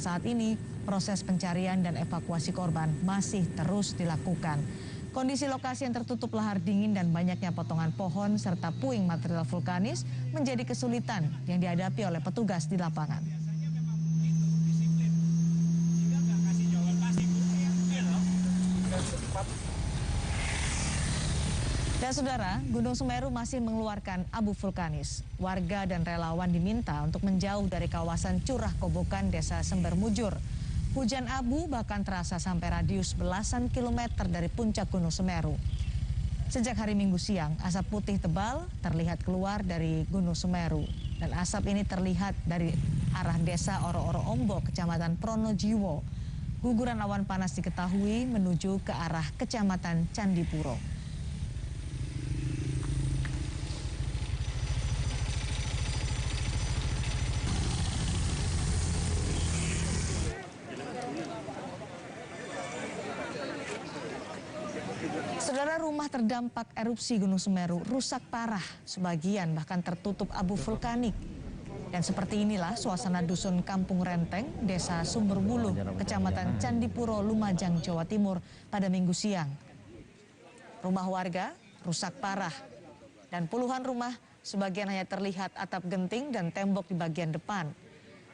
Saat ini, proses pencarian dan evakuasi korban masih terus dilakukan. Kondisi lokasi yang tertutup lahar dingin dan banyaknya potongan pohon serta puing material vulkanis menjadi kesulitan yang dihadapi oleh petugas di lapangan. Dan saudara, Gunung Semeru masih mengeluarkan abu vulkanis. Warga dan relawan diminta untuk menjauh dari kawasan Curah Kobokan, Desa Sembermujur. Hujan abu bahkan terasa sampai radius belasan kilometer dari puncak Gunung Semeru. Sejak hari Minggu siang, asap putih tebal terlihat keluar dari Gunung Semeru. Dan asap ini terlihat dari arah desa Oro-Oro Ombok, Kecamatan Pronojiwo. Guguran awan panas diketahui menuju ke arah Kecamatan Candipuro. Saudara, rumah terdampak erupsi Gunung Semeru rusak parah, sebagian bahkan tertutup abu vulkanik. Dan seperti inilah suasana dusun Kampung Renteng, Desa Sumberwuluh, Kecamatan Candipuro, Lumajang, Jawa Timur pada Minggu siang. Rumah warga rusak parah dan puluhan rumah sebagian hanya terlihat atap genting dan tembok di bagian depan.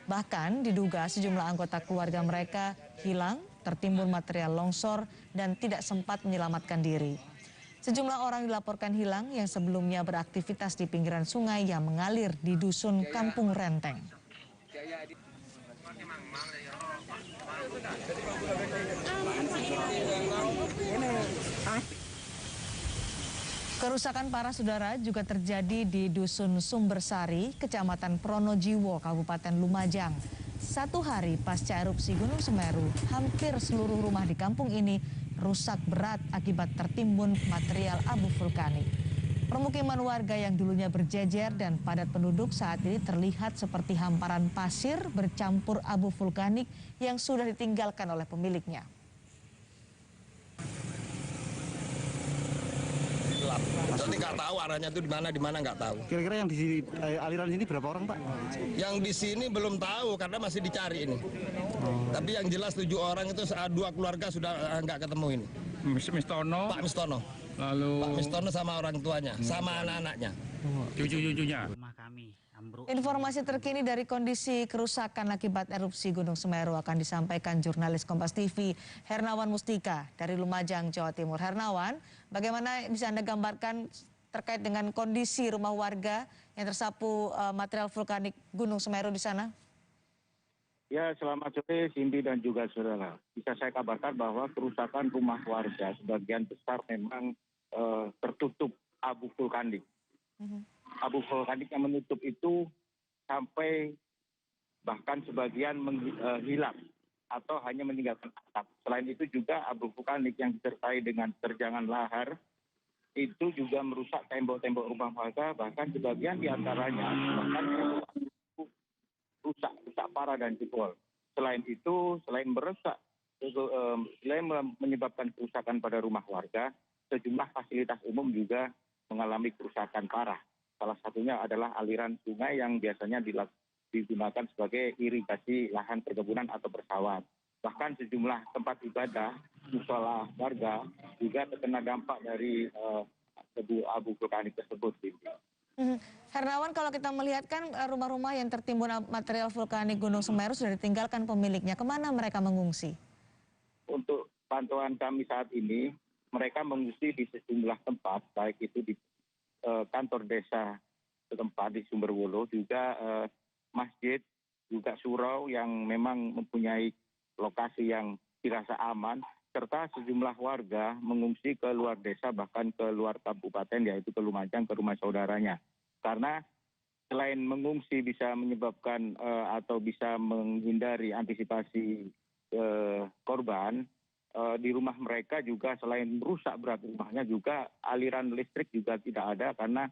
Bahkan diduga sejumlah anggota keluarga mereka hilang, tertimbun material longsor dan tidak sempat menyelamatkan diri. Sejumlah orang dilaporkan hilang yang sebelumnya beraktivitas di pinggiran sungai yang mengalir di dusun Kampung Renteng. Kerusakan parah saudara juga terjadi di Dusun Sumbersari, Kecamatan Pronojiwo, Kabupaten Lumajang. 1 hari pasca erupsi Gunung Semeru, hampir seluruh rumah di kampung ini rusak berat akibat tertimbun material abu vulkanik. Permukiman warga yang dulunya berjejer dan padat penduduk saat ini terlihat seperti hamparan pasir bercampur abu vulkanik yang sudah ditinggalkan oleh pemiliknya. Jadi nggak tahu arahnya itu di mana nggak tahu. Kira-kira yang di sini, aliran sini berapa orang, Pak? Yang di sini belum tahu karena masih dicari ini. Tapi yang jelas 7 orang itu 2 keluarga sudah nggak ketemu ini. Mistono, Pak Mistono, lalu Pak Mistono sama orang tuanya, sama anak-anaknya. Cucu-cucunya. Rumah kami ambruk. Informasi terkini dari kondisi kerusakan akibat erupsi Gunung Semeru akan disampaikan jurnalis Kompas TV Hernawan Mustika dari Lumajang, Jawa Timur. Hernawan, bagaimana bisa Anda gambarkan terkait dengan kondisi rumah warga yang tersapu material vulkanik Gunung Semeru di sana? Ya, selamat sore Cindy dan juga saudara. Bisa saya kabarkan bahwa kerusakan rumah warga sebagian besar memang tertutup abu vulkanik. Abu vulkanik yang menutup itu sampai bahkan sebagian hilang atau hanya meninggalkan asap. Selain itu juga abu vulkanik yang disertai dengan terjangan lahar itu juga merusak tembok-tembok rumah warga, bahkan sebagian diantaranya bahkan rusak parah dan jebol. Selain itu, selain menyebabkan kerusakan pada rumah warga, sejumlah fasilitas umum juga mengalami kerusakan parah. Salah satunya adalah aliran sungai yang biasanya digunakan sebagai irigasi lahan perkebunan atau persawat. Bahkan sejumlah tempat ibadah, musola warga juga terkena dampak dari abu vulkanik tersebut. Hernawan, kalau kita melihat kan rumah-rumah yang tertimbun material vulkanik Gunung Semeru sudah ditinggalkan pemiliknya. Kemana mereka mengungsi? Untuk pantauan kami saat ini, mereka mengungsi di sejumlah tempat, baik itu di kantor desa setempat di Sumberwuluh, juga masjid, juga surau yang memang mempunyai lokasi yang dirasa aman, serta sejumlah warga mengungsi ke luar desa, bahkan ke luar kabupaten, yaitu ke Lumajang, ke rumah saudaranya. Karena selain mengungsi bisa menyebabkan atau bisa menghindari antisipasi korban, di rumah mereka juga selain merusak berat rumahnya, juga aliran listrik juga tidak ada karena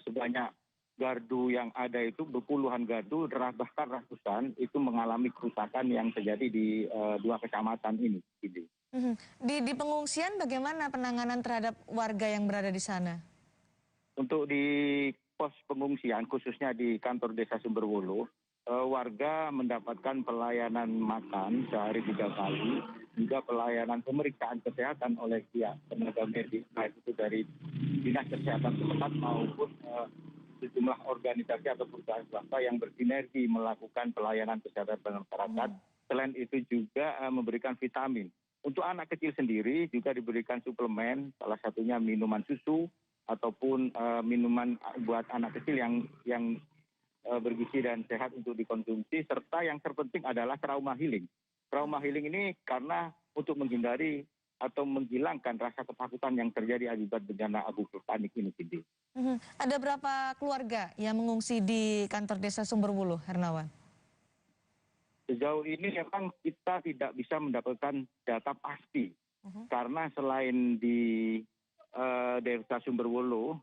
sebanyak gardu yang ada itu berpuluhan gardu, bahkan ratusan itu mengalami kerusakan yang terjadi di 2 kecamatan ini. Di pengungsian bagaimana penanganan terhadap warga yang berada di sana? Untuk di pos pengungsian khususnya di kantor desa Sumberwuluh, warga mendapatkan pelayanan makan sehari 3 kali, juga pelayanan pemeriksaan kesehatan oleh pihak tenaga medis, baik itu dari dinas kesehatan setempat maupun sejumlah organisasi atau perusahaan swasta yang bersinergi melakukan pelayanan kesehatan pada masyarakat. Selain itu juga memberikan vitamin. Untuk anak kecil sendiri juga diberikan suplemen, salah satunya minuman susu ataupun minuman buat anak kecil yang bergizi dan sehat untuk dikonsumsi, serta yang terpenting adalah trauma healing. Trauma healing ini karena untuk menghindari atau menghilangkan rasa ketakutan yang terjadi akibat bencana abu vulkanik ini, Cindy. Ada berapa keluarga yang mengungsi di kantor desa Sumberwuluh, Hernawan? Sejauh ini memang kita tidak bisa mendapatkan data pasti, karena selain di desa Sumberwuluh,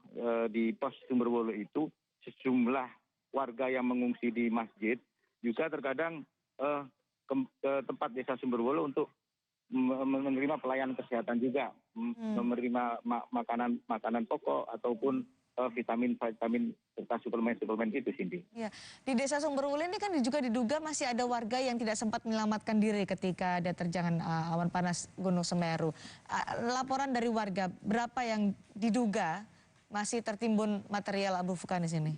di pos Sumberwuluh itu sejumlah warga yang mengungsi di masjid juga terkadang ke tempat desa Sumberwuluh untuk menerima pelayanan kesehatan juga, menerima makanan pokok ataupun vitamin serta suplemen itu, Cindy. Ya, di desa Sumberwuluh ini kan juga diduga masih ada warga yang tidak sempat menyelamatkan diri ketika ada terjangan awan panas Gunung Semeru. Laporan dari warga, berapa yang diduga masih tertimbun material abu vulkanis ini?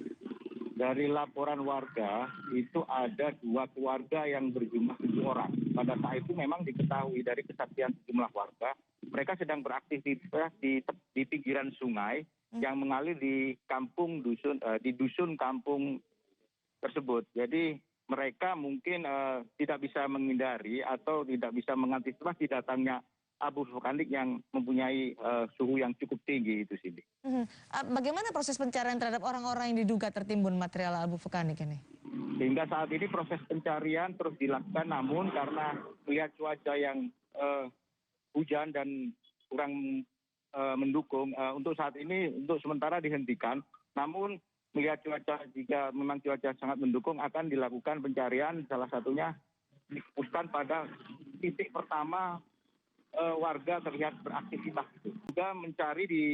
Dari laporan warga, itu ada 2 keluarga yang berjumlah 7 orang. Pada saat itu memang diketahui dari kesaksian sejumlah warga, mereka sedang beraktivitas di pinggiran sungai yang mengalir di dusun kampung tersebut. Jadi mereka mungkin tidak bisa menghindari atau tidak bisa mengantisipasi datangnya abu vulkanik yang mempunyai suhu yang cukup tinggi itu, Cindy. Bagaimana proses pencarian terhadap orang-orang yang diduga tertimbun material abu vulkanik ini? Hingga saat ini proses pencarian terus dilakukan, namun karena melihat cuaca yang hujan dan kurang mendukung, untuk saat ini untuk sementara dihentikan. Namun melihat cuaca, jika memang cuaca sangat mendukung, akan dilakukan pencarian, salah satunya difokuskan pada titik pertama warga terlihat beraktivitas, juga mencari di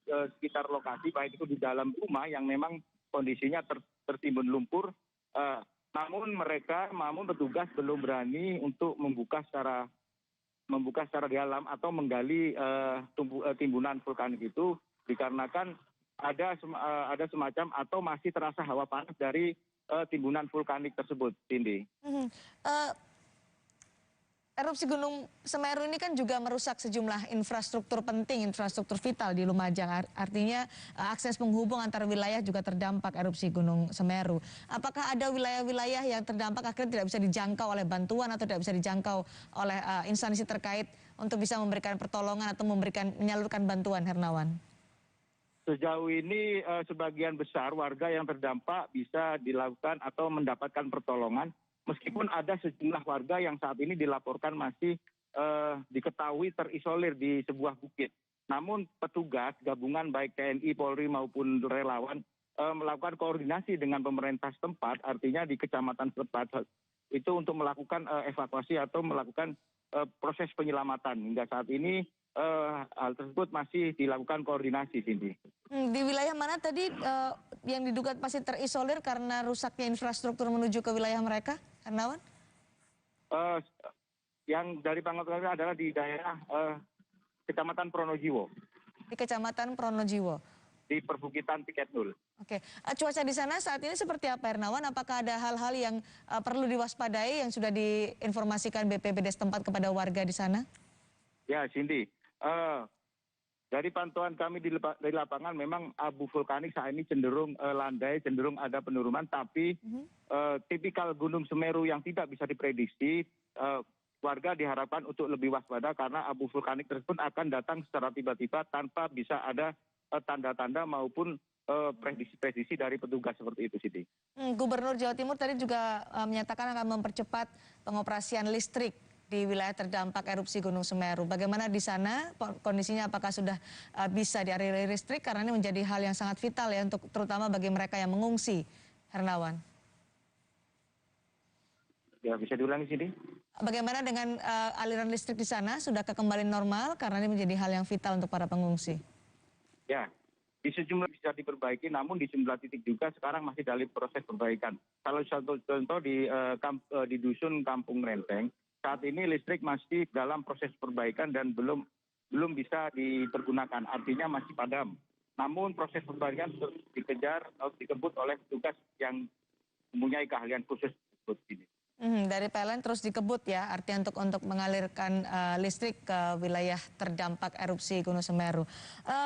sekitar lokasi, baik itu di dalam rumah yang memang kondisinya tertimbun lumpur. Namun petugas belum berani untuk membuka secara dalam atau menggali timbunan vulkanik itu, dikarenakan ada semacam atau masih terasa hawa panas dari timbunan vulkanik tersebut, Cindy. Erupsi Gunung Semeru ini kan juga merusak sejumlah infrastruktur penting, infrastruktur vital di Lumajang. Artinya akses penghubung antar wilayah juga terdampak erupsi Gunung Semeru. Apakah ada wilayah-wilayah yang terdampak akhirnya tidak bisa dijangkau oleh bantuan atau tidak bisa dijangkau oleh instansi terkait untuk bisa memberikan pertolongan atau menyalurkan bantuan, Hernawan? Sejauh ini sebagian besar warga yang terdampak bisa dilakukan atau mendapatkan pertolongan. Meskipun ada sejumlah warga yang saat ini dilaporkan masih diketahui terisolir di sebuah bukit. Namun petugas gabungan baik TNI, Polri maupun relawan melakukan koordinasi dengan pemerintah setempat, artinya di kecamatan setempat itu untuk melakukan evakuasi atau melakukan proses penyelamatan. Hingga saat ini hal tersebut masih dilakukan koordinasi, Cindy. Di wilayah mana tadi yang diduga masih terisolir karena rusaknya infrastruktur menuju ke wilayah mereka, Hernawan? Yang dari pantauan kami adalah di daerah Kecamatan Pronojiwo. Di Kecamatan Pronojiwo. Di perbukitan Piket Nul. Oke, cuaca di sana saat ini seperti apa, Hernawan? Apakah ada hal-hal yang perlu diwaspadai yang sudah diinformasikan BPBD setempat kepada warga di sana? Ya, Cindy. Dari pantauan kami di lapangan memang abu vulkanik saat ini cenderung landai, cenderung ada penurunan, tapi tipikal Gunung Semeru yang tidak bisa diprediksi, warga diharapkan untuk lebih waspada karena abu vulkanik tersebut akan datang secara tiba-tiba tanpa bisa ada tanda-tanda maupun prediksi dari petugas seperti itu, Siti. Gubernur Jawa Timur tadi juga menyatakan akan mempercepat pengoperasian listrik di wilayah terdampak erupsi Gunung Semeru. Bagaimana di sana kondisinya, apakah sudah bisa dialiri listrik, karena ini menjadi hal yang sangat vital ya untuk terutama bagi mereka yang mengungsi, Hernawan? Ya, bisa diulangi sini. Bagaimana dengan aliran listrik di sana, sudahkah kembali normal karena ini menjadi hal yang vital untuk para pengungsi? Ya, di sejumlah bisa diperbaiki, namun di sejumlah titik juga sekarang masih dalam proses perbaikan. Kalau satu contoh di dusun Kampung Renteng, saat ini listrik masih dalam proses perbaikan dan belum bisa dipergunakan, artinya masih padam. Namun proses perbaikan terus dikebut oleh petugas yang mempunyai keahlian khusus tersebut ini. Dari PLN terus dikebut ya, artinya untuk mengalirkan listrik ke wilayah terdampak erupsi Gunung Semeru.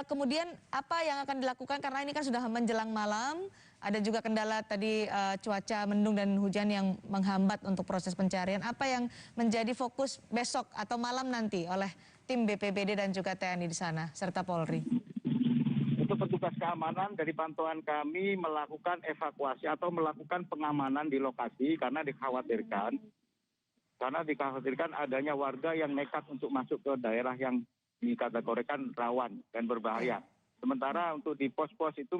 Kemudian apa yang akan dilakukan karena ini kan sudah menjelang malam, ada juga kendala tadi cuaca mendung dan hujan yang menghambat untuk proses pencarian. Apa yang menjadi fokus besok atau malam nanti oleh tim BPBD dan juga TNI di sana serta Polri? Untuk petugas keamanan dari pantauan kami melakukan evakuasi atau melakukan pengamanan di lokasi karena dikhawatirkan adanya warga yang nekat untuk masuk ke daerah yang dikategorikan rawan dan berbahaya. Sementara untuk di pos-pos itu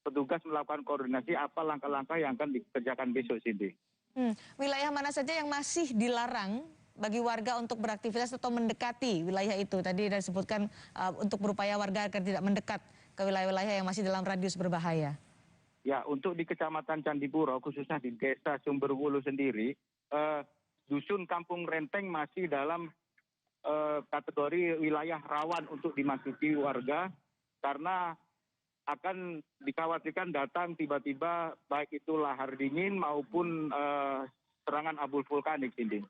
petugas melakukan koordinasi apa langkah-langkah yang akan dikerjakan besok, Cindy. Wilayah mana saja yang masih dilarang bagi warga untuk beraktivitas atau mendekati wilayah itu? Tadi disebutkan untuk berupaya warga agar tidak mendekat ke wilayah-wilayah yang masih dalam radius berbahaya. Ya, untuk di Kecamatan Candipuro, khususnya di Desa Sumberwulu sendiri, dusun Kampung Renteng masih dalam kategori wilayah rawan untuk dimasuki warga karena akan dikhawatirkan datang tiba-tiba baik itu lahar dingin maupun serangan abu vulkanik ini.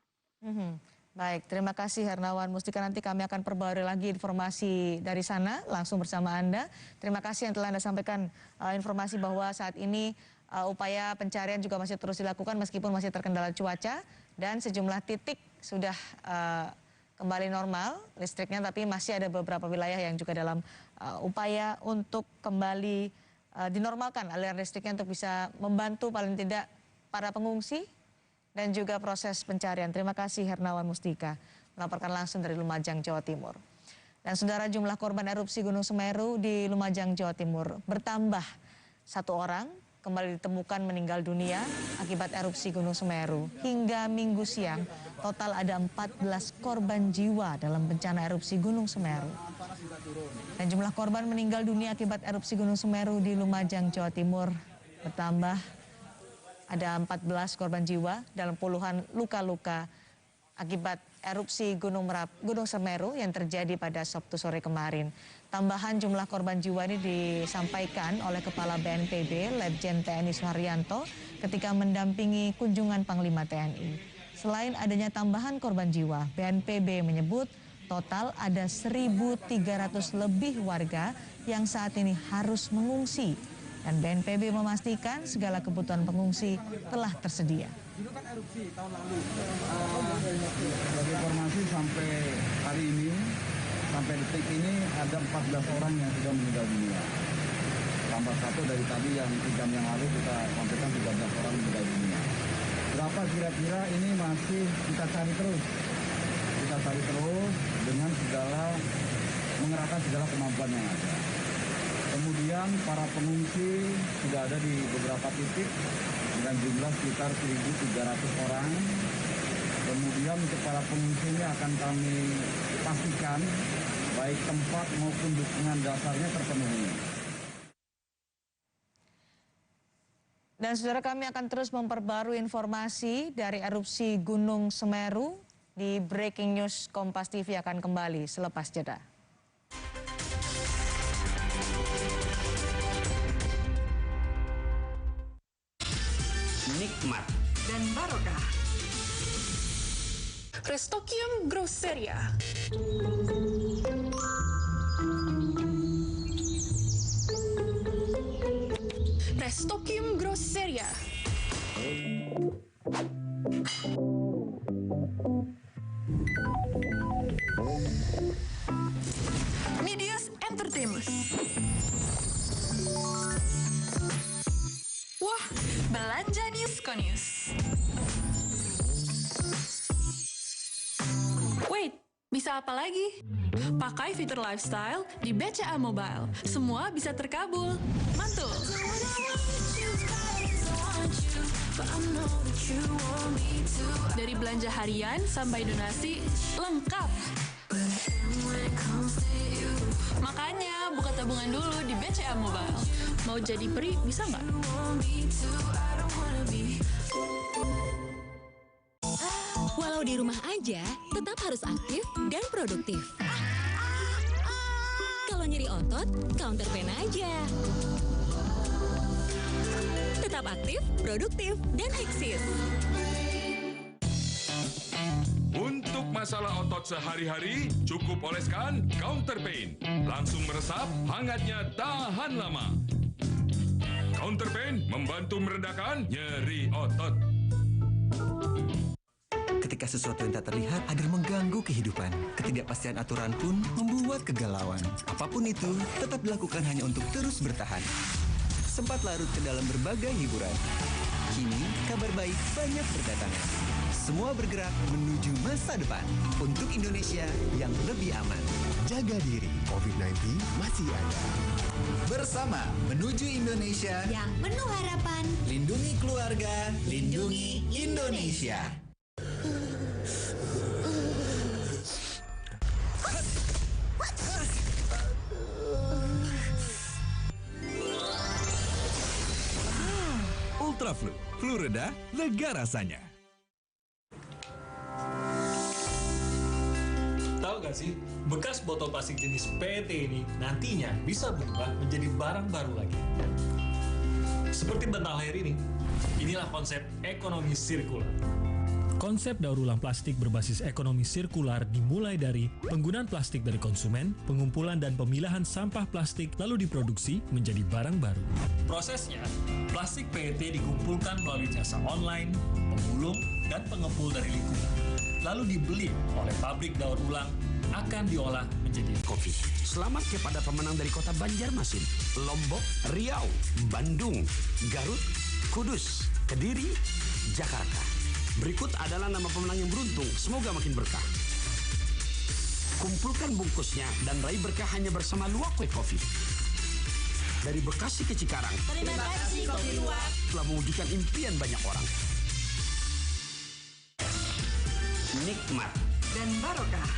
Baik, terima kasih Hernawan Mustika. Nanti kami akan perbarui lagi informasi dari sana langsung bersama Anda. Terima kasih yang telah Anda sampaikan informasi bahwa saat ini upaya pencarian juga masih terus dilakukan meskipun masih terkendala cuaca dan sejumlah titik sudah kembali normal listriknya, tapi masih ada beberapa wilayah yang juga dalam upaya untuk kembali dinormalkan aliran listriknya untuk bisa membantu paling tidak para pengungsi dan juga proses pencarian. Terima kasih Hernawan Mustika melaporkan langsung dari Lumajang, Jawa Timur. Dan saudara, jumlah korban erupsi Gunung Semeru di Lumajang, Jawa Timur bertambah. 1 orang kembali ditemukan meninggal dunia akibat erupsi Gunung Semeru. Hingga Minggu siang, total ada 14 korban jiwa dalam bencana erupsi Gunung Semeru. Dan jumlah korban meninggal dunia akibat erupsi Gunung Semeru di Lumajang, Jawa Timur bertambah. Ada 14 korban jiwa dalam puluhan luka-luka akibat erupsi Gunung Semeru yang terjadi pada Sabtu sore kemarin. Tambahan jumlah korban jiwa ini disampaikan oleh Kepala BNPB Letjen TNI Suharyanto ketika mendampingi kunjungan Panglima TNI. Selain adanya tambahan korban jiwa, BNPB menyebut total ada 1.300 lebih warga yang saat ini harus mengungsi. Dan BNPB memastikan segala kebutuhan pengungsi telah tersedia. Sebagai informasi sampai hari ini, sampai detik ini ada 14 orang yang sudah meninggal dunia. Tambah 1 dari tadi yang 3 jam yang lalu kita sampaikan 13 orang meninggal dunia. Berapa kira-kira ini masih kita cari terus. Kita cari terus dengan mengerahkan segala kemampuan yang ada. Kemudian para pengungsi sudah ada di beberapa titik dengan jumlah sekitar 1.300 orang. Kemudian untuk para pengungsi ini akan kami pastikan baik tempat maupun dukungan dasarnya terpenuhi. Dan saudara, kami akan terus memperbarui informasi dari erupsi Gunung Semeru. Di Breaking News Kompas TV akan kembali selepas jeda. Nikmat dan barokah. Restokium Grosseria. Restokium Grosseria. Medias Entertainment. Wah, belanja Newskonius. Wait, bisa apa lagi? Pakai fitur lifestyle di BCA Mobile. Semua bisa terkabul. Mantul. Dari belanja harian sampai donasi, lengkap. Makanya, buka tabungan dulu di BCA Mobile. Mau jadi peri, bisa nggak? Walau di rumah aja, tetap harus aktif dan produktif. Kalau nyeri otot, counter pain aja. Tetap aktif, produktif, dan eksis. Untuk masalah otot sehari-hari, cukup oleskan Counter Pain. Langsung meresap, hangatnya tahan lama. Counter Pain membantu meredakan nyeri otot. Ketika sesuatu yang tak terlihat agar mengganggu kehidupan, ketidakpastian aturan pun membuat kegalauan. Apapun itu, tetap dilakukan hanya untuk terus bertahan. Sempat larut ke dalam berbagai hiburan. Kini, kabar baik banyak berdatangan. Semua bergerak menuju masa depan untuk Indonesia yang lebih aman. Jaga diri, COVID-19 masih ada. Bersama menuju Indonesia yang penuh harapan. Lindungi keluarga, lindungi Indonesia. Ultraflu, flu reda, lega rasanya. Tahu gak sih, bekas botol plastik jenis PET ini nantinya bisa berubah menjadi barang baru lagi. Seperti bantal air ini, inilah konsep ekonomi sirkular. Konsep daur ulang plastik berbasis ekonomi sirkular dimulai dari penggunaan plastik dari konsumen, pengumpulan dan pemilahan sampah plastik lalu diproduksi menjadi barang baru. Prosesnya, plastik PET dikumpulkan melalui jasa online, pemulung, dan pengepul dari lingkungan. Lalu dibeli oleh pabrik daur ulang, akan diolah menjadi kopi. Selamat kepada pemenang dari kota Banjarmasin, Lombok, Riau, Bandung, Garut, Kudus, Kediri, Jakarta. Berikut adalah nama pemenang yang beruntung, semoga makin berkah. Kumpulkan bungkusnya dan raih berkah hanya bersama Luwak Kue Kopi. Dari Bekasi ke Cikarang, Terima kasih Kopi Luwak telah mewujudkan impian banyak orang. Nikmat dan barokah.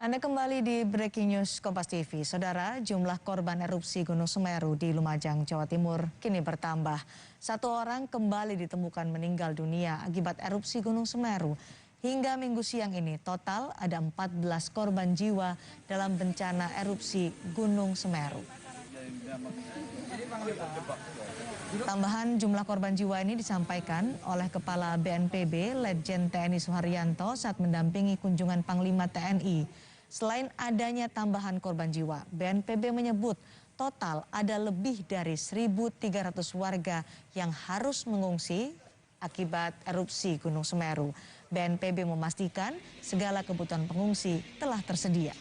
Anda kembali di Breaking News Kompas TV. Saudara, jumlah korban erupsi Gunung Semeru di Lumajang, Jawa Timur kini bertambah. 1 orang kembali ditemukan meninggal dunia akibat erupsi Gunung Semeru. Hingga Minggu siang ini total ada 14 korban jiwa dalam bencana erupsi Gunung Semeru. Tambahan jumlah korban jiwa ini disampaikan oleh Kepala BNPB Letjen TNI Suharyanto saat mendampingi kunjungan Panglima TNI. Selain adanya tambahan korban jiwa, BNPB menyebut total ada lebih dari 1.300 warga yang harus mengungsi akibat erupsi Gunung Semeru. BNPB memastikan segala kebutuhan pengungsi telah tersedia.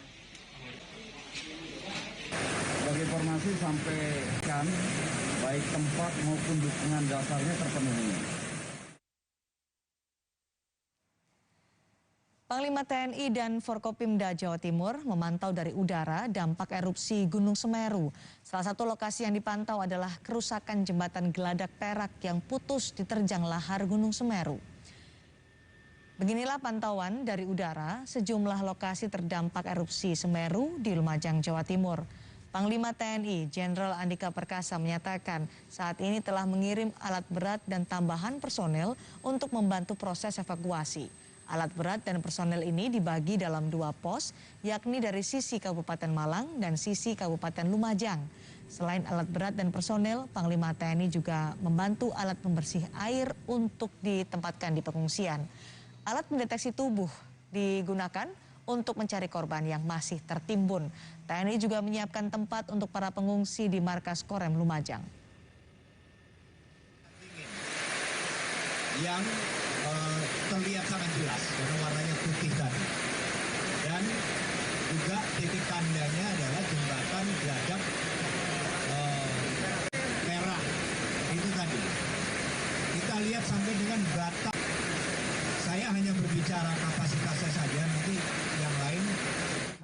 Sebagai informasi sampai kan baik tempat maupun dukungan dasarnya terpenuhi. Panglima TNI dan Forkopimda Jawa Timur memantau dari udara dampak erupsi Gunung Semeru. Salah satu lokasi yang dipantau adalah kerusakan jembatan Geladak Perak yang putus diterjang lahar Gunung Semeru. Beginilah pantauan dari udara sejumlah lokasi terdampak erupsi Semeru di Lumajang, Jawa Timur. Panglima TNI Jenderal Andika Perkasa menyatakan saat ini telah mengirim alat berat dan tambahan personel untuk membantu proses evakuasi. Alat berat dan personel ini dibagi dalam 2 pos, yakni dari sisi Kabupaten Malang dan sisi Kabupaten Lumajang. Selain alat berat dan personel, Panglima TNI juga membantu alat pembersih air untuk ditempatkan di pengungsian. Alat mendeteksi tubuh digunakan untuk mencari korban yang masih tertimbun. TNI juga menyiapkan tempat untuk para pengungsi di markas Korem Lumajang. Yang terlihat sangat jelas karena warnanya putih tadi. Dan juga titik tandanya adalah jembatan Geladak Perak. Itu tadi. Kita lihat sampai dengan batas. Saya hanya berbicara kapasitasnya saja, nanti yang lain.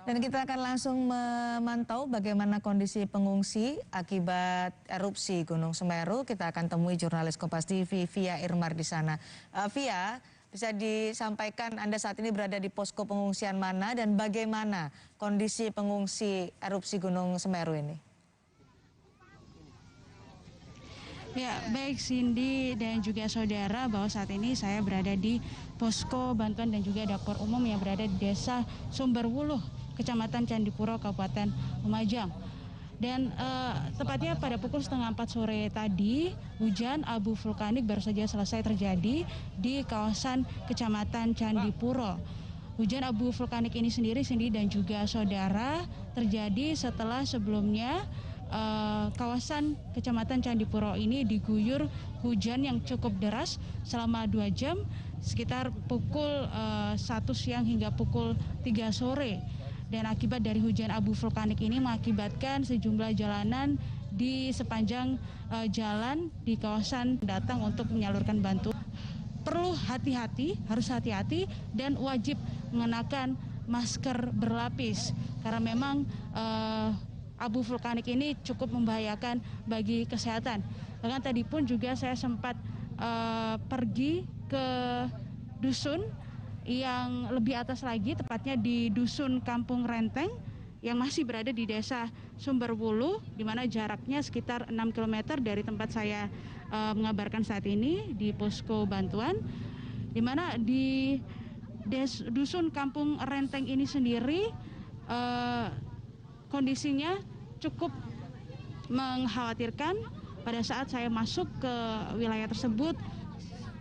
Dan kita akan langsung memantau bagaimana kondisi pengungsi akibat erupsi Gunung Semeru. Kita akan temui jurnalis Kompas TV Via Irmar di sana. Via, bisa disampaikan Anda saat ini berada di posko pengungsian mana dan bagaimana kondisi pengungsi erupsi Gunung Semeru ini? Ya, baik Cindy dan juga saudara, bahwa saat ini saya berada di posko bantuan dan juga dapur umum yang berada di Desa Sumberwuluh, Kecamatan Candipuro, Kabupaten Lumajang. Dan tepatnya pada pukul 3:30 sore tadi, hujan abu vulkanik baru saja selesai terjadi di kawasan Kecamatan Candipuro. Hujan abu vulkanik ini sendiri, Cindy dan juga saudara, terjadi setelah sebelumnya kawasan Kecamatan Candipuro ini diguyur hujan yang cukup deras selama 2 jam, sekitar pukul 1 siang hingga pukul 3 sore. Dan akibat dari hujan abu vulkanik ini mengakibatkan sejumlah jalanan di sepanjang jalan di kawasan datang untuk menyalurkan bantuan. Perlu hati-hati, harus hati-hati dan wajib mengenakan masker berlapis karena memang abu vulkanik ini cukup membahayakan bagi kesehatan. Bahkan tadi pun juga saya sempat pergi ke dusun yang lebih atas lagi, tepatnya di Dusun Kampung Renteng yang masih berada di Desa Sumberwuluh, di mana jaraknya sekitar 6 km dari tempat saya mengabarkan saat ini di posko bantuan, di mana di Dusun Kampung Renteng ini sendiri kondisinya cukup mengkhawatirkan. Pada saat saya masuk ke wilayah tersebut,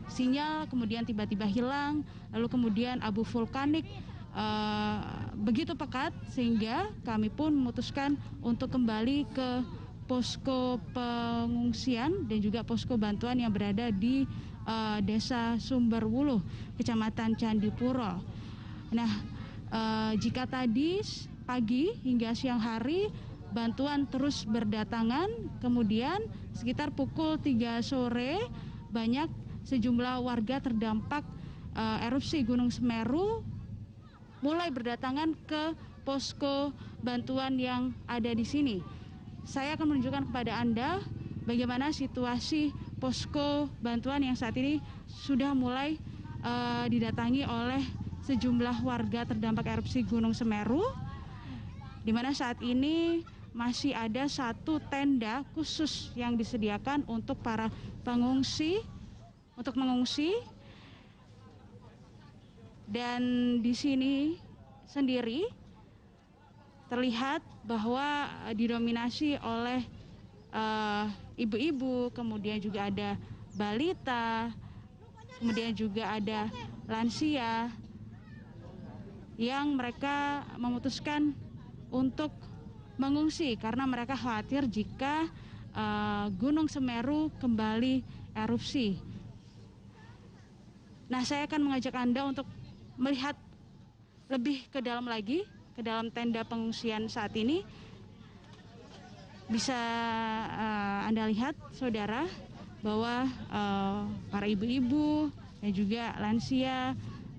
sinyal kemudian tiba-tiba hilang, lalu kemudian abu vulkanik begitu pekat sehingga kami pun memutuskan untuk kembali ke posko pengungsian dan juga posko bantuan yang berada di Desa Sumberwuluh, Kecamatan Candipuro. Nah, jika tadi pagi hingga siang hari bantuan terus berdatangan, kemudian sekitar pukul 3 sore banyak sejumlah warga terdampak erupsi Gunung Semeru mulai berdatangan ke posko bantuan yang ada di sini. Saya akan menunjukkan kepada Anda bagaimana situasi posko bantuan yang saat ini sudah mulai didatangi oleh sejumlah warga terdampak erupsi Gunung Semeru, di mana saat ini masih ada 1 tenda khusus yang disediakan untuk para pengungsi untuk mengungsi. Dan di sini sendiri terlihat bahwa didominasi oleh ibu-ibu, kemudian juga ada balita, kemudian juga ada lansia yang mereka memutuskan untuk mengungsi karena mereka khawatir jika Gunung Semeru kembali erupsi. Nah, saya akan mengajak Anda untuk melihat lebih ke dalam lagi, ke dalam tenda pengungsian saat ini. Bisa Anda lihat, saudara, bahwa para ibu-ibu dan juga lansia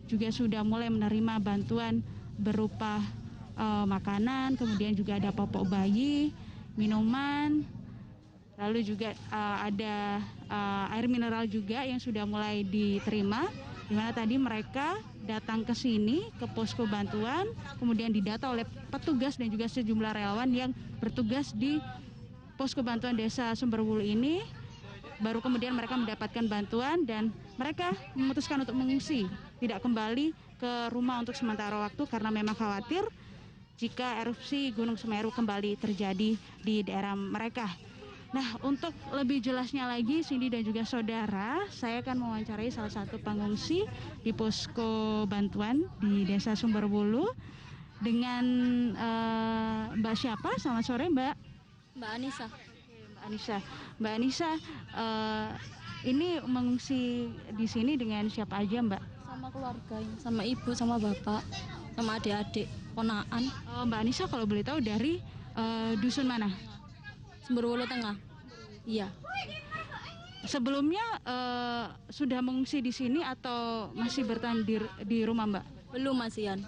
juga sudah mulai menerima bantuan berupa makanan, kemudian juga ada popok bayi, minuman, lalu juga ada air mineral juga yang sudah mulai diterima, di mana tadi mereka datang ke sini ke posko bantuan, kemudian didata oleh petugas dan juga sejumlah relawan yang bertugas di posko bantuan Desa Sumberwuluh ini. Baru kemudian mereka mendapatkan bantuan dan mereka memutuskan untuk mengungsi, tidak kembali ke rumah untuk sementara waktu karena memang khawatir jika erupsi Gunung Semeru kembali terjadi di daerah mereka. Nah, untuk lebih jelasnya lagi, Cindy dan juga saudara, saya akan mewawancarai salah satu pengungsi di posko bantuan di Desa Sumberwuluh dengan Mbak siapa? Selamat sore, Mbak. Mbak Anissa. Mbak Anissa, ini mengungsi di sini dengan siapa aja, Mbak? Sama keluarga, sama ibu, sama bapak, sama adik-adik, ponaan. Mbak Anissa, kalau boleh tahu dari dusun mana? Sumberwuluh Tengah. Iya. Sebelumnya sudah mengungsi di sini atau masih bertahan di rumah, Mbak? Belum, masihan.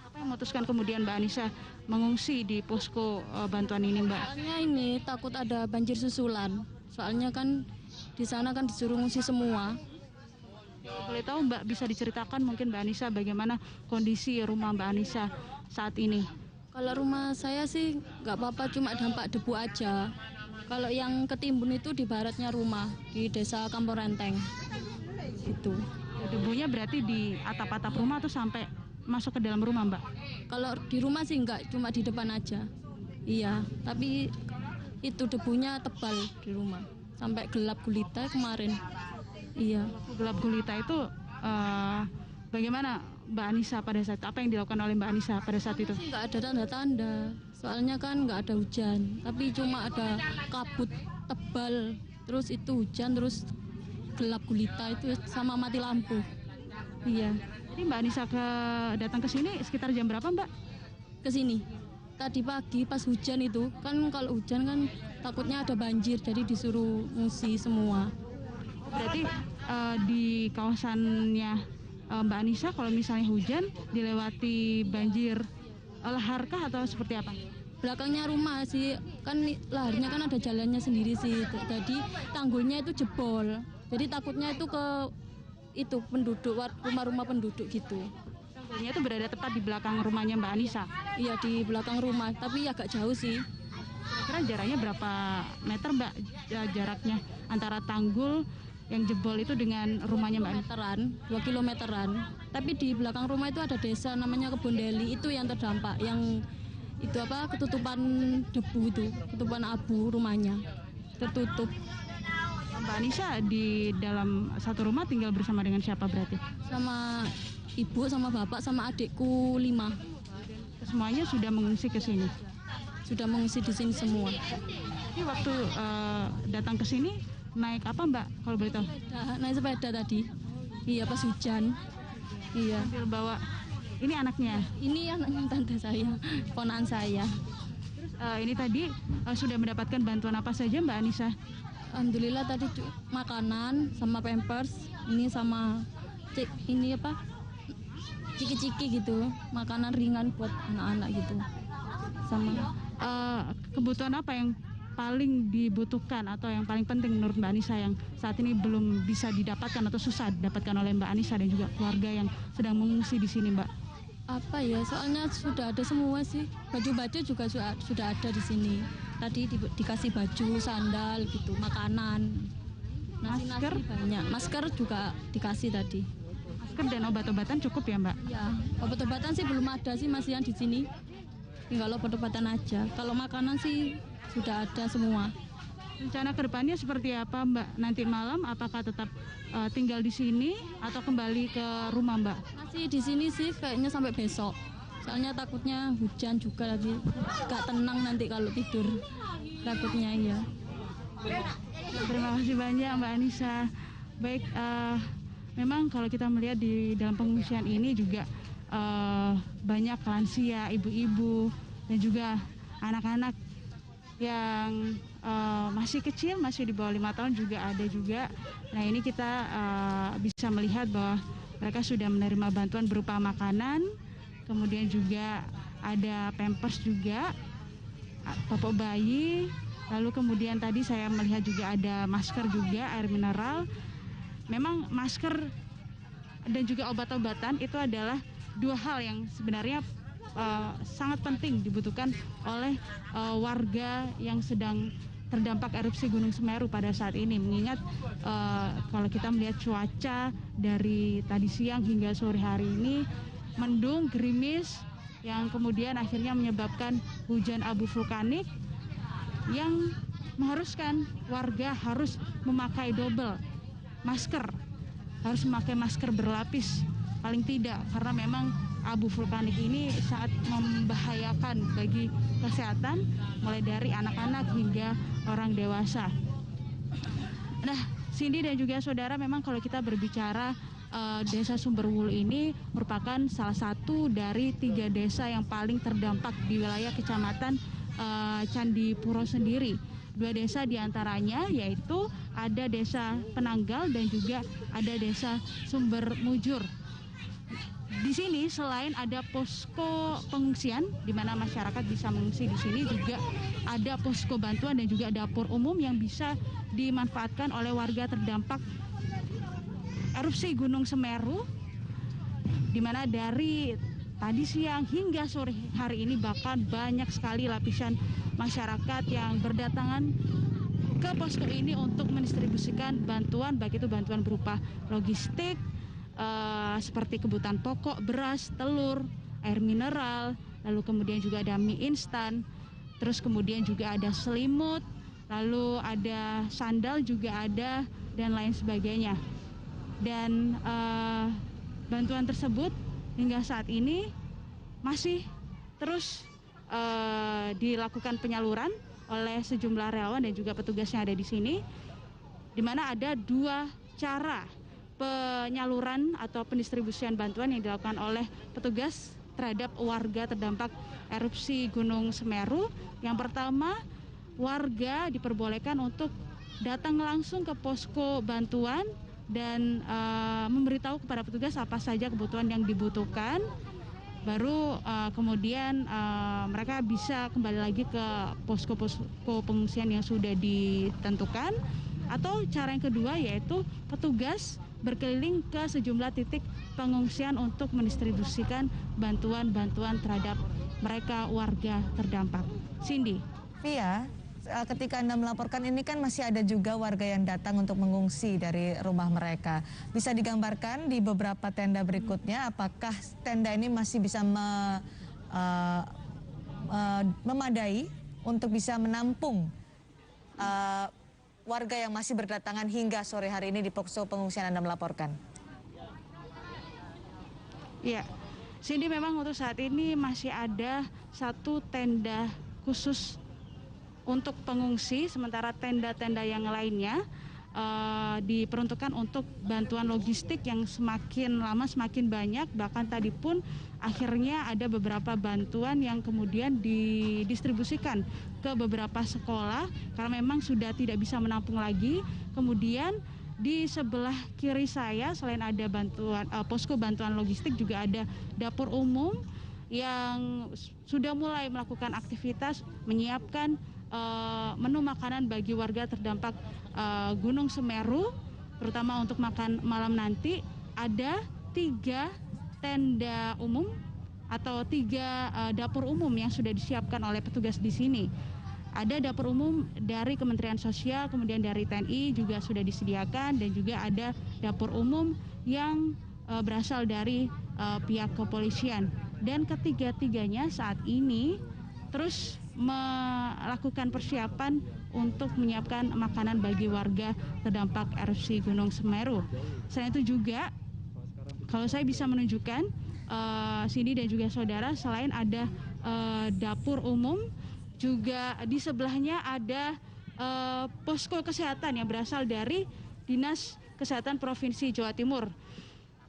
Apa yang memutuskan kemudian Mbak Anissa mengungsi di posko bantuan ini, Mbak? Soalnya ini takut ada banjir susulan. Soalnya kan di sana kan disuruh ngungsi semua. Boleh tahu Mbak bisa diceritakan mungkin Mbak Anissa bagaimana kondisi rumah Mbak Anissa saat ini? Kalau rumah saya sih nggak apa-apa, cuma dampak debu aja. Kalau yang ketimbun itu di baratnya rumah, di desa Kampung Renteng. Gitu. Debunya berarti di atap-atap rumah atau sampai masuk ke dalam rumah, Mbak? Kalau di rumah sih nggak, cuma di depan aja. Iya, tapi itu debunya tebal di rumah. Sampai gelap gulita kemarin. Iya. Gelap gulita itu bagaimana Mbak Anissa pada saat, apa yang dilakukan oleh Mbak Anissa pada saat itu? Nggak ada tanda-tanda, soalnya kan nggak ada hujan, tapi cuma ada kabut tebal, terus itu hujan, terus gelap gulita itu sama mati lampu. Iya. Jadi Mbak Anissa datang ke sini sekitar jam berapa, Mbak? Ke sini tadi pagi pas hujan itu, kan kalau hujan kan takutnya ada banjir, jadi disuruh ngungsi semua. Berarti di kawasannya Mbak Anissa kalau misalnya hujan dilewati banjir laharkah atau seperti apa? Belakangnya rumah sih, kan laharnya kan ada jalannya sendiri sih, jadi tanggulnya itu jebol, jadi takutnya itu ke itu penduduk, rumah-rumah penduduk gitu. Tanggulnya itu berada tepat di belakang rumahnya Mbak Anissa? Iya, di belakang rumah, tapi agak jauh sih. Kira-kira jaraknya berapa meter, Mbak, jaraknya antara tanggul yang jebol itu dengan rumahnya Mbak? 2 kilometeran. Tapi di belakang rumah itu ada desa namanya Kebun Deli, itu yang terdampak, yang itu apa, ketutupan debu itu, ketutupan abu rumahnya, tertutup. Mbak Anissa di dalam satu rumah tinggal bersama dengan siapa berarti? Sama ibu, sama bapak, sama adikku 5. Semuanya sudah mengungsi ke sini? Sudah mengungsi di sini semua. Ini waktu datang ke sini naik apa, Mbak, kalau boleh tahu? Naik sepeda tadi. Iya, pas hujan. Iya. Sambil bawa, ini anaknya? Ini anaknya tante saya, ponakan saya. Terus ini tadi sudah mendapatkan bantuan apa saja Mbak Anissa? Alhamdulillah tadi makanan sama pampers, ini sama ini apa, ciki-ciki gitu, makanan ringan buat anak-anak gitu. Sama kebutuhan apa yang paling dibutuhkan atau yang paling penting menurut Mbak Anissa yang saat ini belum bisa didapatkan atau susah didapatkan oleh Mbak Anissa dan juga keluarga yang sedang mengungsi di sini, Mbak? Apa ya, soalnya sudah ada semua sih, baju-baju juga sudah ada di sini. Tadi dikasih baju, sandal gitu, makanan, masker banyak, masker juga dikasih tadi. Masker dan obat-obatan cukup ya, Mbak? Ya, obat-obatan sih belum ada sih, masih yang di sini. Tinggal obat-obatan aja. Kalau makanan sih sudah ada semua. Rencana kedepannya seperti apa, Mbak? Nanti malam apakah tetap tinggal di sini atau kembali ke rumah, Mbak? Masih di sini sih kayaknya sampai besok. Soalnya takutnya hujan juga lagi, gak tenang nanti kalau tidur. Takutnya ya. Terima kasih banyak Mbak Anissa. Baik, memang kalau kita melihat di dalam pengungsian ini juga banyak lansia, ibu-ibu dan juga anak-anak yang masih kecil, masih di bawah 5 tahun juga ada juga. Nah ini kita bisa melihat bahwa mereka sudah menerima bantuan berupa makanan, kemudian juga ada pampers juga, popok bayi, lalu kemudian tadi saya melihat juga ada masker juga, air mineral. Memang masker dan juga obat-obatan itu adalah dua hal yang sebenarnya sangat penting dibutuhkan oleh warga yang sedang terdampak erupsi Gunung Semeru pada saat ini. Mengingat kalau kita melihat cuaca dari tadi siang hingga sore hari ini mendung, gerimis, yang kemudian akhirnya menyebabkan hujan abu vulkanik yang mengharuskan warga harus memakai double masker, harus memakai masker berlapis paling tidak, karena memang abu vulkanik ini sangat membahayakan bagi kesehatan mulai dari anak-anak hingga orang dewasa. Nah, Cindy dan juga saudara, memang kalau kita berbicara Desa Sumberwulu ini merupakan salah satu dari 3 desa yang paling terdampak di wilayah Kecamatan Candipuro sendiri. 2 desa diantaranya yaitu ada Desa Penanggal dan juga ada Desa Sumbermujur. Di sini selain ada posko pengungsian di mana masyarakat bisa mengungsi, di sini juga ada posko bantuan dan juga dapur umum yang bisa dimanfaatkan oleh warga terdampak erupsi Gunung Semeru, di mana dari tadi siang hingga sore hari ini bahkan banyak sekali lapisan masyarakat yang berdatangan ke posko ini untuk mendistribusikan bantuan, baik itu bantuan berupa logistik, seperti kebutuhan pokok, beras, telur, air mineral, lalu kemudian juga ada mie instan, terus kemudian juga ada selimut, lalu ada sandal juga ada, dan lain sebagainya. Dan bantuan tersebut hingga saat ini masih terus dilakukan penyaluran oleh sejumlah relawan dan juga petugas yang ada di sini, di mana ada dua cara penyaluran atau pendistribusian bantuan yang dilakukan oleh petugas terhadap warga terdampak erupsi Gunung Semeru. Yang pertama, warga diperbolehkan untuk datang langsung ke posko bantuan dan memberitahu kepada petugas apa saja kebutuhan yang dibutuhkan. Baru kemudian mereka bisa kembali lagi ke posko-posko pengungsian yang sudah ditentukan. Atau cara yang kedua yaitu petugas berkeliling ke sejumlah titik pengungsian untuk mendistribusikan bantuan-bantuan terhadap mereka warga terdampak. Cindy. Via, ketika Anda melaporkan ini kan masih ada juga warga yang datang untuk mengungsi dari rumah mereka. Bisa digambarkan di beberapa tenda berikutnya, apakah tenda ini masih bisa memadai untuk bisa menampung warga yang masih berdatangan hingga sore hari ini di posko pengungsian Anda melaporkan? Ya, Cindy, memang untuk saat ini masih ada satu tenda khusus untuk pengungsi, sementara tenda-tenda yang lainnya diperuntukkan untuk bantuan logistik yang semakin lama semakin banyak. Bahkan tadi pun akhirnya ada beberapa bantuan yang kemudian didistribusikan ke beberapa sekolah karena memang sudah tidak bisa menampung lagi. Kemudian di sebelah kiri saya selain ada bantuan posko bantuan logistik juga ada dapur umum yang sudah mulai melakukan aktivitas menyiapkan menu makanan bagi warga terdampak Gunung Semeru, terutama untuk makan malam nanti. Ada 3 tenda umum atau 3 dapur umum yang sudah disiapkan oleh petugas di sini. Ada dapur umum dari Kementerian Sosial, kemudian dari TNI juga sudah disediakan, dan juga ada dapur umum yang berasal dari pihak kepolisian. Dan ketiga-tiganya saat ini terus melakukan persiapan untuk menyiapkan makanan bagi warga terdampak erupsi Gunung Semeru. Selain itu juga, kalau saya bisa menunjukkan, Cindy dan juga saudara, selain ada dapur umum, juga di sebelahnya ada posko kesehatan yang berasal dari Dinas Kesehatan Provinsi Jawa Timur,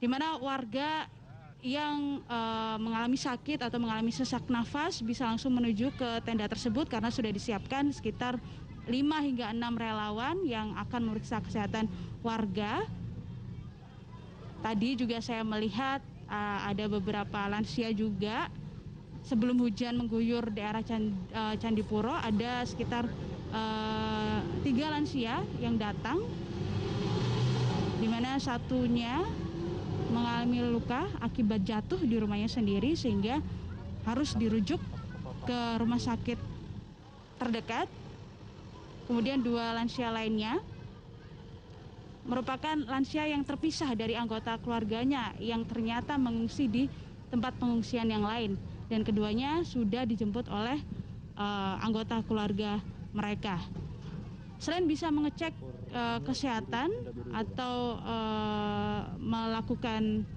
di mana warga yang mengalami sakit atau mengalami sesak nafas bisa langsung menuju ke tenda tersebut karena sudah disiapkan sekitar 5 hingga 6 relawan yang akan memeriksa kesehatan warga. Tadi juga saya melihat ada beberapa lansia juga. Sebelum hujan mengguyur daerah Candipuro, ada sekitar 3 lansia yang datang, di mana satunya mengalami luka akibat jatuh di rumahnya sendiri sehingga harus dirujuk ke rumah sakit terdekat. Kemudian 2 lansia lainnya merupakan lansia yang terpisah dari anggota keluarganya yang ternyata mengungsi di tempat pengungsian yang lain, dan keduanya sudah dijemput oleh anggota keluarga mereka. Selain bisa mengecek kesehatan atau melakukan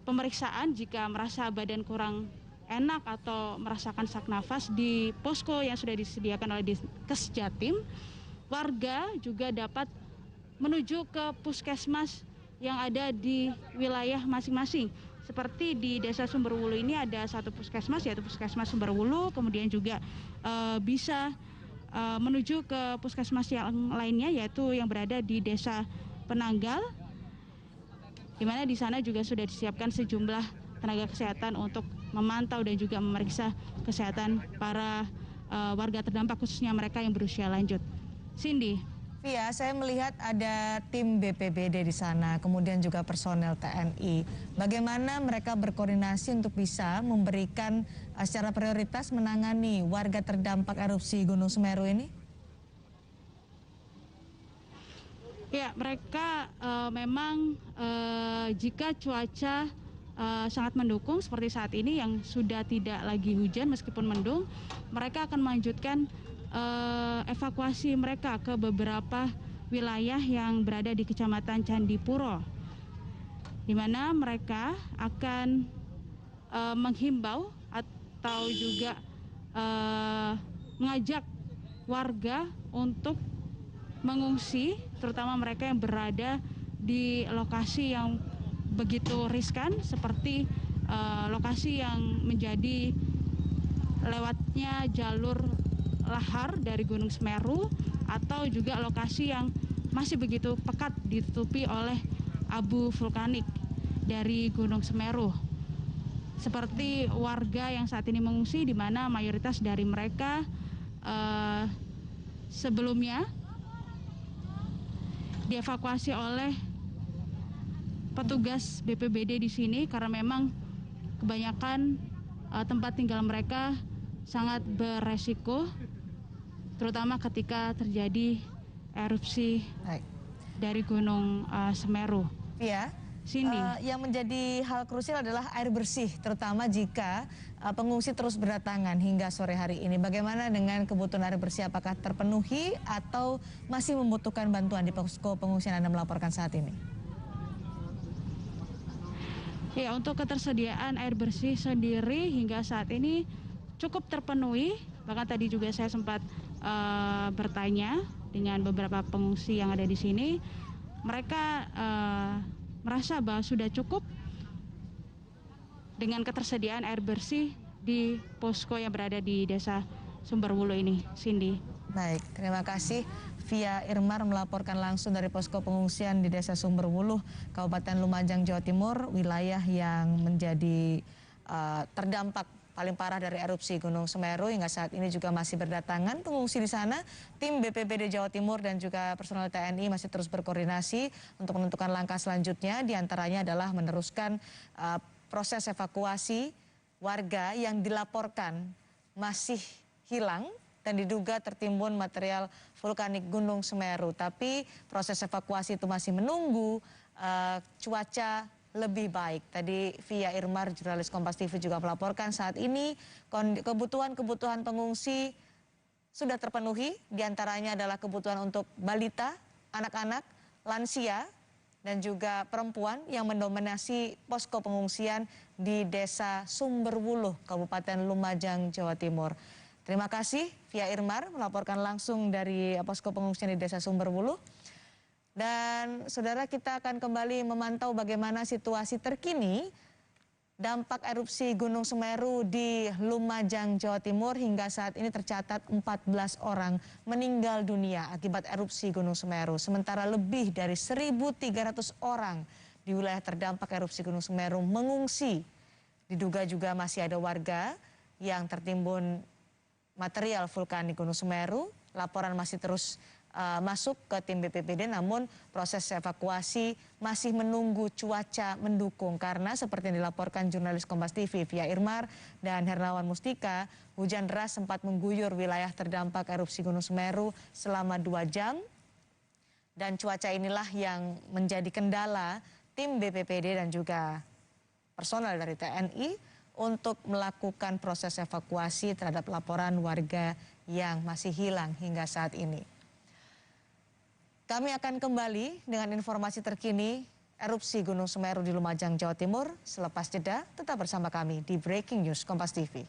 pemeriksaan jika merasa badan kurang enak atau merasakan sesak nafas di posko yang sudah disediakan oleh Dinkes Jatim, warga juga dapat menuju ke puskesmas yang ada di wilayah masing-masing. Seperti di Desa Sumberwulu ini ada satu puskesmas, yaitu Puskesmas Sumberwulu, kemudian juga bisa menuju ke puskesmas yang lainnya, yaitu yang berada di Desa Penanggal, di mana di sana juga sudah disiapkan sejumlah tenaga kesehatan untuk memantau dan juga memeriksa kesehatan para warga terdampak, khususnya mereka yang berusia lanjut. Cindy. Via, saya melihat ada tim BPBD di sana, kemudian juga personel TNI. Bagaimana mereka berkoordinasi untuk bisa memberikan secara prioritas menangani warga terdampak erupsi Gunung Semeru ini? Ya, mereka memang jika cuaca sangat mendukung seperti saat ini yang sudah tidak lagi hujan meskipun mendung, mereka akan melanjutkan evakuasi mereka ke beberapa wilayah yang berada di Kecamatan Candipuro, di mana mereka akan menghimbau atau juga mengajak warga untuk mengungsi, terutama mereka yang berada di lokasi yang begitu riskan seperti lokasi yang menjadi lewatnya jalur lahar dari Gunung Semeru, atau juga lokasi yang masih begitu pekat ditutupi oleh abu vulkanik dari Gunung Semeru. Seperti warga yang saat ini mengungsi, di mana mayoritas dari mereka sebelumnya dievakuasi oleh petugas BPBD di sini karena memang kebanyakan tempat tinggal mereka sangat beresiko, terutama ketika terjadi erupsi dari Gunung Semeru. Iya. Cindy. Yang menjadi hal krusial adalah air bersih, terutama jika pengungsi terus berdatangan hingga sore hari ini. Bagaimana dengan kebutuhan air bersih? Apakah terpenuhi atau masih membutuhkan bantuan di posko pengungsian Anda melaporkan saat ini? Ya, untuk ketersediaan air bersih sendiri hingga saat ini cukup terpenuhi. Bahkan tadi juga saya sempat bertanya dengan beberapa pengungsi yang ada di sini. Mereka merasa bahwa sudah cukup dengan ketersediaan air bersih di posko yang berada di Desa Sumberwulu ini. Cindy. Baik, terima kasih. Via Irmar melaporkan langsung dari posko pengungsian di Desa Sumberwulu, Kabupaten Lumajang, Jawa Timur, wilayah yang menjadi terdampak paling parah dari erupsi Gunung Semeru. Hingga saat ini juga masih berdatangan pengungsi di sana. Tim BPBD Jawa Timur dan juga personel TNI masih terus berkoordinasi untuk menentukan langkah selanjutnya. Di antaranya adalah meneruskan proses evakuasi warga yang dilaporkan masih hilang dan diduga tertimbun material vulkanik Gunung Semeru. Tapi proses evakuasi itu masih menunggu cuaca lebih baik. Tadi Via Irmar, jurnalis Kompas TV juga melaporkan saat ini kebutuhan pengungsi sudah terpenuhi. Di antaranya adalah kebutuhan untuk balita, anak-anak, lansia, dan juga perempuan yang mendominasi posko pengungsian di Desa Sumberwulu, Kabupaten Lumajang, Jawa Timur. Terima kasih Via Irmar melaporkan langsung dari posko pengungsian di Desa Sumberwulu. Dan saudara, kita akan kembali memantau bagaimana situasi terkini dampak erupsi Gunung Semeru di Lumajang, Jawa Timur. Hingga saat ini tercatat 14 orang meninggal dunia akibat erupsi Gunung Semeru. Sementara lebih dari 1.300 orang di wilayah terdampak erupsi Gunung Semeru mengungsi. Diduga juga masih ada warga yang tertimbun material vulkanik Gunung Semeru. Laporan masih terus masuk ke tim BPBD, namun proses evakuasi masih menunggu cuaca mendukung karena seperti yang dilaporkan jurnalis Kompas TV Via Irmar dan Hernawan Mustika, hujan deras sempat mengguyur wilayah terdampak erupsi Gunung Semeru selama 2 jam dan cuaca inilah yang menjadi kendala tim BPBD dan juga personel dari TNI untuk melakukan proses evakuasi terhadap laporan warga yang masih hilang hingga saat ini. Kami akan kembali dengan informasi terkini erupsi Gunung Semeru di Lumajang, Jawa Timur. Selepas jeda, tetap bersama kami di Breaking News Kompas TV.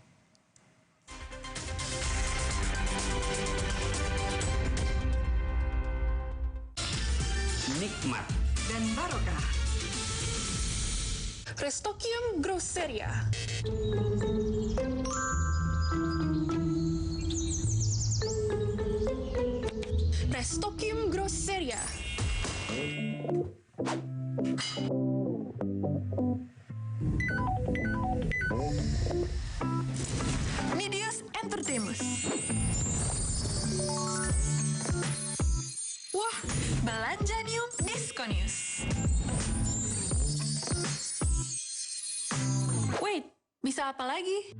Nikmat dan barokah. Restokium Grosseria. Restokium Grosseria. News. Wah, belanja new Diskon News. Wait, bisa apa lagi?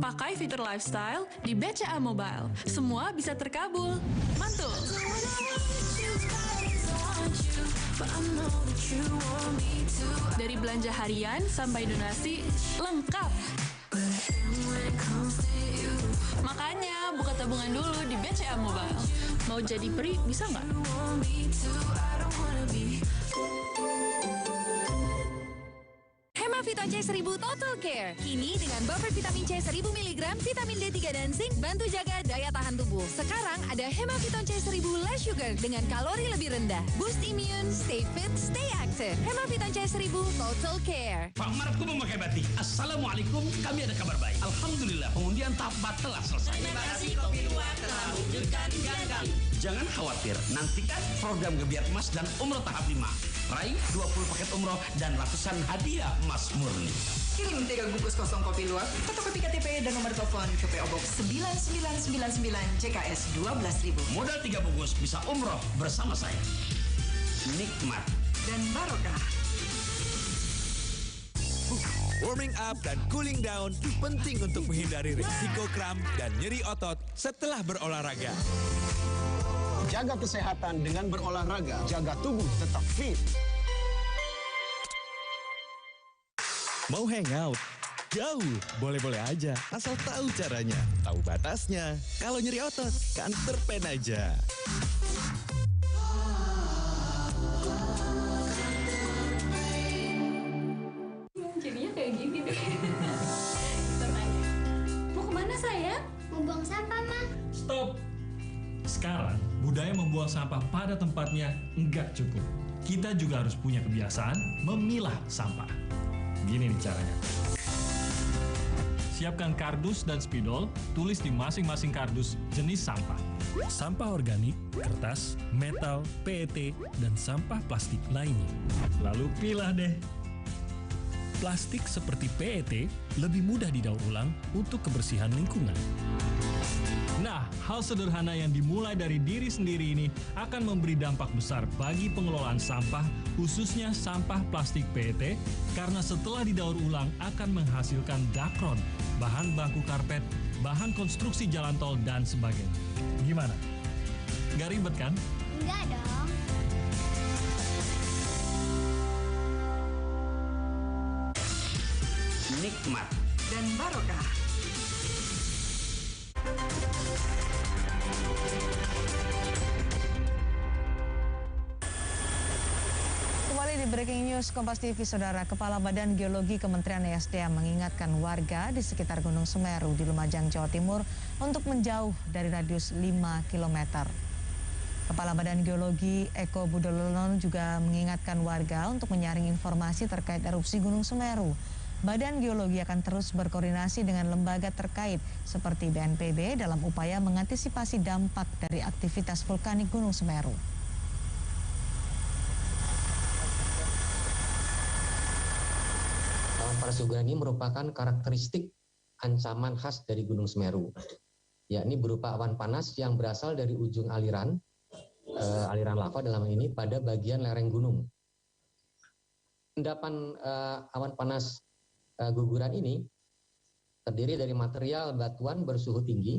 Pakai fitur lifestyle di BCA Mobile. Semua bisa terkabul. Mantul! Dari belanja harian sampai donasi, lengkap. Makanya buka tabungan dulu di BCA Mobile. Mau jadi peri bisa nggak? Hemaviton C1000 Total Care. Kini dengan buffer vitamin C 1000 mg, vitamin D3 dan zinc bantu jaga daya tahan tubuh. Sekarang ada Hemaviton C1000 Less Sugar dengan kalori lebih rendah. Boost immune, stay fit, stay active. Hemaviton C1000 Total Care. Pak Marku memakai batik. Assalamualaikum, kami ada kabar baik. Alhamdulillah, pengundian tahap telah selesai. Terima kasih Kopi Luwak telah mewujudkan impian kami. Jangan khawatir, nantikan program Gebiar Emas dan Umroh tahap 5. Raih 20 paket umroh dan ratusan hadiah emas murni. Kirim 3 bungkus kosong kopi luwak, fotokopi KTP dan nomor telepon ke PO Box 9999 JKS 12.000. Modal 3 bungkus bisa umroh bersama saya. Nikmat dan barokah. Warming up dan cooling down penting untuk menghindari risiko kram dan nyeri otot setelah berolahraga. Jaga kesehatan dengan berolahraga, jaga tubuh tetap fit. Mau hangout? Jauh, boleh-boleh aja, asal tahu caranya, tahu batasnya. Kalau nyeri otot, Counter Pain aja. Jadinya kayak gini deh. Mau kemana sayang? Mau buang sampah, Ma. Stop! Sekarang, budaya membuang sampah pada tempatnya enggak cukup. Kita juga harus punya kebiasaan memilah sampah. Gini nih caranya. Siapkan kardus dan spidol, tulis di masing-masing kardus jenis sampah. Sampah organik, kertas, metal, PET, dan sampah plastik lainnya. Lalu pilah deh. Plastik seperti PET lebih mudah didaur ulang untuk kebersihan lingkungan. Nah, hal sederhana yang dimulai dari diri sendiri ini akan memberi dampak besar bagi pengelolaan sampah, khususnya sampah plastik PET, karena setelah didaur ulang akan menghasilkan dakron, bahan baku karpet, bahan konstruksi jalan tol, dan sebagainya. Gimana? Nggak ribet kan? Enggak dong. Nikmat dan barokah. Kembali di Breaking News Kompas TV, Saudara. Kepala Badan Geologi Kementerian ESDM mengingatkan warga di sekitar Gunung Semeru di Lumajang, Jawa Timur untuk menjauh dari radius 5 km. Kepala Badan Geologi Eko Budolono juga mengingatkan warga untuk menyaring informasi terkait erupsi Gunung Semeru. Badan Geologi akan terus berkoordinasi dengan lembaga terkait seperti BNPB dalam upaya mengantisipasi dampak dari aktivitas vulkanik Gunung Semeru. Panas guguran ini merupakan karakteristik ancaman khas dari Gunung Semeru, yakni berupa awan panas yang berasal dari ujung aliran lava dalam ini pada bagian lereng gunung. Endapan awan panas guguran ini terdiri dari material batuan bersuhu tinggi,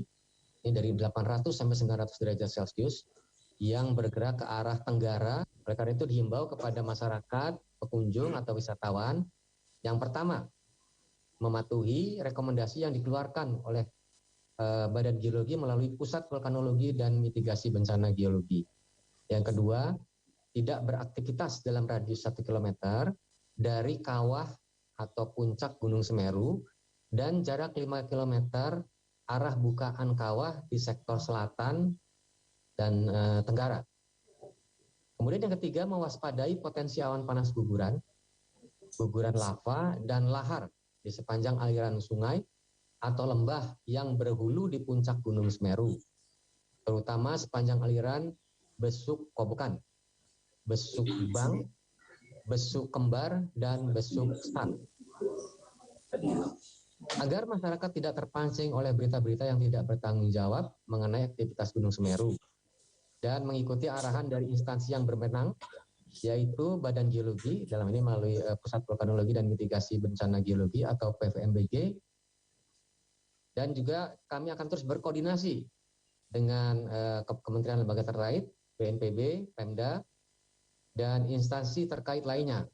ini dari 800 sampai 900 derajat Celcius, yang bergerak ke arah tenggara. Oleh karena itu dihimbau kepada masyarakat, pengunjung atau wisatawan, yang pertama, mematuhi rekomendasi yang dikeluarkan oleh Badan Geologi melalui Pusat Vulkanologi dan Mitigasi Bencana Geologi. Yang kedua, tidak beraktivitas dalam radius 1 km dari kawah atau puncak Gunung Semeru dan jarak 5 km arah bukaan kawah di sektor selatan dan tenggara. Kemudian yang ketiga, mewaspadai potensi awan panas guguran lava dan lahar di sepanjang aliran sungai atau lembah yang berhulu di puncak Gunung Semeru, terutama sepanjang aliran Besuk Kobokan, Besuk Bang, Besuk Kembar, dan Besuk Stan. Agar masyarakat tidak terpancing oleh berita-berita yang tidak bertanggung jawab mengenai aktivitas Gunung Semeru dan mengikuti arahan dari instansi yang berwenang, yaitu Badan Geologi, dalam ini melalui Pusat Vulkanologi dan Mitigasi Bencana Geologi atau PVMBG, dan juga kami akan terus berkoordinasi dengan kementerian lembaga terkait, BNPB, Pemda, dan instansi terkait lainnya.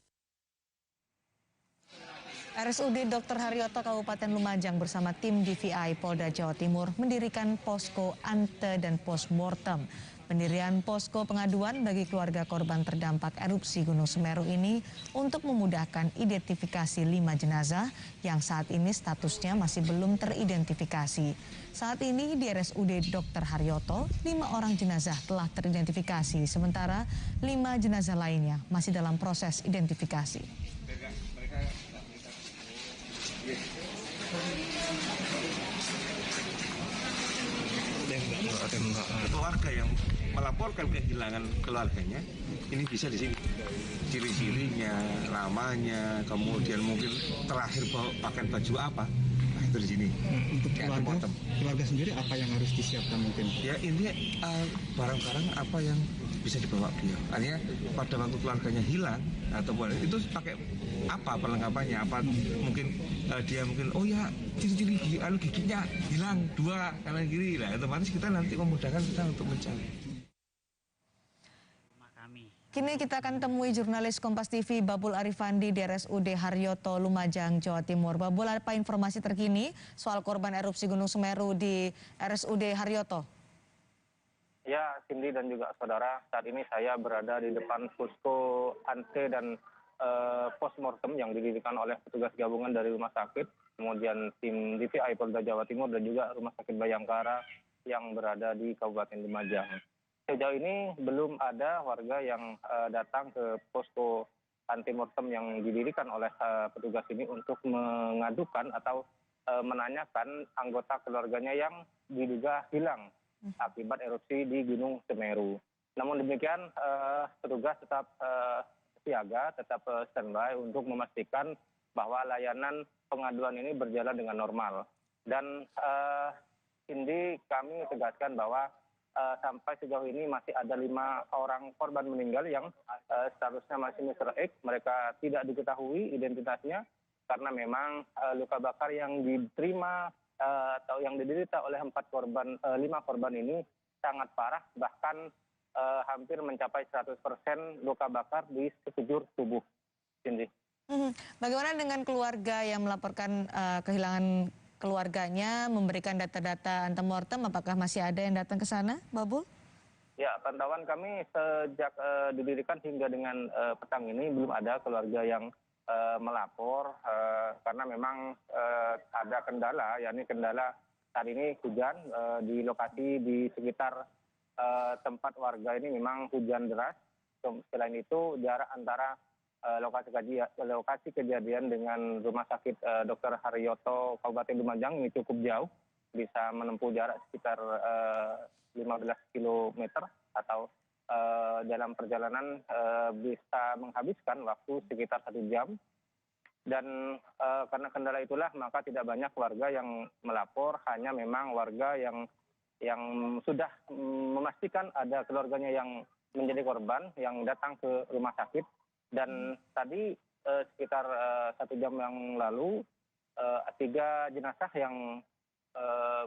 RSUD Dr. Haryoto Kabupaten Lumajang bersama tim DVI Polda Jawa Timur mendirikan posko ante dan postmortem. Pendirian posko pengaduan bagi keluarga korban terdampak erupsi Gunung Semeru ini untuk memudahkan identifikasi 5 jenazah yang saat ini statusnya masih belum teridentifikasi. Saat ini di RSUD Dr. Haryoto, 5 orang jenazah telah teridentifikasi, sementara 5 jenazah lainnya masih dalam proses identifikasi. Keluarga yang melaporkan kehilangan keluarganya ini bisa di sini, ciri-cirinya, namanya, kemudian mungkin terakhir pakai baju apa, nah itu di sini. Untuk keluarga sendiri apa yang harus disiapkan mungkin? Ya ini barang-barang apa yang bisa dibawa beliau. Artinya pada waktu keluarganya hilang ataupun itu pakai apa perlengkapannya, apa mungkin dia mungkin oh ya ciri-ciri giginya hilang 2 kanan kiri, lah otomatis kita nanti memudahkan kita untuk mencari. Kini kita akan temui jurnalis Kompas TV Babul Arifandi di RSUD Haryoto Lumajang, Jawa Timur. Babul, apa informasi terkini soal korban erupsi Gunung Semeru di RSUD Haryoto? Ya, Cindy dan juga saudara, saat ini saya berada di depan posko ante dan postmortem yang didirikan oleh petugas gabungan dari rumah sakit, kemudian tim DVI Polda Jawa Timur dan juga Rumah Sakit Bayangkara yang berada di Kabupaten Lumajang. Sejauh ini belum ada warga yang datang ke posko antemortem yang didirikan oleh petugas ini untuk mengadukan atau menanyakan anggota keluarganya yang diduga hilang akibat erupsi di Gunung Semeru. Namun demikian, petugas tetap siaga, tetap standby untuk memastikan bahwa layanan pengaduan ini berjalan dengan normal. Dan ini kami tegaskan bahwa sampai sejauh ini masih ada 5 orang korban meninggal yang statusnya masih Mr. X. Mereka tidak diketahui identitasnya karena memang luka bakar yang diterima atau yang diderita oleh 5 korban ini sangat parah, bahkan hampir mencapai 100% luka bakar di sekujur tubuh. Cindy. Bagaimana dengan keluarga yang melaporkan kehilangan keluarganya, memberikan data-data antemortem, apakah masih ada yang datang ke sana, Babul? Ya, pantauan kami sejak didirikan hingga dengan petang ini belum ada keluarga yang melapor karena memang ada kendala, yakni kendala saat ini hujan di lokasi di sekitar tempat warga ini memang hujan deras. Selain itu jarak antara lokasi kejadian dengan Rumah Sakit Dr. Haryoto Kabupaten Lumajang ini cukup jauh, bisa menempuh jarak sekitar 15 km atau dalam perjalanan bisa menghabiskan waktu sekitar 1 jam. Dan karena kendala itulah maka tidak banyak warga yang melapor, hanya memang warga yang sudah memastikan ada keluarganya yang menjadi korban yang datang ke rumah sakit. Dan tadi sekitar 1 jam yang lalu 3 jenazah yang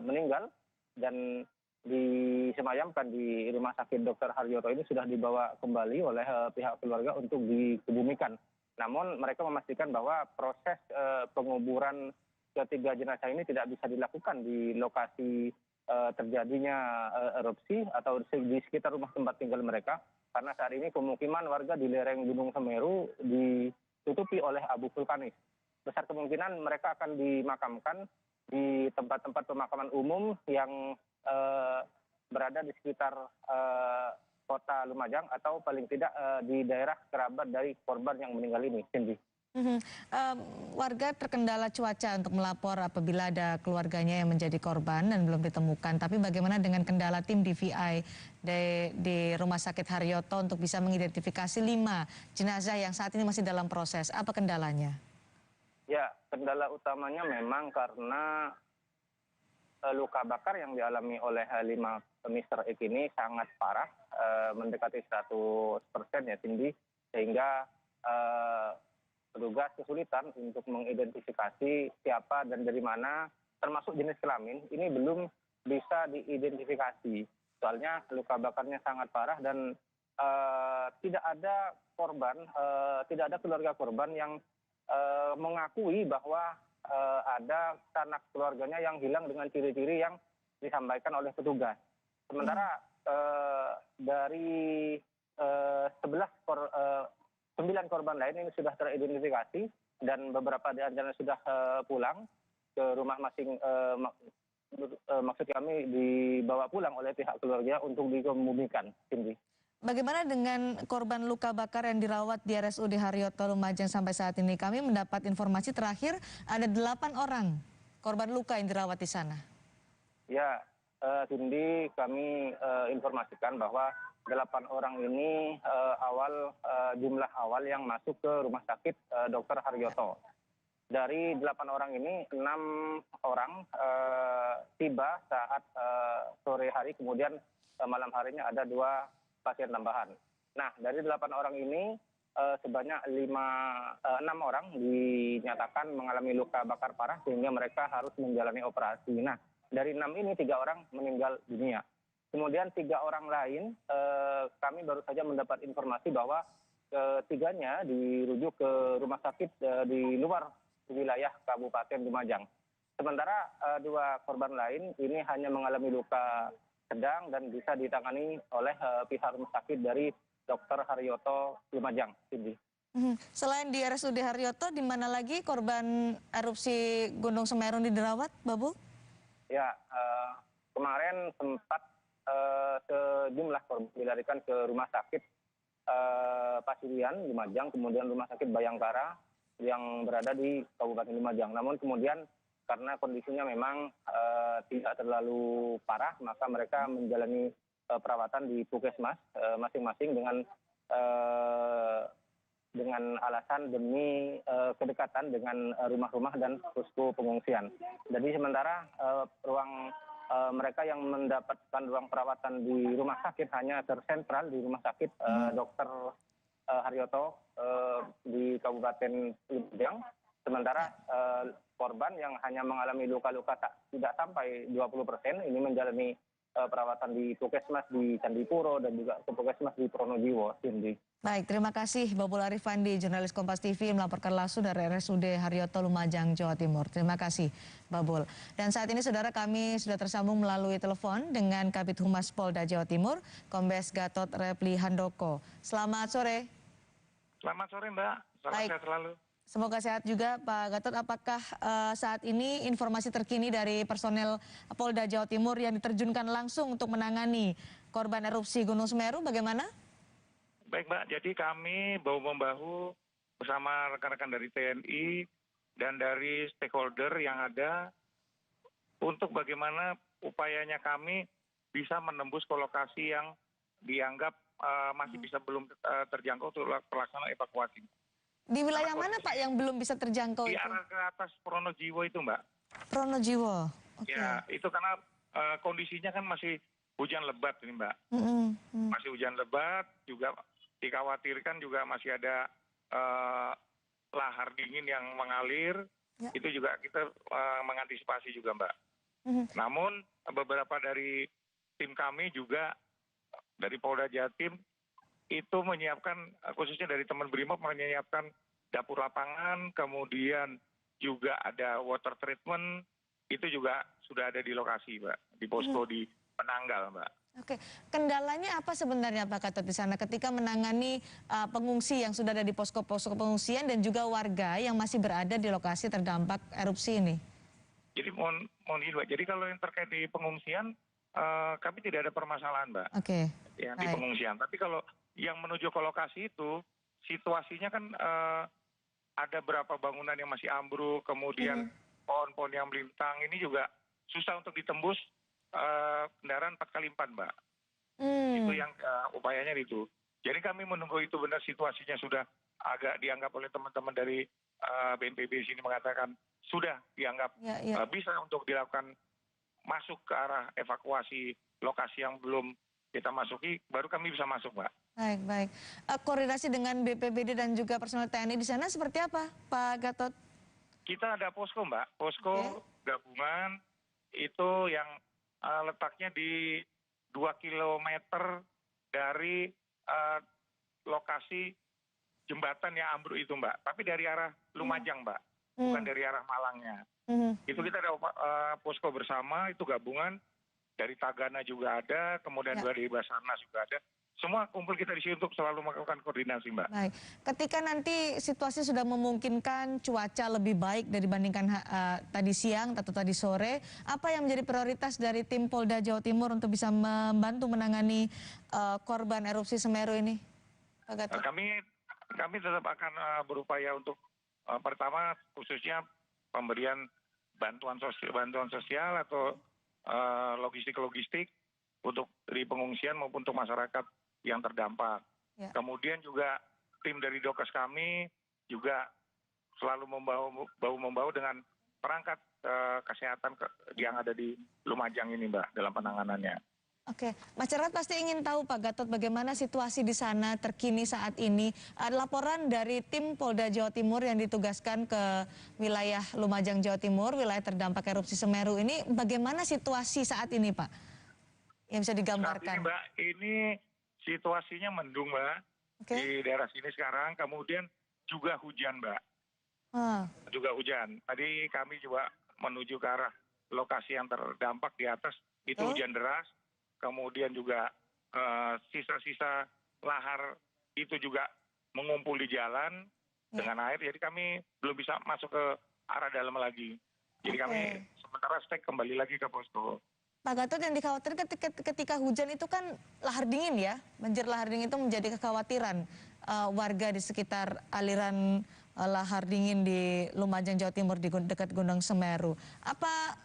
meninggal dan disemayamkan di Rumah Sakit Dr. Haryoto ini sudah dibawa kembali oleh pihak keluarga untuk dikebumikan. Namun mereka memastikan bahwa proses penguburan ketiga jenazah ini tidak bisa dilakukan di lokasi terjadinya erupsi atau di sekitar rumah tempat tinggal mereka. Karena saat ini pemukiman warga di lereng Gunung Semeru ditutupi oleh abu vulkanis. Besar kemungkinan mereka akan dimakamkan di tempat-tempat pemakaman umum yang berada di sekitar kota Lumajang atau paling tidak di daerah kerabat dari korban yang meninggal ini, Cindy. Warga terkendala cuaca untuk melapor apabila ada keluarganya yang menjadi korban dan belum ditemukan. Tapi bagaimana dengan kendala tim DVI di Rumah Sakit Haryoto untuk bisa mengidentifikasi 5 jenazah yang saat ini masih dalam proses? Apa kendalanya? Ya, kendala utamanya memang karena luka bakar yang dialami oleh 5 Mr. X ini sangat parah, mendekati 100% ya Cindy, sehingga petugas kesulitan untuk mengidentifikasi siapa dan dari mana, termasuk jenis kelamin, ini belum bisa diidentifikasi. Soalnya luka bakarnya sangat parah dan tidak ada korban, tidak ada keluarga korban yang mengakui bahwa ada sanak keluarganya yang hilang dengan ciri-ciri yang disampaikan oleh petugas. Sementara dari 9 korban lain ini sudah teridentifikasi dan beberapa di antaranya sudah pulang ke rumah masing, maksud kami dibawa pulang oleh pihak keluarga untuk dikemumikan. Cindy. Bagaimana dengan korban luka bakar yang dirawat di RSUD Haryoto Lumajang sampai saat ini? Kami mendapat informasi terakhir ada 8 orang korban luka yang dirawat di sana. Ya, Cindy, kami informasikan bahwa 8 orang ini jumlah awal yang masuk ke rumah sakit Dr. Haryoto. Dari 8 orang ini 6 orang tiba saat sore hari, kemudian malam harinya ada 2 pasien tambahan. Nah, dari 8 orang ini sebanyak 6 orang dinyatakan mengalami luka bakar parah sehingga mereka harus menjalani operasi. Nah, dari 6 ini 3 orang meninggal dunia. Kemudian 3 orang lain kami baru saja mendapat informasi bahwa ketiganya dirujuk ke rumah sakit di luar wilayah Kabupaten Lumajang. Sementara 2 korban lain ini hanya mengalami luka sedang dan bisa ditangani oleh pihak rumah sakit dari Dr. Haryoto Lumajang. Selain di RSUD Haryoto, di mana lagi korban erupsi Gunung Semeru dirawat, Babu? Ya, kemarin sempat sejumlah korban dilarikan ke rumah sakit Pasirian Lumajang, kemudian rumah sakit Bayangkara yang berada di Kabupaten Lumajang. Namun kemudian karena kondisinya memang tidak terlalu parah, maka mereka menjalani perawatan di puskesmas masing-masing dengan alasan demi kedekatan dengan rumah-rumah dan posko pengungsian. Jadi sementara mereka yang mendapatkan ruang perawatan di rumah sakit hanya tersentral di rumah sakit Dr. Haryoto di Kabupaten Lumajang. Sementara korban yang hanya mengalami luka-luka tidak sampai 20% ini menjalani perawatan di puskesmas di Candipuro dan juga ke puskesmas di Pronojiwo. Baik, terima kasih Babul Arifandi, jurnalis Kompas TV melaporkan langsung dari RSUD Haryoto Lumajang, Jawa Timur. Terima kasih Babul. Dan saat ini saudara, kami sudah tersambung melalui telepon dengan Kabid Humas Polda Jawa Timur, Kombes Gatot Repli Handoko. Selamat sore. Selamat sore Mbak, selamat sehat selalu. Semoga sehat juga Pak Gatot. Apakah saat ini informasi terkini dari personel Polda Jawa Timur yang diterjunkan langsung untuk menangani korban erupsi Gunung Semeru bagaimana? Baik Mbak, jadi kami bahu-membahu bersama rekan-rekan dari TNI dan dari stakeholder yang ada untuk bagaimana upayanya kami bisa menembus ke lokasi yang dianggap masih bisa belum terjangkau untuk pelaksanaan evakuasi. Di wilayah mana Pak yang belum bisa terjangkau di itu? Arah ke atas Pronojiwo itu Mbak. Pronojiwo, oke. Ya, itu karena kondisinya kan masih hujan lebat ini Mbak. Masih hujan lebat, juga dikhawatirkan juga masih ada lahar dingin yang mengalir. Itu juga kita mengantisipasi juga Mbak. Namun beberapa dari tim kami juga dari Polda Jatim itu menyiapkan, khususnya dari teman Brimob menyiapkan dapur lapangan, kemudian juga ada water treatment, itu juga sudah ada di lokasi Mbak, di posko di Penanggal Mbak. Oke, kendalanya apa sebenarnya Pak Gatot di sana ketika menangani pengungsi yang sudah ada di posko-posko pengungsian dan juga warga yang masih berada di lokasi terdampak erupsi ini? Jadi mohon izin Mbak, jadi kalau yang terkait di pengungsian, kami tidak ada permasalahan Mbak. Oke. Ya, di pengungsian, tapi kalau yang menuju ke lokasi itu situasinya kan ada berapa bangunan yang masih ambruk, kemudian pohon-pohon yang melintang, ini juga susah untuk ditembus kendaraan 4x4 Mbak. Itu yang upayanya itu. Jadi kami menunggu itu benar situasinya sudah agak dianggap oleh teman-teman dari BNPB sini mengatakan sudah dianggap bisa untuk dilakukan masuk ke arah evakuasi lokasi yang belum kita masuki, baru kami bisa masuk, Mbak. Baik. Koordinasi dengan BPBD dan juga personel TNI di sana seperti apa, Pak Gatot? Kita ada posko, Mbak. Posko gabungan itu yang letaknya di 2 kilometer dari lokasi jembatan yang ambruk itu, Mbak. Tapi dari arah Lumajang, Mbak. Bukan dari arah Malangnya. Itu kita ada posko bersama, itu gabungan. Dari Tagana juga ada, kemudian juga dari Basarnas juga ada. Semua kumpul kita di sini untuk selalu melakukan koordinasi, Mbak. Baik, ketika nanti situasi sudah memungkinkan, cuaca lebih baik dibandingkan tadi siang atau tadi sore, apa yang menjadi prioritas dari tim Polda Jawa Timur untuk bisa membantu menangani korban erupsi Semeru ini, Pak Gatot? Kami tetap akan berupaya untuk pertama khususnya pemberian bantuan sosial atau logistik untuk di pengungsian maupun untuk masyarakat yang terdampak. Kemudian juga tim dari Dokes kami juga selalu membawa dengan perangkat kesehatan yang ada di Lumajang ini, Mbak, dalam penanganannya. Oke, masyarakat pasti ingin tahu, Pak Gatot, bagaimana situasi di sana terkini saat ini. Ada laporan dari tim Polda Jawa Timur yang ditugaskan ke wilayah Lumajang, Jawa Timur, wilayah terdampak erupsi Semeru ini. Bagaimana situasi saat ini, Pak? Yang bisa digambarkan. Saat ini, Mbak, ini situasinya mendung, Mbak, di daerah sini sekarang. Kemudian juga hujan, Mbak. Juga hujan. Tadi kami juga menuju ke arah lokasi yang terdampak di atas. Itu hujan deras. Kemudian juga sisa-sisa lahar itu juga mengumpul di jalan dengan air. Jadi kami belum bisa masuk ke arah dalam lagi. Jadi kami sementara stay kembali lagi ke posko. Pak Gatot, yang dikhawatirkan ketika hujan itu kan lahar dingin ya, banjir lahar dingin itu menjadi kekhawatiran warga di sekitar aliran lahar dingin di Lumajang, Jawa Timur di dekat Gunung Semeru. Apa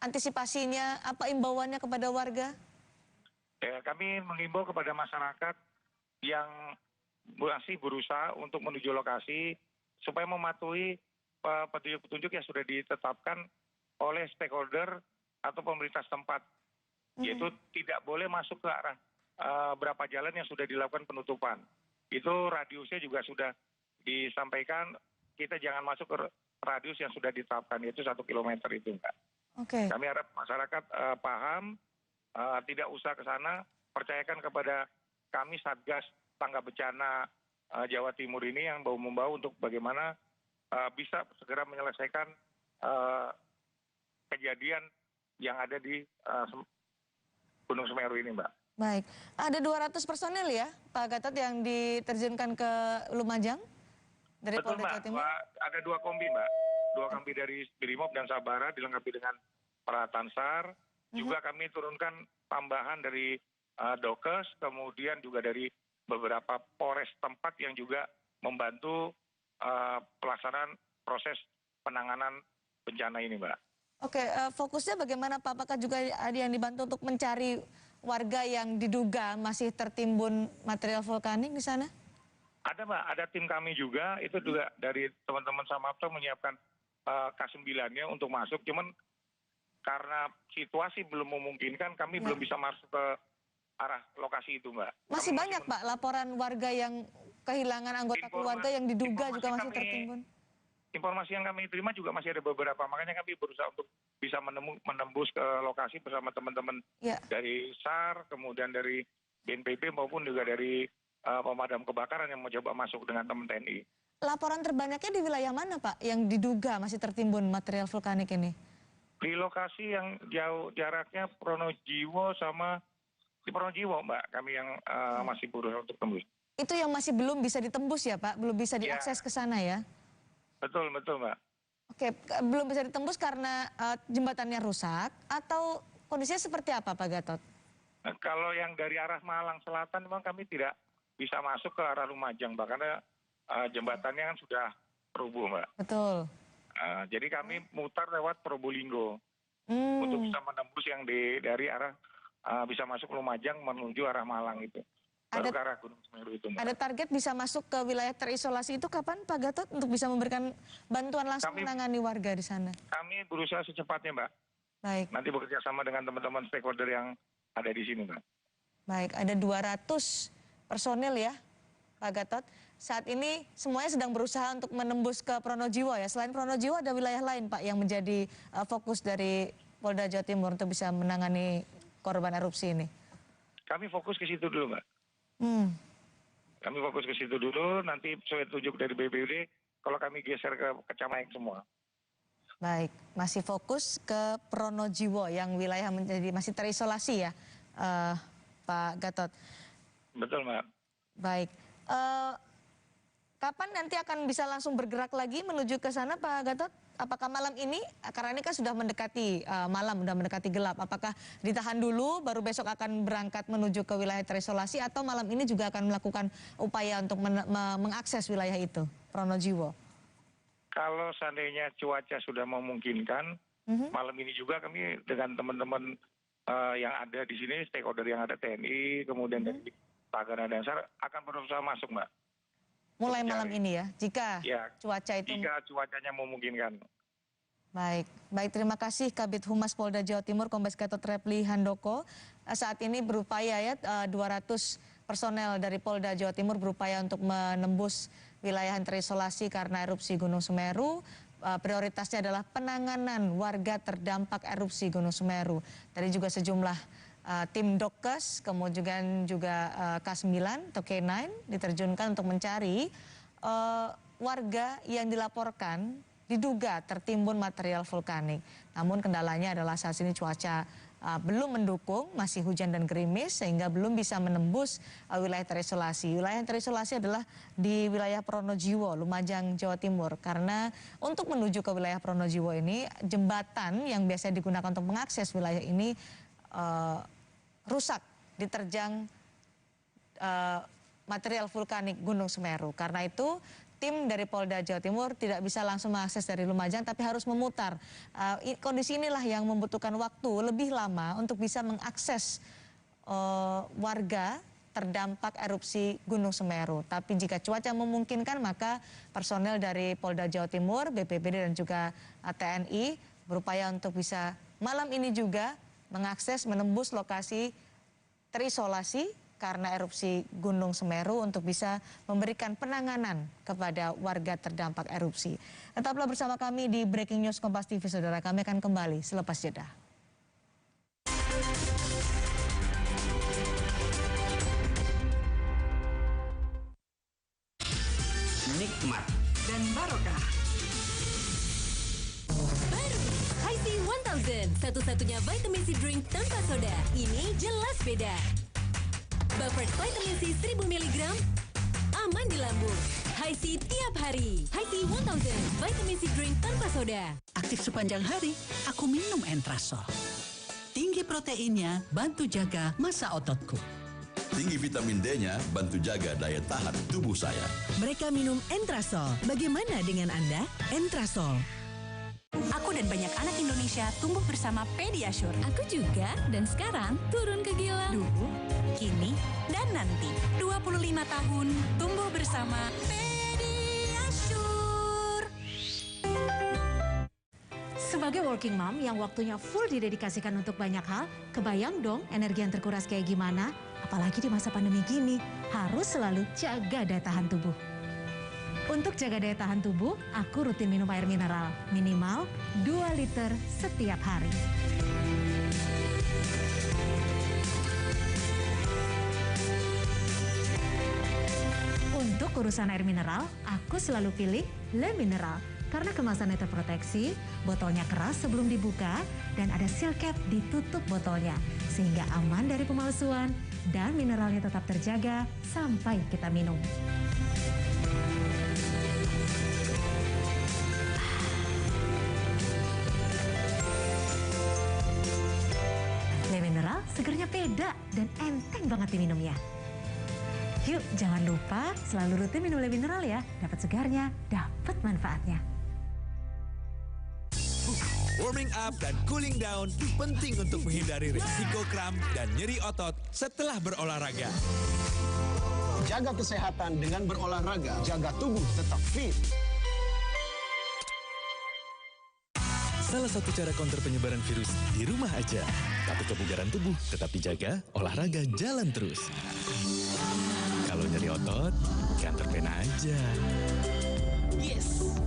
antisipasinya, apa imbauannya kepada warga? Kami mengimbau kepada masyarakat yang masih berusaha untuk menuju lokasi supaya mematuhi petunjuk-petunjuk yang sudah ditetapkan oleh stakeholder atau pemerintah setempat, yaitu tidak boleh masuk ke arah berapa jalan yang sudah dilakukan penutupan. Itu radiusnya juga sudah disampaikan, kita jangan masuk ke radius yang sudah ditetapkan, yaitu 1 kilometer itu, Mbak. Kami harap masyarakat paham, tidak usah ke sana, percayakan kepada kami Satgas Tangga Bencana Jawa Timur ini yang membawa untuk bagaimana bisa segera menyelesaikan kejadian yang ada di Gunung Semeru ini, Mbak. Baik, ada 200 personel ya, Pak Gatot, yang diterjunkan ke Lumajang dari Betul, Polda Jawa Timur? Ada 2 kombi, Mbak. 2 kombi dari Brimob dan Sabara dilengkapi dengan peralatan SAR. Juga kami turunkan tambahan dari Dokes, kemudian juga dari beberapa Polres tempat yang juga membantu pelaksanaan proses penanganan bencana ini, Mbak. Oke, fokusnya bagaimana, Pak? Apakah juga ada yang dibantu untuk mencari warga yang diduga masih tertimbun material vulkanik di sana? Ada, Mbak. Ada tim kami juga, itu juga dari teman-teman Samapta menyiapkan K9-nya untuk masuk. Cuman karena situasi belum memungkinkan, kami belum bisa masuk ke arah lokasi itu, Mbak. Masih banyak, Pak, laporan warga yang kehilangan anggota keluarga yang diduga juga masih tertimbun? Informasi yang kami terima juga masih ada beberapa, makanya kami berusaha untuk bisa menembus ke lokasi bersama teman-teman dari SAR, kemudian dari BNPB maupun juga dari pemadam kebakaran yang mencoba masuk dengan teman TNI. Laporan terbanyaknya di wilayah mana, Pak, yang diduga masih tertimbun material vulkanik ini? Di lokasi yang jauh jaraknya Pronojiwo sama di Pronojiwo, Mbak, kami yang masih berusaha untuk tembus. Itu yang masih belum bisa ditembus ya, Pak? Belum bisa diakses ke sana ya? Betul, Mbak. Oke, belum bisa ditembus karena jembatannya rusak atau kondisinya seperti apa, Pak Gatot? Kalau yang dari arah Malang Selatan memang kami tidak bisa masuk ke arah Lumajang, Mbak, karena jembatannya kan sudah rubuh, Mbak. Betul. Jadi kami mutar lewat Probolinggo untuk bisa menembus yang dari arah bisa masuk Lumajang menuju arah Malang itu. baru ke arah Gunung Semeru itu. Mbak. Ada target bisa masuk ke wilayah terisolasi itu kapan Pak Gatot untuk bisa memberikan bantuan langsung menangani warga di sana? Kami berusaha secepatnya, Mbak. Baik. Nanti bekerja sama dengan teman-teman stakeholder yang ada di sini, Mbak. Baik, ada 200 personil ya, Pak Gatot. Saat ini semuanya sedang berusaha untuk menembus ke Pronojiwo ya. Selain Pronojiwo ada wilayah lain Pak yang menjadi fokus dari Polda Jawa Timur untuk bisa menangani korban erupsi ini. Kami fokus ke situ dulu, Mbak. Kami fokus ke situ dulu, nanti sesuai tunjuk dari BPBD, kalau kami geser ke Kecamatan semua. Baik, masih fokus ke Pronojiwo yang wilayah menjadi masih terisolasi ya, Pak Gatot. Betul, Mbak. Baik, kapan nanti akan bisa langsung bergerak lagi menuju ke sana, Pak Gatot? Apakah malam ini, karena ini kan sudah mendekati malam, sudah mendekati gelap, apakah ditahan dulu baru besok akan berangkat menuju ke wilayah terisolasi atau malam ini juga akan melakukan upaya untuk mengakses wilayah itu, Pronojiwo? Kalau seandainya cuaca sudah memungkinkan, malam ini juga kami dengan teman-teman yang ada di sini, stakeholder yang ada TNI, kemudian dari Tagana Dasar akan berusaha masuk, Mbak. Mulai malam ini ya, jika cuaca itu... Jika cuacanya memungkinkan. Baik, terima kasih Kabid Humas Polda Jawa Timur, Kombes Gatot Repli Handoko. Saat ini berupaya ya, 200 personel dari Polda Jawa Timur berupaya untuk menembus wilayah yang terisolasi karena erupsi Gunung Semeru. Prioritasnya adalah penanganan warga terdampak erupsi Gunung Semeru. Tadi juga sejumlah tim Dokkes, kemudian juga K9 atau K9 diterjunkan untuk mencari warga yang dilaporkan diduga tertimbun material vulkanik. Namun kendalanya adalah saat ini cuaca belum mendukung, masih hujan dan gerimis sehingga belum bisa menembus wilayah terisolasi. Wilayah yang terisolasi adalah di wilayah Pronojiwo, Lumajang, Jawa Timur. Karena untuk menuju ke wilayah Pronojiwo ini, jembatan yang biasanya digunakan untuk mengakses wilayah ini rusak diterjang material vulkanik Gunung Semeru. Karena itu tim dari Polda Jawa Timur tidak bisa langsung mengakses dari Lumajang tapi harus memutar. Kondisi inilah yang membutuhkan waktu lebih lama untuk bisa mengakses warga terdampak erupsi Gunung Semeru. Tapi jika cuaca memungkinkan maka personel dari Polda Jawa Timur, BPBD dan juga TNI berupaya untuk bisa malam ini juga mengakses menembus lokasi terisolasi karena erupsi Gunung Semeru untuk bisa memberikan penanganan kepada warga terdampak erupsi. Tetaplah bersama kami di Breaking News Kompas TV, saudara. Kami akan kembali selepas jeda. Nikmat dan barokah. Baru Hi-C 1000, satu-satunya vitamin C drink tanpa soda. Ini jelas beda. Buffered vitamin C 1000 mg, aman di lambung. Hi-C tiap hari. Hi-C 1000, vitamin C drink tanpa soda. Aktif sepanjang hari, aku minum Entrasol. Tinggi proteinnya, bantu jaga masa ototku. Tinggi vitamin D-nya, bantu jaga daya tahan tubuh saya. Mereka minum Entrasol. Bagaimana dengan Anda? Entrasol. Aku dan banyak anak Indonesia tumbuh bersama Pediasure. Aku juga, dan sekarang turun ke Gilang. Dulu, kini, dan nanti. 25 tahun tumbuh bersama Pediasure. Sebagai working mom yang waktunya full didedikasikan untuk banyak hal, kebayang dong energi yang terkuras kayak gimana? Apalagi di masa pandemi gini, harus selalu jaga daya tahan tubuh. Untuk jaga daya tahan tubuh, aku rutin minum air mineral, minimal 2 liter setiap hari. Untuk urusan air mineral, aku selalu pilih Le Mineral. Karena kemasannya terproteksi, botolnya keras sebelum dibuka, dan ada seal cap di tutup botolnya. Sehingga aman dari pemalsuan, dan mineralnya tetap terjaga sampai kita minum. Le Mineral segernya beda dan enteng banget diminumnya. Yuk, jangan lupa selalu rutin minum Le Mineral ya. Dapat segarnya, dapat manfaatnya. Warming up dan cooling down penting untuk menghindari risiko kram dan nyeri otot setelah berolahraga. Jaga kesehatan dengan berolahraga. Jaga tubuh tetap fit. Salah satu cara counter penyebaran virus di rumah aja. Tapi kebugaran tubuh tetap dijaga, olahraga jalan terus. Kalau nyeri otot, kantor pena aja. Yes!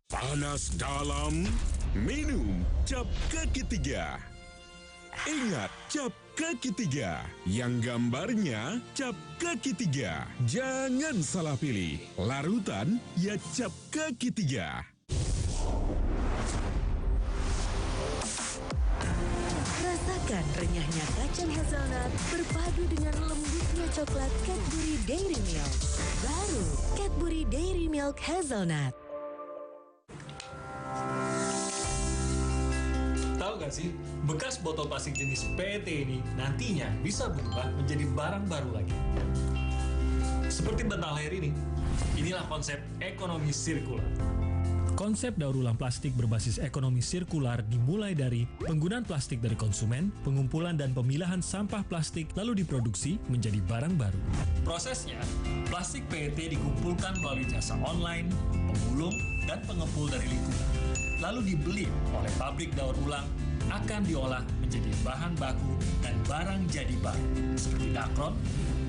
Panas dalam, minum cap kaki 3. Ingat, cap kaki 3 yang gambarnya cap kaki 3. Jangan salah pilih, larutan ya cap kaki 3. Rasakan renyahnya kacang hazelnut berpadu dengan lembutnya coklat Cadbury Dairy Milk. Baru Cadbury Dairy Milk Hazelnut. Tahu gak sih, bekas botol plastik jenis PET ini nantinya bisa berubah menjadi barang baru lagi. Seperti bantal leher ini, inilah konsep ekonomi sirkular. Konsep daur ulang plastik berbasis ekonomi sirkular dimulai dari penggunaan plastik dari konsumen, pengumpulan dan pemilahan sampah plastik lalu diproduksi menjadi barang baru. Prosesnya, plastik PET dikumpulkan melalui jasa online, pemulung, dan pengepul dari lingkungan. Lalu dibeli oleh pabrik daur ulang, akan diolah menjadi bahan baku dan barang jadi baru, seperti dakron,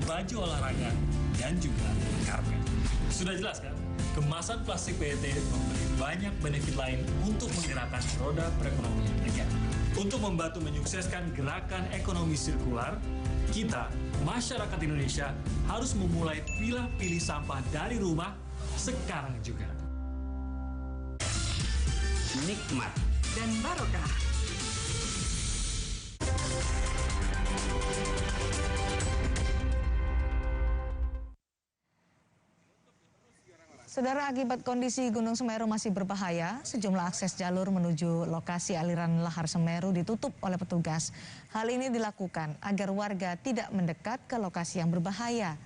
baju olahraga, dan juga karpet. Sudah jelas kan? Kemasan plastik PET memberi banyak benefit lain untuk menggerakkan roda perekonomian negara. Untuk membantu menyukseskan gerakan ekonomi sirkular, kita, masyarakat Indonesia, harus memulai pilih sampah dari rumah sekarang juga. Nikmat dan barokah. Saudara, akibat kondisi Gunung Semeru masih berbahaya, sejumlah akses jalur menuju lokasi aliran lahar Semeru ditutup oleh petugas. Hal ini dilakukan agar warga tidak mendekat ke lokasi yang berbahaya.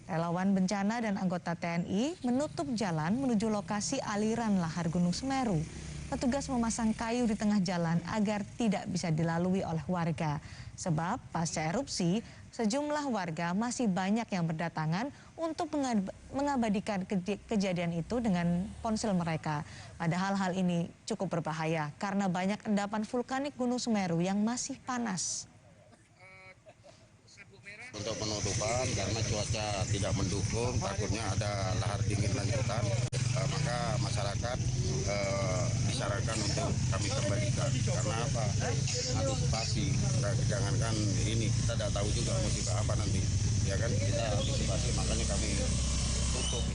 Relawan bencana dan anggota TNI menutup jalan menuju lokasi aliran lahar Gunung Semeru. Petugas memasang kayu di tengah jalan agar tidak bisa dilalui oleh warga. Sebab pasca erupsi, sejumlah warga masih banyak yang berdatangan untuk mengabadikan kejadian itu dengan ponsel mereka. Padahal hal ini cukup berbahaya karena banyak endapan vulkanik Gunung Semeru yang masih panas. Untuk penutupan karena cuaca tidak mendukung, takutnya ada lahar dingin lanjutan, maka masyarakat disarankan untuk kami kembalikan. Karena apa? Antisipasi. Jangankan ini, kita tidak tahu juga musibah apa nanti. Ya kan, kita antisipasi, makanya kami tutup.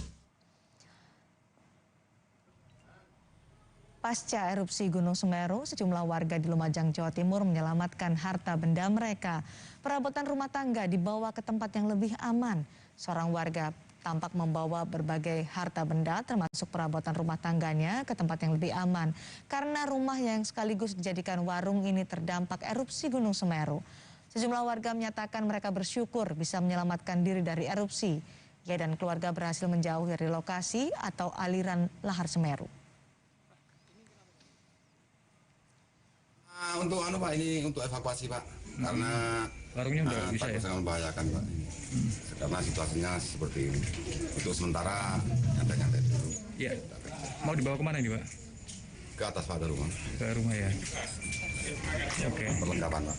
Pasca erupsi Gunung Semeru, sejumlah warga di Lumajang, Jawa Timur menyelamatkan harta benda mereka. Perabotan rumah tangga dibawa ke tempat yang lebih aman. Seorang warga tampak membawa berbagai harta benda termasuk perabotan rumah tangganya ke tempat yang lebih aman. Karena rumah yang sekaligus dijadikan warung ini terdampak erupsi Gunung Semeru. Sejumlah warga menyatakan mereka bersyukur bisa menyelamatkan diri dari erupsi. Ia dan keluarga berhasil menjauh dari lokasi atau aliran lahar Semeru. Untuk Pak, ini untuk evakuasi Pak, karena warungnya udah bisa ya? Sangat membahayakan Pak, karena situasinya seperti ini. Untuk sementara nyantai-nyantai dulu. Iya. Mau dibawa kemana ini Pak? Ke atas Pak, ke rumah. Ke rumah ya. Oke. Perlengkapan Pak.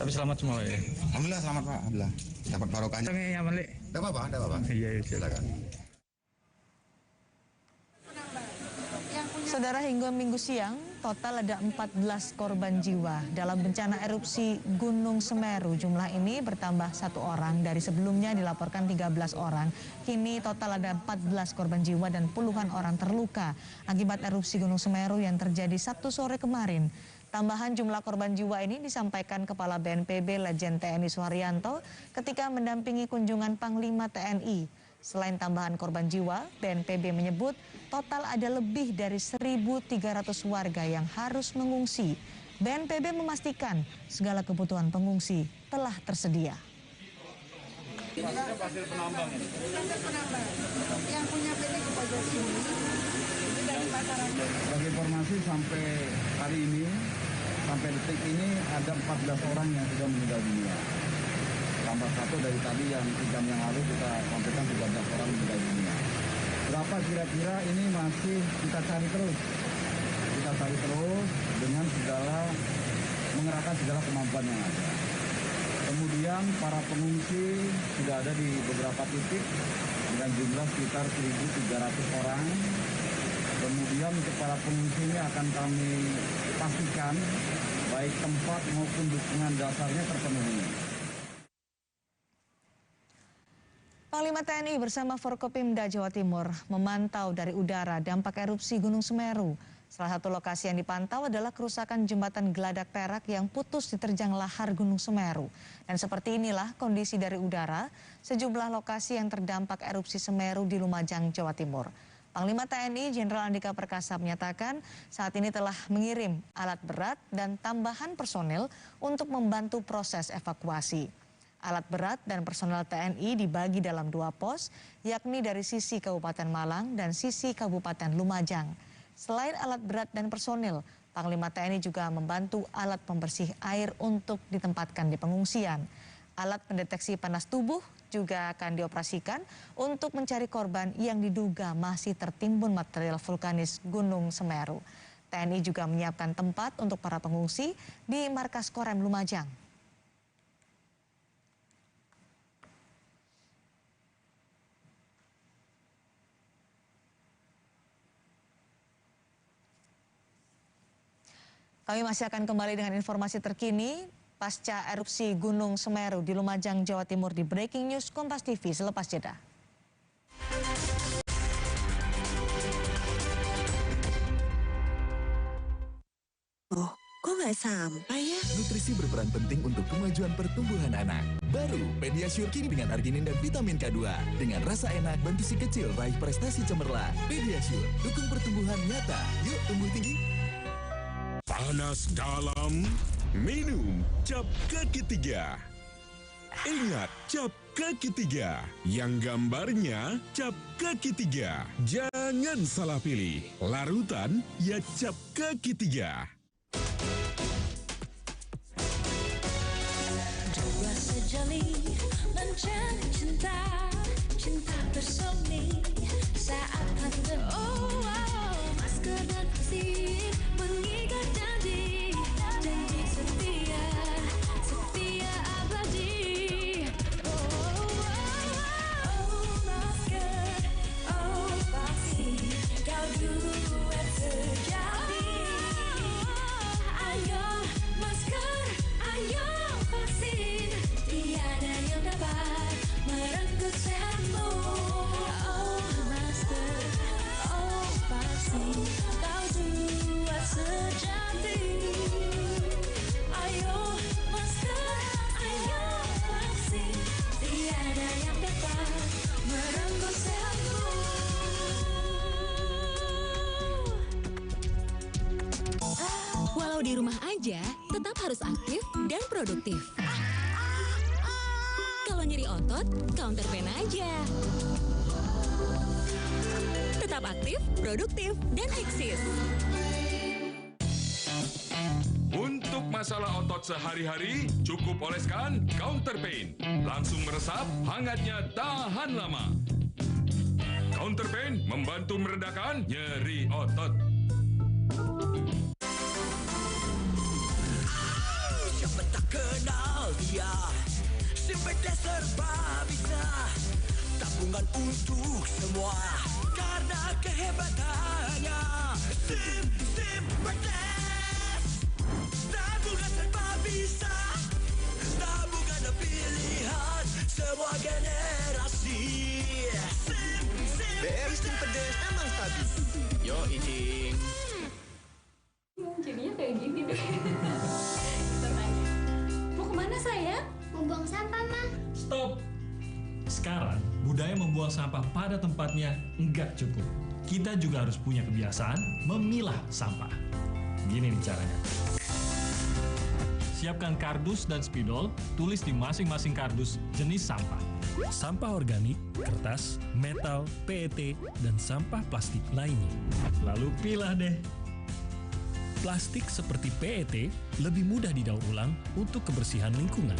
Tapi selamat semua ya? Alhamdulillah selamat Pak, alhamdulillah. Dapat barokahnya. Tengah aman Le? Tidak apa-apa, tidak apa-apa. Iya, silakan. Saudara, hingga Minggu siang, total ada 14 korban jiwa dalam bencana erupsi Gunung Semeru. Jumlah ini bertambah 1 orang. Dari sebelumnya dilaporkan 13 orang. Kini total ada 14 korban jiwa dan puluhan orang terluka akibat erupsi Gunung Semeru yang terjadi Sabtu sore kemarin. Tambahan jumlah korban jiwa ini disampaikan Kepala BNPB Lejen TNI Suharyanto ketika mendampingi kunjungan Panglima TNI. Selain tambahan korban jiwa, BNPB menyebut total ada lebih dari 1.300 warga yang harus mengungsi. BNPB memastikan segala kebutuhan pengungsi telah tersedia. Ini kan hasil penambang ini. Hasil penambang. Yang punya PT Kepojok sini itu dari masyarakat. Bagi informasi sampai hari ini, sampai detik ini ada 14 orang yang sudah meninggal dunia. Tambah salah satu dari tadi yang 3 jam yang lalu kita sampaikan 13 orang meninggal dunia. Berapa kira-kira ini masih kita cari terus. Kita cari terus dengan mengerahkan segala kemampuan yang ada. Kemudian para pengungsi sudah ada di beberapa titik dengan jumlah sekitar 1.300 orang. Kemudian untuk para pengungsi ini akan kami pastikan baik tempat maupun dukungan dasarnya terpenuhi. Panglima TNI bersama Forkopimda Jawa Timur memantau dari udara dampak erupsi Gunung Semeru. Salah satu lokasi yang dipantau adalah kerusakan jembatan Geladak Perak yang putus diterjang lahar Gunung Semeru. Dan seperti inilah kondisi dari udara sejumlah lokasi yang terdampak erupsi Semeru di Lumajang, Jawa Timur. Panglima TNI Jenderal Andika Perkasa menyatakan saat ini telah mengirim alat berat dan tambahan personel untuk membantu proses evakuasi. Alat berat dan personel TNI dibagi dalam 2 pos, yakni dari sisi Kabupaten Malang dan sisi Kabupaten Lumajang. Selain alat berat dan personil, Panglima TNI juga membantu alat pembersih air untuk ditempatkan di pengungsian. Alat pendeteksi panas tubuh juga akan dioperasikan untuk mencari korban yang diduga masih tertimbun material vulkanis Gunung Semeru. TNI juga menyiapkan tempat untuk para pengungsi di Markas Korem Lumajang. Kami masih akan kembali dengan informasi terkini pasca erupsi Gunung Semeru di Lumajang, Jawa Timur di Breaking News Kompas TV selepas jeda. Oh, kok nggak sampai ya? Nutrisi berperan penting untuk kemajuan pertumbuhan anak. Baru, Pediasure kini dengan arginin dan vitamin K2. Dengan rasa enak, bantu si kecil raih prestasi cemerlang. Pediasure, dukung pertumbuhan nyata. Yuk, tumbuh tinggi. Panas dalam, minum cap kaki 3. Ingat, cap kaki 3 yang gambarnya cap kaki 3. Jangan salah pilih, larutan ya cap kaki 3. Dua sejoli mencari cinta, cinta bersemi saat pandemi. Oh, masker dan pasir mengikat janji, janji setia, setia abadi. Oh, masker, oh pasir, kau duet sejati. Ayo masker, ayo pasir, tiada yang dapat merenggut sehatmu. Oh masker, oh pasir, kau duet sejati. Ayo masker, ayo pasir, tiada yang dapat merenggut sehatmu. Walau di rumah aja, tetap harus aktif dan produktif. Kalau nyeri otot, counter pain aja. Tetap aktif, produktif, dan eksis. Untuk masalah otot sehari-hari, cukup oleskan Counter Pain. Langsung meresap, hangatnya tahan lama. Counter Pain membantu meredakan nyeri otot. Siapa tak kenal dia, si pedas serba bisa. Tabungan untuk semua, karena kehebatannya. Sim pedas, tabungan serba bisa. Tabungan pilihan semua generasi. BR Sim pedas emang stabil. Yo icing. Jadinya kayak gini deh. Mau kemana sayang? Mau buang sampah, Ma. Stop! Sekarang, budaya membuang sampah pada tempatnya enggak cukup. Kita juga harus punya kebiasaan memilah sampah. Gini nih caranya. Siapkan kardus dan spidol, tulis di masing-masing kardus jenis sampah. Sampah organik, kertas, metal, PET, dan sampah plastik lainnya. Lalu pilah deh. Plastik seperti PET lebih mudah didaur ulang untuk kebersihan lingkungan.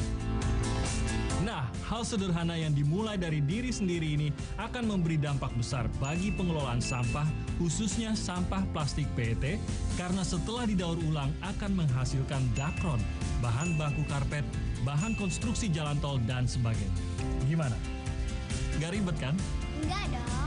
Nah, Hal sederhana yang dimulai dari diri sendiri ini akan memberi dampak besar bagi pengelolaan sampah, khususnya sampah plastik PET, karena setelah didaur ulang akan menghasilkan dakron, bahan baku karpet, bahan konstruksi jalan tol, dan sebagainya. Gimana? Gak ribet kan? Enggak dong.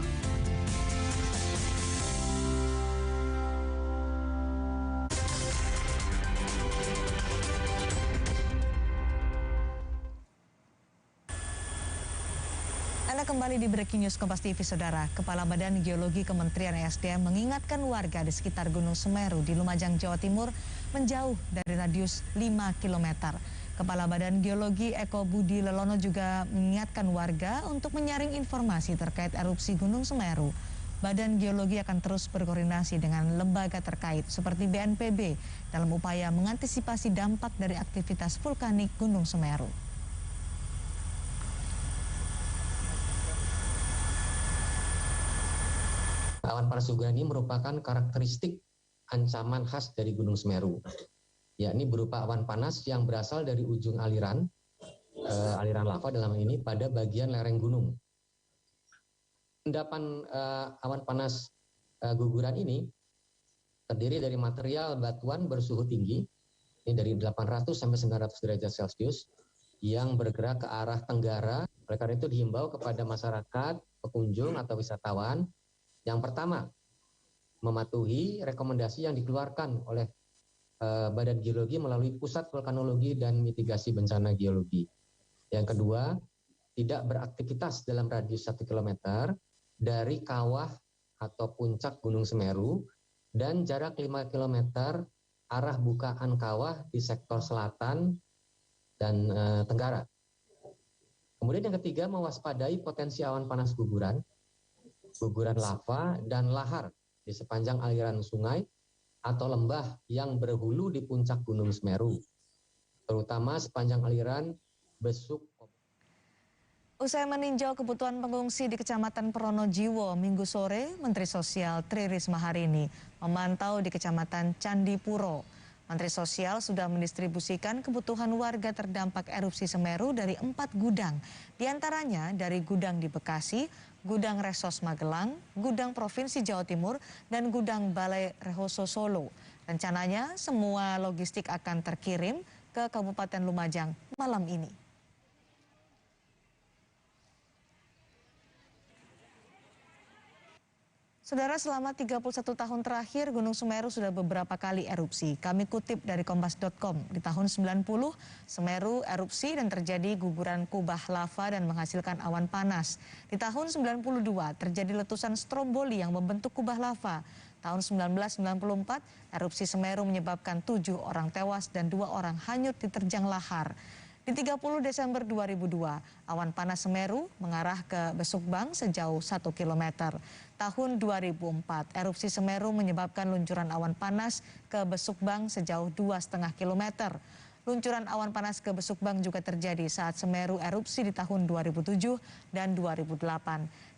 Anda kembali di Breaking News Kompas TV, Saudara. Kepala Badan Geologi Kementerian ESDM mengingatkan warga di sekitar Gunung Semeru di Lumajang, Jawa Timur menjauh dari radius 5 km. Kepala Badan Geologi Eko Budi Lelono juga mengingatkan warga untuk menyaring informasi terkait erupsi Gunung Semeru. Badan Geologi akan terus berkoordinasi dengan lembaga terkait seperti BNPB dalam upaya mengantisipasi dampak dari aktivitas vulkanik Gunung Semeru. Awan panas guguran ini merupakan karakteristik ancaman khas dari Gunung Semeru, yakni berupa awan panas yang berasal dari ujung aliran lava dalam ini pada bagian lereng gunung. Endapan awan panas guguran ini terdiri dari material batuan bersuhu tinggi, ini dari 800 sampai 900 derajat Celcius, yang bergerak ke arah tenggara. Oleh karena itu dihimbau kepada masyarakat, pengunjung atau wisatawan, yang pertama, mematuhi rekomendasi yang dikeluarkan oleh Badan Geologi melalui Pusat Vulkanologi dan Mitigasi Bencana Geologi. Yang kedua, tidak beraktivitas dalam radius 1 km dari kawah atau puncak Gunung Semeru dan jarak 5 km arah bukaan kawah di sektor selatan dan tenggara. Kemudian yang ketiga, mewaspadai potensi awan panas guguran lava dan lahar di sepanjang aliran sungai atau lembah yang berhulu di puncak Gunung Semeru, terutama sepanjang aliran Besuk. Usai meninjau kebutuhan pengungsi di Kecamatan Pronojiwo Minggu sore, Menteri Sosial Tri Risma hari ini memantau di Kecamatan Candipuro. Menteri Sosial sudah mendistribusikan kebutuhan warga terdampak erupsi Semeru dari 4 gudang. Di antaranya dari gudang di Bekasi, gudang Resos Magelang, gudang Provinsi Jawa Timur, dan gudang Balai Rehoso Solo. Rencananya semua logistik akan terkirim ke Kabupaten Lumajang malam ini. Saudara, selama 31 tahun terakhir Gunung Semeru sudah beberapa kali erupsi. Kami kutip dari kompas.com, di tahun 90 Semeru erupsi dan terjadi guguran kubah lava dan menghasilkan awan panas. Di tahun 92 terjadi letusan stromboli yang membentuk kubah lava. Tahun 1994 erupsi Semeru menyebabkan 7 orang tewas dan 2 orang hanyut diterjang lahar. Di 30 Desember 2002, awan panas Semeru mengarah ke Besukbang sejauh 1 km. Tahun 2004, erupsi Semeru menyebabkan luncuran awan panas ke Besukbang sejauh 2,5 km. Luncuran awan panas ke Besukbang juga terjadi saat Semeru erupsi di tahun 2007 dan 2008.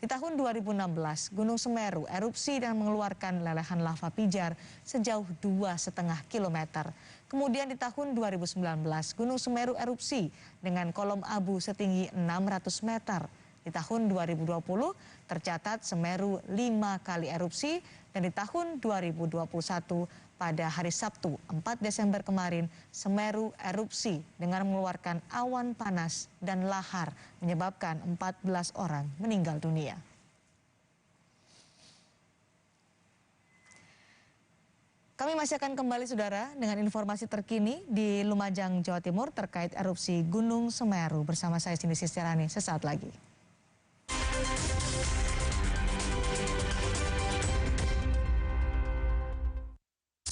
Di tahun 2016, Gunung Semeru erupsi dan mengeluarkan lelehan lava pijar sejauh 2,5 km. Kemudian di tahun 2019, Gunung Semeru erupsi dengan kolom abu setinggi 600 meter. Di tahun 2020 tercatat Semeru 5 kali erupsi, dan di tahun 2021 pada hari Sabtu 4 Desember kemarin Semeru erupsi dengan mengeluarkan awan panas dan lahar menyebabkan 14 orang meninggal dunia. Kami masih akan kembali, Saudara, dengan informasi terkini di Lumajang, Jawa Timur terkait erupsi Gunung Semeru bersama saya Cindy Sisterani sesaat lagi.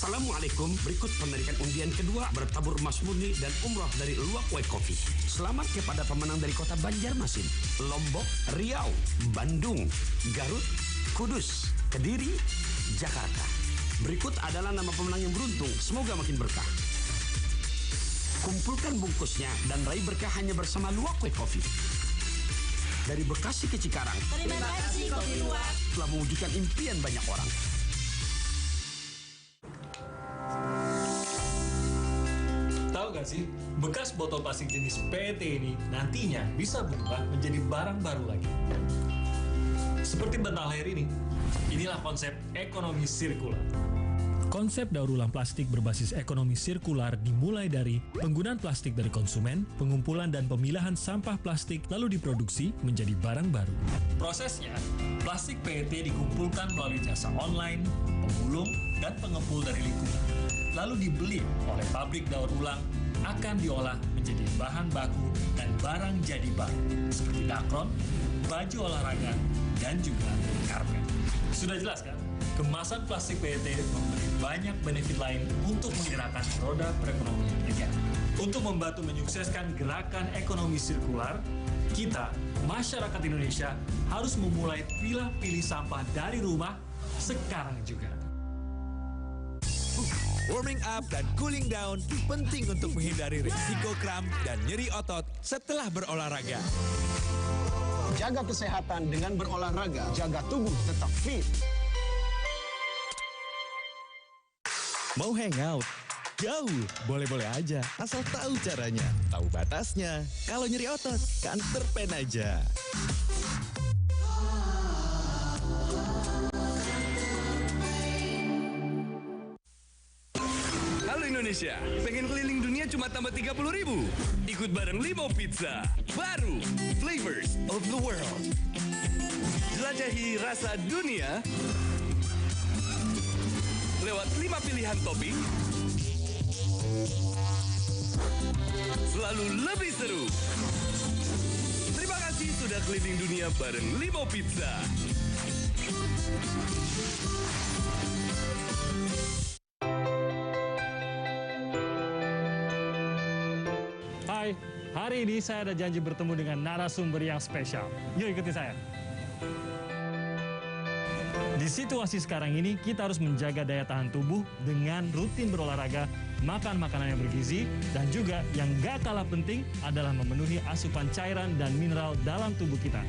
Assalamualaikum, berikut penarikan undian kedua bertabur Mas Murni dan umroh dari Luwak White Coffee. Selamat kepada pemenang dari kota Banjarmasin, Lombok, Riau, Bandung, Garut, Kudus, Kediri, Jakarta. Berikut adalah nama pemenang yang beruntung, semoga makin berkah. Kumpulkan bungkusnya dan raih berkah hanya bersama Luwak White Coffee. Dari Bekasi ke Cikarang, Terima kasih Kopi Luwak telah mewujudkan impian banyak orang. Tahu gak nggak sih, bekas botol plastik jenis PET ini nantinya bisa berubah menjadi barang baru lagi. Seperti bantal air ini, inilah konsep ekonomi sirkular. Konsep daur ulang plastik berbasis ekonomi sirkular dimulai dari penggunaan plastik dari konsumen, pengumpulan dan pemilahan sampah plastik lalu diproduksi menjadi barang baru. Prosesnya, plastik PET dikumpulkan melalui jasa online, pemulung, dan pengepul dari lingkungan. Lalu dibeli oleh pabrik daur ulang, akan diolah menjadi bahan baku dan barang jadi baru, seperti dakron, baju olahraga, dan juga karpet. Sudah jelas kan? Kemasan plastik PET memberi banyak benefit lain untuk menggerakkan roda perekonomian negara. Untuk membantu menyukseskan gerakan ekonomi sirkular, kita, masyarakat Indonesia, harus memulai pilih sampah dari rumah sekarang juga. Warming up dan cooling down penting untuk menghindari risiko kram dan nyeri otot setelah berolahraga. Jaga kesehatan dengan berolahraga, jaga tubuh tetap fit. Mau hangout? Gaul, boleh-boleh aja, asal tahu caranya, tahu batasnya. Kalau nyeri otot, Counter Pain aja. Halo Indonesia, pengen keliling dunia cuma tambah 30.000? Ikut bareng Limo Pizza, baru Flavors of the World. Jelajahi rasa dunia lewat 5 pilihan topping, selalu lebih seru. Terima kasih sudah keliling dunia bareng Limo Pizza. Hai, hari ini saya ada janji bertemu dengan narasumber yang spesial. Yuk ikuti saya. Di situasi sekarang ini, kita harus menjaga daya tahan tubuh dengan rutin berolahraga, makan makanan yang bergizi, dan juga yang gak kalah penting adalah memenuhi asupan cairan dan mineral dalam tubuh kita.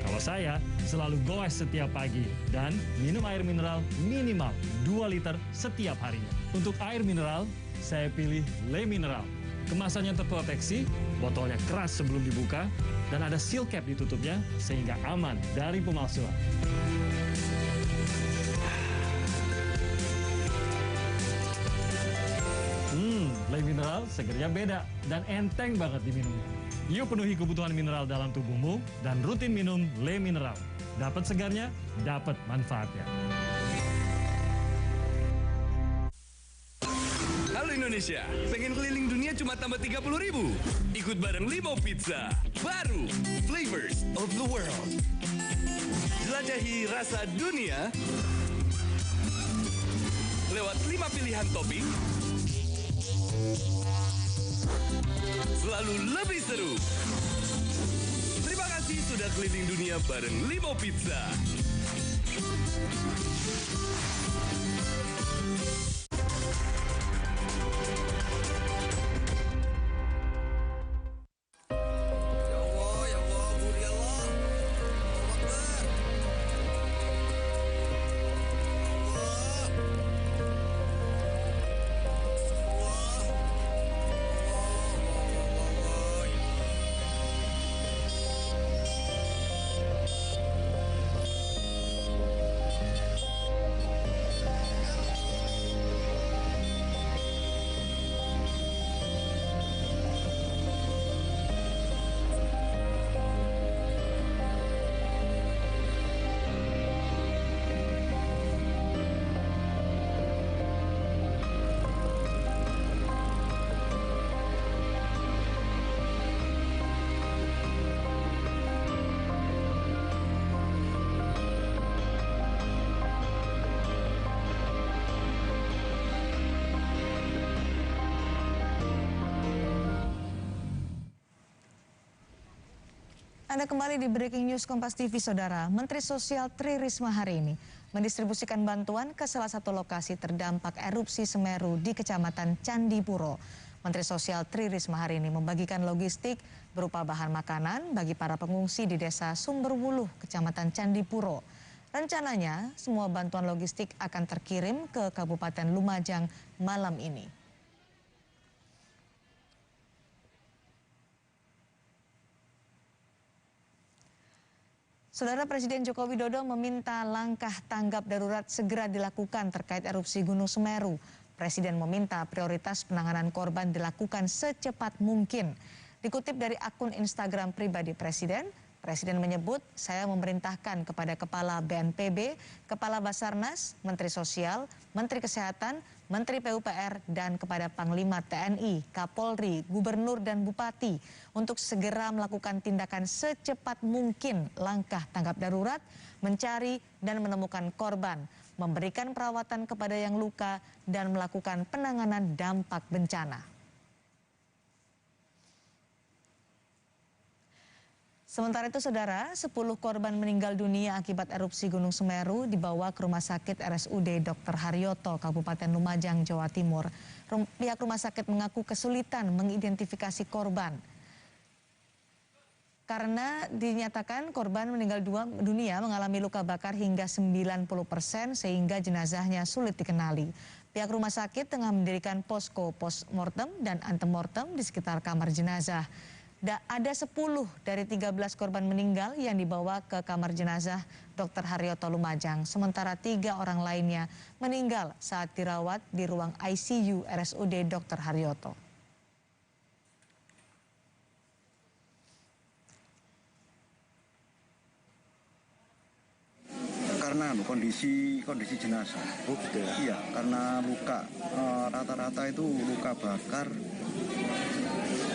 Kalau saya, selalu goes setiap pagi dan minum air mineral minimal 2 liter setiap harinya. Untuk air mineral, saya pilih Le Mineral. Kemasannya terproteksi, botolnya keras sebelum dibuka, dan ada seal cap di tutupnya sehingga aman dari pemalsuan. Le Mineral segernya beda dan enteng banget diminumnya. Yuk penuhi kebutuhan mineral dalam tubuhmu dan rutin minum Le Mineral. Dapat segarnya, dapat manfaatnya. Halo Indonesia, pengen keliling dunia cuma tambah 30.000? Ikut bareng Limo Pizza, baru Flavors of the World. Jelajahi rasa dunia lewat 5 pilihan topping, selalu lebih seru. Terima kasih sudah keliling dunia bareng Limo Pizza. Anda kembali di Breaking News Kompas TV, Saudara. Menteri Sosial Tri Risma hari ini mendistribusikan bantuan ke salah satu lokasi terdampak erupsi Semeru di Kecamatan Candipuro. Menteri Sosial Tri Risma hari ini membagikan logistik berupa bahan makanan bagi para pengungsi di Desa Sumberwuluh, Kecamatan Candipuro. Rencananya, semua bantuan logistik akan terkirim ke Kabupaten Lumajang malam ini. Saudara Presiden Joko Widodo meminta langkah tanggap darurat segera dilakukan terkait erupsi Gunung Semeru. Presiden meminta prioritas penanganan korban dilakukan secepat mungkin. Dikutip dari akun Instagram pribadi Presiden, Presiden menyebut, saya memerintahkan kepada Kepala BNPB, Kepala Basarnas, Menteri Sosial, Menteri Kesehatan, Menteri PUPR, dan kepada Panglima TNI, Kapolri, Gubernur, dan Bupati untuk segera melakukan tindakan secepat mungkin langkah tanggap darurat, mencari dan menemukan korban, memberikan perawatan kepada yang luka, dan melakukan penanganan dampak bencana. Sementara itu, saudara, 10 korban meninggal dunia akibat erupsi Gunung Semeru dibawa ke Rumah Sakit RSUD Dr. Haryoto, Kabupaten Lumajang, Jawa Timur. Pihak rumah sakit mengaku kesulitan mengidentifikasi korban. Karena dinyatakan korban meninggal dunia mengalami luka bakar hingga 90% sehingga jenazahnya sulit dikenali. Pihak rumah sakit tengah mendirikan posko postmortem dan antemortem di sekitar kamar jenazah. Ada 10 dari 13 korban meninggal yang dibawa ke kamar jenazah Dr. Haryoto Lumajang. Sementara 3 orang lainnya meninggal saat dirawat di ruang ICU RSUD Dr. Haryoto. Karena kondisi jenazah. Oh, gitu ya? Iya, karena luka rata-rata itu luka bakar.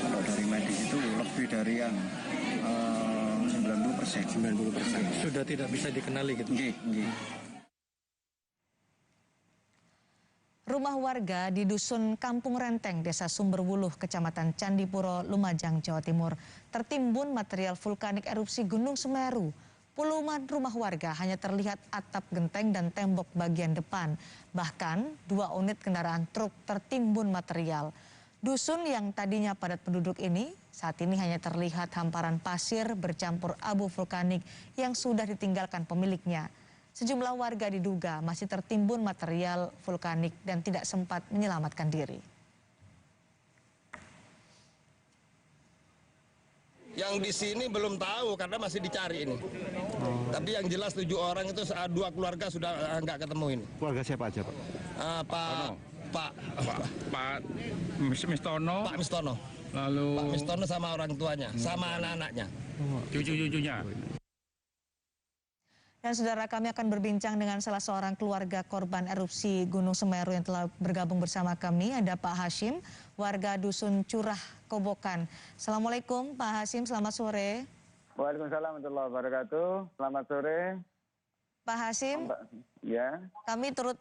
Kalau dari medis itu lebih dari yang 90%. 90%. Sudah tidak bisa dikenali gitu. Nggih. Rumah warga di Dusun Kampung Renteng, Desa Sumberwuluh, Kecamatan Candipuro, Lumajang, Jawa Timur, tertimbun material vulkanik erupsi Gunung Semeru. Puluhan rumah warga hanya terlihat atap genteng dan tembok bagian depan. Bahkan 2 unit kendaraan truk tertimbun material. Dusun yang tadinya padat penduduk ini saat ini hanya terlihat hamparan pasir bercampur abu vulkanik yang sudah ditinggalkan pemiliknya. Sejumlah warga diduga masih tertimbun material vulkanik dan tidak sempat menyelamatkan diri. Yang di sini belum tahu karena masih dicari ini. Tapi yang jelas 7 orang itu 2 keluarga sudah nggak ketemu ini. Keluarga siapa aja, Pak? Pak Mistono. Pak Mistono. Lalu Pak Mistono sama orang tuanya, sama anak-anaknya. Cucu-cucunya. Dan saudara, kami akan berbincang dengan salah seorang keluarga korban erupsi Gunung Semeru yang telah bergabung bersama kami. Ada Pak Hashim, warga Dusun Curah Kobokan. Assalamualaikum Pak Hashim, selamat sore. Waalaikumsalam warahmatullahi wabarakatuh. Selamat sore. Pak Hashim, ya. Kami turut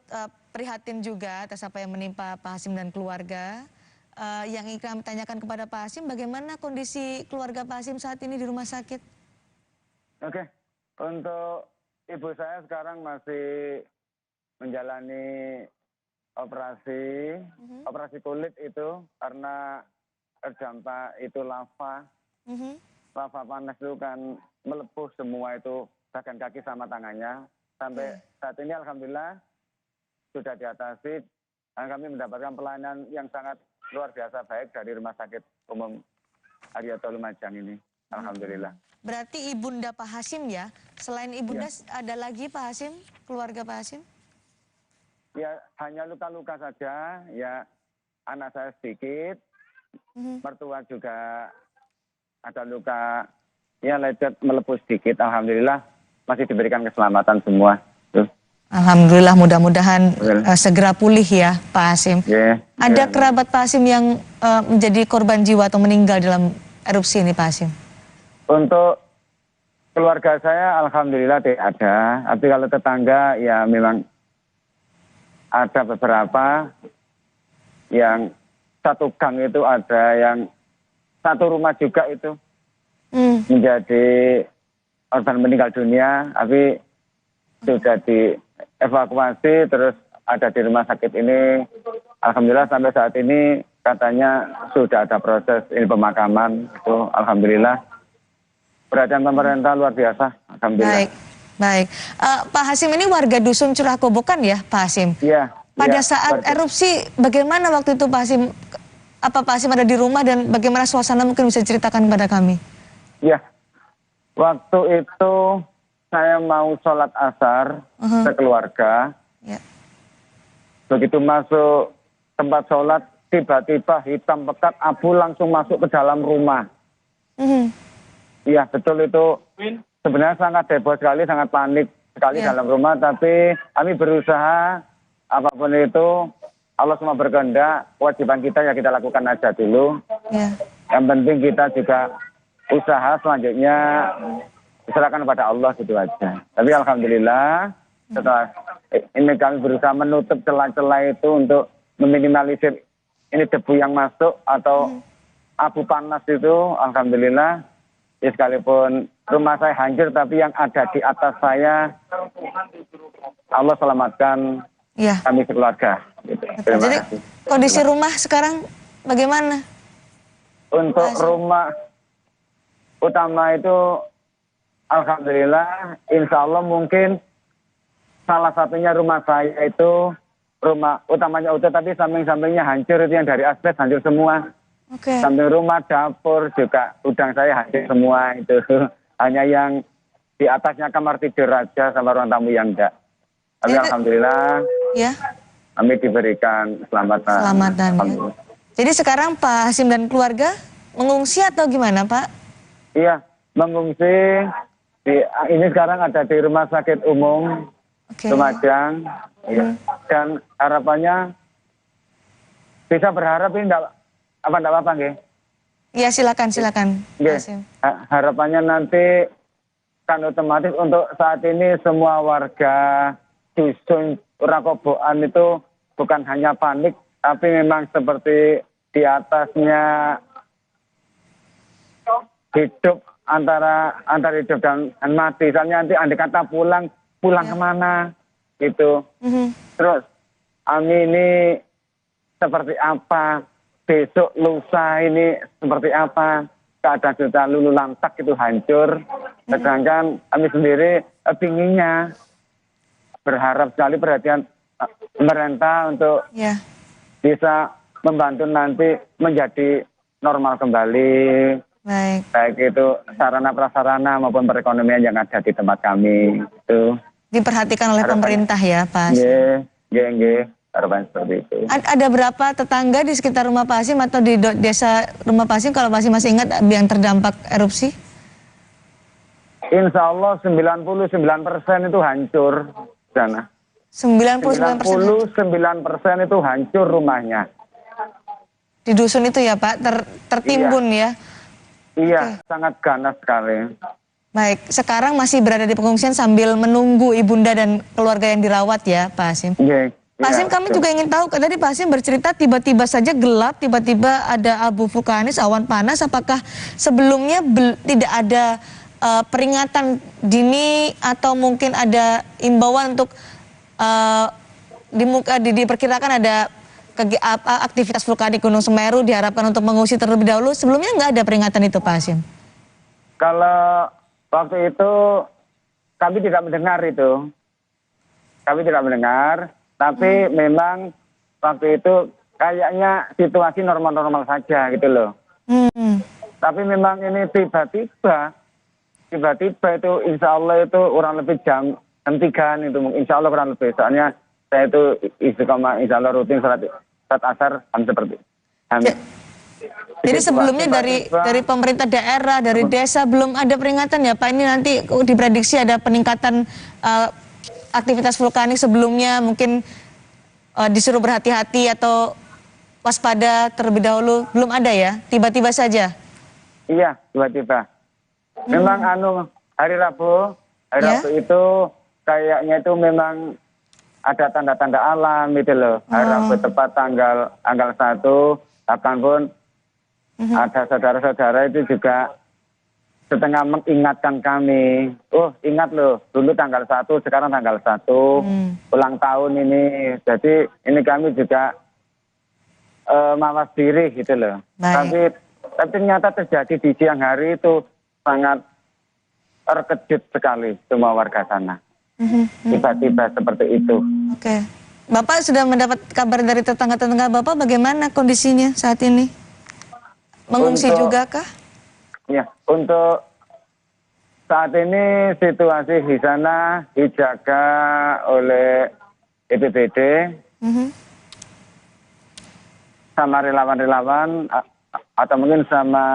prihatin juga atas apa yang menimpa Pak Hashim dan keluarga. Yang ingin kami tanyakan kepada Pak Hashim, bagaimana kondisi keluarga Pak Hashim saat ini di rumah sakit? Oke, untuk ibu saya sekarang masih menjalani operasi kulit itu karena terdampak itu lava. Lava panas itu kan melepuh semua itu bagian kaki sama tangannya. Sampai saat ini alhamdulillah sudah diatasi dan kami mendapatkan pelayanan yang sangat luar biasa baik dari Rumah Sakit Umum Haryoto Lumajang ini. Alhamdulillah. Berarti ibunda Pak Hashim ya? Selain ibunda ada lagi Pak Hashim, keluarga Pak Hashim? Ya hanya luka-luka saja, ya anak saya sedikit, mertua juga ada luka, ya lecet melepuh sedikit, alhamdulillah masih diberikan keselamatan semua. Alhamdulillah, mudah-mudahan segera pulih ya Pak Hashim. Ada kerabat Pak Hashim yang menjadi korban jiwa atau meninggal dalam erupsi ini Pak Hashim? Untuk keluarga saya alhamdulillah tidak ada, tapi kalau tetangga ya memang ada beberapa yang satu gang itu ada yang satu rumah juga itu menjadi korban meninggal dunia, tapi sudah dievakuasi terus ada di rumah sakit ini. Alhamdulillah sampai saat ini katanya sudah ada proses ini pemakaman itu, alhamdulillah. Perhatian pemerintah luar biasa, alhamdulillah. Baik. Pak Hashim ini warga Dusun Curah Kobokan ya Pak Hashim? Iya. Pada saat erupsi bagaimana waktu itu Pak Hashim? Apa Pak Hashim ada di rumah dan bagaimana suasana, mungkin bisa ceritakan kepada kami? Ya, waktu itu saya mau sholat asar sekeluarga. Ya. Begitu masuk tempat sholat, tiba-tiba hitam pekat abu langsung masuk ke dalam rumah. Iya, betul itu. Sebenarnya sangat heboh sekali, sangat panik sekali dalam rumah. Tapi kami berusaha, apapun itu, Allah semua berkehendak. Kewajiban kita ya kita lakukan aja dulu. Yang penting kita juga usaha selanjutnya diserahkan kepada Allah gitu aja. Tapi alhamdulillah setelah ini kami berusaha menutup celah-celah itu untuk meminimalisir ini debu yang masuk atau abu panas itu. Alhamdulillah ya, sekalipun rumah saya hancur tapi yang ada di atas saya Allah selamatkan kami sekeluarga. Gitu. Jadi kondisi rumah sekarang bagaimana? Untuk rumah utama itu alhamdulillah, insya Allah mungkin salah satunya rumah saya itu rumah utamanya utuh tapi samping-sampingnya hancur, itu yang dari asbes hancur semua. Samping rumah, dapur juga udang saya hancur semua itu. Hanya yang di atasnya kamar tidur aja sama ruang tamu yang enggak. Tapi alhamdulillah kami diberikan keselamatan. Keselamatan ya. Jadi sekarang Pak Hasim dan keluarga mengungsi atau gimana Pak? Iya, mengungsi. Ini sekarang ada di Rumah Sakit Umum Lumajang. Ya. Dan harapannya bisa berharap ini enggak apa-apa nggih? Iya, silakan. Harapannya nanti kan otomatis untuk saat ini semua warga dusun Rakoboan itu bukan hanya panik, tapi memang seperti di atasnya hidup antara hidup dan mati. Misalnya nanti andai kata pulang kemana gitu. Terus ini seperti apa? Besok lusa ini seperti apa? Keadaan sudah lulu lantak itu hancur. Sedangkan kami sendiri pinginnya berharap sekali perhatian pemerintah untuk bisa membantu nanti menjadi normal kembali. Baik itu sarana prasarana maupun perekonomian yang ada di tempat kami itu diperhatikan oleh pemerintah ya Pak Hasim. Nggih, harapan seperti itu. Ada berapa tetangga di sekitar rumah Pak Hasim atau di desa rumah Pak Hasim kalau Pak Hasim masih ingat yang terdampak erupsi? Insya Allah 99% itu hancur sana. 99% itu hancur rumahnya. Di dusun itu ya Pak, tertimbun ya? Iya, sangat ganas sekali. Baik, sekarang masih berada di pengungsian sambil menunggu ibunda dan keluarga yang dirawat ya Pak Hasim? Pak Hasim, kami juga ingin tahu, tadi Pak Hasim bercerita tiba-tiba saja gelap, tiba-tiba ada abu vulkanis, awan panas. Apakah sebelumnya tidak ada peringatan dini atau mungkin ada imbauan untuk diperkirakan ada aktivitas vulkanik Gunung Semeru diharapkan untuk mengungsi terlebih dahulu? Sebelumnya nggak ada peringatan itu Pak Hasim? Kalau waktu itu kami tidak mendengar itu. Kami tidak mendengar, tapi memang waktu itu kayaknya situasi normal-normal saja gitu loh. Tapi memang ini tiba-tiba itu insya Allah itu kurang lebih jam 3-an itu, insya Allah kurang lebih. Soalnya saya itu istiqomah insya Allah rutin salat asar seperti Jadi sebelumnya dari pemerintah daerah, dari desa belum ada peringatan ya Pak? Ini nanti diprediksi ada peningkatan aktivitas vulkanik sebelumnya, mungkin disuruh berhati-hati atau waspada terlebih dahulu, belum ada ya? Tiba-tiba saja? Iya, tiba-tiba. Memang hari Rabu itu kayaknya itu memang ada tanda-tanda alam gitu loh. Hari Rabu tepat tanggal 1, bahkan pun ada saudara-saudara itu juga setengah mengingatkan kami. Oh, ingat loh, dulu tanggal 1, sekarang tanggal 1, ulang tahun ini. Jadi ini kami juga mawas diri gitu loh. Tapi ternyata terjadi di siang hari itu sangat terkejut sekali semua warga sana. Tiba-tiba seperti itu. Oke. Bapak sudah mendapat kabar dari tetangga-tetangga Bapak bagaimana kondisinya saat ini? Mengungsi juga kah? Ya, untuk saat ini situasi di sana dijaga oleh BPBD sama relawan-relawan atau mungkin sama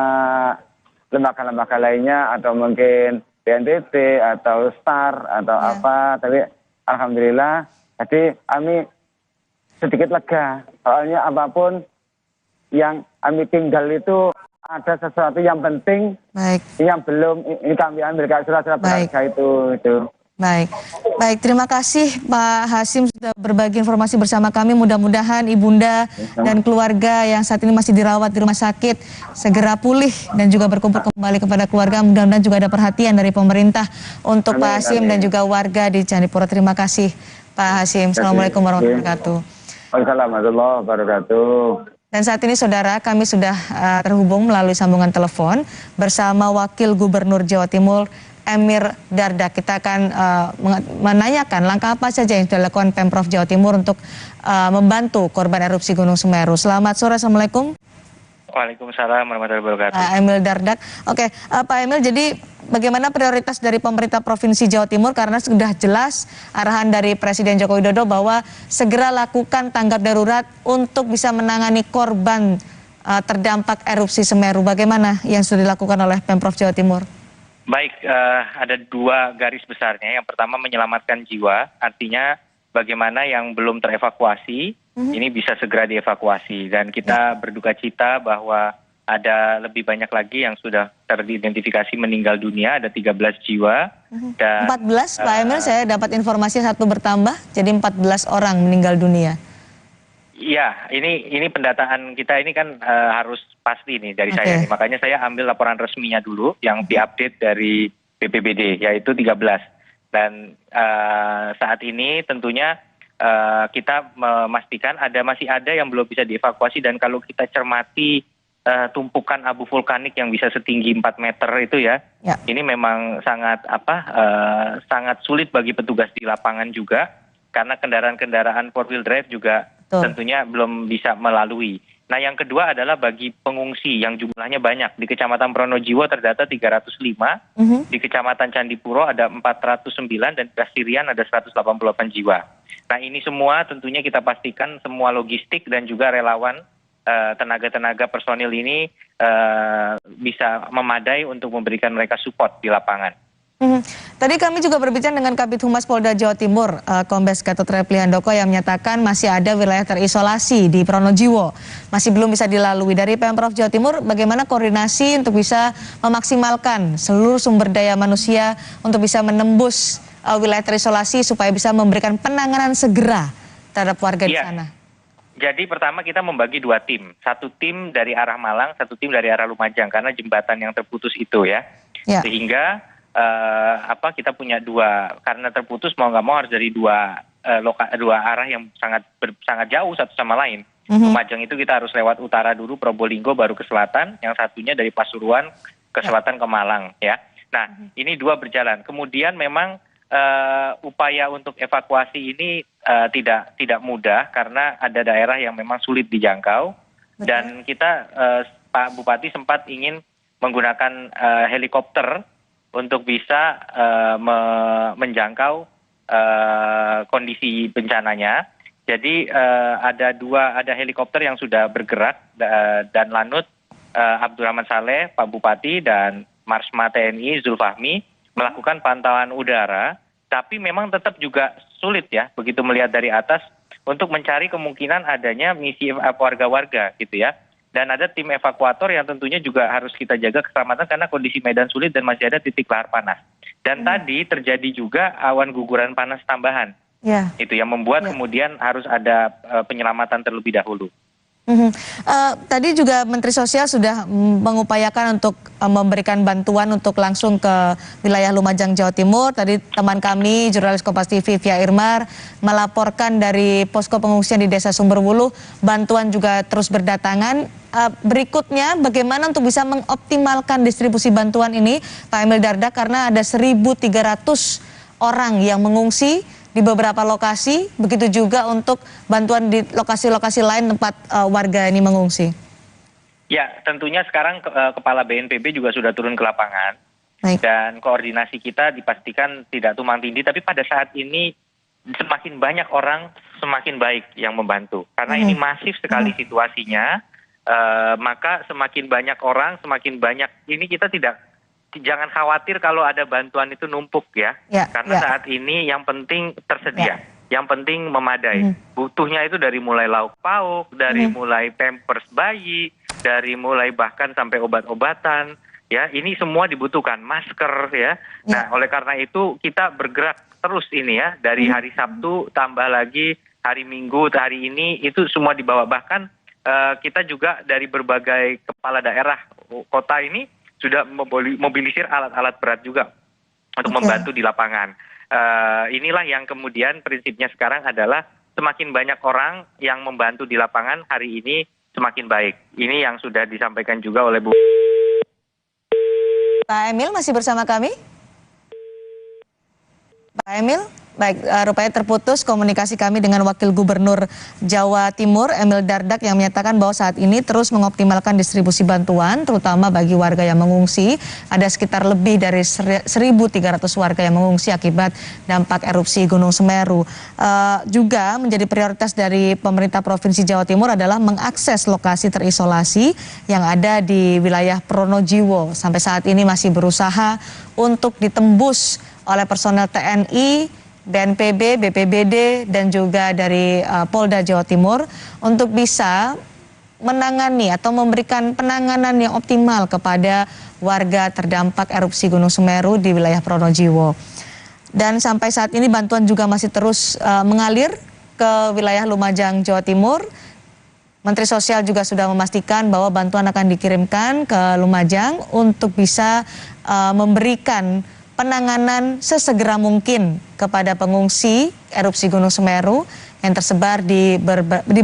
lembaga-lembaga lainnya atau mungkin BNPB atau STAR atau apa. Tapi alhamdulillah, jadi kami sedikit lega. Soalnya apapun yang kami tinggal itu ada sesuatu yang penting yang belum ini kami ambil, kayak surat-surat berharga itu. Baik, terima kasih Pak Hasim sudah berbagi informasi bersama kami. Mudah-mudahan ibunda dan keluarga yang saat ini masih dirawat di rumah sakit segera pulih dan juga berkumpul kembali kepada keluarga. Mudah-mudahan juga ada perhatian dari pemerintah untuk Pak Hasim dan juga warga di Candipuro. Terima kasih Pak Hasim. Assalamualaikum warahmatullahi wabarakatuh. Waalaikumsalam warahmatullahi wabarakatuh. Dan saat ini saudara, kami sudah terhubung melalui sambungan telepon bersama Wakil Gubernur Jawa Timur Emil Dardak. Kita akan menanyakan langkah apa saja yang dilakukan Pemprov Jawa Timur untuk membantu korban erupsi Gunung Semeru. Selamat sore, Assalamualaikum. Waalaikumsalam warahmatullahi wabarakatuh. Emil Dardak. Oke, Pak Emil, jadi bagaimana prioritas dari pemerintah Provinsi Jawa Timur, karena sudah jelas arahan dari Presiden Joko Widodo bahwa segera lakukan tanggap darurat untuk bisa menangani korban terdampak erupsi Semeru. Bagaimana yang sudah dilakukan oleh Pemprov Jawa Timur? Baik, ada dua garis besarnya. Yang pertama menyelamatkan jiwa, artinya bagaimana yang belum terevakuasi ini bisa segera dievakuasi. Dan kita berduka cita bahwa ada lebih banyak lagi yang sudah teridentifikasi meninggal dunia, ada 13 jiwa. Dan 14, Pak Emil, saya dapat informasi satu bertambah, jadi 14 orang meninggal dunia. Iya, ini pendataan kita ini kan harus pasti nih dari saya. Nih. Makanya saya ambil laporan resminya dulu yang diupdate dari BPBD, yaitu 13. Dan saat ini tentunya kita memastikan masih ada yang belum bisa dievakuasi. Dan kalau kita cermati tumpukan abu vulkanik yang bisa setinggi 4 meter itu ya. Ini memang sangat sangat sulit bagi petugas di lapangan juga, karena kendaraan-kendaraan 4-wheel drive juga tentunya belum bisa melalui. Nah, yang kedua adalah bagi pengungsi yang jumlahnya banyak. Di Kecamatan Pronojiwo terdata 305, di Kecamatan Candipuro ada 409, dan di Kasirian ada 188 jiwa. Nah, ini semua tentunya kita pastikan semua logistik dan juga relawan tenaga-tenaga personil ini bisa memadai untuk memberikan mereka support di lapangan. Tadi kami juga berbicara dengan Kabid Humas Polda Jawa Timur, Kombes Gatot Repli Handoko, yang menyatakan masih ada wilayah terisolasi di Pronojiwo, masih belum bisa dilalui. Dari Pemprov Jawa Timur, bagaimana koordinasi untuk bisa memaksimalkan seluruh sumber daya manusia untuk bisa menembus wilayah terisolasi supaya bisa memberikan penanganan segera terhadap warga di sana? Jadi pertama kita membagi dua tim, satu tim dari arah Malang, satu tim dari arah Lumajang, karena jembatan yang terputus itu ya. Sehingga kita punya dua, karena terputus mau nggak mau harus dari dua arah yang sangat jauh satu sama lain. Lumajang itu kita harus lewat utara dulu, Probolinggo baru ke selatan, yang satunya dari Pasuruan ke selatan ke Malang ya. Nah, ini dua berjalan. Kemudian memang upaya untuk evakuasi ini tidak mudah karena ada daerah yang memang sulit dijangkau. Dan kita Pak Bupati sempat ingin menggunakan helikopter untuk bisa menjangkau kondisi bencananya. Jadi ada helikopter yang sudah bergerak, dan Lanut Abdurrahman Saleh, Pak Bupati, dan Marsma TNI Zulfahmi melakukan pantauan udara, tapi memang tetap juga sulit ya, begitu melihat dari atas, untuk mencari kemungkinan adanya misi warga-warga gitu ya. Dan ada tim evakuator yang tentunya juga harus kita jaga keselamatan karena kondisi medan sulit dan masih ada titik lahar panas. Dan tadi terjadi juga awan guguran panas tambahan. Itu yang membuat kemudian harus ada penyelamatan terlebih dahulu. Tadi juga Menteri Sosial sudah mengupayakan untuk memberikan bantuan untuk langsung ke wilayah Lumajang, Jawa Timur. Tadi teman kami, jurnalis Kompas TV Via Irmar, melaporkan dari posko pengungsian di Desa Sumberwuluh, bantuan juga terus berdatangan. Berikutnya bagaimana untuk bisa mengoptimalkan distribusi bantuan ini, Pak Emil Dardak, karena ada 1.300 orang yang mengungsi di beberapa lokasi, begitu juga untuk bantuan di lokasi-lokasi lain tempat warga ini mengungsi. Ya, tentunya sekarang Kepala BNPB juga sudah turun ke lapangan. Dan koordinasi kita dipastikan tidak tumpang tindih, tapi pada saat ini semakin banyak orang semakin baik yang membantu. Karena ini masif sekali situasinya, maka semakin banyak orang, semakin banyak, ini kita jangan khawatir kalau ada bantuan itu numpuk ya. Karena saat ini yang penting tersedia, yang penting memadai. Butuhnya itu dari mulai lauk pauk, dari mulai pampers bayi, dari mulai bahkan sampai obat-obatan. Ya, ini semua dibutuhkan, masker ya. Nah, oleh karena itu kita bergerak terus ini ya, dari hari Sabtu tambah lagi hari Minggu, hari ini itu semua dibawa. Bahkan kita juga dari berbagai kepala daerah kota ini sudah mobilisir alat-alat berat juga untuk membantu di lapangan. Inilah yang kemudian prinsipnya sekarang adalah semakin banyak orang yang membantu di lapangan hari ini semakin baik. Ini yang sudah disampaikan juga oleh Bu. Pak Emil masih bersama kami? Pak Emil? Baik, rupanya terputus komunikasi kami dengan Wakil Gubernur Jawa Timur, Emil Dardak, yang menyatakan bahwa saat ini terus mengoptimalkan distribusi bantuan, terutama bagi warga yang mengungsi. Ada sekitar lebih dari 1.300 warga yang mengungsi akibat dampak erupsi Gunung Semeru. Juga menjadi prioritas dari pemerintah Provinsi Jawa Timur adalah mengakses lokasi terisolasi yang ada di wilayah Pronojiwo. Sampai saat ini masih berusaha untuk ditembus oleh personel TNI, BNPB, BPBD, dan juga dari Polda Jawa Timur untuk bisa menangani atau memberikan penanganan yang optimal kepada warga terdampak erupsi Gunung Semeru di wilayah Pronojiwo. Dan sampai saat ini bantuan juga masih terus mengalir ke wilayah Lumajang, Jawa Timur. Menteri Sosial juga sudah memastikan bahwa bantuan akan dikirimkan ke Lumajang untuk bisa memberikan penanganan sesegera mungkin kepada pengungsi erupsi Gunung Semeru yang tersebar di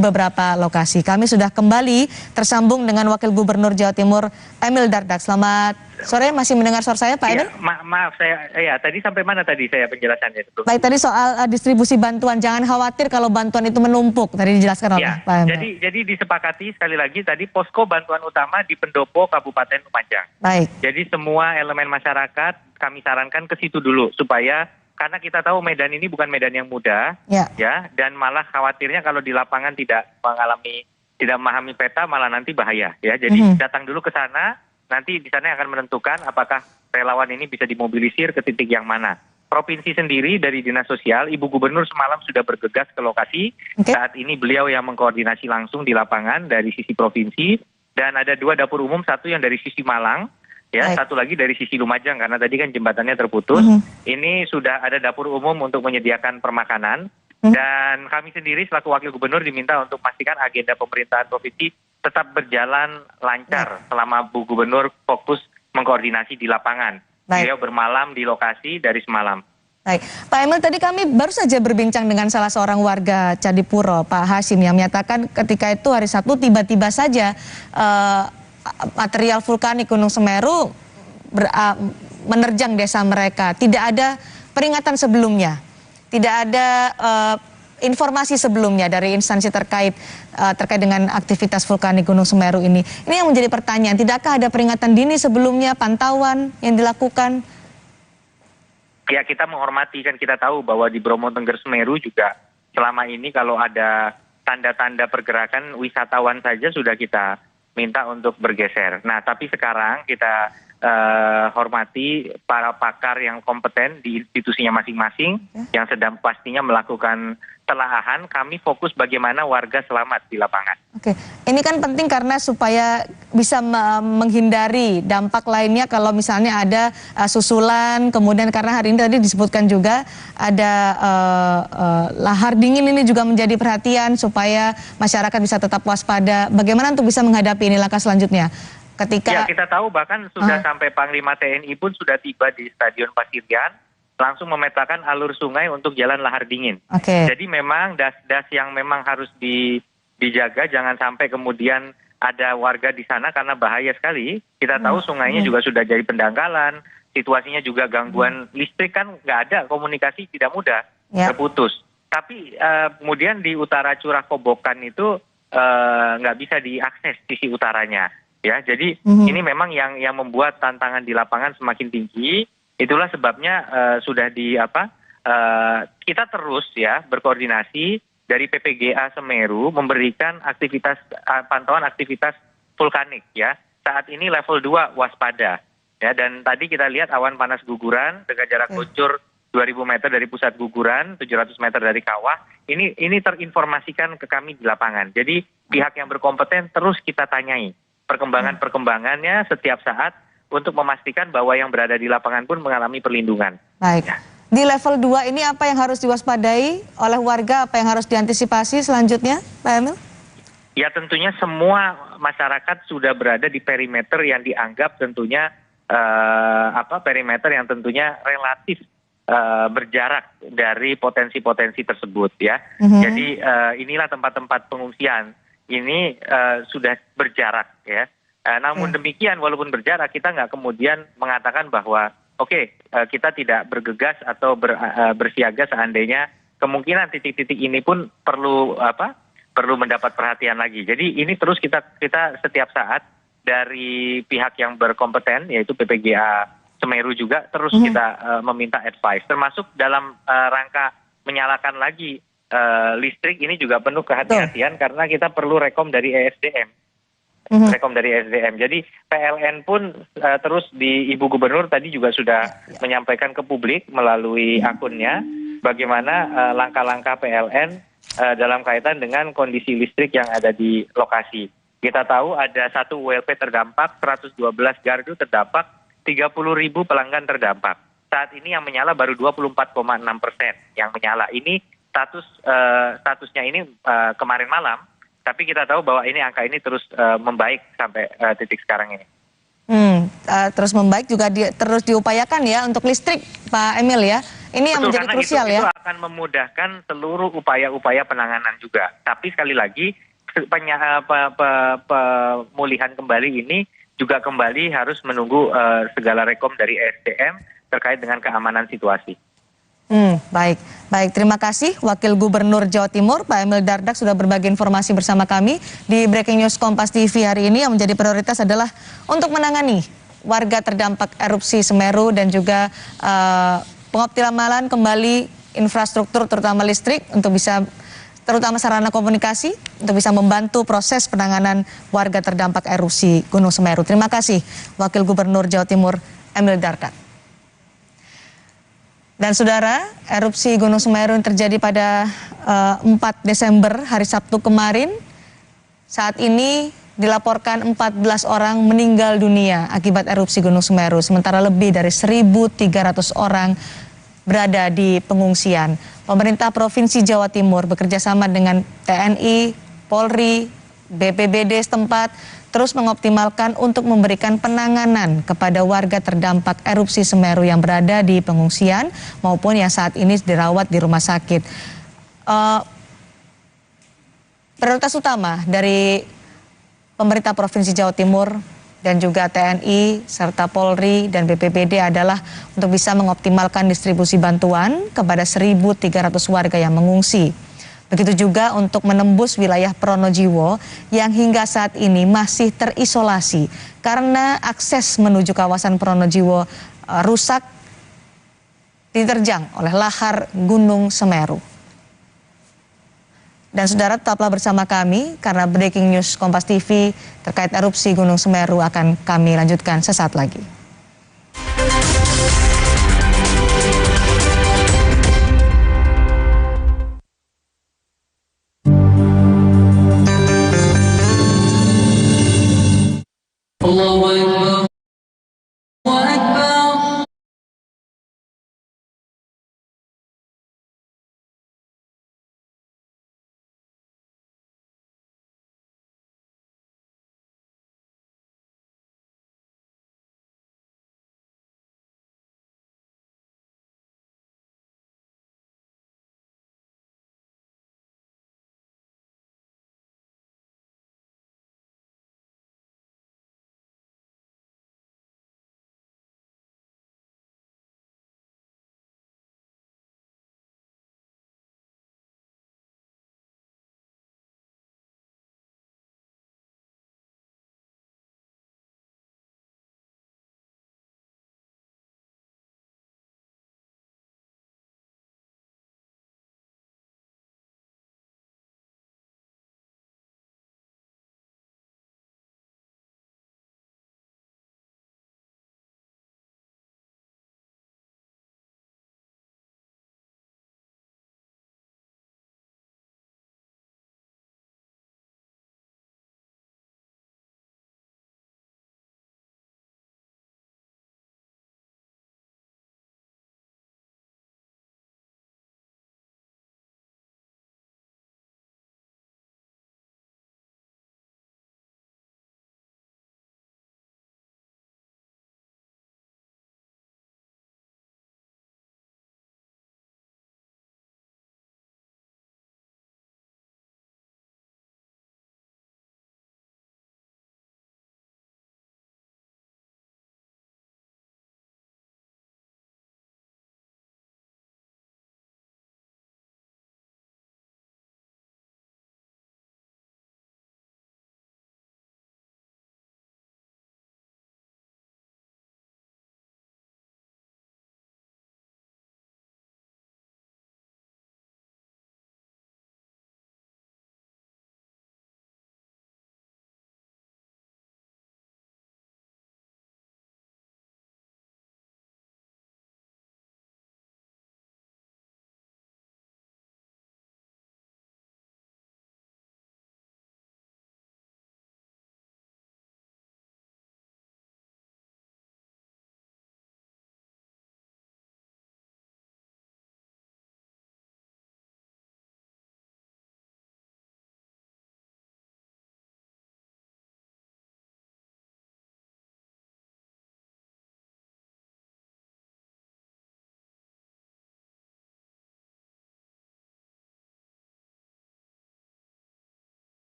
beberapa lokasi. Kami sudah kembali tersambung dengan Wakil Gubernur Jawa Timur, Emil Dardak. Selamat sore, masih mendengar suara saya, Pak Emil? Maaf, saya tadi sampai mana tadi saya penjelasannya? Baik, tadi soal distribusi bantuan, jangan khawatir kalau bantuan itu menumpuk, tadi dijelaskan oleh Pak Emil. Jadi disepakati sekali lagi tadi posko bantuan utama di Pendopo, Kabupaten Lumajang. Baik. Jadi semua elemen masyarakat kami sarankan ke situ dulu supaya, karena kita tahu Medan ini bukan Medan yang mudah, ya, dan malah khawatirnya kalau di lapangan tidak memahami peta malah nanti bahaya, ya. Jadi datang dulu ke sana, nanti di sana akan menentukan apakah relawan ini bisa dimobilisir ke titik yang mana. Provinsi sendiri dari Dinas Sosial, Ibu Gubernur semalam sudah bergegas ke lokasi. Saat ini beliau yang mengkoordinasi langsung di lapangan dari sisi provinsi, dan ada 2 dapur umum, satu yang dari sisi Malang, ya, satu lagi dari sisi Lumajang, karena tadi kan jembatannya terputus. Ini sudah ada dapur umum untuk menyediakan permakanan, dan kami sendiri selaku Wakil Gubernur diminta untuk memastikan agenda pemerintahan provinsi tetap berjalan lancar selama Bu Gubernur fokus mengkoordinasi di lapangan. Beliau bermalam di lokasi dari semalam. Baik, Pak Emil, tadi kami baru saja berbincang dengan salah seorang warga Candipuro, Pak Hashim, yang menyatakan ketika itu hari Sabtu tiba-tiba saja material vulkanik Gunung Semeru menerjang desa mereka. Tidak ada peringatan sebelumnya, tidak ada informasi sebelumnya dari instansi terkait dengan aktivitas vulkanik Gunung Semeru ini. Ini yang menjadi pertanyaan, tidakkah ada peringatan dini sebelumnya, pantauan yang dilakukan? Ya, kita menghormati, kan kita tahu bahwa di Bromo Tengger Semeru juga selama ini kalau ada tanda-tanda pergerakan wisatawan saja sudah kita minta untuk bergeser. Nah, tapi sekarang kita hormati para pakar yang kompeten di institusinya masing-masing yang sedang pastinya melakukan telaahan. Kami fokus bagaimana warga selamat di lapangan. Oke, ini kan penting karena supaya bisa menghindari dampak lainnya kalau misalnya ada susulan, kemudian karena hari ini tadi disebutkan juga ada lahar dingin, ini juga menjadi perhatian supaya masyarakat bisa tetap waspada. Bagaimana untuk bisa menghadapi ini langkah selanjutnya? Ya, kita tahu bahkan sudah sampai Panglima TNI pun sudah tiba di Stadion Pasirian, langsung memetakan alur sungai untuk jalan lahar dingin. Jadi memang das-das yang memang harus dijaga, jangan sampai kemudian ada warga di sana karena bahaya sekali. Kita tahu sungainya juga sudah jadi pendangkalan, situasinya juga gangguan listrik, kan nggak ada, komunikasi tidak mudah, terputus. Tapi kemudian di utara Curah Kobokan itu nggak bisa diakses sisi utaranya. ya. Jadi ini memang yang membuat tantangan di lapangan semakin tinggi. Itulah sebabnya sudah kita terus ya berkoordinasi dari PPGA Semeru memberikan aktivitas pantauan aktivitas vulkanik ya. Saat ini level 2 waspada ya, dan tadi kita lihat awan panas guguran dengan jarak luncur 2.000 meter dari pusat guguran, 700 meter dari kawah. Ini terinformasikan ke kami di lapangan. Jadi pihak yang berkompeten terus kita tanyai perkembangannya setiap saat untuk memastikan bahwa yang berada di lapangan pun mengalami perlindungan. Baik. Ya. Di level 2 ini apa yang harus diwaspadai oleh warga, apa yang harus diantisipasi selanjutnya, Pak Emil? Ya tentunya semua masyarakat sudah berada di perimeter yang dianggap tentunya perimeter yang tentunya relatif berjarak dari potensi-potensi tersebut ya. Jadi inilah tempat-tempat pengungsian ini sudah berjarak ya. Namun demikian walaupun berjarak kita nggak kemudian mengatakan bahwa kita tidak bergegas atau bersiaga seandainya kemungkinan titik-titik ini pun perlu mendapat perhatian lagi. Jadi ini terus kita setiap saat dari pihak yang berkompeten yaitu PPGA Semeru juga terus kita meminta advice, termasuk dalam rangka menyalakan lagi listrik ini juga penuh kehati-hatian karena kita perlu rekom dari ESDM. Jadi PLN pun terus di Ibu Gubernur tadi juga sudah menyampaikan ke publik melalui akunnya bagaimana langkah-langkah PLN dalam kaitan dengan kondisi listrik yang ada di lokasi. Kita tahu ada 1 WLP terdampak, 112 gardu terdampak, 30.000 pelanggan terdampak. Saat ini yang menyala baru 24,6% yang menyala. Ini statusnya ini kemarin malam. Tapi kita tahu bahwa angka ini terus membaik sampai titik sekarang ini. Terus membaik juga terus diupayakan ya untuk listrik, Pak Emil ya. Ini yang menjadi krusial ya. Itu akan memudahkan seluruh upaya-upaya penanganan juga. Tapi sekali lagi pemulihan kembali ini juga kembali harus menunggu segala rekom dari ESDM terkait dengan keamanan situasi. Baik. Terima kasih Wakil Gubernur Jawa Timur Pak Emil Dardak sudah berbagi informasi bersama kami di Breaking News Kompas TV hari ini. Yang menjadi prioritas adalah untuk menangani warga terdampak erupsi Semeru dan juga pengoptimalan kembali infrastruktur terutama listrik untuk bisa terutama sarana komunikasi untuk bisa membantu proses penanganan warga terdampak erupsi Gunung Semeru. Terima kasih Wakil Gubernur Jawa Timur Emil Dardak. Dan saudara, erupsi Gunung Semeru terjadi pada 4 Desember hari Sabtu kemarin. Saat ini dilaporkan 14 orang meninggal dunia akibat erupsi Gunung Semeru. Sementara lebih dari 1.300 orang berada di pengungsian. Pemerintah Provinsi Jawa Timur bekerjasama dengan TNI, Polri, BPBD setempat terus mengoptimalkan untuk memberikan penanganan kepada warga terdampak erupsi Semeru yang berada di pengungsian maupun yang saat ini dirawat di rumah sakit. Prioritas utama dari pemerintah Provinsi Jawa Timur dan juga TNI serta Polri dan BPBD adalah untuk bisa mengoptimalkan distribusi bantuan kepada 1.300 warga yang mengungsi. Begitu juga untuk menembus wilayah Pronojiwo yang hingga saat ini masih terisolasi karena akses menuju kawasan Pronojiwo rusak diterjang oleh lahar Gunung Semeru. Dan saudara tetaplah bersama kami karena Breaking News Kompas TV terkait erupsi Gunung Semeru akan kami lanjutkan sesaat lagi.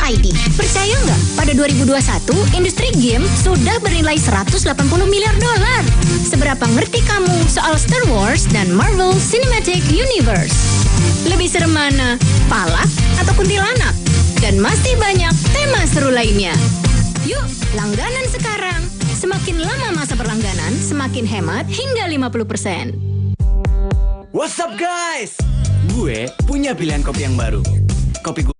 Gaming.id. Percaya nggak? Pada 2021, industri game sudah bernilai 180 miliar dolar. Seberapa ngerti kamu soal Star Wars dan Marvel Cinematic Universe? Lebih serem mana? Palak atau kuntilanak? Dan masih banyak tema seru lainnya. Yuk, langganan sekarang. Semakin lama masa perlangganan, semakin hemat hingga 50%. What's up guys? Gue punya pilihan kopi yang baru. Kopi gue.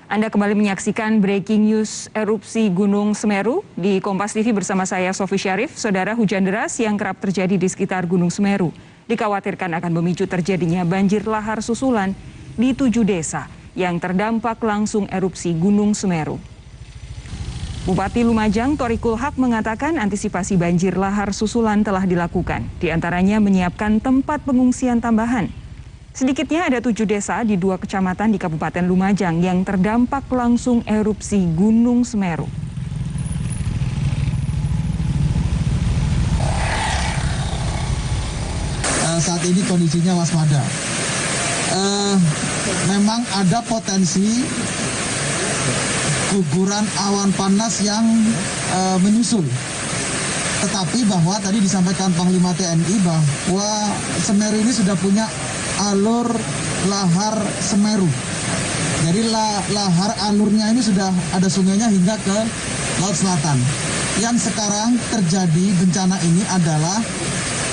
Anda kembali menyaksikan Breaking News erupsi Gunung Semeru di Kompas TV bersama saya Sofi Syarif. Saudara, hujan deras yang kerap terjadi di sekitar Gunung Semeru dikhawatirkan akan memicu terjadinya banjir lahar susulan di 7 desa yang terdampak langsung erupsi Gunung Semeru. Bupati Lumajang Thorikul Haq mengatakan antisipasi banjir lahar susulan telah dilakukan, diantaranya menyiapkan tempat pengungsian tambahan. Sedikitnya ada 7 desa di 2 kecamatan di Kabupaten Lumajang yang terdampak langsung erupsi Gunung Semeru. Saat ini kondisinya waspada. Memang ada potensi guguran awan panas yang menyusul. Tetapi bahwa tadi disampaikan Panglima TNI bahwa Semeru ini sudah punya alur lahar Semeru. Jadi lahar alurnya ini sudah ada sungainya hingga ke Laut Selatan. Yang sekarang terjadi bencana ini adalah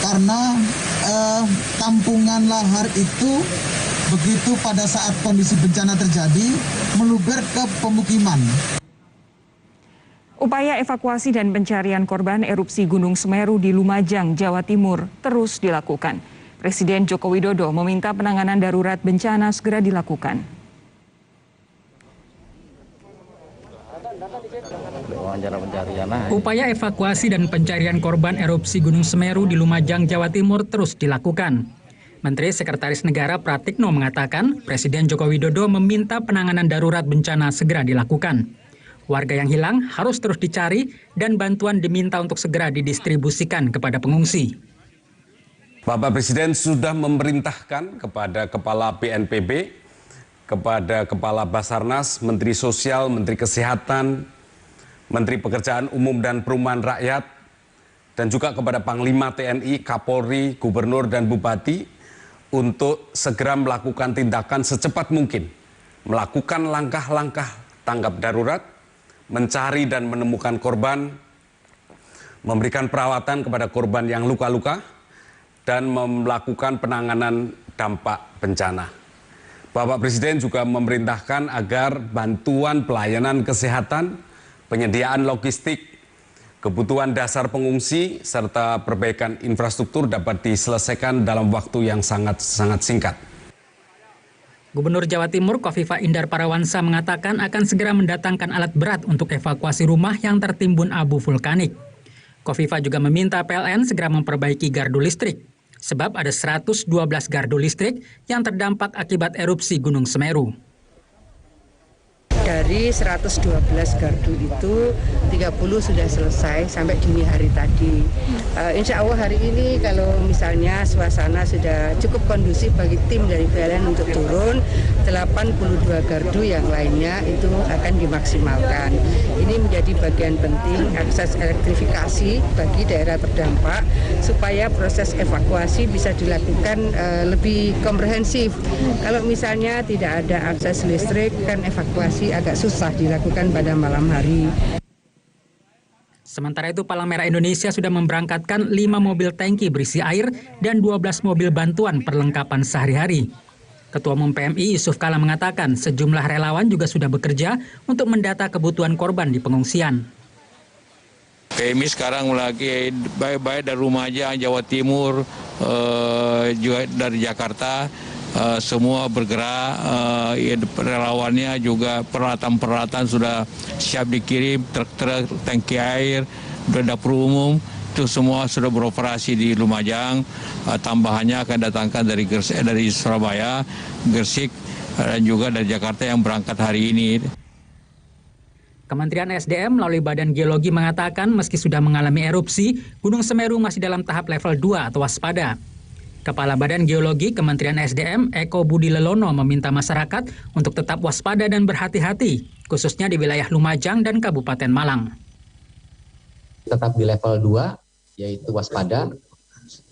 karena tampungan lahar itu begitu pada saat kondisi bencana terjadi meluber ke pemukiman. Upaya evakuasi dan pencarian korban erupsi Gunung Semeru di Lumajang, Jawa Timur terus dilakukan. Presiden Joko Widodo meminta penanganan darurat bencana segera dilakukan. Upaya evakuasi dan pencarian korban erupsi Gunung Semeru di Lumajang, Jawa Timur terus dilakukan. Menteri Sekretaris Negara Pratikno mengatakan Presiden Joko Widodo meminta penanganan darurat bencana segera dilakukan. Warga yang hilang harus terus dicari dan bantuan diminta untuk segera didistribusikan kepada pengungsi. Bapak Presiden sudah memerintahkan kepada Kepala BNPB, kepada Kepala Basarnas, Menteri Sosial, Menteri Kesehatan, Menteri Pekerjaan Umum dan Perumahan Rakyat, dan juga kepada Panglima TNI, Kapolri, Gubernur, dan Bupati untuk segera melakukan tindakan secepat mungkin, melakukan langkah-langkah tanggap darurat, mencari dan menemukan korban, memberikan perawatan kepada korban yang luka-luka, dan melakukan penanganan dampak bencana. Bapak Presiden juga memerintahkan agar bantuan pelayanan kesehatan, penyediaan logistik, kebutuhan dasar pengungsi, serta perbaikan infrastruktur dapat diselesaikan dalam waktu yang sangat singkat. Gubernur Jawa Timur Kofifa Indar Parawansa mengatakan akan segera mendatangkan alat berat untuk evakuasi rumah yang tertimbun abu vulkanik. Kofifa juga meminta PLN segera memperbaiki gardu listrik, sebab ada 112 gardu listrik yang terdampak akibat erupsi Gunung Semeru. Dari 112 gardu itu 30 sudah selesai sampai dini hari tadi. Insya Allah hari ini kalau misalnya suasana sudah cukup kondusif bagi tim dari PLN untuk turun, 82 gardu yang lainnya itu akan dimaksimalkan. Ini menjadi bagian penting akses elektrifikasi bagi daerah terdampak supaya proses evakuasi bisa dilakukan lebih komprehensif. Kalau misalnya tidak ada akses listrik kan evakuasi agak susah dilakukan pada malam hari. Sementara itu, Palang Merah Indonesia sudah memberangkatkan 5 mobil tangki berisi air dan 12 mobil bantuan perlengkapan sehari-hari. Ketua Umum PMI Yusuf Kala mengatakan sejumlah relawan juga sudah bekerja untuk mendata kebutuhan korban di pengungsian. PMI sekarang lagi baik dari Lumajang, Jawa Timur, juga dari Jakarta semua bergerak, relawannya juga peralatan-peralatan sudah siap dikirim, truk-truk, tangki air, dapur umum, itu semua sudah beroperasi di Lumajang. Tambahannya akan datangkan dari Surabaya, Gresik, dan juga dari Jakarta yang berangkat hari ini. Kementerian SDM melalui Badan Geologi mengatakan meski sudah mengalami erupsi, Gunung Semeru masih dalam tahap level 2 atau waspada. Kepala Badan Geologi Kementerian SDM, Eko Budi Lelono, meminta masyarakat untuk tetap waspada dan berhati-hati, khususnya di wilayah Lumajang dan Kabupaten Malang. Tetap di level 2, yaitu waspada.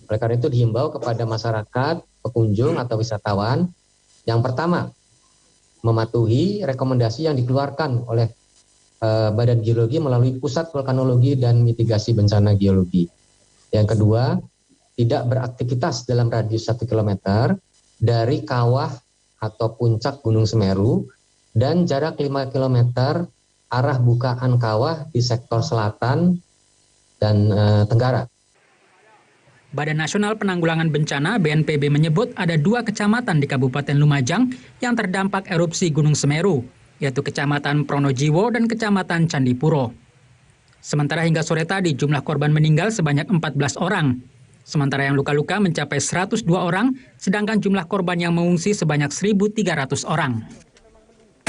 Oleh karena itu dihimbau kepada masyarakat, pengunjung atau wisatawan, yang pertama, mematuhi rekomendasi yang dikeluarkan oleh Badan Geologi melalui Pusat Vulkanologi dan Mitigasi Bencana Geologi. Yang kedua, tidak beraktivitas dalam radius 1 km dari kawah atau puncak Gunung Semeru dan jarak 5 km arah bukaan kawah di sektor selatan dan tenggara. Badan Nasional Penanggulangan Bencana BNPB menyebut ada 2 kecamatan di Kabupaten Lumajang yang terdampak erupsi Gunung Semeru, yaitu Kecamatan Pronojiwo dan Kecamatan Candipuro. Sementara hingga sore tadi jumlah korban meninggal sebanyak 14 orang. Sementara yang luka-luka mencapai 102 orang, sedangkan jumlah korban yang mengungsi sebanyak 1.300 orang.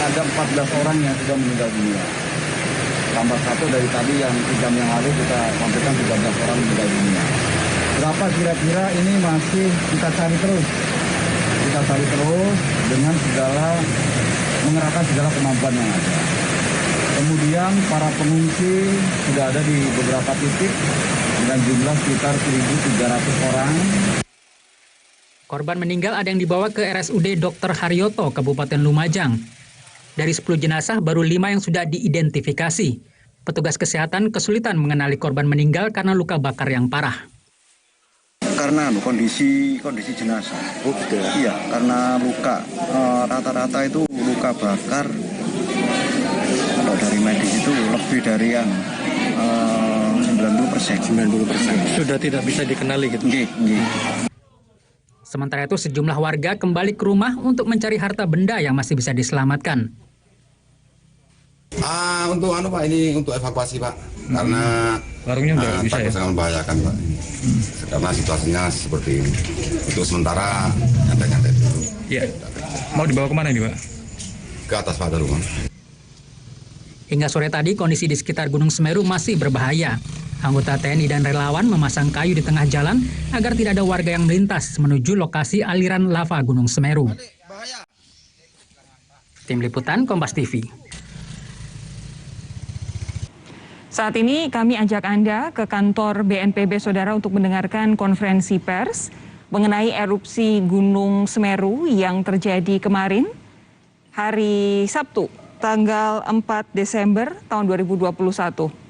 Ada 14 orang yang sudah meninggal dunia. Tambah 1 dari tadi yang 3 jam yang lalu kita sampaikan 13 orang meninggal dunia. Berapa kira-kira ini masih kita cari terus. Kita cari terus dengan mengerahkan segala kemampuan yang ada. Kemudian para pengungsi sudah ada di beberapa titik dengan jumlah sekitar 1.300 orang. Korban meninggal ada yang dibawa ke RSUD Dr. Haryoto, Kabupaten Lumajang. Dari 10 jenazah, baru 5 yang sudah diidentifikasi. Petugas kesehatan kesulitan mengenali korban meninggal karena luka bakar yang parah. Karena kondisi jenazah. Oh, gitu ya? Iya, karena luka. Rata-rata itu luka bakar. Kalau dari medis itu lebih dari yang 90%. Sudah tidak bisa dikenali gitu? Nggih. Sementara itu sejumlah warga kembali ke rumah untuk mencari harta benda yang masih bisa diselamatkan. Untuk Pak, ini untuk evakuasi Pak, karena warungnya udah bisa ya? Sangat membahayakan Pak, karena situasinya seperti ini. Untuk sementara nyantai-nyantai dulu. Iya. Mau dibawa kemana ini Pak? Ke atas Pak, rumah. Hingga sore tadi kondisi di sekitar Gunung Semeru masih berbahaya. Anggota TNI dan relawan memasang kayu di tengah jalan agar tidak ada warga yang melintas menuju lokasi aliran lava Gunung Semeru. Tim Liputan Kompas TV. Saat ini kami ajak Anda ke kantor BNPB Saudara untuk mendengarkan konferensi pers mengenai erupsi Gunung Semeru yang terjadi kemarin hari Sabtu tanggal 4 Desember tahun 2021.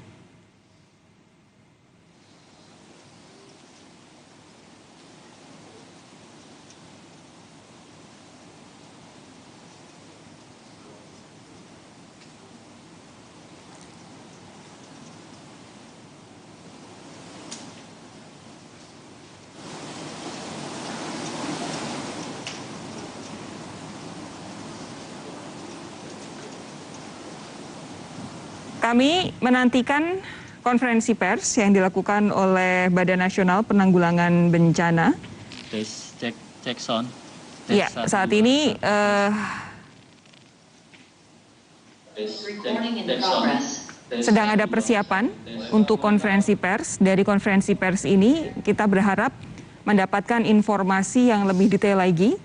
Kami menantikan konferensi pers yang dilakukan oleh Badan Nasional Penanggulangan Bencana. Cek sound. Ya, saat ini sedang ada persiapan untuk konferensi pers. Dari konferensi pers ini kita berharap mendapatkan informasi yang lebih detail lagi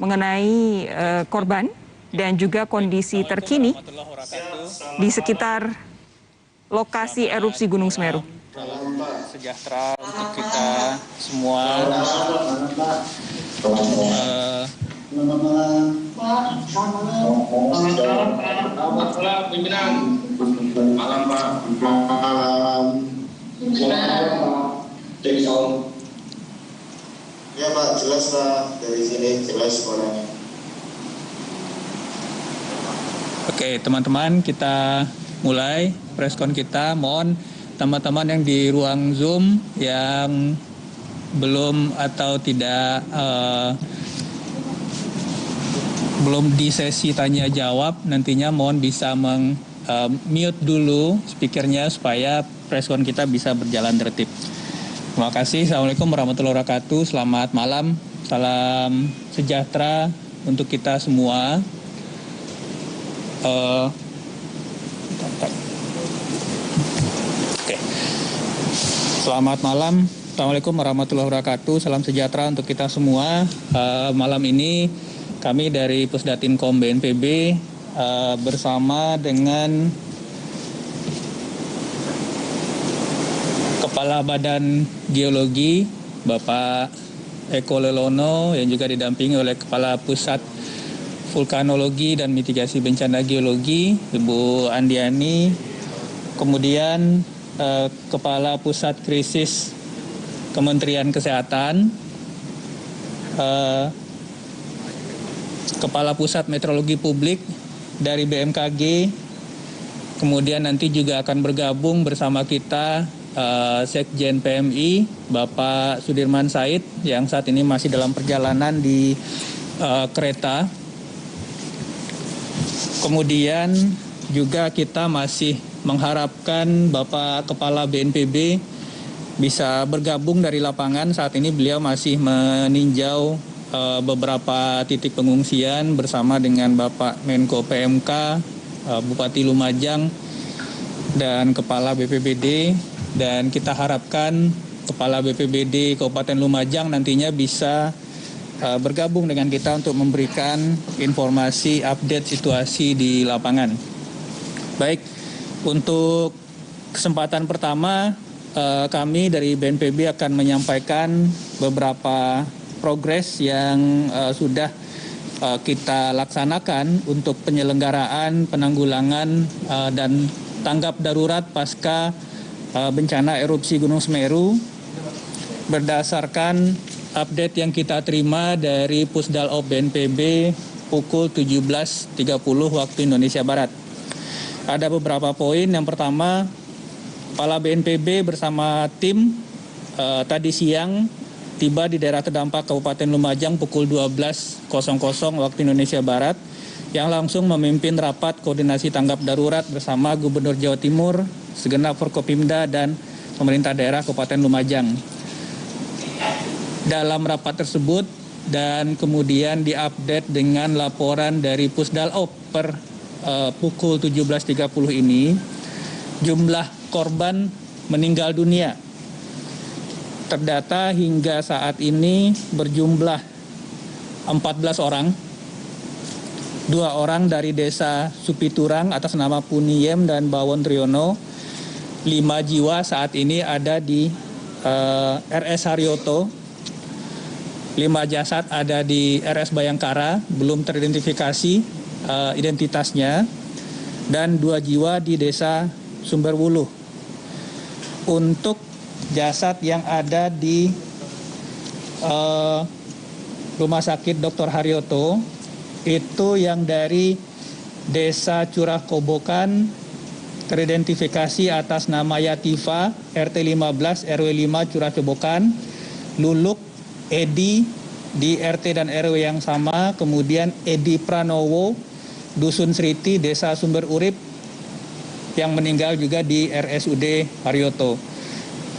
mengenai korban dan juga kondisi terkini di sekitar lokasi erupsi Gunung Semeru. Salam sejahtera untuk kita semua. Malam Pak. Malam. Ya Pak, jelas Pak, dari sini jelas suaranya. Oke, teman-teman, kita mulai preskon kita. Mohon teman-teman yang di ruang Zoom yang belum atau tidak belum di sesi tanya jawab, nantinya mohon bisa mute dulu speakernya supaya preskon kita bisa berjalan tertib. Terima kasih. Assalamualaikum warahmatullahi wabarakatuh. Selamat malam. Salam sejahtera untuk kita semua. Selamat malam. Assalamualaikum warahmatullahi wabarakatuh. Salam sejahtera untuk kita semua. Malam ini kami dari Pusdatinkom BNPB bersama dengan Kepala Badan Geologi Bapak Eko Lelono yang juga didampingi oleh Kepala Pusat Vulkanologi dan Mitigasi Bencana Geologi Ibu Andiani, kemudian Kepala Pusat Krisis Kementerian Kesehatan, Kepala Pusat Meteorologi Publik dari BMKG, kemudian nanti juga akan bergabung bersama kita Sekjen PMI Bapak Sudirman Said yang saat ini masih dalam perjalanan di kereta. Kemudian juga kita masih mengharapkan Bapak Kepala BNPB bisa bergabung dari lapangan. Saat ini beliau masih meninjau beberapa titik pengungsian bersama dengan Bapak Menko PMK, Bupati Lumajang, dan Kepala BPBD. Dan kita harapkan Kepala BPBD Kabupaten Lumajang nantinya bisa bergabung dengan kita untuk memberikan informasi update situasi di lapangan. Baik, untuk kesempatan pertama kami dari BNPB akan menyampaikan beberapa progres yang sudah kita laksanakan untuk penyelenggaraan penanggulangan dan tanggap darurat pasca bencana erupsi Gunung Semeru berdasarkan update yang kita terima dari Pusdalop BNPB pukul 17.30 waktu Indonesia Barat. Ada beberapa poin. Yang pertama, Kepala BNPB bersama tim tadi siang tiba di daerah terdampak Kabupaten Lumajang pukul 12.00 waktu Indonesia Barat yang langsung memimpin rapat koordinasi tanggap darurat bersama Gubernur Jawa Timur, segenap Forkopimda dan pemerintah daerah Kabupaten Lumajang. Dalam rapat tersebut dan kemudian diupdate dengan laporan dari Pusdalop per pukul 17.30 ini, jumlah korban meninggal dunia terdata hingga saat ini berjumlah 14 orang. 2 orang dari desa Supiturang atas nama Puniem dan Bawon Triyono. 5 jiwa saat ini ada di RS Haryoto. 5 jasad ada di RS Bayangkara, belum teridentifikasi identitasnya. Dan 2 jiwa di desa Sumberwuluh. Untuk jasad yang ada di Rumah Sakit Dr. Haryoto, itu yang dari Desa Curah Kobokan teridentifikasi atas nama Yativa, RT 15 RW 5 Curah Kobokan, Luluk Edi di RT dan RW yang sama, kemudian Edi Pranowo, Dusun Sriti, Desa Sumber Urip, yang meninggal juga di RSUD Haryoto.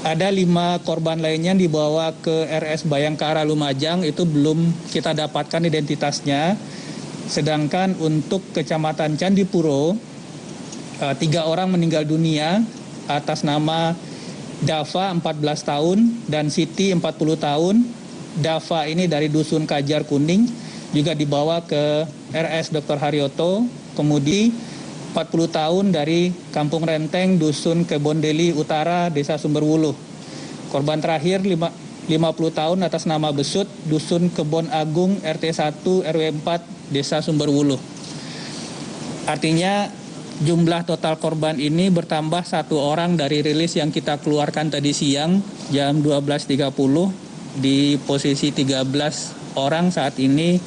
Ada 5 korban lainnya dibawa ke RS Bayangkara Lumajang, itu belum kita dapatkan identitasnya. Sedangkan untuk Kecamatan Candipuro, 3 orang meninggal dunia atas nama Dava 14 tahun dan Siti 40 tahun. Dava ini dari Dusun Kajar Kuning, juga dibawa ke RS Dr. Haryoto. Kemudian 40 tahun dari Kampung Renteng, Dusun Kebondeli Utara, Desa Sumberwuluh. Korban terakhir 50 tahun atas nama Besut, Dusun Kebon Agung, RT 1 RW 4, Desa Sumberwuluh. Artinya jumlah total korban ini bertambah 1 orang dari rilis yang kita keluarkan tadi siang jam 12.30 di posisi 13 orang saat ini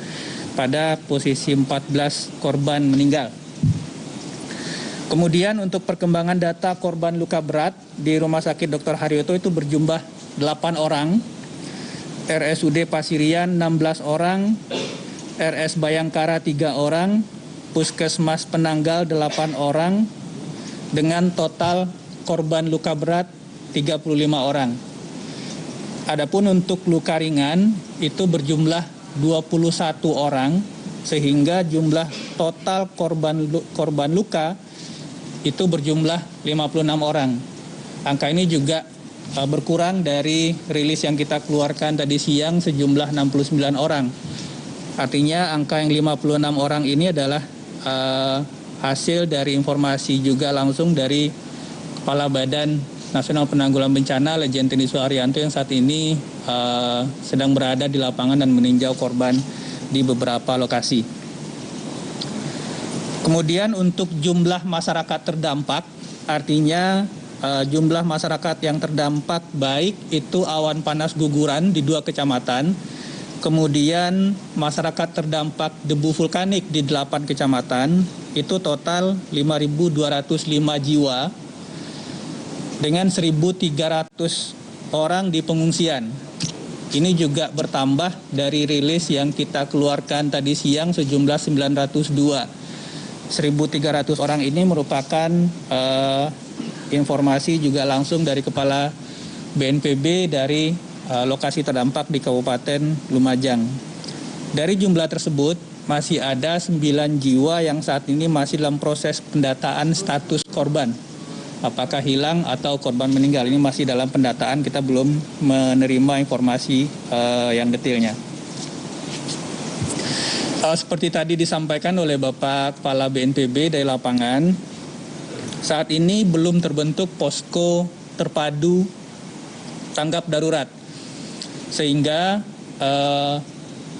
pada posisi 14 korban meninggal. Kemudian untuk perkembangan data korban luka berat di Rumah Sakit Dr. Haryoto itu berjumlah 8 orang. RSUD Pasirian 16 orang, RS Bayangkara 3 orang, Puskesmas Penanggal 8 orang, dengan total korban luka berat 35 orang. Adapun untuk luka ringan itu berjumlah 21 orang, sehingga jumlah total korban luka itu berjumlah 56 orang. Angka ini juga berkurang dari rilis yang kita keluarkan tadi siang sejumlah 69 orang. Artinya angka yang 56 orang ini adalah hasil dari informasi juga langsung dari Kepala Badan Nasional Penanggulangan Bencana Lejen TNI Suharyanto yang saat ini sedang berada di lapangan dan meninjau korban di beberapa lokasi. Kemudian untuk jumlah masyarakat terdampak, artinya jumlah masyarakat yang terdampak baik itu awan panas guguran di 2 kecamatan, kemudian masyarakat terdampak debu vulkanik di 8 kecamatan, itu total 5.205 jiwa dengan 1.300 orang di pengungsian. Ini juga bertambah dari rilis yang kita keluarkan tadi siang sejumlah 902. 1.300 orang ini merupakan informasi juga langsung dari Kepala BNPB dari lokasi terdampak di Kabupaten Lumajang. Dari jumlah tersebut masih ada 9 jiwa yang saat ini masih dalam proses pendataan status korban. Apakah hilang atau korban meninggal, ini masih dalam pendataan, kita belum menerima informasi yang detailnya. Seperti tadi disampaikan oleh Bapak Kepala BNPB dari lapangan, saat ini belum terbentuk posko terpadu tanggap darurat, sehingga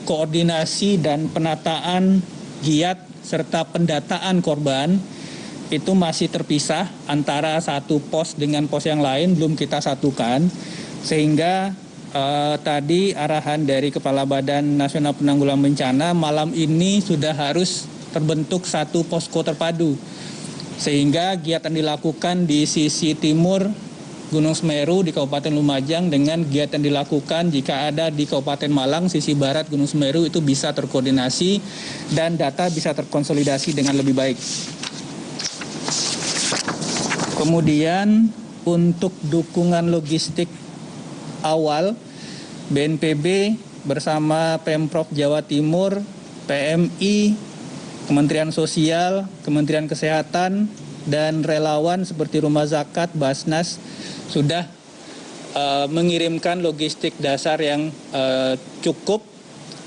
koordinasi dan penataan giat serta pendataan korban itu masih terpisah antara satu pos dengan pos yang lain, belum kita satukan, sehingga tadi arahan dari Kepala Badan Nasional Penanggulangan Bencana malam ini sudah harus terbentuk satu posko terpadu, sehingga kegiatan dilakukan di sisi timur Gunung Semeru di Kabupaten Lumajang dengan kegiatan dilakukan jika ada di Kabupaten Malang sisi barat Gunung Semeru itu bisa terkoordinasi dan data bisa terkonsolidasi dengan lebih baik. Kemudian untuk dukungan logistik awal, BNPB bersama Pemprov Jawa Timur, PMI, Kementerian Sosial, Kementerian Kesehatan, dan relawan seperti Rumah Zakat, Basnas sudah mengirimkan logistik dasar yang cukup.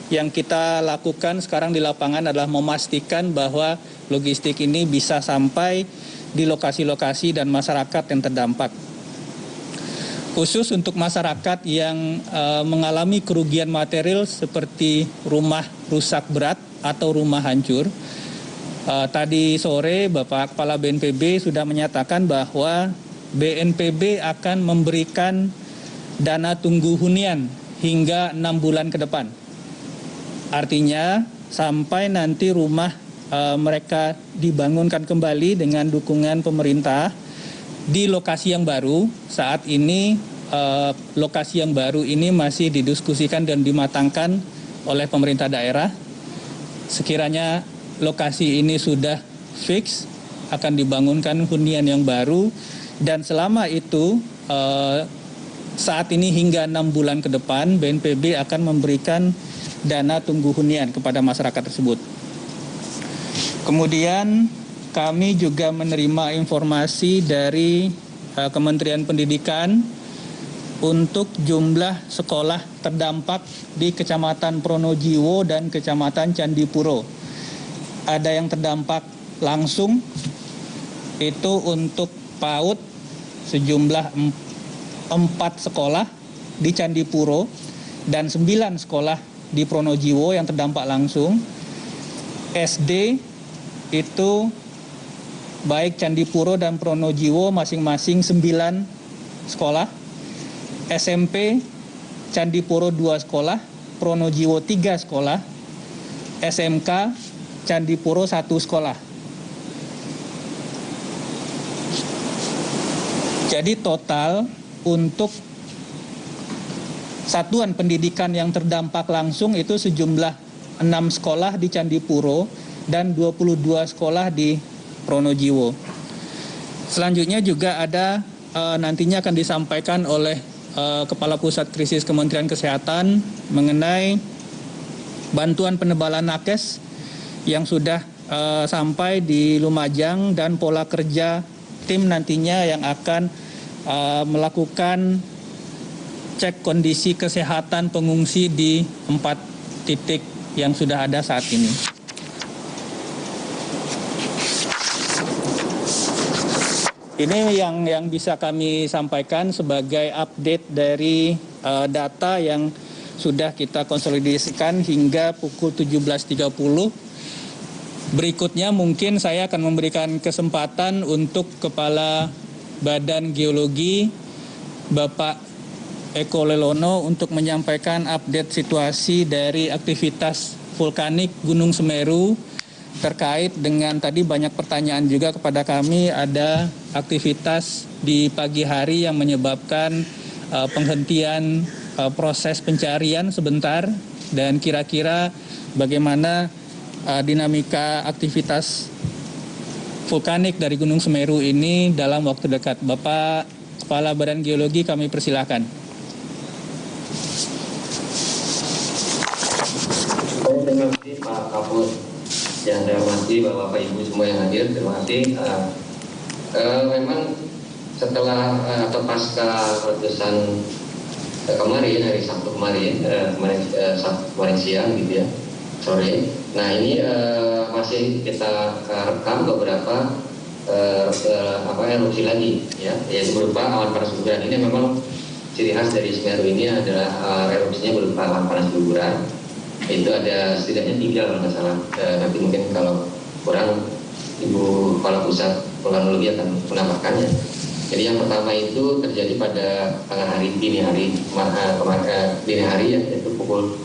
Yang kita lakukan sekarang di lapangan adalah memastikan bahwa logistik ini bisa sampai di lokasi-lokasi dan masyarakat yang terdampak. Khusus untuk masyarakat yang mengalami kerugian material seperti rumah rusak berat atau rumah hancur, tadi sore Bapak Kepala BNPB sudah menyatakan bahwa BNPB akan memberikan dana tunggu hunian hingga 6 bulan ke depan. Artinya sampai nanti rumah mereka dibangunkan kembali dengan dukungan pemerintah di lokasi yang baru. Saat ini lokasi yang baru ini masih didiskusikan dan dimatangkan oleh pemerintah daerah. Sekiranya lokasi ini sudah fix, akan dibangunkan hunian yang baru, dan selama itu saat ini hingga 6 bulan ke depan BNPB akan memberikan dana tunggu hunian kepada masyarakat tersebut. Kemudian kami juga menerima informasi dari Kementerian Pendidikan untuk jumlah sekolah terdampak di Kecamatan Pronojiwo dan Kecamatan Candipuro. Ada yang terdampak langsung, itu untuk PAUD sejumlah 4 sekolah di Candipuro dan 9 sekolah di Pronojiwo yang terdampak langsung. SD itu baik Candipuro dan Pronojiwo masing-masing 9 sekolah. SMP Candipuro 2 sekolah, Pronojiwo 3 sekolah, SMK Candipuro 1 sekolah. Jadi total untuk satuan pendidikan yang terdampak langsung itu sejumlah 6 sekolah di Candipuro dan 22 sekolah di Pronojiwo. Selanjutnya juga ada nantinya akan disampaikan oleh Kepala Pusat Krisis Kementerian Kesehatan mengenai bantuan penebalan nakes yang sudah sampai di Lumajang dan pola kerja tim nantinya yang akan melakukan cek kondisi kesehatan pengungsi di 4 titik yang sudah ada saat ini. Ini yang bisa kami sampaikan sebagai update dari data yang sudah kita konsolidasikan hingga pukul 17.30. Berikutnya mungkin saya akan memberikan kesempatan untuk Kepala Badan Geologi Bapak Eko Lelono untuk menyampaikan update situasi dari aktivitas vulkanik Gunung Semeru terkait dengan tadi banyak pertanyaan juga kepada kami, ada aktivitas di pagi hari yang menyebabkan penghentian proses pencarian sebentar, dan kira-kira bagaimana dinamika aktivitas vulkanik dari Gunung Semeru ini dalam waktu dekat. Bapak Kepala Badan Geologi, kami persilahkan. Terima kasih Pak Kapus. Yang saya hormati Bapak Ibu semua yang hadir, terima kasih. Memang setelah atau pasca letusan kemarin, hari Sabtu kemarin siang gitu ya, sore. Nah ini masih kita rekam beberapa erupsi lagi, ya, yaitu berupa awan panas guguran. Ini memang ciri khas dari Semeru ini adalah erupsinya berupa awan panas guguran. Itu ada setidaknya 3 kalau nggak salah. Nanti mungkin kalau kurang Ibu Kepala Pusat Vulkanologi akan menambahkannya. Jadi yang pertama itu terjadi pada tengah hari, dini hari ya, yaitu pukul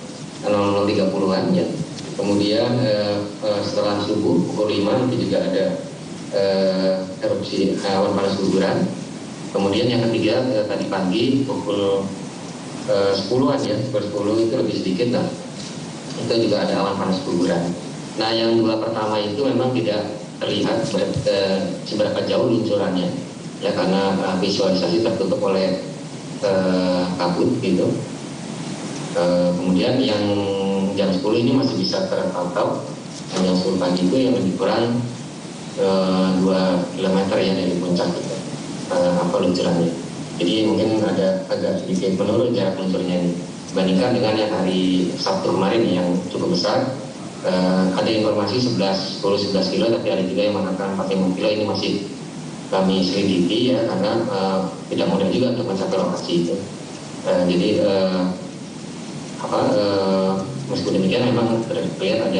00.30-an ya. Kemudian setelah subuh pukul 5 itu juga ada erupsi awan panas guguran. Kemudian yang ketiga tadi pagi pukul 10-an ya, pukul 10 itu lebih sedikit lah. Itu juga ada awan panas guguran. Nah yang 2 pertama itu memang tidak terlihat seberapa jauh luncurannya ya, karena visualisasi tertutup oleh kabut gitu. Kemudian yang jam 10 ini masih bisa terpantau, dan yang 10 pagi itu yang lebih kurang 2 km ya dari puncak gitu, luncurannya. Jadi mungkin ada agak sedikit menurun jarak luncurnya ini dibandingkan dengan yang hari Sabtu kemarin yang cukup besar. Ada informasi 10-11 kilo, tapi ada juga yang mengatakan 45 kilo. Ini masih kami selidiki ya, karena tidak mudah juga untuk mencapai lokasi itu. Jadi meskipun demikian memang terlihat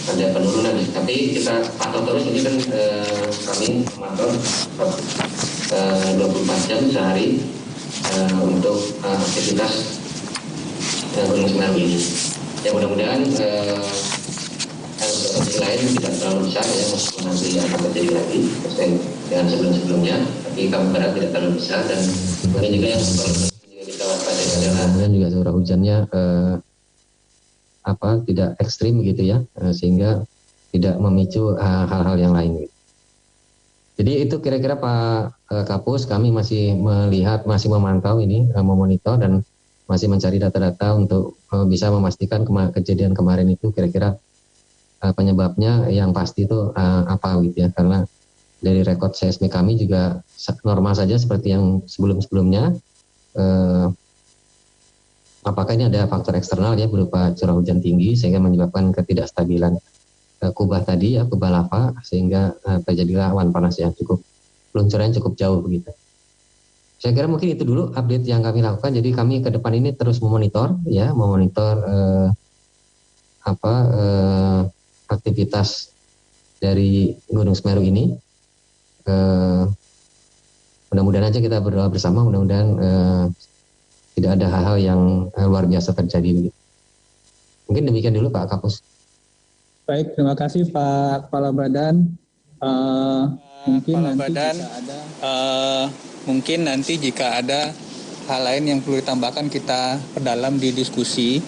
ada penurunan, tapi kita pantau terus. Ini kan kami memantau 24 jam sehari untuk aktivitas Gunung Semeru ini. Ya mudah-mudahan erupsi lain tidak terlalu besar ya, meskipun nanti akan terjadi lagi dengan sebelum-sebelumnya, tapi kami berharap tidak terlalu besar. Dan mungkin juga yang juga kita waspadai adalah juga curah hujannya tidak ekstrim gitu ya, sehingga tidak memicu hal-hal yang lain gitu. Jadi itu kira-kira Pak Kapus, kami masih melihat, masih memantau ini, memonitor dan masih mencari data-data untuk bisa memastikan kejadian kemarin itu kira-kira penyebabnya yang pasti itu apa gitu ya, karena dari rekod seismik kami juga normal saja seperti yang sebelum-sebelumnya. Apakah ini ada faktor eksternal ya berupa curah hujan tinggi sehingga menyebabkan ketidakstabilan kubah tadi ya, kubah lava, sehingga terjadilah awan panas yang luncurannya cukup jauh begitu. Saya kira mungkin itu dulu update yang kami lakukan. Jadi kami ke depan ini terus memonitor aktivitas dari Gunung Semeru ini. Mudah-mudahan aja kita berdoa bersama, mudah-mudahan tidak ada hal-hal yang luar biasa terjadi. Mungkin demikian dulu Pak Kapus. Baik, terima kasih Pak Kepala Badan. Mungkin nanti jika ada hal lain yang perlu ditambahkan kita perdalam di diskusi.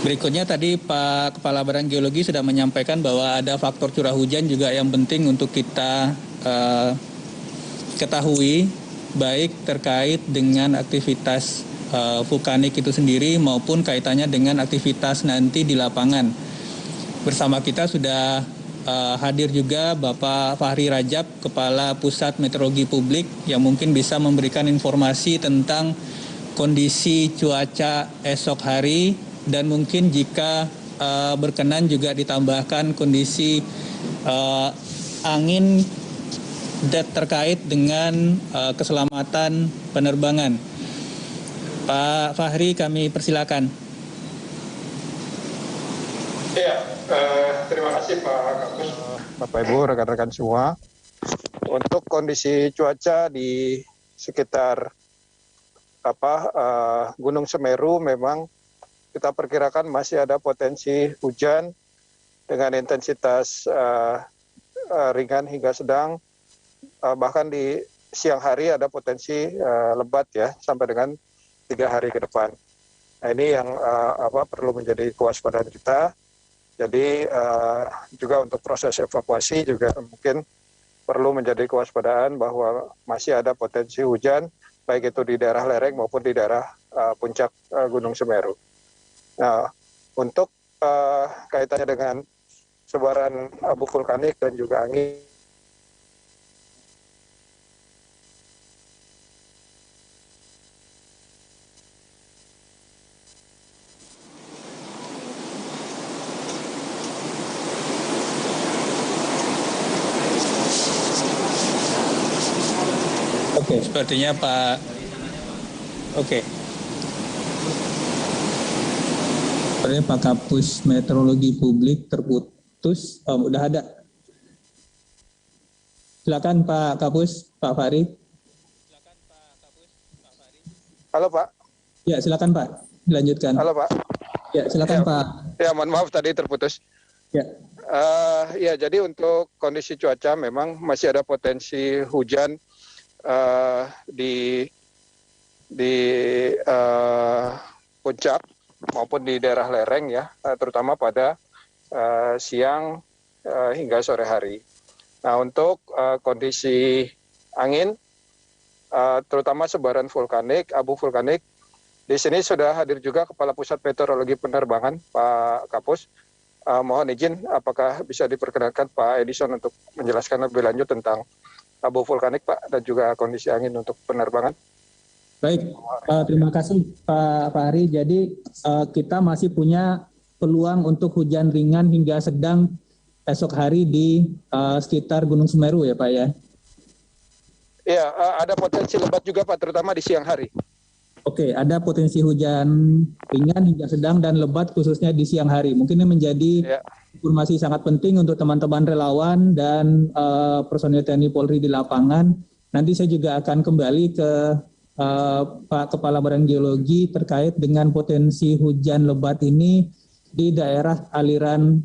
Berikutnya tadi Pak Kepala Badan Geologi sudah menyampaikan bahwa ada faktor curah hujan juga yang penting untuk kita ketahui, baik terkait dengan aktivitas vulkanik itu sendiri maupun kaitannya dengan aktivitas nanti di lapangan. Bersama kita sudah hadir juga Bapak Fahri Rajab, Kepala Pusat Meteorologi Publik, yang mungkin bisa memberikan informasi tentang kondisi cuaca esok hari, dan mungkin jika berkenan juga ditambahkan kondisi angin terkait dengan keselamatan penerbangan. Pak Fahri, kami persilakan. Ya, terima kasih Pak Kapus. Bapak Ibu, rekan-rekan semua. Untuk kondisi cuaca di sekitar Gunung Semeru memang kita perkirakan masih ada potensi hujan dengan intensitas ringan hingga sedang. Bahkan di siang hari ada potensi lebat ya sampai dengan 3 hari ke depan. Nah, ini yang perlu menjadi kewaspadaan kita. Jadi juga untuk proses evakuasi juga mungkin perlu menjadi kewaspadaan bahwa masih ada potensi hujan baik itu di daerah lereng maupun di daerah puncak Gunung Semeru. Nah, untuk kaitannya dengan sebaran abu vulkanik dan juga angin, Oke, sepertinya Pak. Oke. Sepertinya Pak Kapus Meteorologi Publik terputus. Udah ada. Silakan Pak Kapus, Pak Fahri. Halo Pak. Ya, silakan Pak. Dilanjutkan. Halo Pak. Ya, silakan ya, Pak. Ya, mohon maaf tadi terputus. Ya. Ya, jadi untuk kondisi cuaca memang masih ada potensi hujan di puncak maupun di daerah lereng ya, terutama pada siang hingga sore hari. Nah, untuk kondisi angin, terutama sebaran vulkanik, abu vulkanik, di sini sudah hadir juga Kepala Pusat Meteorologi Penerbangan, Pak Kapus. Mohon izin, apakah bisa diperkenankan Pak Edison untuk menjelaskan lebih lanjut tentang abu vulkanik Pak dan juga kondisi angin untuk penerbangan? Baik, terima kasih Pak Fahri. Jadi kita masih punya peluang untuk hujan ringan hingga sedang esok hari di sekitar Gunung Semeru ya Pak ya? Iya, ada potensi lebat juga Pak, terutama di siang hari. Oke, ada potensi hujan ringan hingga sedang dan lebat khususnya di siang hari. Mungkin ini menjadi informasi sangat penting untuk teman-teman relawan dan personil TNI Polri di lapangan. Nanti saya juga akan kembali ke Pak Kepala Badan Geologi terkait dengan potensi hujan lebat ini di daerah aliran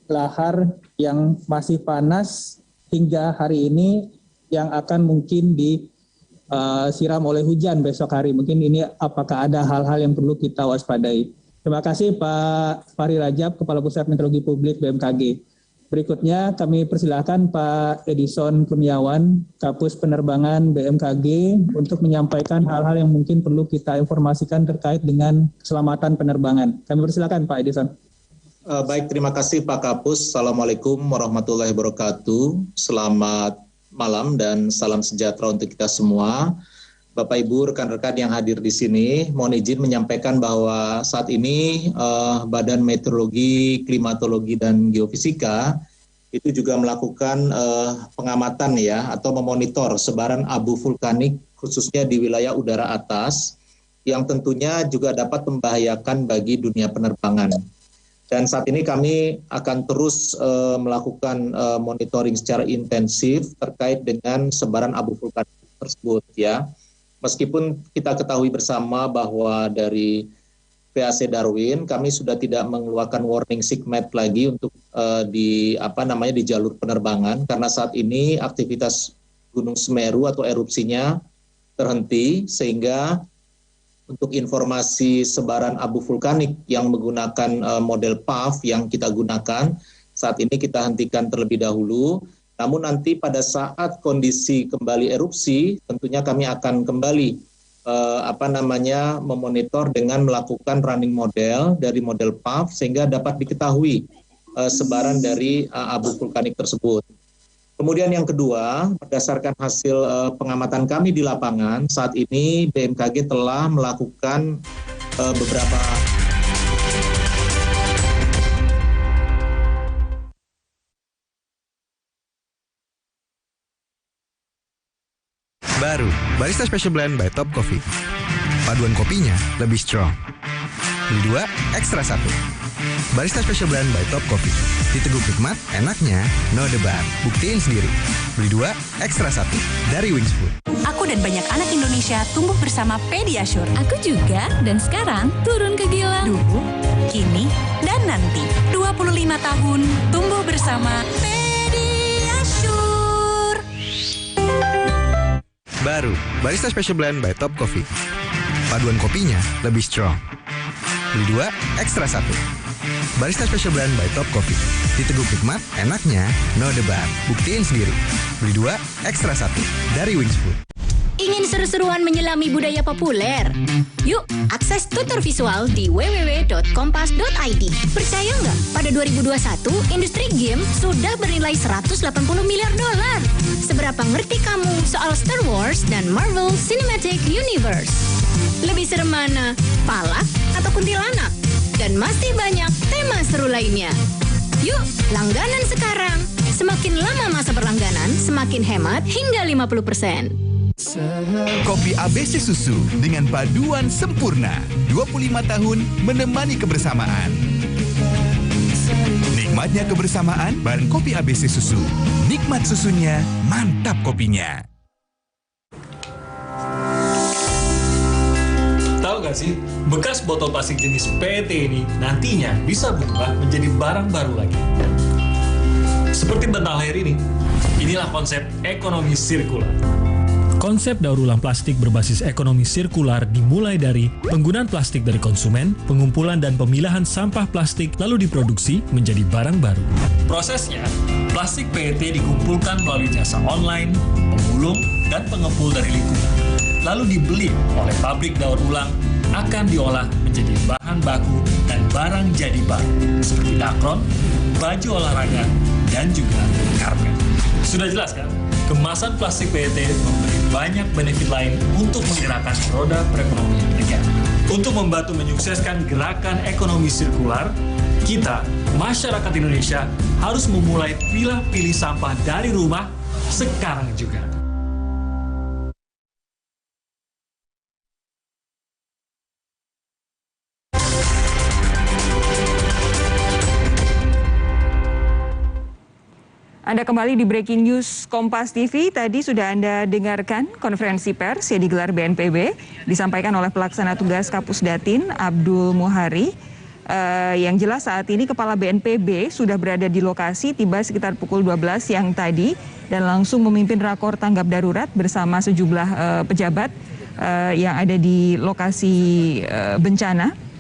lahar yang masih panas hingga hari ini yang akan mungkin disiram oleh hujan besok hari. Mungkin ini apakah ada hal-hal yang perlu kita waspadai. Terima kasih Pak Fahri Rajab, Kepala Pusat Meteorologi Publik BMKG. Berikutnya kami persilakan Pak Edison Kurniawan, Kapus Penerbangan BMKG, untuk menyampaikan hal-hal yang mungkin perlu kita informasikan terkait dengan keselamatan penerbangan. Kami persilakan Pak Edison. Baik, terima kasih Pak Kapus. Assalamualaikum warahmatullahi wabarakatuh. Selamat malam dan salam sejahtera untuk kita semua. Bapak Ibu, rekan-rekan yang hadir di sini, mohon izin menyampaikan bahwa saat ini Badan Meteorologi, Klimatologi dan Geofisika itu juga melakukan pengamatan ya atau memonitor sebaran abu vulkanik khususnya di wilayah udara atas yang tentunya juga dapat membahayakan bagi dunia penerbangan. Dan saat ini kami akan terus melakukan monitoring secara intensif terkait dengan sebaran abu vulkanik tersebut ya. Meskipun kita ketahui bersama bahwa dari PAC Darwin kami sudah tidak mengeluarkan warning SIGMET lagi untuk di jalur penerbangan karena saat ini aktivitas Gunung Semeru atau erupsinya terhenti, sehingga untuk informasi sebaran abu vulkanik yang menggunakan model PAV yang kita gunakan, saat ini kita hentikan terlebih dahulu. Namun nanti pada saat kondisi kembali erupsi, tentunya kami akan kembali memonitor dengan melakukan running model dari model PAV sehingga dapat diketahui sebaran dari abu vulkanik tersebut. Kemudian yang kedua, berdasarkan hasil pengamatan kami di lapangan, saat ini BMKG telah melakukan beberapa baru, Barista Special Blend by Top Coffee. Paduan kopinya lebih strong. Beli 2, ekstra 1. Barista Special Blend by Top Coffee. Diteguk nikmat, enaknya no debat. Buktiin sendiri. Beli 2, ekstra 1 dari Wings Food. Aku dan banyak anak Indonesia tumbuh bersama Pediasure. Aku juga, dan sekarang turun ke Gilang. Dulu, kini, dan nanti. 25 tahun tumbuh bersama Pediasure. Baru, Barista Special Blend by Top Coffee. Paduan kopinya lebih strong. Beli 2, ekstra 1. Barista Special Blend by Top Coffee. Diteguk nikmat, enaknya no debat. Buktiin sendiri. Beli 2, ekstra 1 dari Wings Food. Ingin seru-seruan menyelami budaya populer? Yuk, akses tutor visual di www.kompas.id. Percaya nggak? Pada 2021, industri game sudah bernilai 180 miliar dolar. Seberapa ngerti kamu soal Star Wars dan Marvel Cinematic Universe? Lebih serem mana? Palak atau kuntilanak? Dan masih banyak tema seru lainnya. Yuk, langganan sekarang. Semakin lama masa berlangganan, semakin hemat hingga 50%. Kopi ABC Susu dengan paduan sempurna. 25 tahun menemani kebersamaan. Nikmatnya kebersamaan bareng kopi ABC Susu. Nikmat susunya, mantap kopinya. Tahu gak sih, bekas botol plastik jenis PET ini nantinya bisa berubah menjadi barang baru lagi. Seperti bental air ini, inilah konsep ekonomi sirkular. Konsep daur ulang plastik berbasis ekonomi sirkular dimulai dari penggunaan plastik dari konsumen, pengumpulan dan pemilahan sampah plastik lalu diproduksi menjadi barang baru. Prosesnya, plastik PET dikumpulkan melalui jasa online, pemulung, dan pengepul dari lingkungan. Lalu dibeli oleh pabrik daur ulang, akan diolah menjadi bahan baku dan barang jadi baru, seperti dakron, baju olahraga, dan juga karpet. Sudah jelas kan? Kemasan plastik PET memberi banyak benefit lain untuk menggerakkan roda perekonomian negara. Untuk membantu menyukseskan gerakan ekonomi sirkular, kita, masyarakat Indonesia, harus memulai pilah-pilih sampah dari rumah sekarang juga. Anda kembali di Breaking News Kompas TV. Tadi sudah Anda dengarkan konferensi pers yang digelar BNPB, disampaikan oleh pelaksana tugas Kapus Datin Abdul Muhari. Yang jelas saat ini Kepala BNPB sudah berada di lokasi, tiba sekitar pukul 12 siang tadi dan langsung memimpin rakor tanggap darurat bersama sejumlah pejabat yang ada di lokasi bencana.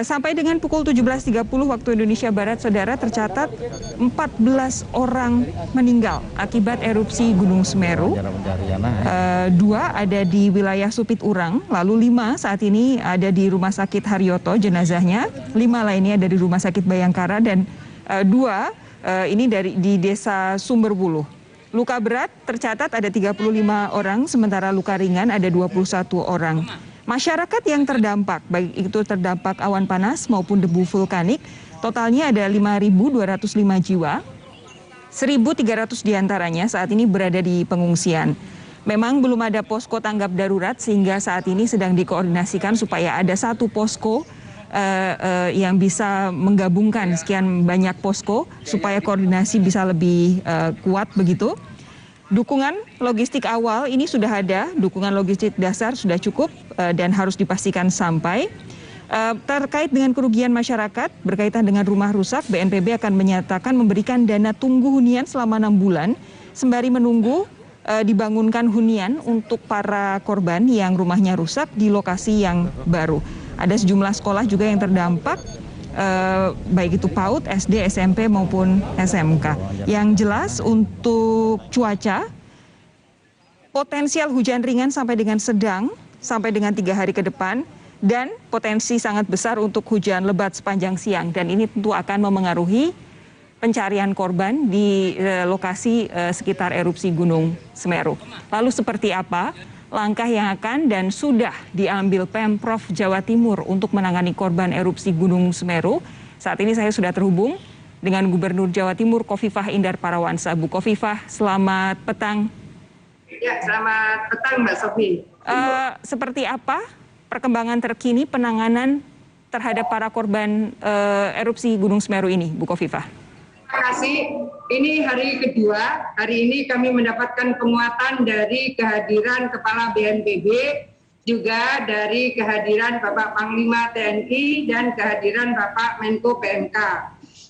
Sampai dengan pukul 17.30 waktu Indonesia Barat, saudara, tercatat 14 orang meninggal akibat erupsi Gunung Semeru. 2 ada di wilayah Supit Urang, lalu 5 saat ini ada di Rumah Sakit Haryoto jenazahnya, 5 lainnya dari Rumah Sakit Bayangkara, dan 2 ini di Desa Sumberwuluh. Luka berat tercatat ada 35 orang, sementara luka ringan ada 21 orang. Masyarakat yang terdampak, baik itu terdampak awan panas maupun debu vulkanik, totalnya ada 5.205 jiwa, 1.300 diantaranya saat ini berada di pengungsian. Memang belum ada posko tanggap darurat sehingga saat ini sedang dikoordinasikan supaya ada satu posko yang bisa menggabungkan sekian banyak posko supaya koordinasi bisa lebih kuat begitu. Dukungan logistik awal ini sudah ada, dukungan logistik dasar sudah cukup dan harus dipastikan sampai. Terkait dengan kerugian masyarakat berkaitan dengan rumah rusak, BNPB akan menyatakan memberikan dana tunggu hunian selama 6 bulan sembari menunggu dibangunkan hunian untuk para korban yang rumahnya rusak di lokasi yang baru. Ada sejumlah sekolah juga yang terdampak, baik itu PAUD, SD, SMP maupun SMK. Yang jelas untuk cuaca, potensial hujan ringan sampai dengan sedang sampai dengan 3 hari ke depan, dan potensi sangat besar untuk hujan lebat sepanjang siang. Dan ini tentu akan memengaruhi pencarian korban di lokasi sekitar erupsi Gunung Semeru. Lalu seperti apa langkah yang akan dan sudah diambil Pemprov Jawa Timur untuk menangani korban erupsi Gunung Semeru? Saat ini saya sudah terhubung dengan Gubernur Jawa Timur Khofifah Indar Parawansa. Bu Khofifah, selamat petang. Ya, selamat petang Mbak Sofi. Seperti apa perkembangan terkini penanganan terhadap para korban erupsi Gunung Semeru ini, Bu Khofifah? Terima kasih. Ini hari kedua. Hari ini kami mendapatkan penguatan dari kehadiran Kepala BNPB, juga dari kehadiran Bapak Panglima TNI dan kehadiran Bapak Menko PMK.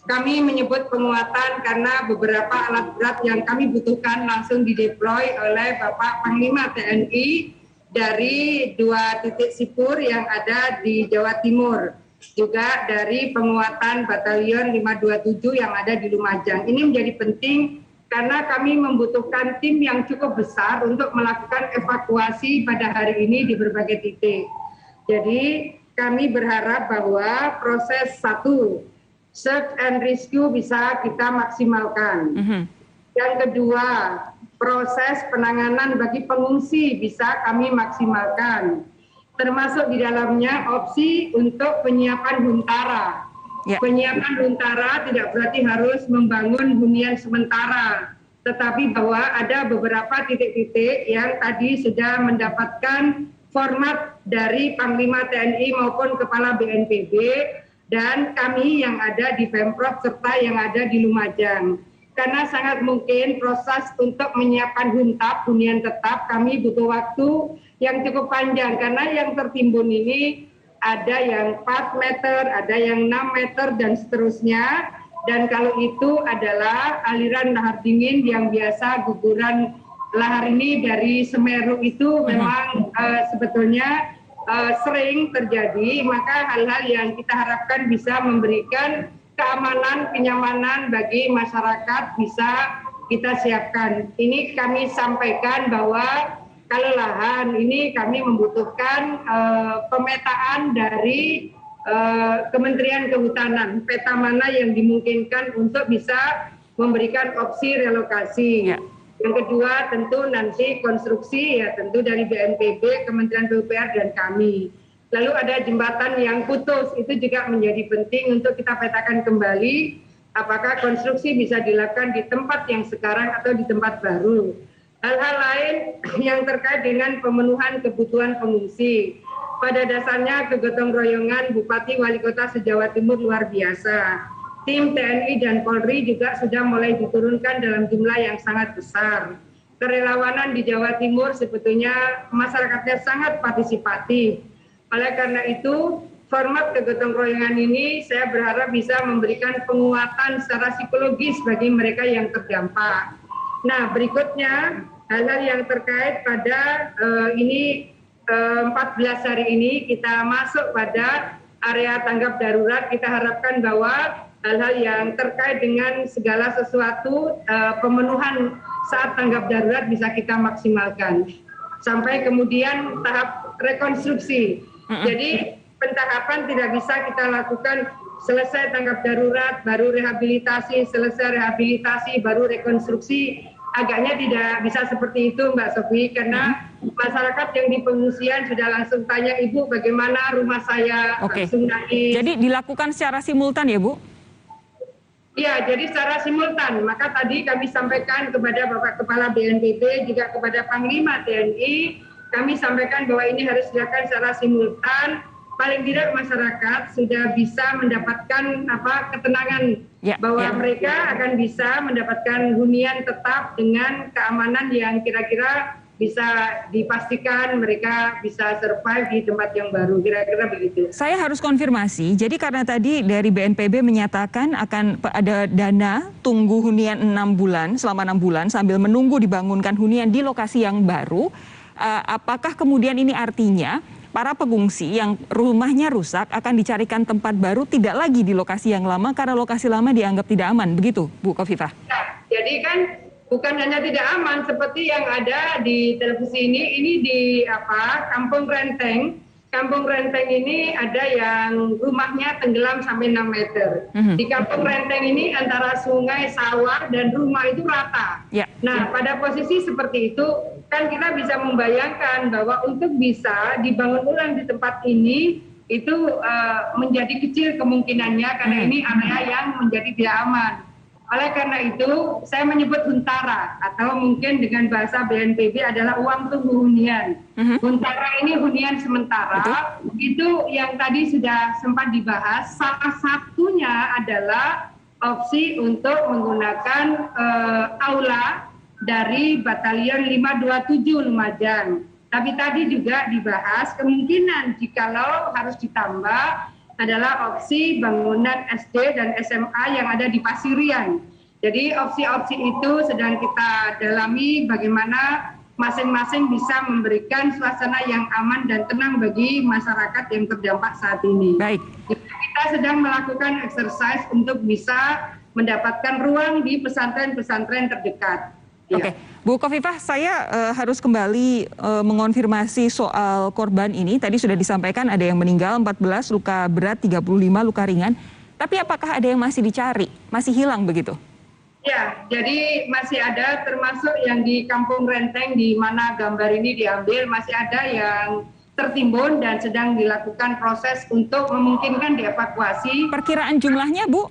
Kami menyebut penguatan karena beberapa alat berat yang kami butuhkan langsung dideploy oleh Bapak Panglima TNI dari 2 titik sipur yang ada di Jawa Timur. Juga dari penguatan Batalion 527 yang ada di Lumajang. Ini menjadi penting karena kami membutuhkan tim yang cukup besar untuk melakukan evakuasi pada hari ini di berbagai titik. Jadi kami berharap bahwa proses 1, search and rescue bisa kita maksimalkan. Yang kedua, proses penanganan bagi pengungsi bisa kami maksimalkan. Termasuk di dalamnya opsi untuk penyiapan huntara. Ya. Penyiapan huntara tidak berarti harus membangun hunian sementara, tetapi bahwa ada beberapa titik-titik yang tadi sudah mendapatkan format dari Panglima TNI maupun Kepala BNPB dan kami yang ada di Pemprov serta yang ada di Lumajang. Karena sangat mungkin proses untuk menyiapkan hunian tetap kami butuh waktu yang cukup panjang karena yang tertimbun ini ada yang 4 meter, ada yang 6 meter dan seterusnya. Dan kalau itu adalah aliran lahar dingin yang biasa guguran lahar ini dari Semeru itu memang sebetulnya sering terjadi, maka hal-hal yang kita harapkan bisa memberikan keamanan, kenyamanan bagi masyarakat bisa kita siapkan. Ini kami sampaikan bahwa kalau lahan ini kami membutuhkan pemetaan dari Kementerian Kehutanan, peta mana yang dimungkinkan untuk bisa memberikan opsi relokasi. Ya. Yang kedua tentu nanti konstruksi ya tentu dari BNPB, Kementerian PUPR dan kami. Lalu ada jembatan yang putus, itu juga menjadi penting untuk kita petakan kembali apakah konstruksi bisa dilakukan di tempat yang sekarang atau di tempat baru. Hal-hal lain yang terkait dengan pemenuhan kebutuhan pengungsi. Pada dasarnya kegotong royongan Bupati Wali Kota se-Jawa Timur luar biasa. Tim TNI dan Polri juga sudah mulai diturunkan dalam jumlah yang sangat besar. Kerelawanan di Jawa Timur sebetulnya masyarakatnya sangat partisipatif. Oleh karena itu, format kegotong royongan ini saya berharap bisa memberikan penguatan secara psikologis bagi mereka yang terdampak. Nah, berikutnya hal-hal yang terkait pada 14 hari ini kita masuk pada area tanggap darurat. Kita harapkan bahwa hal-hal yang terkait dengan segala sesuatu pemenuhan saat tanggap darurat bisa kita maksimalkan. Sampai kemudian tahap rekonstruksi. Jadi pentahapan tidak bisa kita lakukan selesai tanggap darurat, baru rehabilitasi, selesai rehabilitasi, baru rekonstruksi. Agaknya tidak bisa seperti itu Mbak Sofi, karena masyarakat yang di pengungsian sudah langsung tanya, Ibu bagaimana rumah saya, langsung nangis. Jadi dilakukan secara simultan ya Bu? Iya, jadi secara simultan. Maka tadi kami sampaikan kepada Bapak Kepala BNPB, juga kepada Panglima TNI, kami sampaikan bahwa ini harus dilakukan secara simultan. Paling tidak masyarakat sudah bisa mendapatkan ketenangan bahwa mereka akan bisa mendapatkan hunian tetap dengan keamanan yang kira-kira bisa dipastikan mereka bisa survive di tempat yang baru, kira-kira begitu. Saya harus konfirmasi, jadi karena tadi dari BNPB menyatakan akan ada dana tunggu hunian 6 bulan, selama 6 bulan sambil menunggu dibangunkan hunian di lokasi yang baru, apakah kemudian ini artinya para pengungsi yang rumahnya rusak akan dicarikan tempat baru tidak lagi di lokasi yang lama karena lokasi lama dianggap tidak aman, begitu Bu Khofifah? Nah, jadi kan bukan hanya tidak aman seperti yang ada di televisi ini di Kampung Renteng. Kampung Renteng ini ada yang rumahnya tenggelam sampai 6 meter. Di Kampung Renteng ini antara sungai, sawah, dan rumah itu rata. Nah, pada posisi seperti itu kan kita bisa membayangkan bahwa untuk bisa dibangun ulang di tempat ini itu menjadi kecil kemungkinannya karena ini area yang menjadi tidak aman. Oleh karena itu, saya menyebut huntara atau mungkin dengan bahasa BNPB adalah uang tunggu hunian. Huntara ini hunian sementara, itu yang tadi sudah sempat dibahas. Salah satunya adalah opsi untuk menggunakan aula dari Batalion 527 Lumajang. Tapi tadi juga dibahas kemungkinan jikalau harus ditambah adalah opsi bangunan SD dan SMA yang ada di Pasirian. Jadi opsi-opsi itu sedang kita dalami bagaimana masing-masing bisa memberikan suasana yang aman dan tenang bagi masyarakat yang terdampak saat ini. Baik. Jadi kita sedang melakukan exercise untuk bisa mendapatkan ruang di pesantren-pesantren terdekat. Oke, Bu Khofifah, saya harus kembali mengonfirmasi soal korban ini. Tadi sudah disampaikan ada yang meninggal 14, luka berat 35, luka ringan. Tapi apakah ada yang masih dicari, masih hilang begitu? Ya, jadi masih ada termasuk yang di Kampung Renteng di mana gambar ini diambil, masih ada yang tertimbun dan sedang dilakukan proses untuk memungkinkan dievakuasi. Perkiraan jumlahnya, Bu?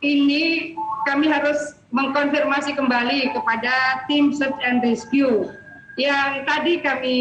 Ini kami harus mengkonfirmasi kembali kepada tim search and rescue. Yang tadi kami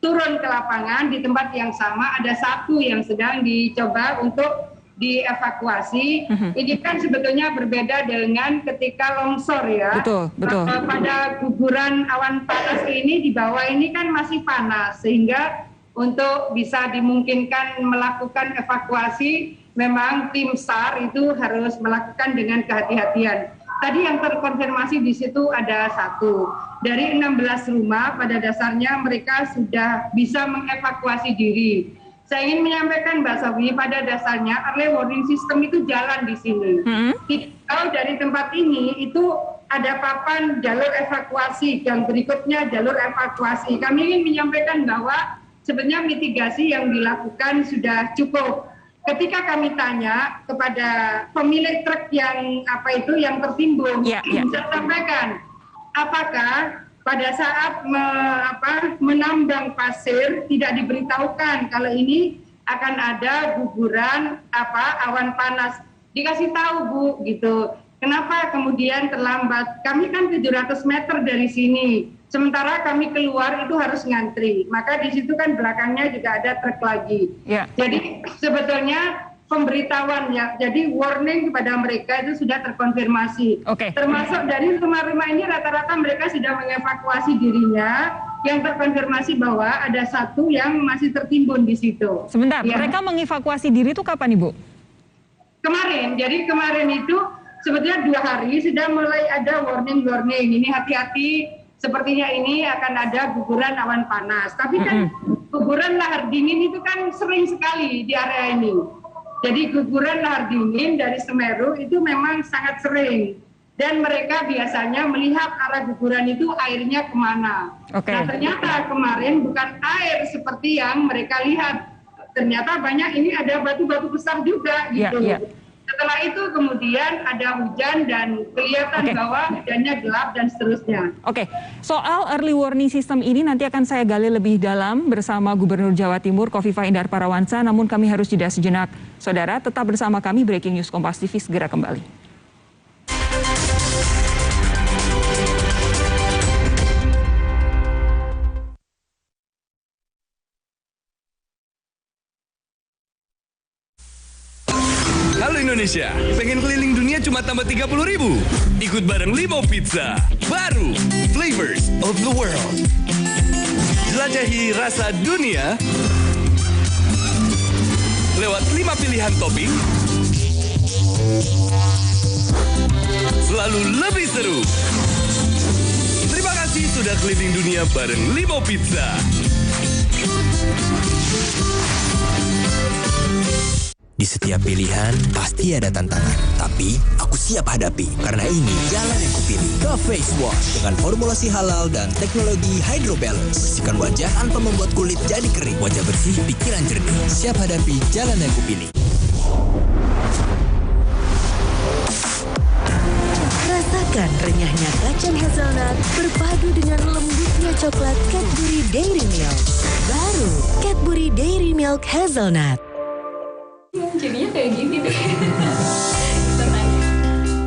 turun ke lapangan di tempat yang sama, ada satu yang sedang dicoba untuk dievakuasi. Ini kan sebetulnya berbeda dengan ketika longsor ya. Betul. Pada guguran awan panas ini di bawah ini kan masih panas, sehingga untuk bisa dimungkinkan melakukan evakuasi, memang tim SAR itu harus melakukan dengan kehati-hatian. Tadi yang terkonfirmasi di situ ada satu. Dari 16 rumah pada dasarnya mereka sudah bisa mengevakuasi diri. Saya ingin menyampaikan Mbak Sofi, pada dasarnya early warning system itu jalan di sini. Kalau dari tempat ini itu ada papan jalur evakuasi, yang berikutnya jalur evakuasi. Kami ingin menyampaikan bahwa sebenarnya mitigasi yang dilakukan sudah cukup. Ketika kami tanya kepada pemilik truk yang yang tertimbun, saya sampaikan apakah pada saat menambang pasir tidak diberitahukan kalau ini akan ada guguran awan panas. Dikasih tahu Bu gitu. Kenapa kemudian terlambat? Kami kan 700 meter dari sini. Sementara kami keluar itu harus ngantri. Maka di situ kan belakangnya juga ada truk lagi. Jadi sebetulnya pemberitahuan ya, jadi warning kepada mereka itu sudah terkonfirmasi. Termasuk dari rumah-rumah ini rata-rata mereka sudah mengevakuasi dirinya, yang terkonfirmasi bahwa ada satu yang masih tertimbun di situ. Sebentar, mereka mengevakuasi diri itu kapan Ibu? Kemarin, jadi kemarin itu sebetulnya 2 hari sudah mulai ada warning-warning. Ini hati-hati, sepertinya ini akan ada guguran awan panas. Tapi kan guguran lahar dingin itu kan sering sekali di area ini. Jadi guguran lahar dingin dari Semeru itu memang sangat sering. Dan mereka biasanya melihat arah guguran itu airnya kemana. Nah ternyata kemarin bukan air seperti yang mereka lihat. Ternyata banyak ini ada batu-batu besar juga gitu. Setelah itu kemudian ada hujan dan kelihatan bahwa hujannya gelap dan seterusnya. Soal early warning system ini nanti akan saya gali lebih dalam bersama Gubernur Jawa Timur Khofifah Indar Parawansa. Namun kami harus jeda sejenak. Saudara, tetap bersama kami, Breaking News Kompas TV segera kembali. Halo Indonesia, pengen keliling dunia cuma tambah 30.000. Ikut bareng Limo Pizza. Baru, Flavors of the World. Jelajahi rasa dunia lewat 5 pilihan topping. Selalu lebih seru. Terima kasih sudah keliling dunia bareng Limo Pizza. Di setiap pilihan pasti ada tantangan, tapi aku siap hadapi karena ini jalan yang kupilih. The Face Wash dengan formulasi halal dan teknologi Hydro Balance. Bersihkan wajah tanpa membuat kulit jadi kering. Wajah bersih, pikiran jernih. Siap hadapi jalan yang kupilih. Rasakan renyahnya kacang hazelnut berpadu dengan lembutnya coklat Cadbury Dairy Milk. Baru Cadbury Dairy Milk Hazelnut. Jadinya kayak gini deh.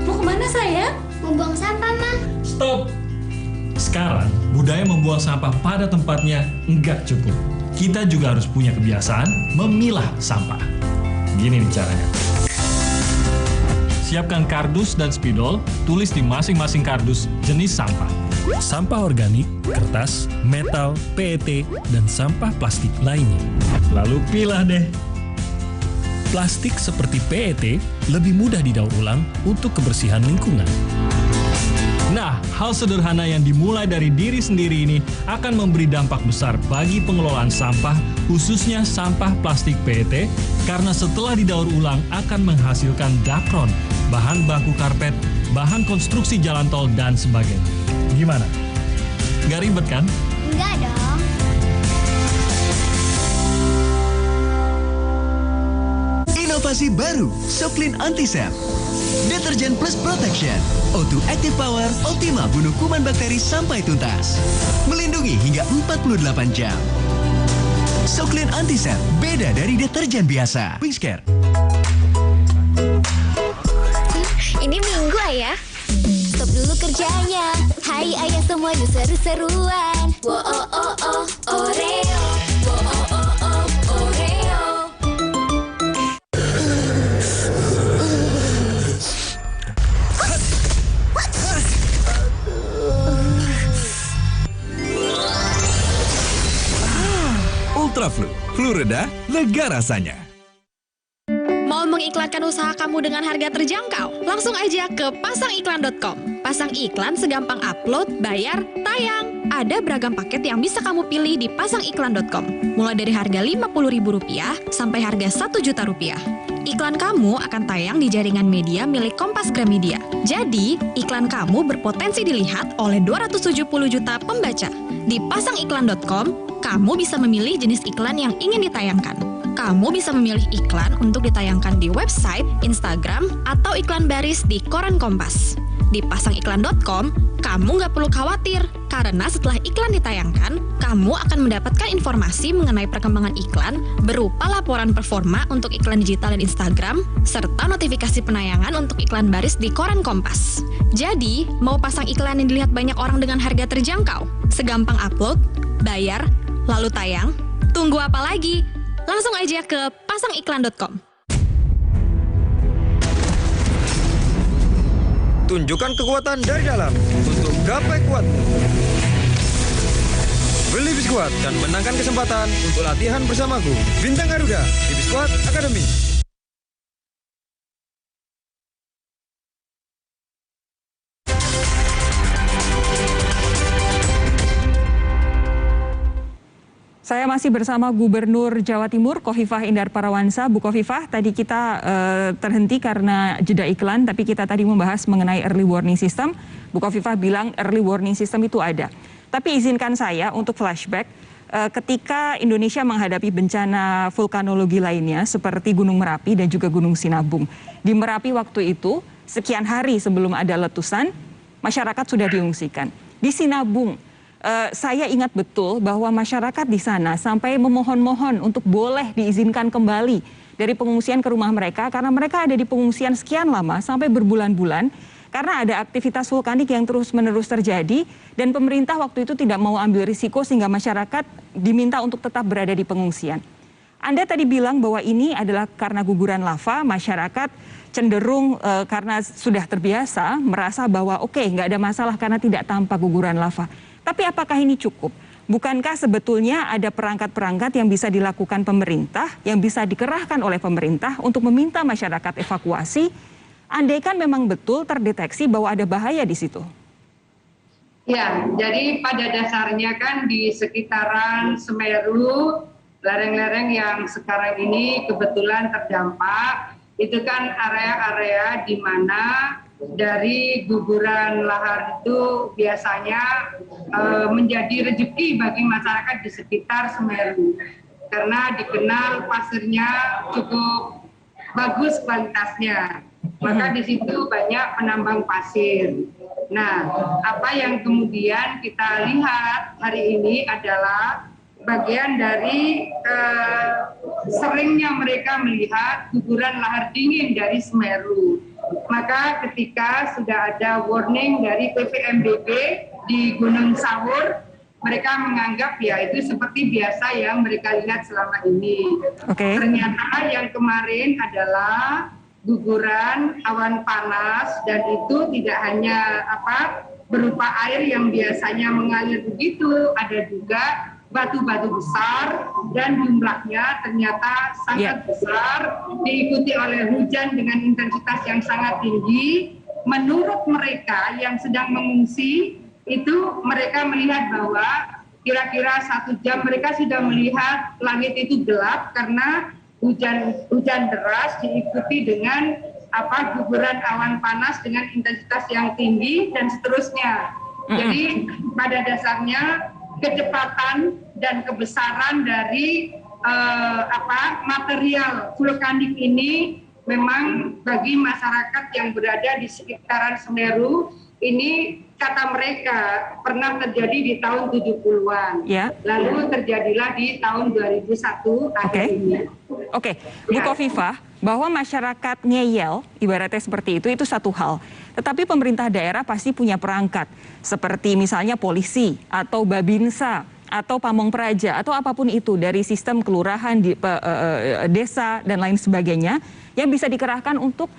Mau kemana sayang? Mau buang sampah, Ma. Stop! Sekarang, budaya membuang sampah pada tempatnya enggak cukup. Kita juga harus punya kebiasaan memilah sampah. Gini nih caranya. Siapkan kardus dan spidol, tulis di masing-masing kardus jenis sampah. Sampah organik, kertas, metal, PET, dan sampah plastik lainnya. Lalu pilah deh. Plastik seperti PET lebih mudah didaur ulang untuk kebersihan lingkungan. Nah, hal sederhana yang dimulai dari diri sendiri ini akan memberi dampak besar bagi pengelolaan sampah, khususnya sampah plastik PET, karena setelah didaur ulang akan menghasilkan dakron, bahan baku karpet, bahan konstruksi jalan tol, dan sebagainya. Gimana? Gak ribet kan? Enggak dong. Inovasi baru, Soklin Anti-Cell. Deterjen plus protection. O2 Active Power, optimal bunuh kuman bakteri sampai tuntas. Melindungi hingga 48 jam. Soklin Anti-Cell, beda dari deterjen biasa. Wingscare. Ini Minggu, Ayah. Stop dulu kerjanya. Hai Ayah semua, yuk seru-seruan. Wo oh oh oh, Oreo. Wo oh oh oh, Oreo. Ultraflu, flu reda, lega rasanya. Mau mengiklankan usaha kamu dengan harga terjangkau? Langsung aja ke pasangiklan.com. Pasang iklan segampang upload, bayar, tayang. Ada beragam paket yang bisa kamu pilih di pasangiklan.com. Mulai dari harga Rp50.000 sampai harga Rp1.000.000. Iklan kamu akan tayang di jaringan media milik Kompas Gramedia. Jadi, iklan kamu berpotensi dilihat oleh 270 juta pembaca. Di pasangiklan.com, kamu bisa memilih jenis iklan yang ingin ditayangkan. Kamu bisa memilih iklan untuk ditayangkan di website, Instagram, atau iklan baris di koran Kompas. Di pasangiklan.com, kamu nggak perlu khawatir, karena setelah iklan ditayangkan, kamu akan mendapatkan informasi mengenai perkembangan iklan berupa laporan performa untuk iklan digital dan Instagram, serta notifikasi penayangan untuk iklan baris di koran Kompas. Jadi, mau pasang iklan yang dilihat banyak orang dengan harga terjangkau? Segampang upload, bayar, lalu tayang? Tunggu apa lagi? Langsung aja ke pasangiklan.com. Tunjukkan kekuatan dari dalam untuk gapai kuatmu. Beli Biskuat dan menangkan kesempatan untuk latihan bersamaku. Bintang Garuda di Biskuat Academy. Saya masih bersama Gubernur Jawa Timur, Khofifah Indar Parawansa. Bu Khofifah, tadi kita terhenti karena jeda iklan, tapi kita tadi membahas mengenai early warning system. Bu Khofifah bilang early warning system itu ada. Tapi izinkan saya untuk flashback, ketika Indonesia menghadapi bencana vulkanologi lainnya, seperti Gunung Merapi dan juga Gunung Sinabung. Di Merapi waktu itu, sekian hari sebelum ada letusan, masyarakat sudah diungsikan. Di Sinabung, saya ingat betul bahwa masyarakat di sana sampai memohon-mohon untuk boleh diizinkan kembali dari pengungsian ke rumah mereka, karena mereka ada di pengungsian sekian lama sampai berbulan-bulan karena ada aktivitas vulkanik yang terus-menerus terjadi, dan pemerintah waktu itu tidak mau ambil risiko sehingga masyarakat diminta untuk tetap berada di pengungsian. Anda tadi bilang bahwa ini adalah karena guguran lava, masyarakat cenderung karena sudah terbiasa merasa bahwa nggak ada masalah karena tidak tampak guguran lava. Tapi apakah ini cukup? Bukankah sebetulnya ada perangkat-perangkat yang bisa dilakukan pemerintah, yang bisa dikerahkan oleh pemerintah untuk meminta masyarakat evakuasi, andaikan memang betul terdeteksi bahwa ada bahaya di situ? Ya, jadi pada dasarnya kan di sekitaran Semeru, lereng-lereng yang sekarang ini kebetulan terdampak, itu kan area-area di mana dari guguran lahar itu biasanya menjadi rezeki bagi masyarakat di sekitar Semeru. Karena dikenal pasirnya cukup bagus kualitasnya. Maka di situ banyak penambang pasir. Nah, apa yang kemudian kita lihat hari ini adalah bagian dari seringnya mereka melihat guguran lahar dingin dari Semeru. Maka ketika sudah ada warning dari PVMBG di Gunung Sawur, mereka menganggap ya itu seperti biasa yang mereka lihat selama ini. Ternyata yang kemarin adalah guguran awan panas, dan itu tidak hanya berupa air yang biasanya mengalir begitu, ada juga batu-batu besar dan jumlahnya ternyata sangat besar, diikuti oleh hujan dengan intensitas yang sangat tinggi. Menurut mereka yang sedang mengungsi itu mereka melihat bahwa kira-kira 1 jam mereka sudah melihat langit itu gelap karena hujan deras diikuti dengan guguran awan panas dengan intensitas yang tinggi dan seterusnya. Jadi pada dasarnya kecepatan dan kebesaran dari material vulkanik ini memang bagi masyarakat yang berada di sekitaran Semeru ini, kata mereka pernah terjadi di tahun 70-an. Lalu terjadilah di tahun 2001 akhir ini. Bu Khofifah, bahwa masyarakat ngeyel, ibaratnya seperti itu satu hal. Tetapi pemerintah daerah pasti punya perangkat, seperti misalnya polisi, atau Babinsa, atau Pamong Praja, atau apapun itu dari sistem kelurahan, desa, dan lain sebagainya, yang bisa dikerahkan untuk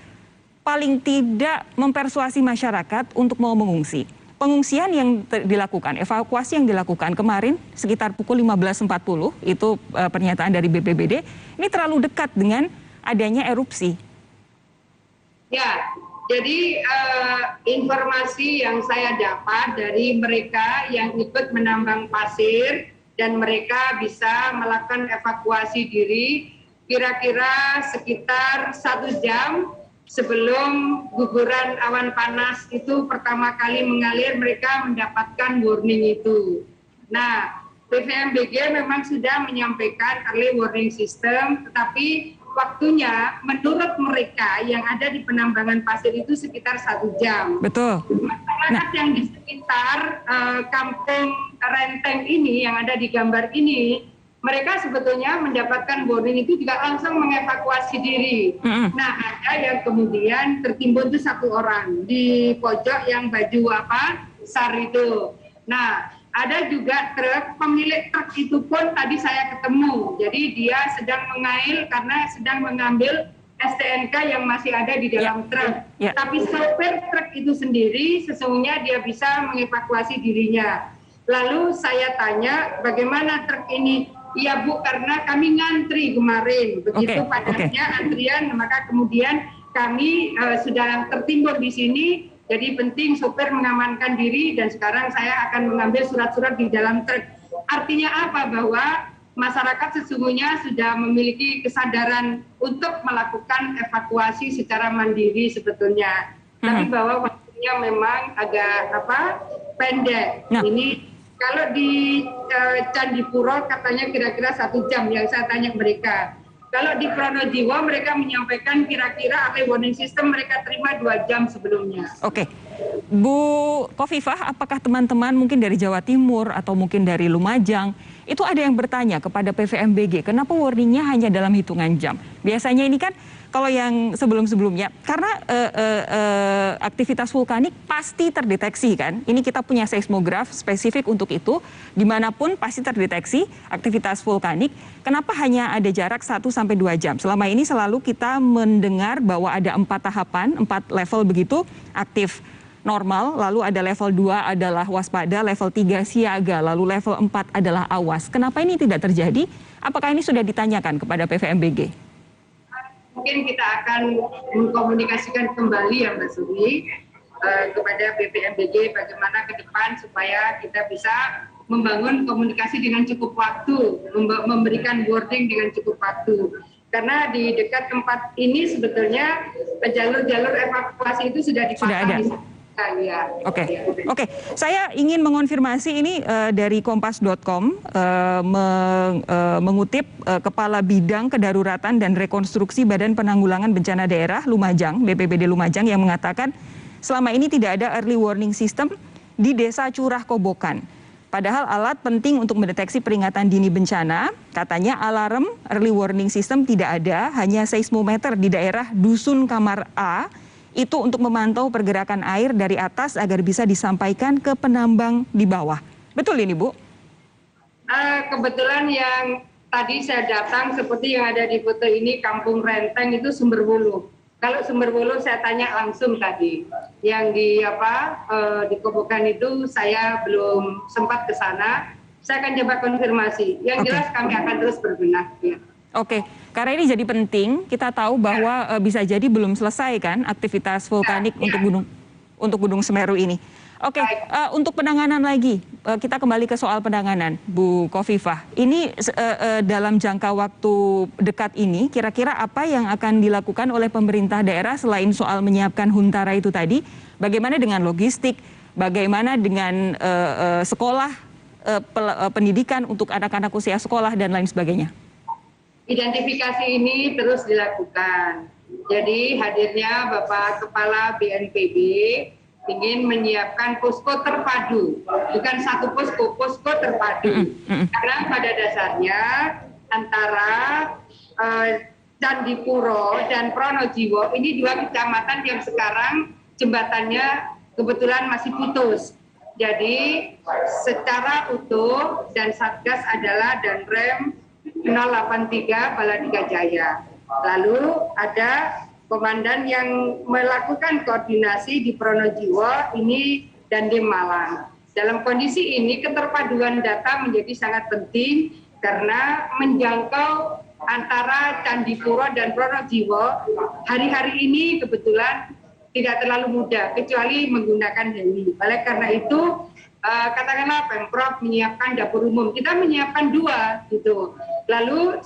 paling tidak mempersuasi masyarakat untuk mau mengungsi. Pengungsian yang dilakukan, evakuasi yang dilakukan kemarin sekitar pukul 15.40, itu pernyataan dari BPBD, ini terlalu dekat dengan adanya erupsi. Ya, jadi informasi yang saya dapat dari mereka yang ikut menambang pasir dan mereka bisa melakukan evakuasi diri kira-kira sekitar 1 jam sebelum guguran awan panas itu pertama kali mengalir, mereka mendapatkan warning itu. Nah, PVMBG memang sudah menyampaikan early warning system, tetapi waktunya menurut mereka yang ada di penambangan pasir itu sekitar 1 jam. Betul. Masyarakat yang di sekitar kampung Renteng ini, yang ada di gambar ini, mereka sebetulnya mendapatkan warning itu juga langsung mengevakuasi diri. Nah, ada yang kemudian tertimbun itu 1 orang di pojok yang baju SAR itu. Nah, ada juga truk, pemilik truk itu pun tadi saya ketemu. Jadi dia sedang mengail karena sedang mengambil STNK yang masih ada di dalam truk. Tapi sopir truk itu sendiri sesungguhnya dia bisa mengevakuasi dirinya. Lalu saya tanya, bagaimana truk ini? Iya Bu, karena kami ngantri kemarin, begitu padatnya antrian, maka kemudian kami sudah tertimbun di sini, jadi penting sopir mengamankan diri dan sekarang saya akan mengambil surat-surat di dalam truk. Artinya apa? Bahwa masyarakat sesungguhnya sudah memiliki kesadaran untuk melakukan evakuasi secara mandiri sebetulnya, tapi bahwa waktunya memang agak pendek. Ini kalau di Candipuro katanya kira-kira 1 jam yang saya tanya mereka. Kalau di Pronojiwo mereka menyampaikan kira-kira early warning system mereka terima 2 jam sebelumnya. Bu Khofifah, apakah teman-teman mungkin dari Jawa Timur atau mungkin dari Lumajang, itu ada yang bertanya kepada PVMBG, kenapa warningnya hanya dalam hitungan jam? Biasanya ini kan kalau yang sebelum-sebelumnya, karena aktivitas vulkanik pasti terdeteksi kan. Ini kita punya seismograf spesifik untuk itu, dimanapun pasti terdeteksi aktivitas vulkanik. Kenapa hanya ada jarak 1-2 jam? Selama ini selalu kita mendengar bahwa ada 4 tahapan, 4 level begitu, aktif normal, lalu ada level 2 adalah waspada, level 3 siaga, lalu level 4 adalah awas. Kenapa ini tidak terjadi? Apakah ini sudah ditanyakan kepada PVMBG? Mungkin kita akan mengkomunikasikan kembali ya Mbak Suri kepada BPMBG bagaimana ke depan supaya kita bisa membangun komunikasi dengan cukup waktu, memberikan wording dengan cukup waktu. Karena di dekat tempat ini sebetulnya jalur-jalur evakuasi itu sudah dipasang. Ya. Oke. Saya ingin mengonfirmasi ini dari kompas.com mengutip Kepala Bidang Kedaruratan dan Rekonstruksi Badan Penanggulangan Bencana Daerah Lumajang, BPBD Lumajang, yang mengatakan selama ini tidak ada early warning system di Desa Curah Kobokan. Padahal alat penting untuk mendeteksi peringatan dini bencana, katanya alarm early warning system tidak ada, hanya seismometer di daerah Dusun Kamar A, itu untuk memantau pergerakan air dari atas agar bisa disampaikan ke penambang di bawah. Betul ini, Bu? Kebetulan yang tadi saya datang seperti yang ada di foto ini, Kampung Renteng itu Sumberwulu. Kalau Sumberwulu saya tanya langsung tadi. Yang di Kobokan itu saya belum sempat ke sana. Saya akan coba konfirmasi. Yang jelas kami akan terus berbenah. Ya. Oke, karena ini jadi penting, kita tahu bahwa bisa jadi belum selesai kan aktivitas vulkanik untuk Gunung Semeru ini. Oke, untuk penanganan lagi, kita kembali ke soal penanganan, Bu Khofifah. Ini dalam jangka waktu dekat ini, kira-kira apa yang akan dilakukan oleh pemerintah daerah selain soal menyiapkan Huntara itu tadi? Bagaimana dengan logistik? Bagaimana dengan sekolah, pendidikan untuk anak-anak usia sekolah dan lain sebagainya? Identifikasi ini terus dilakukan. Jadi hadirnya Bapak Kepala BNPB ingin menyiapkan posko terpadu, bukan satu posko terpadu. Karena pada dasarnya antara Candipuro dan Pronojiwo ini 2 kecamatan yang sekarang jembatannya kebetulan masih putus. Jadi secara utuh dan Satgas adalah Danrem 083 Baladiga Jaya. Lalu ada komandan yang melakukan koordinasi di Pronojiwo ini dan di Malang. Dalam kondisi ini keterpaduan data menjadi sangat penting karena menjangkau antara Candipuro dan Pronojiwo hari-hari ini kebetulan tidak terlalu mudah kecuali menggunakan heli. Oleh karena itu katakanlah Pemprov menyiapkan dapur umum, kita menyiapkan 2 gitu. Lalu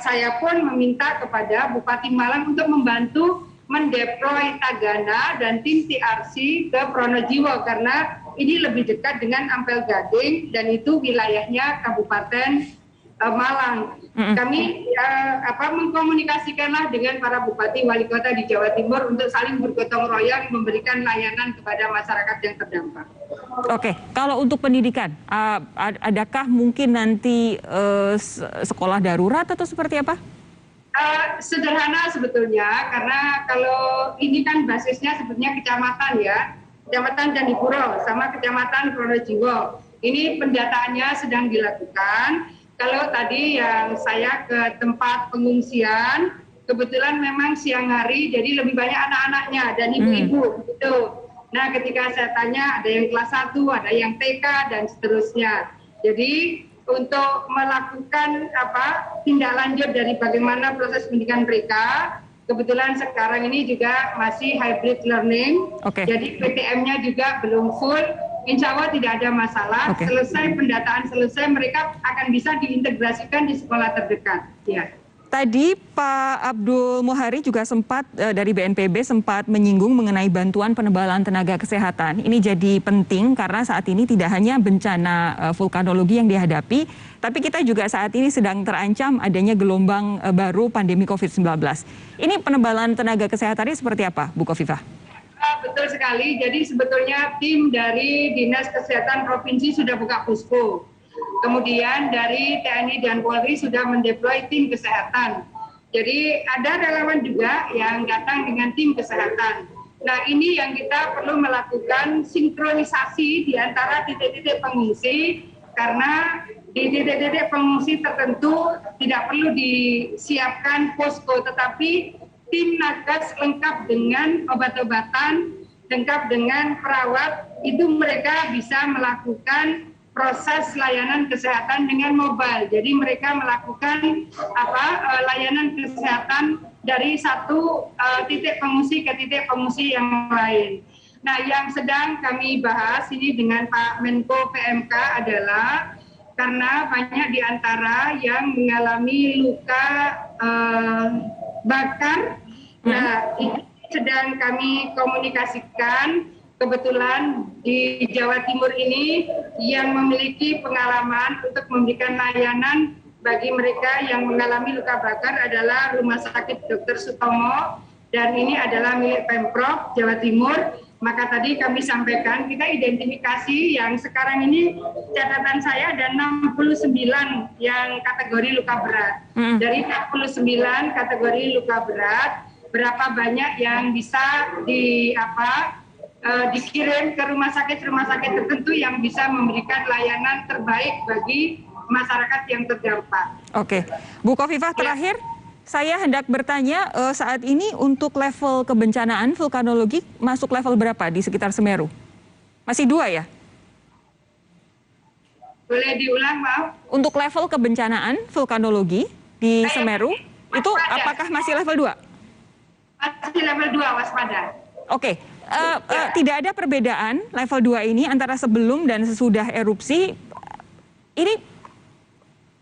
saya pun meminta kepada Bupati Malang untuk membantu mendeploy Tagana dan tim TRC ke Pronojiwo karena ini lebih dekat dengan Ampel Gading dan itu wilayahnya Kabupaten Malang. Kami mengkomunikasikanlah dengan para bupati wali kota di Jawa Timur untuk saling bergotong royong memberikan layanan kepada masyarakat yang terdampak. Oke, kalau untuk pendidikan, adakah mungkin nanti sekolah darurat atau seperti apa? Sederhana sebetulnya, karena kalau ini kan basisnya sebetulnya kecamatan ya, Kecamatan Candipuro sama Kecamatan Pronojiwo. Ini pendataannya sedang dilakukan. Kalau tadi yang saya ke tempat pengungsian, kebetulan memang siang hari, jadi lebih banyak anak-anaknya dan ibu-ibu gitu. Nah, ketika saya tanya, ada yang kelas 1, ada yang TK dan seterusnya. Jadi untuk melakukan tindak lanjut dari bagaimana proses pendidikan mereka, kebetulan sekarang ini juga masih hybrid learning. Jadi PTM-nya juga belum full. Insya Allah tidak ada masalah. Selesai pendataan mereka akan bisa diintegrasikan di sekolah terdekat. Ya. Tadi Pak Abdul Muhari juga sempat dari BNPB sempat menyinggung mengenai bantuan penebalan tenaga kesehatan. Ini jadi penting karena saat ini tidak hanya bencana vulkanologi yang dihadapi, tapi kita juga saat ini sedang terancam adanya gelombang baru pandemi COVID-19. Ini penebalan tenaga kesehatan ini seperti apa, Bu Khofifah? Betul sekali. Jadi sebetulnya tim dari Dinas Kesehatan Provinsi sudah buka posko. Kemudian dari TNI dan Polri sudah mendeploy tim kesehatan. Jadi ada relawan juga yang datang dengan tim kesehatan. Nah, ini yang kita perlu melakukan sinkronisasi di antara titik-titik pengungsi, karena di titik-titik pengungsi tertentu tidak perlu disiapkan posko, tetapi tim nakes lengkap dengan obat-obatan, lengkap dengan perawat, itu mereka bisa melakukan proses layanan kesehatan dengan mobile. Jadi mereka melakukan layanan kesehatan dari satu titik pengungsi ke titik pengungsi yang lain. Nah, yang sedang kami bahas ini dengan Pak Menko PMK adalah karena banyak di antara yang mengalami luka bakar. Nah, ini sedang kami komunikasikan. Kebetulan di Jawa Timur ini yang memiliki pengalaman untuk memberikan layanan bagi mereka yang mengalami luka bakar adalah Rumah Sakit Dr. Sutomo, dan ini adalah milik Pemprov Jawa Timur. Maka tadi kami sampaikan, kita identifikasi yang sekarang ini catatan saya ada 69 yang kategori luka berat. Dari 69 kategori luka berat, berapa banyak yang bisa dikirim ke rumah sakit tertentu yang bisa memberikan layanan terbaik bagi masyarakat yang terdampak. Oke, Bu Khofifah, terakhir saya hendak bertanya, saat ini untuk level kebencanaan vulkanologi masuk level berapa di sekitar Semeru? Masih 2 ya? Boleh diulang, maaf? Untuk level kebencanaan vulkanologi di Semeru, itu apakah masih level 2? Masih level 2, waspada. Oke. Tidak ada perbedaan level 2 ini antara sebelum dan sesudah erupsi. Ini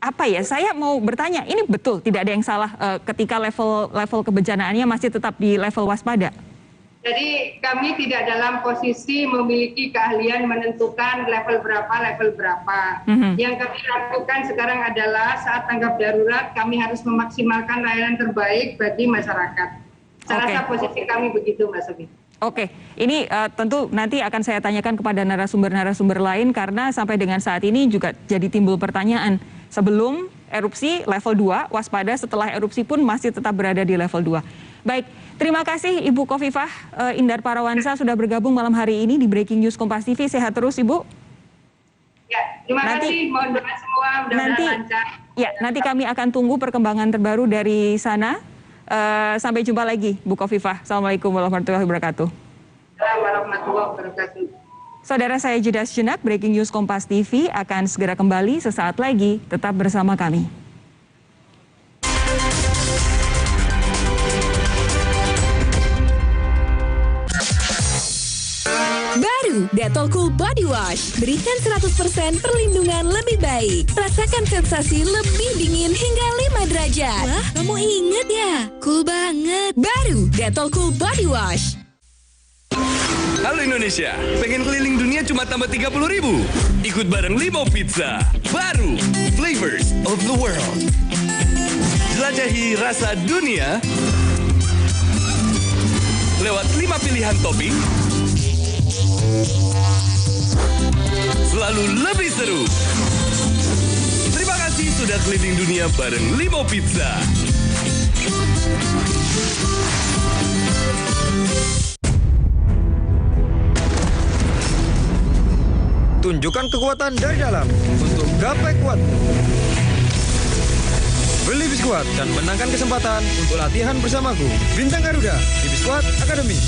apa ya? Saya mau bertanya, ini betul tidak ada yang salah ketika level kebencanaannya masih tetap di level waspada? Jadi kami tidak dalam posisi memiliki keahlian menentukan level berapa. Yang kami lakukan sekarang adalah saat tanggap darurat kami harus memaksimalkan layanan terbaik bagi masyarakat. Saya rasa posisi kami begitu, Mbak Sofi. Oke, ini tentu nanti akan saya tanyakan kepada narasumber-narasumber lain karena sampai dengan saat ini juga jadi timbul pertanyaan. Sebelum erupsi level 2, waspada, setelah erupsi pun masih tetap berada di level 2. Baik, terima kasih Ibu Khofifah Indar Parawansa sudah bergabung malam hari ini di Breaking News Kompas TV. Sehat terus, Ibu. Ya, terima kasih. Mohon doa semua, mudah-mudahan lancar. Ya, nanti kami akan tunggu perkembangan terbaru dari sana. Sampai jumpa lagi, Bu Khofifah. Assalamualaikum warahmatullahi wabarakatuh. Assalamualaikum warahmatullahi wabarakatuh. Saudara, saya jeda sejenak. Breaking News Kompas TV akan segera kembali sesaat lagi. Tetap bersama kami. Baru Dettol Cool Body Wash. Berikan 100% perlindungan lebih baik. Rasakan sensasi lebih dingin hingga 5 derajat. Wah, kamu inget ya? Cool banget. Baru Dettol Cool Body Wash. Halo Indonesia, pengen keliling dunia cuma tambah 30.000? Ikut bareng Limo Pizza. Baru, Flavors of the World. Jelajahi rasa dunia lewat 5 pilihan topping. Selalu lebih seru. Terima kasih sudah keliling dunia bareng Limo Pizza. Tunjukkan kekuatan dari dalam untuk gapai kuatmu. Beli Biskuat dan menangkan kesempatan untuk latihan bersamaku. Bintang Garuda di Biskuat Academy.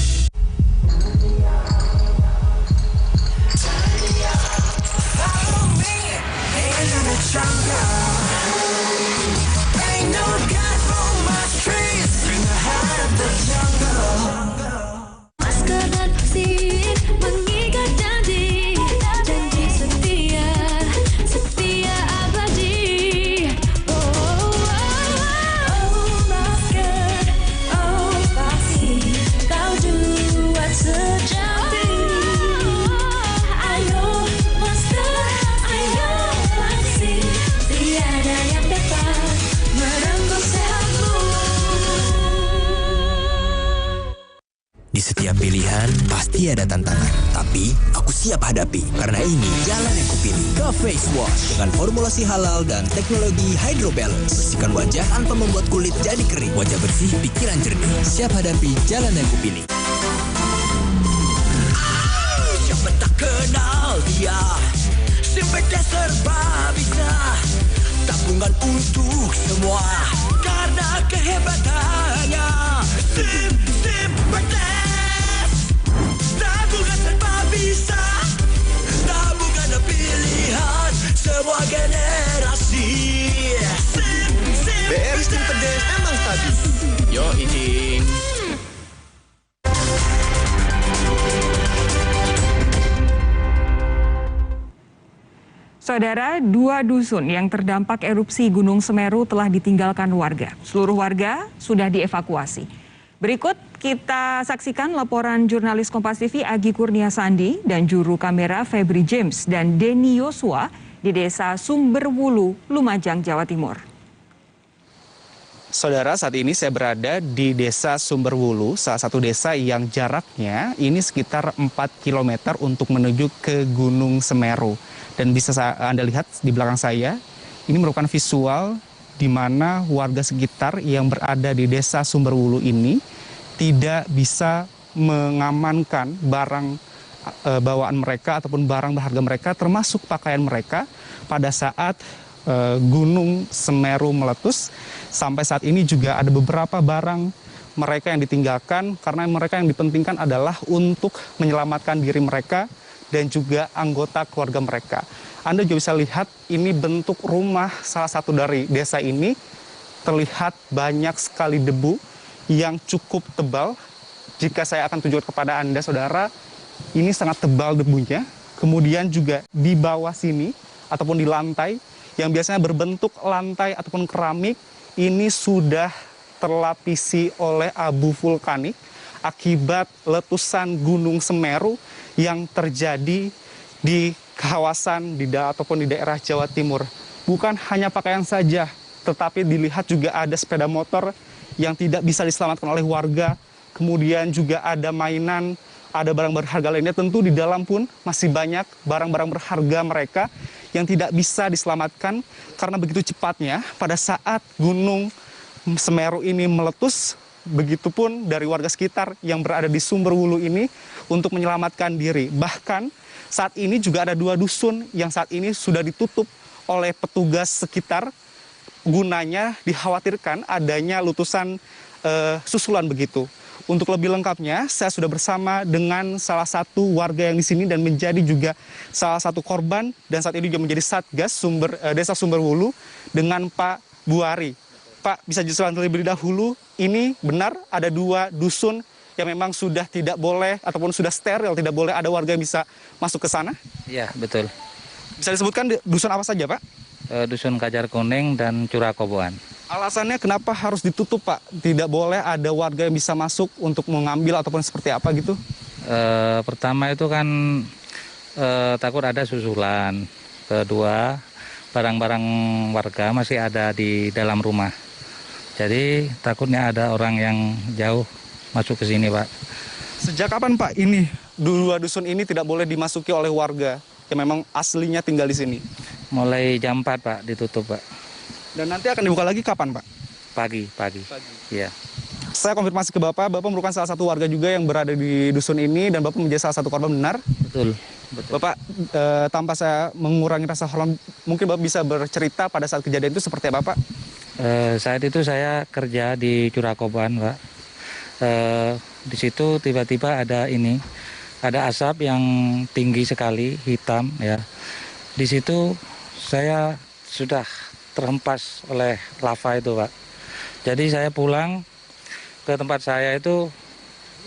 Masker dan vaksin mengikat janji setia abadi. Masker, vaksin, kau buat sejati. Ayo masker, ayo vaksin, tiada yang dapat merenggut sehatmu. Di setiap pilihan pasti ada tantangan, tapi aku aku siap hadapi. Karena ini jalan yang kupilih. The Face Wash dengan formulasi halal dan teknologi Hydro Balance. Bersihkan wajah tanpa membuat kulit jadi kering. Wajah bersih, pikiran jernih. Siap hadapi jalan yang kupilih. Siapa tak kenal dia, Simpete serba bisa. Tabungan untuk semua karena kehebatannya. Simpete tabungan serba bisa. Tabungan pilihan semua generasi. BRI Simpete emang stabil. Yo izin. Saudara, 2 dusun yang terdampak erupsi Gunung Semeru telah ditinggalkan warga. Seluruh warga sudah dievakuasi. Berikut kita saksikan laporan jurnalis Kompas TV Agi Kurnia Sandi dan juru kamera Febri James dan Denny Yosua di Desa Sumberwulu, Lumajang, Jawa Timur. Saudara, saat ini saya berada di Desa Sumberwulu, salah satu desa yang jaraknya ini sekitar 4 km untuk menuju ke Gunung Semeru. Dan bisa Anda lihat di belakang saya, ini merupakan visual di mana warga sekitar yang berada di Desa Sumberwulu ini tidak bisa mengamankan barang bawaan mereka ataupun barang berharga mereka, termasuk pakaian mereka pada saat Gunung Semeru meletus. Sampai saat ini juga ada beberapa barang mereka yang ditinggalkan karena mereka yang dipentingkan adalah untuk menyelamatkan diri mereka dan juga anggota keluarga mereka. Anda juga bisa lihat ini bentuk rumah salah satu dari desa ini. Terlihat banyak sekali debu yang cukup tebal. Jika saya akan tunjukkan kepada Anda, saudara, ini sangat tebal debunya. Kemudian juga di bawah sini ataupun di lantai yang biasanya berbentuk lantai ataupun keramik, ini sudah terlapisi oleh abu vulkanik akibat letusan Gunung Semeru yang terjadi di kawasan ataupun di daerah Jawa Timur. Bukan hanya pakaian saja, tetapi dilihat juga ada sepeda motor yang tidak bisa diselamatkan oleh warga. Kemudian juga ada mainan, ada barang berharga lainnya. Tentu di dalam pun masih banyak barang-barang berharga mereka yang tidak bisa diselamatkan karena begitu cepatnya pada saat Gunung Semeru ini meletus. Begitupun dari warga sekitar yang berada di Sumberwulu ini untuk menyelamatkan diri. Bahkan saat ini juga ada 2 dusun yang saat ini sudah ditutup oleh petugas sekitar. Gunanya dikhawatirkan adanya letusan susulan begitu. Untuk lebih lengkapnya, saya sudah bersama dengan salah satu warga yang di sini dan menjadi juga salah satu korban dan saat ini juga menjadi Satgas Desa Sumberwulu dengan Pak Buari. Pak, bisa jelaskan terlebih dahulu, ini benar ada 2 dusun yang memang sudah tidak boleh ataupun sudah steril, tidak boleh ada warga yang bisa masuk ke sana? Iya, betul. Bisa disebutkan dusun apa saja, Pak? Dusun Kajar Kuning dan Curakoboan. Alasannya kenapa harus ditutup, Pak? Tidak boleh ada warga yang bisa masuk untuk mengambil ataupun seperti apa gitu? Pertama itu kan takut ada susulan. Kedua, barang-barang warga masih ada di dalam rumah. Jadi takutnya ada orang yang jauh masuk ke sini, Pak. Sejak kapan, Pak, ini 2 dusun ini tidak boleh dimasuki oleh warga yang memang aslinya tinggal di sini? Mulai jam 4, Pak, ditutup, Pak. Dan nanti akan dibuka lagi kapan, Pak? Pagi. Iya. Saya konfirmasi ke Bapak merupakan salah satu warga juga yang berada di dusun ini dan Bapak menjadi salah satu korban, benar? Betul. Bapak, tanpa saya mengurangi rasa hormat, mungkin Bapak bisa bercerita pada saat kejadian itu seperti apa, Pak? Saat itu saya kerja di Curakoboan, Pak. Di situ tiba-tiba ada asap yang tinggi sekali, hitam, ya. Di situ saya sudah terhempas oleh lava itu, Pak. Jadi saya pulang ke tempat saya itu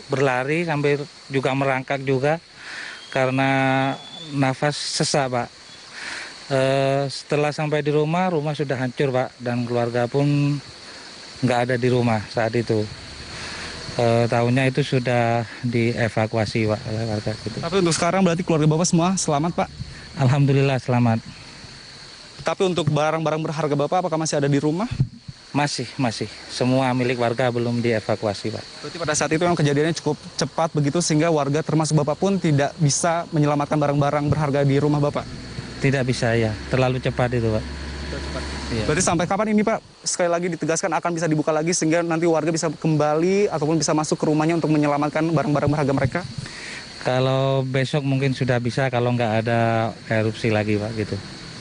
berlari sampai juga merangkak juga karena nafas sesak, Pak. Setelah sampai di rumah sudah hancur, Pak, dan keluarga pun nggak ada di rumah saat itu. Tahunnya itu sudah dievakuasi, Pak, oleh warga gitu. Tapi untuk sekarang berarti keluarga Bapak semua selamat, Pak? Alhamdulillah selamat. Tapi untuk barang-barang berharga Bapak apakah masih ada di rumah? Masih. Semua milik warga belum dievakuasi, Pak. Berarti pada saat itu yang kejadiannya cukup cepat begitu sehingga warga termasuk Bapak pun tidak bisa menyelamatkan barang-barang berharga di rumah Bapak? Tidak bisa ya, terlalu cepat itu, Pak. Iya. Berarti sampai kapan ini Pak? Sekali lagi ditegaskan akan bisa dibuka lagi sehingga nanti warga bisa kembali ataupun bisa masuk ke rumahnya untuk menyelamatkan barang-barang berharga mereka? Kalau besok mungkin sudah bisa kalau nggak ada erupsi lagi, Pak, gitu.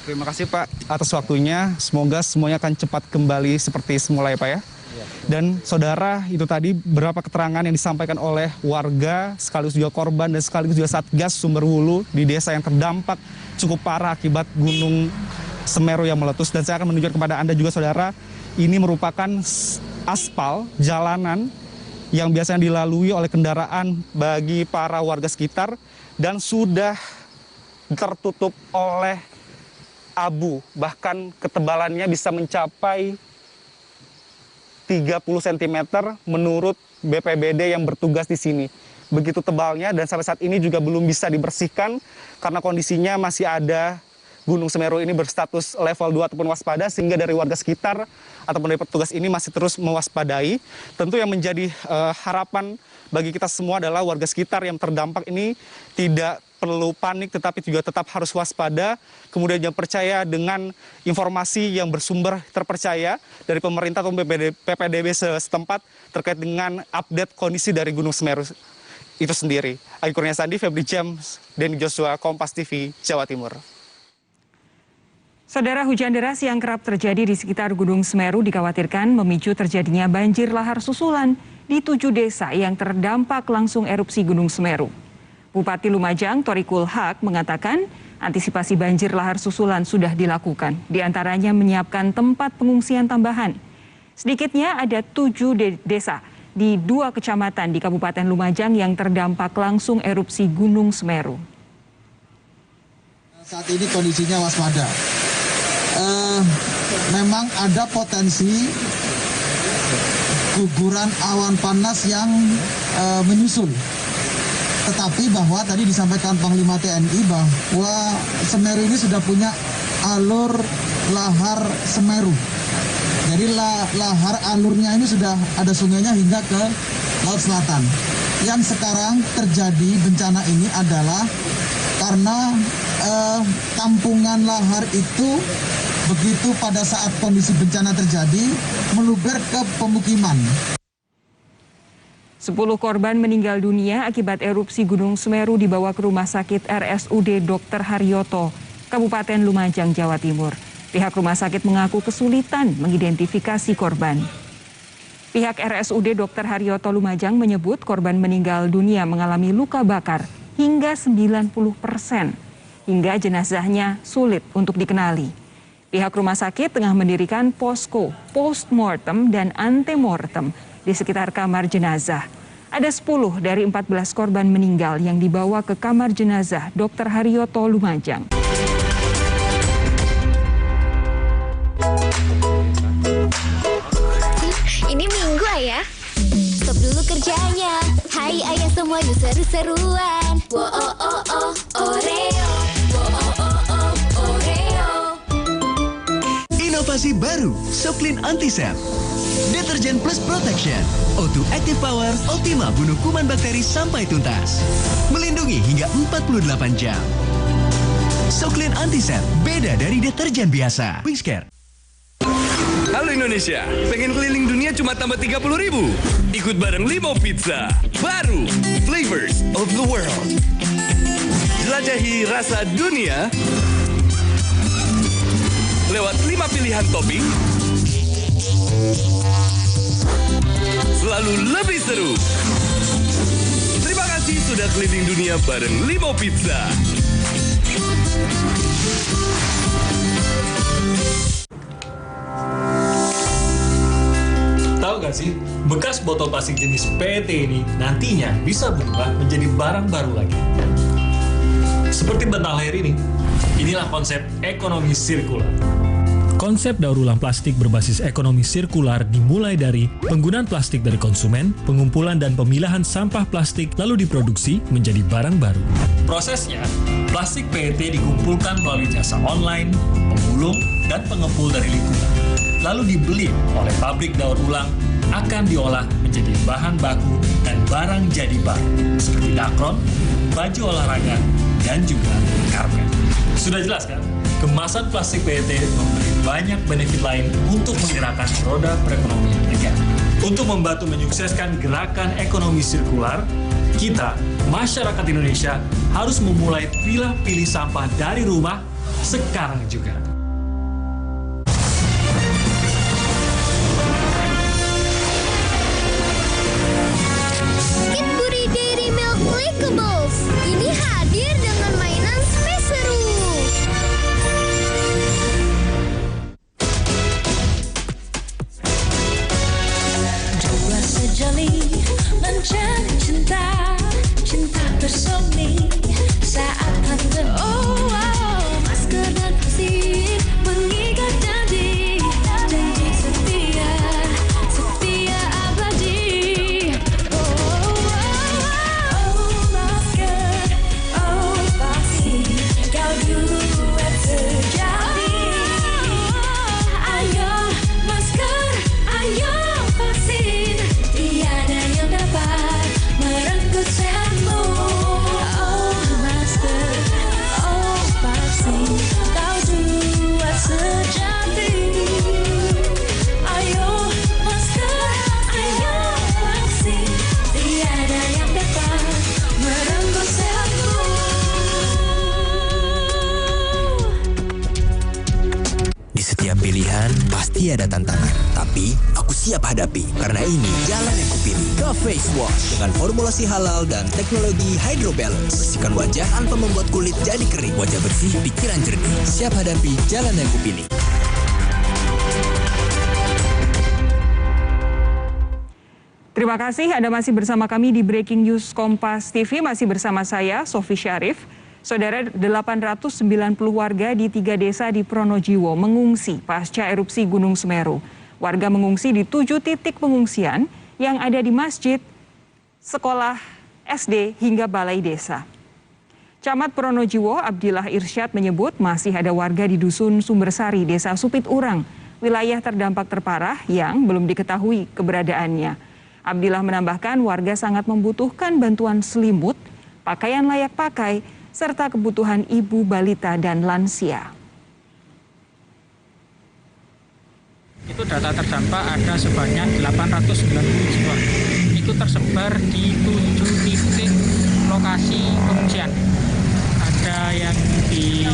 Terima kasih Pak atas waktunya. Semoga semuanya akan cepat kembali seperti semula ya Pak ya. Dan saudara, itu tadi beberapa keterangan yang disampaikan oleh warga sekaligus juga korban dan sekaligus juga Satgas Sumberwulu di desa yang terdampak cukup parah akibat Gunung Semeru yang meletus. Dan saya akan menunjukkan kepada Anda juga saudara, ini merupakan aspal jalanan yang biasanya dilalui oleh kendaraan bagi para warga sekitar dan sudah tertutup oleh abu, bahkan ketebalannya bisa mencapai 30 cm menurut BPBD yang bertugas di sini. Begitu tebalnya dan sampai saat ini juga belum bisa dibersihkan karena kondisinya masih ada Gunung Semeru ini berstatus level 2 ataupun waspada sehingga dari warga sekitar ataupun dari petugas ini masih terus mewaspadai. Tentu yang menjadi harapan bagi kita semua adalah warga sekitar yang terdampak ini tidak perlu panik tetapi juga tetap harus waspada, kemudian jangan percaya dengan informasi yang bersumber terpercaya dari pemerintah atau PPDB setempat terkait dengan update kondisi dari Gunung Semeru itu sendiri. Ayu Kurniasandi, Febri James, Denny Joshua, Kompas TV, Jawa Timur. Saudara, hujan deras yang kerap terjadi di sekitar Gunung Semeru dikhawatirkan memicu terjadinya banjir lahar susulan di 7 desa yang terdampak langsung erupsi Gunung Semeru. Bupati Lumajang, Thorikul Haq, mengatakan antisipasi banjir lahar susulan sudah dilakukan. Di antaranya menyiapkan tempat pengungsian tambahan. Sedikitnya ada 7 desa di 2 kecamatan di Kabupaten Lumajang yang terdampak langsung erupsi Gunung Semeru. Saat ini kondisinya waspada. Memang ada potensi guguran awan panas yang menyusul. Tetapi bahwa tadi disampaikan Panglima TNI bahwa Semeru ini sudah punya alur lahar Semeru. Jadi lahar alurnya ini sudah ada sungainya hingga ke Laut Selatan. Yang sekarang terjadi bencana ini adalah karena kampungan lahar itu begitu pada saat kondisi bencana terjadi meluber ke pemukiman. 10 korban meninggal dunia akibat erupsi Gunung Semeru dibawa ke Rumah Sakit RSUD Dr. Haryoto, Kabupaten Lumajang, Jawa Timur. Pihak rumah sakit mengaku kesulitan mengidentifikasi korban. Pihak RSUD Dr. Haryoto Lumajang menyebut korban meninggal dunia mengalami luka bakar hingga 90%, hingga jenazahnya sulit untuk dikenali. Pihak rumah sakit tengah mendirikan posko postmortem dan antemortem di sekitar kamar jenazah. Ada 10 dari 14 korban meninggal yang dibawa ke kamar jenazah Dr. Haryoto Lumajang. Ini Minggu Ayah. Stop dulu kerjanya. Hai Ayah semua yuk seru-seruan. Wo oh oh oh Oreo. Wo oh oh oh Oreo. Inovasi baru, Soklin Antisep. Deterjen Plus Protection, O2 Active Power, Optima bunuh kuman bakteri sampai tuntas. Melindungi hingga 48 jam. Soklin Antisep, beda dari deterjen biasa. Wingscare. Halo Indonesia, pengen keliling dunia cuma tambah 30.000? Ikut bareng Limo Pizza, baru Flavors of the World. Jelajahi rasa dunia lewat 5 pilihan topping. Selalu lebih seru. Terima kasih sudah keliling dunia bareng Limo Pizza. Tahu gak sih, bekas botol plastik jenis PET ini nantinya bisa berubah menjadi barang baru lagi. Seperti bantal air ini, inilah konsep ekonomi sirkular. Konsep daur ulang plastik berbasis ekonomi sirkular dimulai dari penggunaan plastik dari konsumen, pengumpulan dan pemilahan sampah plastik lalu diproduksi menjadi barang baru. Prosesnya, plastik PET dikumpulkan melalui jasa online, pemulung, dan pengepul dari lingkungan. lalu dibeli oleh pabrik daur ulang akan diolah menjadi bahan baku dan barang jadi baru seperti dakron, baju olahraga, dan juga karpet. Sudah jelas kan? Kemasan plastik PET memberi banyak benefit lain untuk menggerakkan roda perekonomian negara. Untuk membantu menyukseskan gerakan ekonomi sirkular, kita, masyarakat Indonesia, harus memulai pilih sampah dari rumah sekarang juga. Cadbury Dairy Milk Lickables ini hadir dengan mainan space seru. Dua sejoli mencari cinta, cinta bersemi saat tante masker dan pasir mengikat janji, janji setia, setia abadi. Masker, pasti kau duet sejati. Ayo masker, ayo vaksin, tiada yang dapat merenggut sehatmu. Masker, vaksin, kau duet sejati. Ayo masker, ayo vaksin, tiada yang dapat merenggut sehatmu. Di setiap pilihan pasti ada tantangan, tapi aku siap hadapi karena ini jalan yang kupilih. The Face Wash dengan formulasi halal dan teknologi Hydro Balance. Bersihkan wajah tanpa membuat kulit jadi kering. Wajah bersih, pikiran jernih. Siap hadapi jalan yang kupilih. Terima kasih Anda masih bersama kami di Breaking News Kompas TV, masih bersama saya Sofi Syarif. Saudara, 890 warga di 3 desa di Pronojiwo mengungsi pasca erupsi Gunung Semeru. Warga mengungsi di 7 titik pengungsian yang ada di masjid, sekolah, SD hingga balai desa. Camat Pronojiwo Abdillah Irsyad menyebut masih ada warga di Dusun Sumbersari, Desa Supit Urang, wilayah terdampak terparah yang belum diketahui keberadaannya. Abdillah menambahkan warga sangat membutuhkan bantuan selimut, pakaian layak pakai, serta kebutuhan ibu, balita, dan lansia. Itu data terdampak ada sebanyak 890 jiwa. Itu tersebar di 7 titik lokasi pengungsian. Ada yang di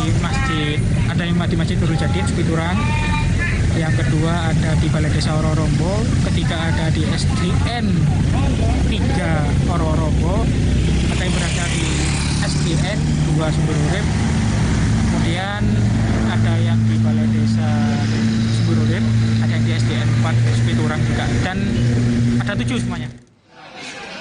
Masjid Nurul Jadid, Spiturang. Yang kedua ada di Balai Desa Ororombo. Ketiga ada di SDN 3 Ororombo. Ada yang berada di SDN 2 Sumberurip. Kemudian ada yang di Balai Desa Sumberurip, ada yang di SDN 4 Spiturang juga, dan ada 7 semuanya.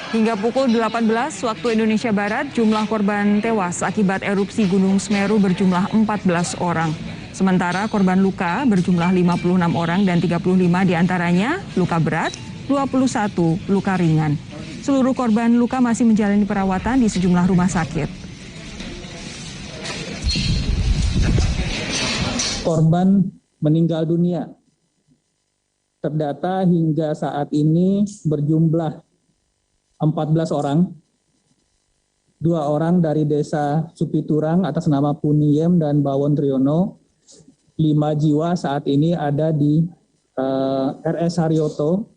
Hingga pukul 18 waktu Indonesia Barat, jumlah korban tewas akibat erupsi Gunung Semeru berjumlah 14 orang. Sementara korban luka berjumlah 56 orang dan 35 diantaranya luka berat, 21 luka ringan. Seluruh korban luka masih menjalani perawatan di sejumlah rumah sakit. Korban meninggal dunia terdata hingga saat ini berjumlah 14 orang. 2 orang dari Desa Supiturang atas nama Puniem dan Bawon Triyono. 5 jiwa saat ini ada di RS Haryoto.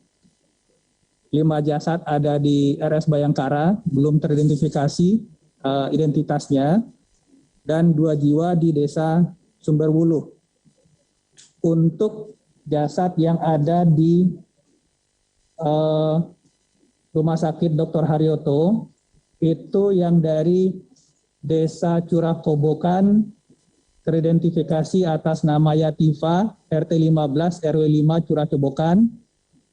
5 jasad ada di RS Bayangkara, belum teridentifikasi identitasnya. Dan 2 jiwa di Desa Sumberwuluh. Untuk jasad yang ada di Rumah Sakit Dr. Haryoto, itu yang dari Desa Curah Kobokan, teridentifikasi atas nama Yativa, RT 15, RW 5, Curah Kobokan,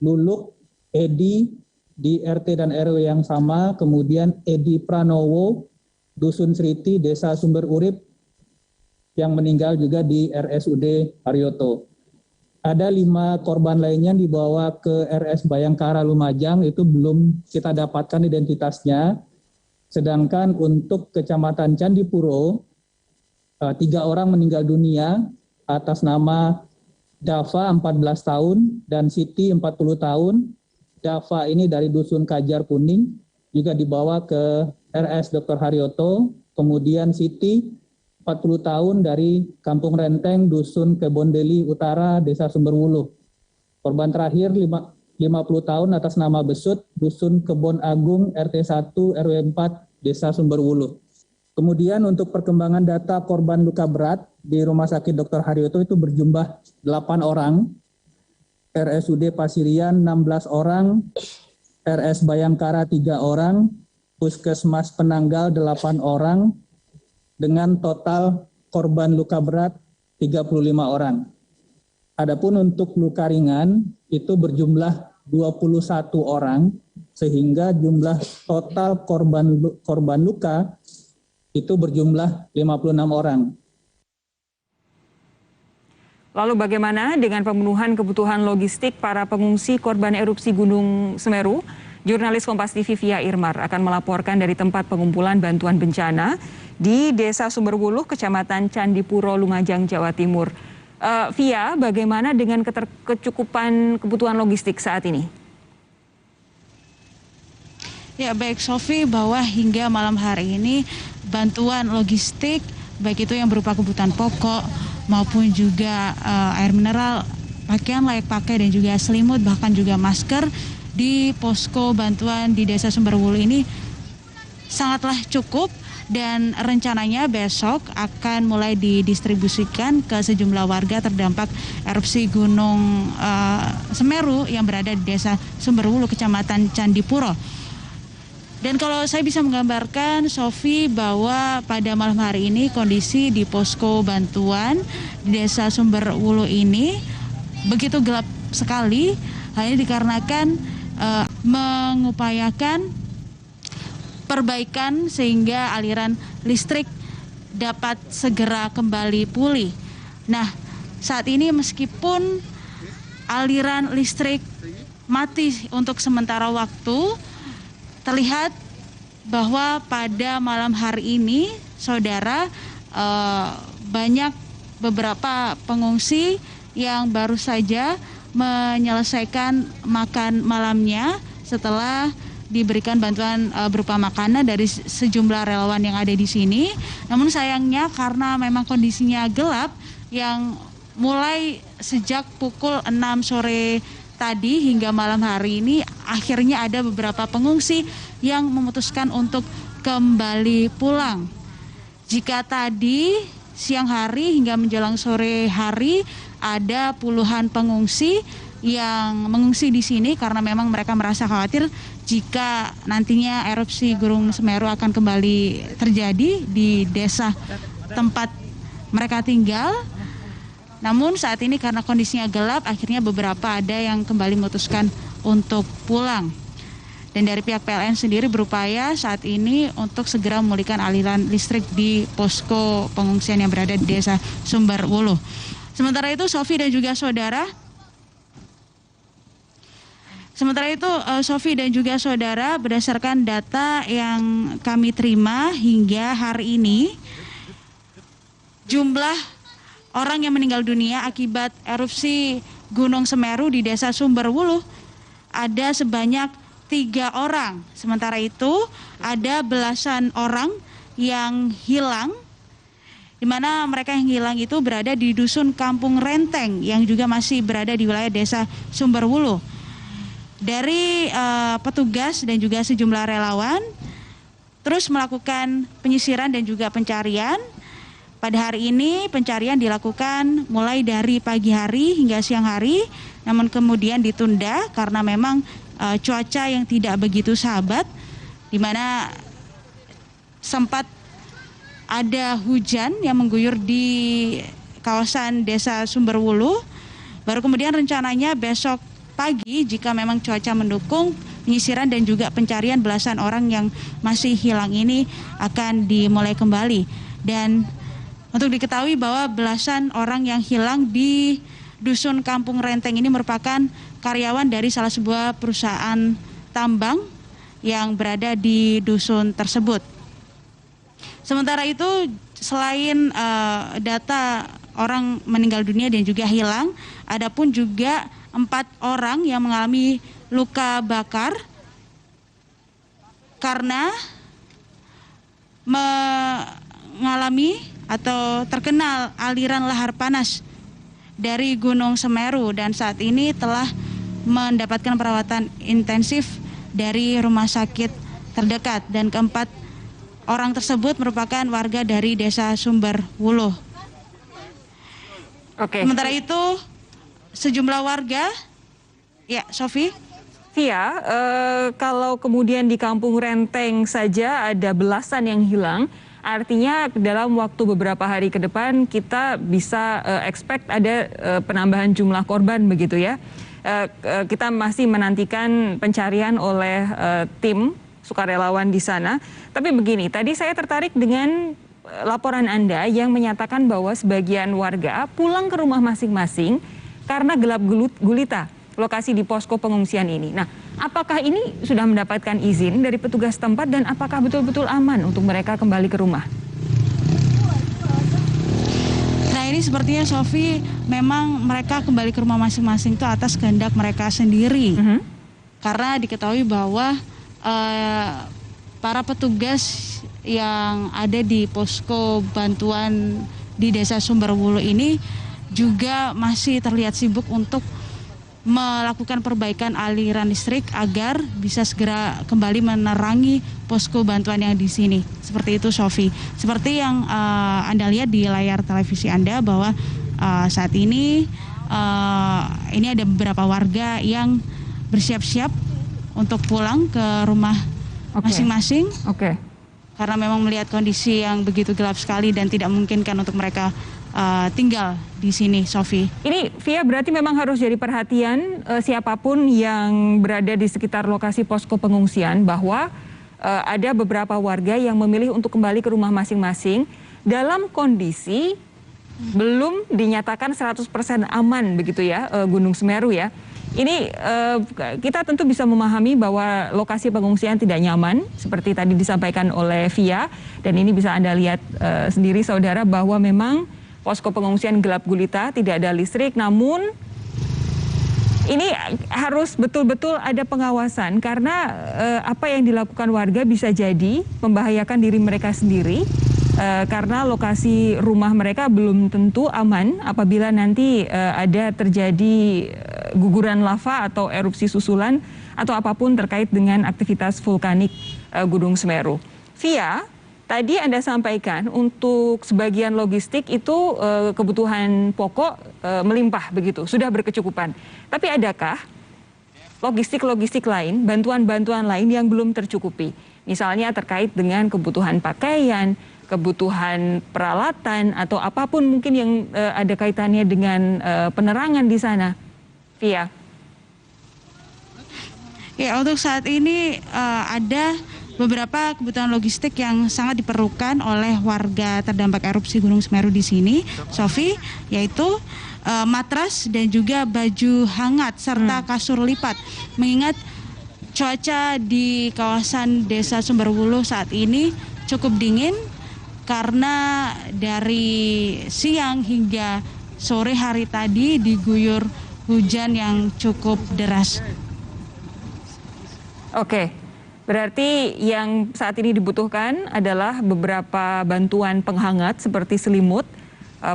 Luluk, Edi, di RT dan RW yang sama, kemudian Edi Pranowo, Dusun Sriti, Desa Sumberurip, yang meninggal juga di RSUD Haryoto. Ada 5 korban lainnya dibawa ke RS Bayangkara Lumajang, itu belum kita dapatkan identitasnya. Sedangkan untuk Kecamatan Candipuro, 3 orang meninggal dunia atas nama Dava 14 tahun dan Siti 40 tahun. Dava ini dari Dusun Kajar Kuning, juga dibawa ke RS Dr. Haryoto. Kemudian Siti 40 tahun dari Kampung Renteng, Dusun Kebondeli Utara, Desa Sumberwuluh. Korban terakhir 50 tahun atas nama Besut, Dusun Kebon Agung, RT 1 RW 4, Desa Sumberwuluh. Kemudian untuk perkembangan data korban luka berat di Rumah Sakit Dr. Haryoto itu berjumlah 8 orang, RSUD Pasirian 16 orang, RS Bayangkara 3 orang, Puskesmas Penanggal 8 orang, dengan total korban luka berat 35 orang. Adapun untuk luka ringan itu berjumlah 21 orang, sehingga jumlah total korban luka itu berjumlah 56 orang. Lalu bagaimana dengan pemenuhan kebutuhan logistik para pengungsi korban erupsi Gunung Semeru? Jurnalis Kompas TV Via Irmar akan melaporkan dari tempat pengumpulan bantuan bencana di Desa Sumberwuluh, Kecamatan Candipuro, Lumajang, Jawa Timur. Via, bagaimana dengan kecukupan kebutuhan logistik saat ini? Ya baik Sofi, bahwa hingga malam hari ini bantuan logistik baik itu yang berupa kebutuhan pokok maupun juga air mineral, pakaian layak pakai dan juga selimut bahkan juga masker di posko bantuan di Desa Sumberwuluh ini sangatlah cukup dan rencananya besok akan mulai didistribusikan ke sejumlah warga terdampak erupsi Gunung Semeru yang berada di Desa Sumberwuluh, Kecamatan Candipuro. Dan kalau saya bisa menggambarkan, Sofi, bahwa pada malam hari ini kondisi di posko bantuan di Desa Sumberwuluh ini begitu gelap sekali. Hal ini dikarenakan mengupayakan perbaikan sehingga aliran listrik dapat segera kembali pulih. Nah, saat ini meskipun aliran listrik mati untuk sementara waktu, terlihat bahwa pada malam hari ini, saudara, banyak beberapa pengungsi yang baru saja menyelesaikan makan malamnya setelah diberikan bantuan berupa makanan dari sejumlah relawan yang ada di sini. Namun sayangnya karena memang kondisinya gelap, yang mulai sejak pukul 6 sore tadi hingga malam hari ini akhirnya ada beberapa pengungsi yang memutuskan untuk kembali pulang. Jika tadi siang hari hingga menjelang sore hari ada puluhan pengungsi yang mengungsi di sini karena memang mereka merasa khawatir jika nantinya erupsi Gunung Semeru akan kembali terjadi di desa tempat mereka tinggal. Namun saat ini karena kondisinya gelap, akhirnya beberapa ada yang kembali memutuskan untuk pulang. Dan dari pihak PLN sendiri berupaya saat ini untuk segera memulihkan aliran listrik di posko pengungsian yang berada di Desa Sumberwuluh. Sementara itu, Sofi dan juga saudara, berdasarkan data yang kami terima hingga hari ini, jumlah orang yang meninggal dunia akibat erupsi Gunung Semeru di Desa Sumberwuluh ada sebanyak 3 orang. Sementara itu ada belasan orang yang hilang, di mana mereka yang hilang itu berada di Dusun Kampung Renteng yang juga masih berada di wilayah Desa Sumberwuluh. Dari petugas dan juga sejumlah relawan terus melakukan penyisiran dan juga pencarian. Pada hari ini pencarian dilakukan mulai dari pagi hari hingga siang hari, namun kemudian ditunda karena memang cuaca yang tidak begitu sahabat, di mana sempat ada hujan yang mengguyur di kawasan Desa Sumberwuluh. Baru kemudian rencananya besok pagi jika memang cuaca mendukung, penyisiran dan juga pencarian belasan orang yang masih hilang ini akan dimulai kembali. Dan untuk diketahui bahwa belasan orang yang hilang di Dusun Kampung Renteng ini merupakan karyawan dari salah sebuah perusahaan tambang yang berada di dusun tersebut. Sementara itu, selain data orang meninggal dunia dan juga hilang. Adapun juga 4 orang yang mengalami luka bakar karena mengalami atau terkena aliran lahar panas dari Gunung Semeru dan saat ini telah mendapatkan perawatan intensif dari rumah sakit terdekat dan keempat orang tersebut merupakan warga dari Desa Sumberwuluh. Oke. Sementara itu sejumlah warga, ya Sofi. Via, kalau kemudian di Kampung Renteng saja ada belasan yang hilang, artinya dalam waktu beberapa hari ke depan kita bisa expect ada penambahan jumlah korban begitu ya. Kita masih menantikan pencarian oleh tim sukarelawan di sana. Tapi begini, tadi saya tertarik dengan laporan Anda yang menyatakan bahwa sebagian warga pulang ke rumah masing-masing karena gelap gulita lokasi di posko pengungsian ini. Nah, apakah ini sudah mendapatkan izin dari petugas tempat dan apakah betul-betul aman untuk mereka kembali ke rumah? Nah, ini sepertinya Sofi, memang mereka kembali ke rumah masing-masing itu atas kehendak mereka sendiri. Karena diketahui bahwa para petugas yang ada di posko bantuan di Desa Sumberwuluh ini juga masih terlihat sibuk untuk melakukan perbaikan aliran listrik agar bisa segera kembali menerangi posko bantuan yang di sini. Seperti itu Sofi. Seperti yang Anda lihat di layar televisi Anda bahwa saat ini ada beberapa warga yang bersiap-siap untuk pulang ke rumah masing-masing. Karena memang melihat kondisi yang begitu gelap sekali dan tidak memungkinkan untuk mereka tinggal di sini, Sofi. Ini Via berarti memang harus jadi perhatian siapapun yang berada di sekitar lokasi posko pengungsian bahwa ada beberapa warga yang memilih untuk kembali ke rumah masing-masing dalam kondisi belum dinyatakan 100% aman begitu ya Gunung Semeru ya. Ini kita tentu bisa memahami bahwa lokasi pengungsian tidak nyaman seperti tadi disampaikan oleh Via dan ini bisa Anda lihat sendiri saudara bahwa memang posko pengungsian gelap gulita, tidak ada listrik, namun ini harus betul-betul ada pengawasan karena apa yang dilakukan warga bisa jadi membahayakan diri mereka sendiri karena lokasi rumah mereka belum tentu aman apabila nanti ada terjadi guguran lava atau erupsi susulan atau apapun terkait dengan aktivitas vulkanik Gunung Semeru. Via, tadi Anda sampaikan untuk sebagian logistik itu kebutuhan pokok melimpah begitu, sudah berkecukupan. Tapi adakah logistik-logistik lain, bantuan-bantuan lain yang belum tercukupi? Misalnya terkait dengan kebutuhan pakaian, kebutuhan peralatan atau apapun mungkin yang ada kaitannya dengan penerangan di sana. Via. Ya, untuk saat ini ada beberapa kebutuhan logistik yang sangat diperlukan oleh warga terdampak erupsi Gunung Semeru di sini, Sofi, yaitu matras dan juga baju hangat serta kasur lipat. Mengingat cuaca di kawasan Desa Sumberwuluh saat ini cukup dingin karena dari siang hingga sore hari tadi diguyur hujan yang cukup deras. Oke, berarti yang saat ini dibutuhkan adalah beberapa bantuan penghangat seperti selimut,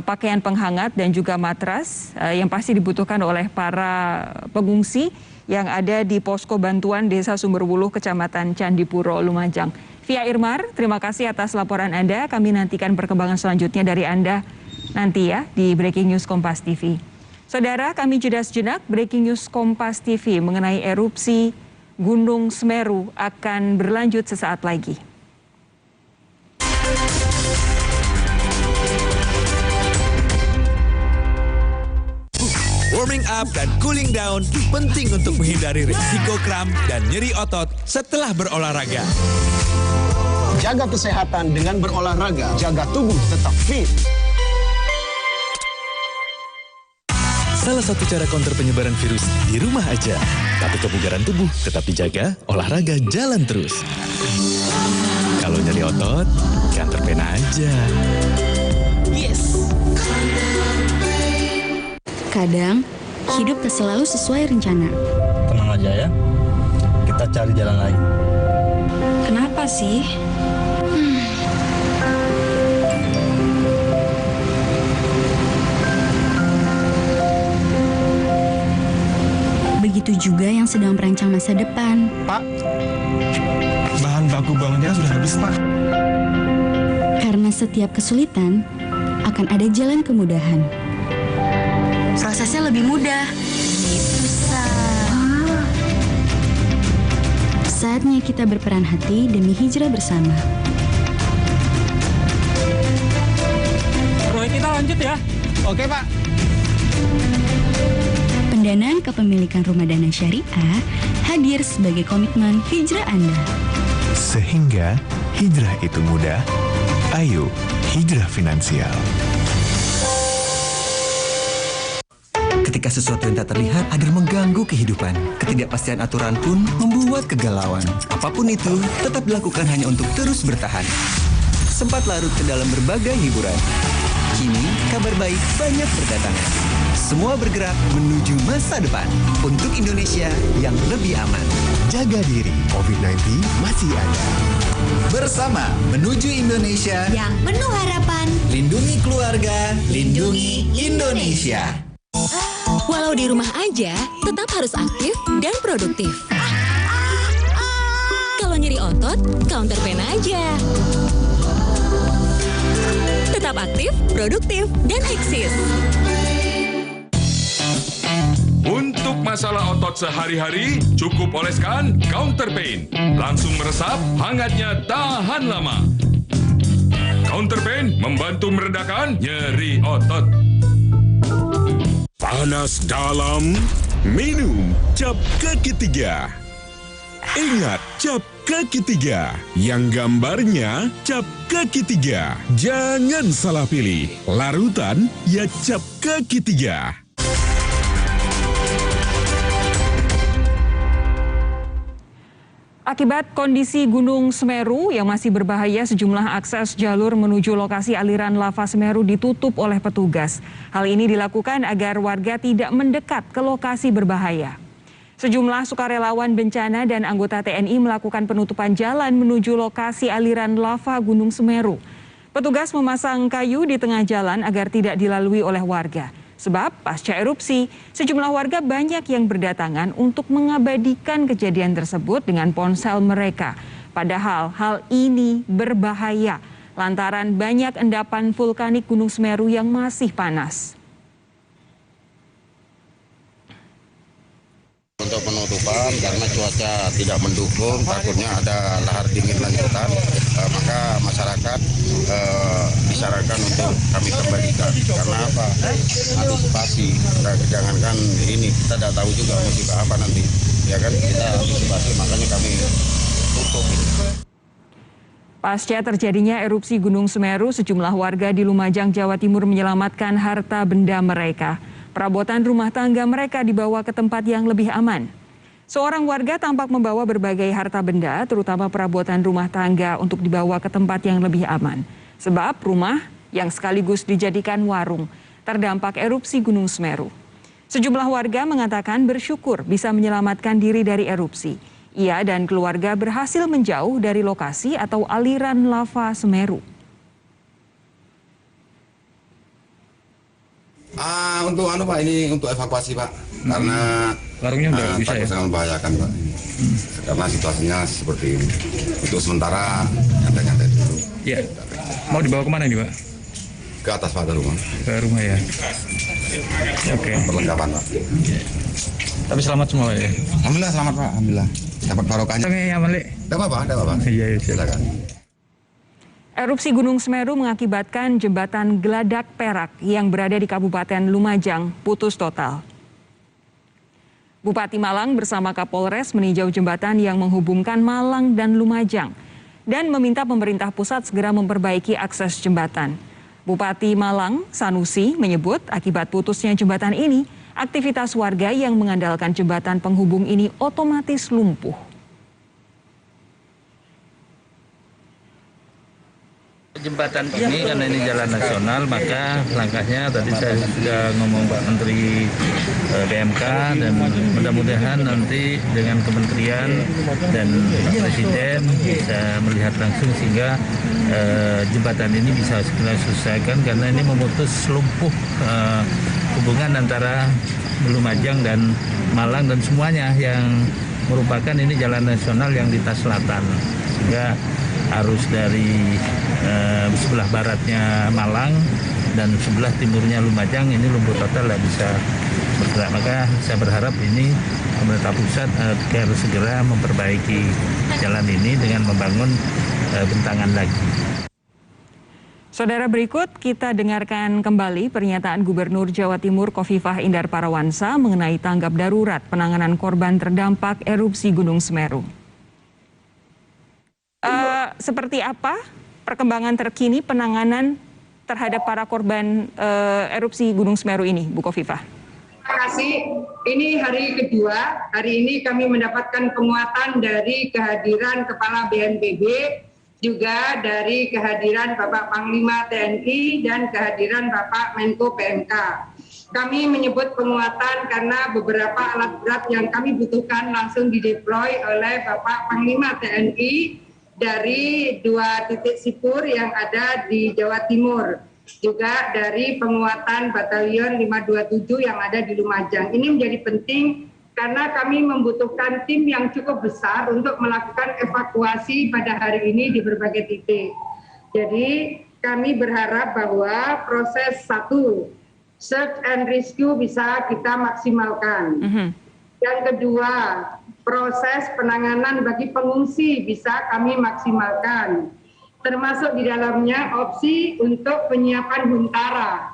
pakaian penghangat dan juga matras yang pasti dibutuhkan oleh para pengungsi yang ada di posko bantuan Desa Sumberwuluh, Kecamatan Candipuro, Lumajang. Via Irmar, terima kasih atas laporan Anda. Kami nantikan perkembangan selanjutnya dari Anda nanti ya di Breaking News Kompas TV. Saudara, kami jeda sejenak. Breaking News Kompas TV mengenai erupsi Gunung Semeru akan berlanjut sesaat lagi. Warming up dan cooling down penting untuk menghindari risiko kram dan nyeri otot setelah berolahraga. Jaga kesehatan dengan berolahraga, jaga tubuh tetap fit. Salah satu cara counter penyebaran virus di rumah aja. Tapi kebugaran tubuh tetap dijaga, olahraga jalan terus. Kalau nyeri otot, kantor pena aja. Yes! Terkadang, hidup tak selalu sesuai rencana. Tenang aja ya, kita cari jalan lain. Kenapa sih? Begitu juga yang sedang merancang masa depan. Pak, bahan baku bawang merah sudah habis, Pak. Karena setiap kesulitan akan ada jalan kemudahan. Prosesnya lebih mudah. Gitu, Saatnya kita berperan hati demi hijrah bersama. Proyek kita lanjut ya. Oke, Pak. Pendanaan kepemilikan rumah dana syariah hadir sebagai komitmen hijrah Anda. Sehingga hijrah itu mudah, ayo hijrah finansial. Ketika sesuatu yang tak terlihat agar mengganggu kehidupan, ketidakpastian aturan pun membuat kegalauan. Apapun itu, tetap dilakukan hanya untuk terus bertahan. Sempat larut ke dalam berbagai hiburan. Kini, kabar baik banyak berdatangan. Semua bergerak menuju masa depan untuk Indonesia yang lebih aman. Jaga diri, COVID-19 masih ada. Bersama menuju Indonesia yang penuh harapan. Lindungi keluarga, lindungi Indonesia. Walau di rumah aja, tetap harus aktif dan produktif. Kalau nyeri otot, counter pain aja. Tetap aktif, produktif, dan eksis. Untuk masalah otot sehari-hari, cukup oleskan Counter Pain. Langsung meresap, hangatnya tahan lama. Counter Pain membantu meredakan nyeri otot. Panas dalam, minum cap kaki 3. Ingat cap kaki 3 yang gambarnya cap kaki 3. Jangan salah pilih, larutan ya cap kaki 3. Akibat kondisi Gunung Semeru yang masih berbahaya, sejumlah akses jalur menuju lokasi aliran lava Semeru ditutup oleh petugas. Hal ini dilakukan agar warga tidak mendekat ke lokasi berbahaya. Sejumlah sukarelawan bencana dan anggota TNI melakukan penutupan jalan menuju lokasi aliran lava Gunung Semeru. Petugas memasang kayu di tengah jalan agar tidak dilalui oleh warga. Sebab pasca erupsi, sejumlah warga banyak yang berdatangan untuk mengabadikan kejadian tersebut dengan ponsel mereka. Padahal hal ini berbahaya lantaran banyak endapan vulkanik Gunung Semeru yang masih panas. Untuk penutupan karena cuaca tidak mendukung, takutnya ada lahar dingin lanjutan, maka masyarakat disarankan untuk kami kembalikan. Karena apa? Antisipasi. Jangankan ini, kita tidak tahu juga musibah apa nanti. Ya kan, kita antisipasi, makanya kami tutup ini. Pasca terjadinya erupsi Gunung Semeru, sejumlah warga di Lumajang, Jawa Timur menyelamatkan harta benda mereka. Perabotan rumah tangga mereka dibawa ke tempat yang lebih aman. Seorang warga tampak membawa berbagai harta benda, terutama perabotan rumah tangga untuk dibawa ke tempat yang lebih aman. Sebab rumah yang sekaligus dijadikan warung terdampak erupsi Gunung Semeru. Sejumlah warga mengatakan bersyukur bisa menyelamatkan diri dari erupsi. Ia dan keluarga berhasil menjauh dari lokasi atau aliran lava Semeru. Untuk Pak, ini untuk evakuasi Pak, karena warungnya udah bisa ya? Sangat membahayakan Pak, karena situasinya seperti ini. Untuk sementara nyantai-nyantai dulu. Iya. Mau dibawa kemana nih Pak? Ke atas Pak, ke rumah. Ke rumah ya. Oke. Perlengkapan Pak. Tapi selamat semua ya? Alhamdulillah selamat Pak, alhamdulillah. Dapat barokahnya. Tidak apa-apa. Iya, silakan. Erupsi Gunung Semeru mengakibatkan jembatan Geladak Perak yang berada di Kabupaten Lumajang putus total. Bupati Malang bersama Kapolres meninjau jembatan yang menghubungkan Malang dan Lumajang dan meminta pemerintah pusat segera memperbaiki akses jembatan. Bupati Malang, Sanusi, menyebut akibat putusnya jembatan ini, aktivitas warga yang mengandalkan jembatan penghubung ini otomatis lumpuh. jembatan ini karena ini jalan nasional, maka langkahnya tadi saya sudah ngomong Pak Menteri PMK, dan mudah-mudahan nanti dengan kementerian dan Pak Presiden bisa melihat langsung sehingga jembatan ini bisa segera selesaikan, karena ini memutus lumpuh hubungan antara Lumajang dan Malang dan semuanya yang merupakan ini jalan nasional yang di Tas Selatan, sehingga arus dari sebelah baratnya Malang dan sebelah timurnya Lumajang ini lumpuh total, tidak bisa bergerak. Maka saya berharap ini pemerintah pusat harus segera memperbaiki jalan ini dengan membangun bentangan lagi. Saudara, berikut kita dengarkan kembali pernyataan Gubernur Jawa Timur Khofifah Indar Parawansa mengenai tanggap darurat penanganan korban terdampak erupsi Gunung Semeru. Seperti apa perkembangan terkini penanganan terhadap para korban erupsi Gunung Semeru ini, Bu Khofifah? Terima kasih. Ini hari kedua. Hari ini kami mendapatkan penguatan dari kehadiran Kepala BNPB, juga dari kehadiran Bapak Panglima TNI dan kehadiran Bapak Menko PMK. Kami menyebut penguatan karena beberapa alat berat yang kami butuhkan langsung dideploy oleh Bapak Panglima TNI dari 2 titik sipur yang ada di Jawa Timur, juga dari penguatan Batalion 527 yang ada di Lumajang. Ini menjadi penting karena kami membutuhkan tim yang cukup besar untuk melakukan evakuasi pada hari ini di berbagai titik. Jadi kami berharap bahwa proses 1, search and rescue bisa kita maksimalkan. Yang kedua, proses penanganan bagi pengungsi bisa kami maksimalkan. Termasuk di dalamnya opsi untuk penyiapan huntara.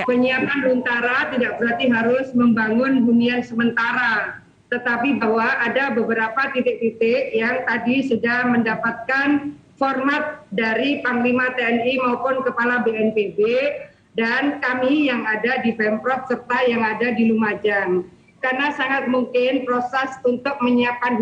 Penyiapan huntara tidak berarti harus membangun hunian sementara, tetapi bahwa ada beberapa titik-titik yang tadi sudah mendapatkan format dari Panglima TNI maupun Kepala BNPB dan kami yang ada di Pemprov serta yang ada di Lumajang. Karena sangat mungkin proses untuk menyiapkan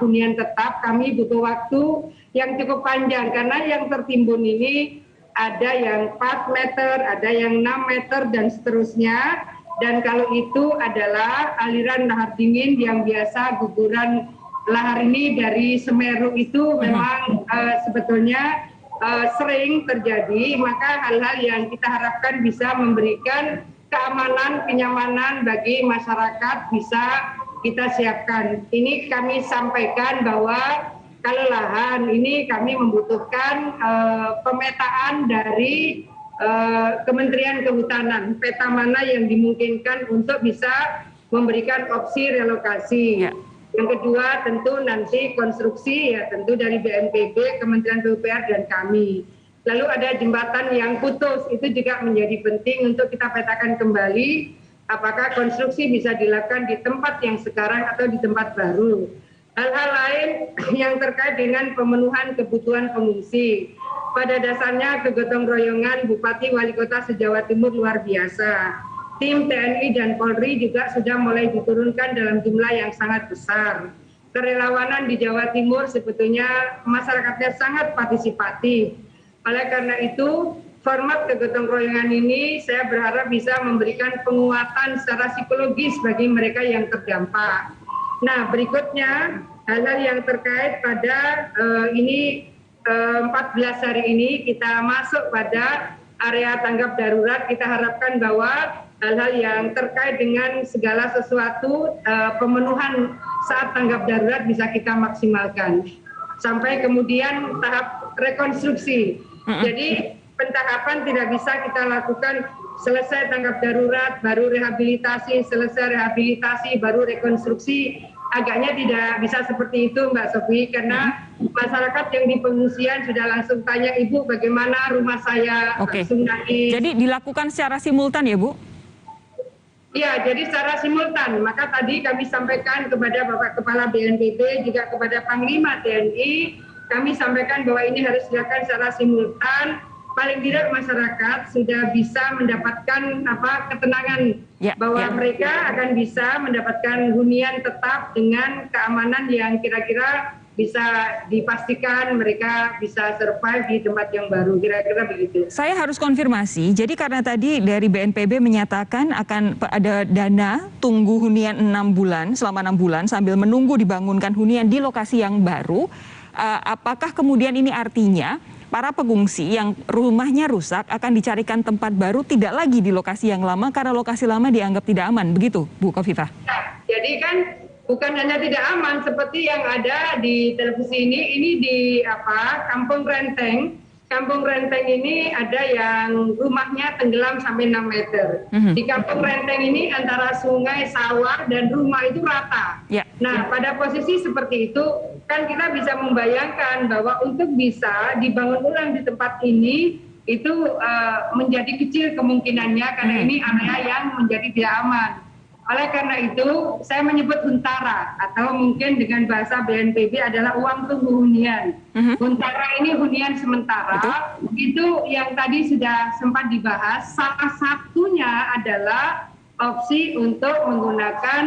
hunian tetap kami butuh waktu yang cukup panjang, karena yang tertimbun ini ada yang 4 meter, ada yang 6 meter, dan seterusnya. Dan kalau itu adalah aliran lahar dingin yang biasa guguran lahar ini dari Semeru itu memang sebetulnya sering terjadi. Maka hal-hal yang kita harapkan bisa memberikan keamanan, kenyamanan bagi masyarakat bisa kita siapkan. Ini kami sampaikan bahwa kalau lahan ini kami membutuhkan pemetaan dari Kementerian Kehutanan, peta mana yang dimungkinkan untuk bisa memberikan opsi relokasi. Yang kedua tentu nanti konstruksi ya tentu dari BNPB, Kementerian PUPR dan kami. Lalu ada jembatan yang putus, itu juga menjadi penting untuk kita petakan kembali apakah konstruksi bisa dilakukan di tempat yang sekarang atau di tempat baru. Hal-hal lain yang terkait dengan pemenuhan kebutuhan pengungsi. Pada dasarnya kegotong royongan Bupati Wali Kota se-Jawa Timur luar biasa. Tim TNI dan Polri juga sudah mulai diturunkan dalam jumlah yang sangat besar. Kerelawanan di Jawa Timur sebetulnya masyarakatnya sangat partisipatif. Oleh karena itu, format kegotong royongan ini saya berharap bisa memberikan penguatan secara psikologis bagi mereka yang terdampak. Nah, berikutnya hal-hal yang terkait pada 14 hari ini kita masuk pada area tanggap darurat. Kita harapkan bahwa hal-hal yang terkait dengan segala sesuatu pemenuhan saat tanggap darurat bisa kita maksimalkan. Sampai kemudian tahap rekonstruksi. Jadi pentahapan tidak bisa kita lakukan selesai tanggap darurat, baru rehabilitasi, selesai rehabilitasi, baru rekonstruksi. Agaknya tidak bisa seperti itu Mbak Sofi, karena masyarakat yang di pengungsian sudah langsung tanya, Ibu bagaimana rumah saya, langsung nangis. Jadi dilakukan secara simultan ya Bu? Iya, jadi secara simultan. Maka tadi kami sampaikan kepada Bapak Kepala BNPB, juga kepada Panglima TNI, kami sampaikan bahwa ini harus dilakukan secara simultan. Paling tidak masyarakat sudah bisa mendapatkan ketenangan bahwa mereka akan bisa mendapatkan hunian tetap dengan keamanan yang kira-kira bisa dipastikan mereka bisa survive di tempat yang baru, kira-kira begitu. Saya harus konfirmasi, jadi karena tadi dari BNPB menyatakan akan ada dana tunggu hunian 6 bulan, selama 6 bulan sambil menunggu dibangunkan hunian di lokasi yang baru, apakah kemudian ini artinya para pengungsi yang rumahnya rusak akan dicarikan tempat baru tidak lagi di lokasi yang lama karena lokasi lama dianggap tidak aman, begitu Bu Khofifah? Nah, jadi kan bukan hanya tidak aman seperti yang ada di televisi ini di Kampung Renteng. Kampung Renteng ini ada yang rumahnya tenggelam sampai 6 meter. Di Kampung Renteng ini antara sungai, sawah, dan rumah itu rata. Nah, pada posisi seperti itu kan kita bisa membayangkan bahwa untuk bisa dibangun ulang di tempat ini itu menjadi kecil kemungkinannya karena ini area yang menjadi tidak aman. Oleh karena itu, saya menyebut huntara atau mungkin dengan bahasa BNPB adalah uang tunggu hunian. Huntara ini hunian sementara. Itu yang tadi sudah sempat dibahas. Salah satunya adalah opsi untuk menggunakan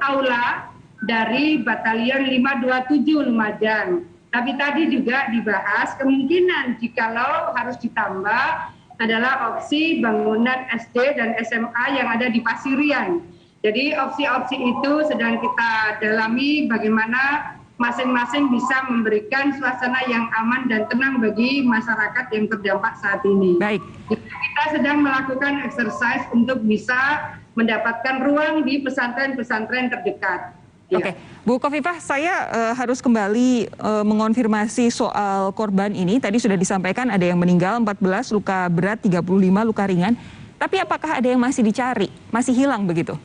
aula dari Batalion 527 Lumajang. Tapi tadi juga dibahas kemungkinan jikalau harus ditambah adalah opsi bangunan SD dan SMA yang ada di Pasirian. Jadi opsi-opsi itu sedang kita dalami bagaimana masing-masing bisa memberikan suasana yang aman dan tenang bagi masyarakat yang terdampak saat ini. Baik. Kita sedang melakukan exercise untuk bisa mendapatkan ruang di pesantren-pesantren terdekat. Oke, Bu Khofifah, saya harus kembali mengonfirmasi soal korban ini. Tadi sudah disampaikan ada yang meninggal 14, luka berat 35, luka ringan. Tapi apakah ada yang masih dicari, masih hilang begitu?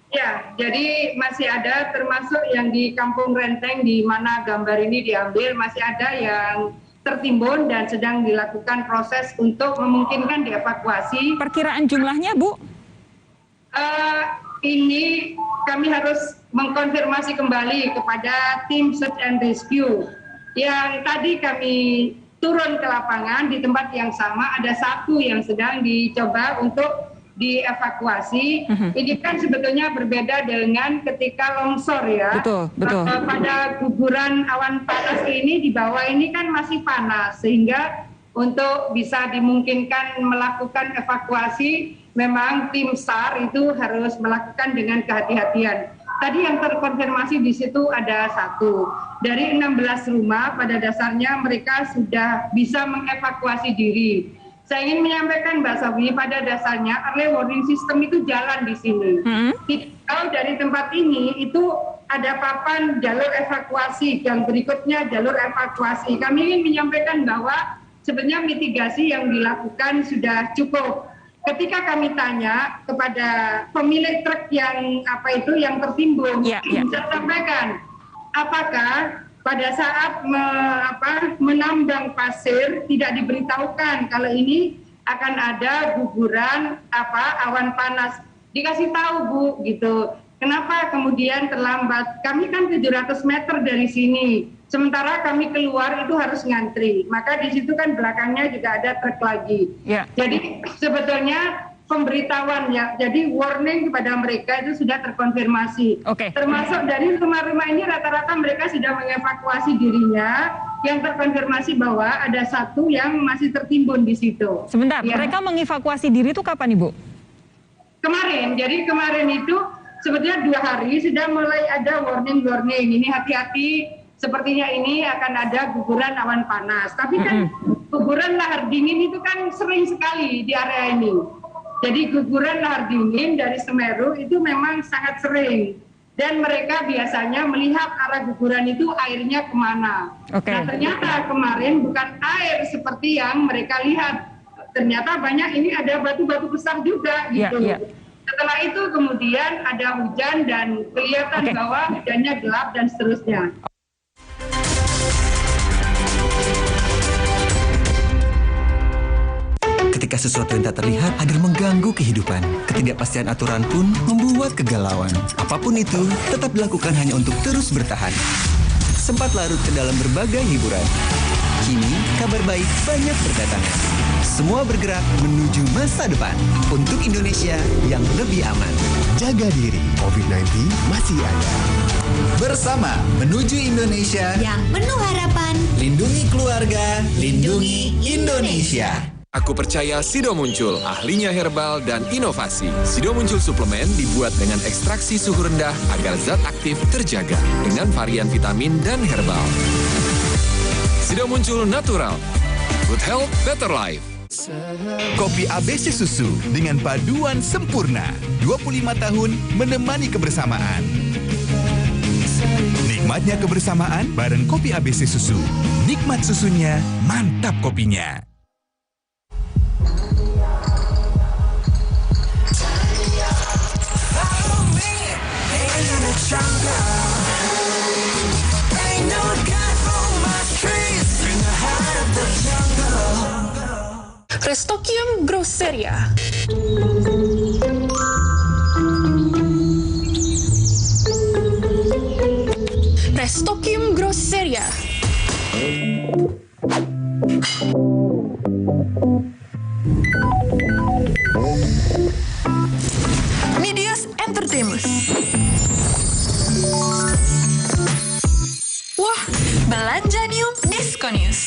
Ya, jadi masih ada termasuk yang di Kampung Renteng di mana gambar ini diambil, masih ada yang tertimbun dan sedang dilakukan proses untuk memungkinkan dievakuasi. Perkiraan jumlahnya, Bu? Ini kami harus mengkonfirmasi kembali kepada tim search and rescue. Yang tadi kami turun ke lapangan di tempat yang sama, ada satu yang sedang dicoba untuk dievakuasi. Ini kan sebetulnya berbeda dengan ketika longsor ya. Betul. Pada guguran awan panas ini di bawah ini kan masih panas, sehingga untuk bisa dimungkinkan melakukan evakuasi, memang tim SAR itu harus melakukan dengan kehati-hatian. Tadi yang terkonfirmasi di situ ada satu. Dari 16 rumah pada dasarnya mereka sudah bisa mengevakuasi diri. Saya ingin menyampaikan Mbak Sofi, pada dasarnya early warning system itu jalan di sini. Kalau dari tempat ini itu ada papan jalur evakuasi, yang berikutnya jalur evakuasi. Kami ingin menyampaikan bahwa sebenarnya mitigasi yang dilakukan sudah cukup. Ketika kami tanya kepada pemilik truk yang yang tertimbun, saya sampaikan, apakah pada saat menambang pasir tidak diberitahukan kalau ini akan ada guguran awan panas? Dikasih tahu Bu, gitu. Kenapa kemudian terlambat? Kami kan 700 meter dari sini. Sementara kami keluar itu harus ngantri, maka di situ kan belakangnya juga ada truk lagi. Jadi sebetulnya pemberitahuan ya, jadi warning kepada mereka itu sudah terkonfirmasi. Termasuk dari rumah-rumah ini rata-rata mereka sudah mengevakuasi dirinya, yang terkonfirmasi bahwa ada satu yang masih tertimbun di situ. Sebentar, mereka mengevakuasi diri itu kapan Ibu? Kemarin, jadi kemarin itu sebetulnya 2 hari sudah mulai ada warning-warning, ini hati-hati. Sepertinya ini akan ada guguran awan panas. Tapi kan guguran lahar dingin itu kan sering sekali di area ini. Jadi guguran lahar dingin dari Semeru itu memang sangat sering. Dan mereka biasanya melihat arah guguran itu airnya kemana. Nah ternyata kemarin bukan air seperti yang mereka lihat. Ternyata banyak ini ada batu-batu besar juga gitu. Setelah itu kemudian ada hujan dan kelihatan bahwa hujannya gelap dan seterusnya. Ketika sesuatu yang tak terlihat agar mengganggu kehidupan, ketidakpastian aturan pun membuat kegalauan. Apapun itu, tetap dilakukan hanya untuk terus bertahan. Sempat larut ke dalam berbagai hiburan. Kini, kabar baik banyak berdatangan. Semua bergerak menuju masa depan untuk Indonesia yang lebih aman. Jaga diri, COVID-19 masih ada. Bersama menuju Indonesia yang penuh harapan. Lindungi keluarga, lindungi Indonesia. Aku percaya Sido Muncul, ahlinya herbal dan inovasi. Sido Muncul suplemen dibuat dengan ekstraksi suhu rendah agar zat aktif terjaga dengan varian vitamin dan herbal. Sido Muncul natural. Good health, better life. Kopi ABC Susu dengan paduan sempurna. 25 tahun menemani kebersamaan. Nikmatnya kebersamaan bareng kopi ABC Susu. Nikmat susunya, mantap kopinya. Restokium Grosseria. Restokium Grosseria. Medius Entertainment. Wah, Belanjanium Diskonius.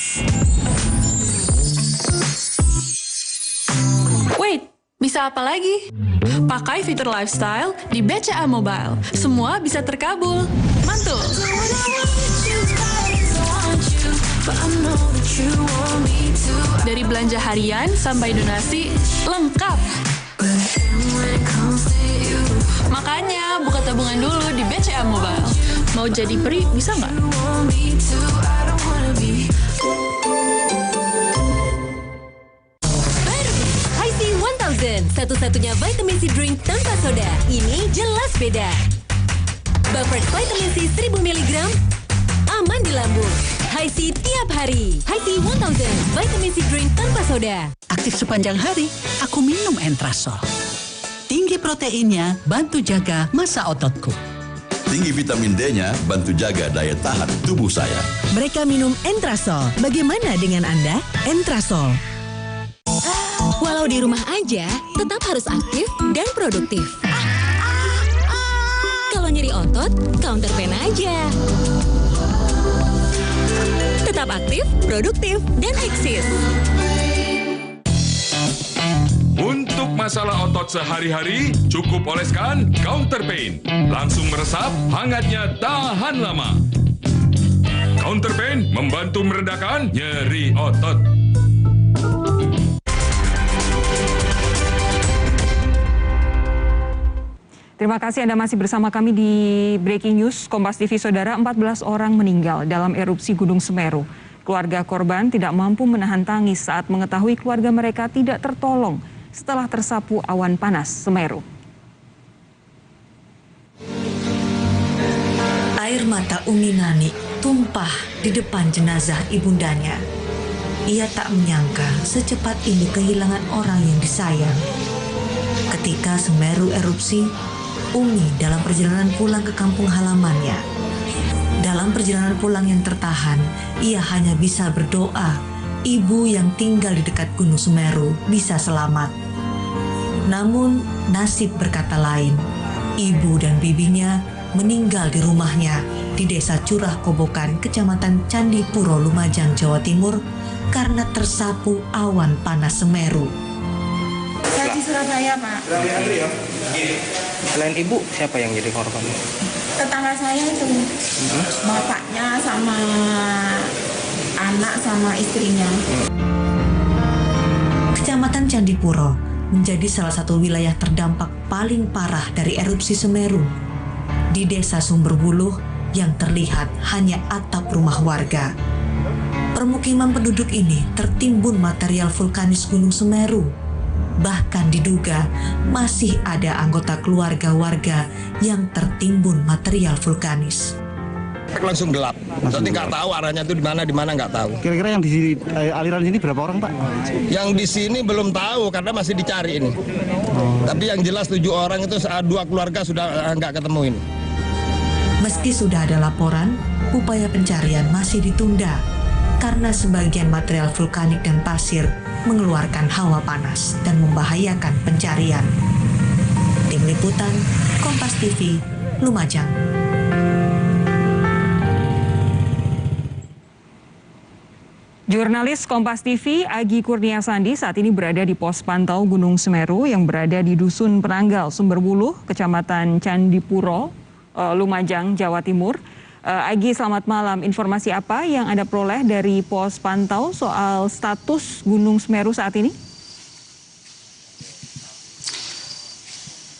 Wait, bisa apa lagi? Pakai fitur lifestyle di BCA Mobile. Semua bisa terkabul. Mantul. Dari belanja harian sampai donasi, lengkap. Makanya buka tabungan dulu di BCA Mobile. Mau jadi peri bisa nggak? Satu-satunya vitamin C drink tanpa soda. Ini jelas beda. Buffered vitamin C 1000 mg, aman di lambung. High C tiap hari. High C 1000 vitamin C drink tanpa soda. Aktif sepanjang hari, aku minum Entrasol. Tinggi proteinnya, bantu jaga masa ototku. Tinggi vitamin D-nya, bantu jaga daya tahan tubuh saya. Mereka minum Entrasol. Bagaimana dengan Anda? Entrasol. Walau di rumah aja, tetap harus aktif dan produktif. Kalau nyeri otot, counter pain aja. Tetap aktif, produktif, dan eksis. Untuk masalah otot sehari-hari, cukup oleskan Counter Pain. Langsung meresap, hangatnya tahan lama. Counter Pain membantu meredakan nyeri otot. Terima kasih Anda masih bersama kami di Breaking News Kompas TV. Saudara, 14 orang meninggal dalam erupsi Gunung Semeru. Keluarga korban tidak mampu menahan tangis saat mengetahui keluarga mereka tidak tertolong setelah tersapu awan panas Semeru. Air mata Umi Nani tumpah di depan jenazah ibundanya. Ia tak menyangka secepat ini kehilangan orang yang disayang. Ketika Semeru erupsi, Umi dalam perjalanan pulang ke kampung halamannya. Dalam perjalanan pulang yang tertahan, ia hanya bisa berdoa ibu yang tinggal di dekat Gunung Semeru bisa selamat. Namun nasib berkata lain. Ibu dan bibinya meninggal di rumahnya di Desa Curah Kobokan, Kecamatan Candipuro, Lumajang, Jawa Timur karena tersapu awan panas Semeru. Saya di Surabaya, Pak. Selain ibu, siapa yang jadi korban? Tetangga saya itu, bapaknya sama anak sama istrinya. Kecamatan Candipuro menjadi salah satu wilayah terdampak paling parah dari erupsi Semeru. Di Desa Sumberbuluh yang terlihat hanya atap rumah warga. Permukiman penduduk ini tertimbun material vulkanis Gunung Semeru. Bahkan diduga masih ada anggota keluarga warga yang tertimbun material vulkanis. Langsung gelap, jadi nggak tahu arahnya itu di mana nggak tahu. Kira-kira yang di sini, aliran sini berapa orang, Pak? Yang di sini belum tahu karena masih dicari ini. Tapi yang jelas 7 orang itu 2 keluarga sudah nggak ketemu ini. Meski sudah ada laporan, upaya pencarian masih ditunda karena sebagian material vulkanik dan pasir mengeluarkan hawa panas dan membahayakan pencarian. Tim Tim Liputan, Kompas TV, Lumajang. Jurnalis Kompas TV Agi Kurniasandi saat ini berada di pos pantau Gunung Semeru yang berada di Dusun Penanggal, Sumberwuluh, Kecamatan Candipuro, Lumajang, Jawa Timur. Agi, selamat malam. Informasi apa yang Anda peroleh dari pos pantau soal status Gunung Semeru saat ini?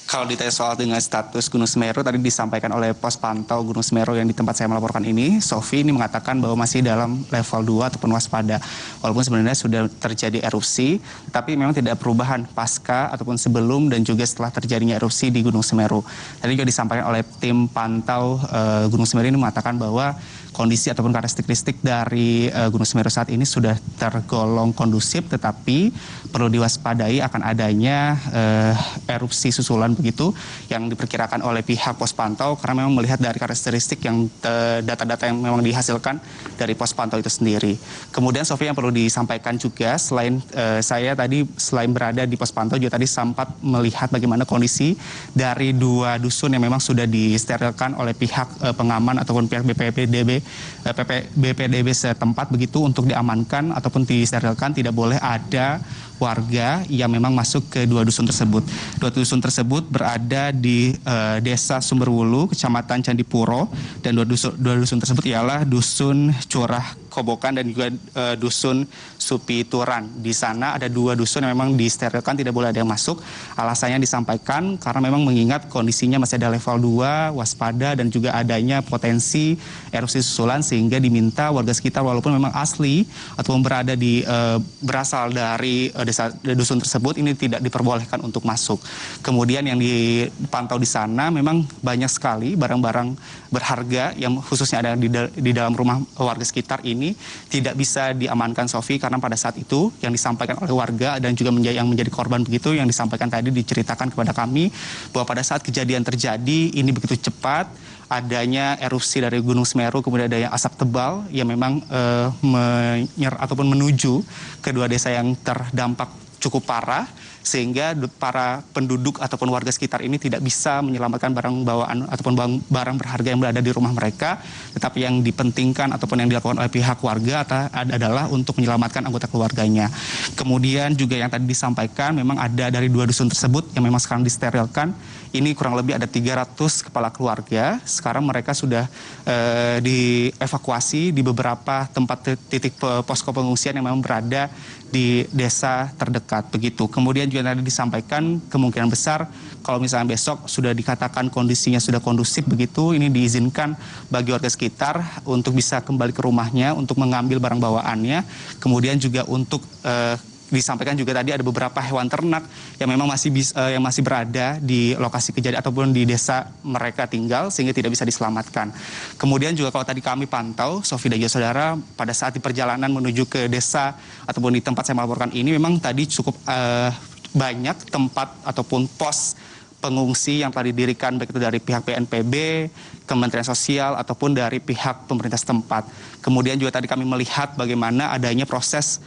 Kalau ditanya soal dengan status Gunung Semeru, tadi disampaikan oleh pos pantau Gunung Semeru yang di tempat saya melaporkan ini, Sofi ini mengatakan bahwa masih dalam level 2 ataupun waspada. Walaupun sebenarnya sudah terjadi erupsi, tapi memang tidak perubahan pasca ataupun sebelum dan juga setelah terjadinya erupsi di Gunung Semeru. Tadi juga disampaikan oleh tim pantau Gunung Semeru ini mengatakan bahwa kondisi ataupun karakteristik dari Gunung Semeru saat ini sudah tergolong kondusif, tetapi perlu diwaspadai akan adanya erupsi susulan begitu yang diperkirakan oleh pihak pos pantau, karena memang melihat dari karakteristik yang data-data yang memang dihasilkan dari pos pantau itu sendiri. Kemudian Sofi, yang perlu disampaikan juga, selain saya tadi selain berada di pos pantau juga tadi sempat melihat bagaimana kondisi dari 2 dusun yang memang sudah disterilkan oleh pihak pengaman ataupun pihak BPDB setempat begitu untuk diamankan ataupun disterilkan. Tidak boleh ada warga yang memang masuk ke 2 dusun tersebut. 2 dusun tersebut berada di Desa Sumberwuluh, Kecamatan Candipuro, dan 2 dusun tersebut ialah Dusun Curah Kobokan dan juga Dusun Supituran. Di sana ada 2 dusun yang memang disterilkan, tidak boleh ada yang masuk. Alasannya disampaikan karena memang mengingat kondisinya masih ada level 2, waspada, dan juga adanya potensi erupsi susulan, sehingga diminta warga sekitar walaupun memang asli ataupun berasal dari desa dusun tersebut ini tidak diperbolehkan untuk masuk. Kemudian yang dipantau di sana memang banyak sekali barang-barang berharga yang khususnya ada di dalam rumah warga sekitar ini tidak bisa diamankan, Sofi, karena pada saat itu yang disampaikan oleh warga dan juga yang menjadi korban begitu yang disampaikan tadi, diceritakan kepada kami bahwa pada saat kejadian terjadi ini begitu cepat, adanya erupsi dari Gunung Semeru, kemudian adanya asap tebal yang memang ataupun menuju kedua desa yang terdampak cukup parah, sehingga para penduduk ataupun warga sekitar ini tidak bisa menyelamatkan barang bawaan ataupun barang berharga yang berada di rumah mereka, tetapi yang dipentingkan ataupun yang dilakukan oleh pihak warga adalah untuk menyelamatkan anggota keluarganya. Kemudian juga yang tadi disampaikan memang ada dari 2 dusun tersebut yang memang sekarang disterilkan, ini kurang lebih ada 300 kepala keluarga. Sekarang mereka sudah dievakuasi di beberapa tempat titik posko pengungsian yang memang berada di desa terdekat begitu. Kemudian juga tadi disampaikan kemungkinan besar kalau misalnya besok sudah dikatakan kondisinya sudah kondusif begitu, ini diizinkan bagi warga sekitar untuk bisa kembali ke rumahnya untuk mengambil barang bawaannya. Kemudian juga untuk disampaikan juga tadi ada beberapa hewan ternak yang memang masih berada di lokasi kejadian ataupun di desa mereka tinggal sehingga tidak bisa diselamatkan. Kemudian juga kalau tadi kami pantau, Sofi dan juga saudara, pada saat di perjalanan menuju ke desa ataupun di tempat saya melaporkan ini memang tadi cukup banyak tempat ataupun pos pengungsi yang telah didirikan baik itu dari pihak BNPB, Kementerian Sosial ataupun dari pihak pemerintah setempat. Kemudian juga tadi kami melihat bagaimana adanya proses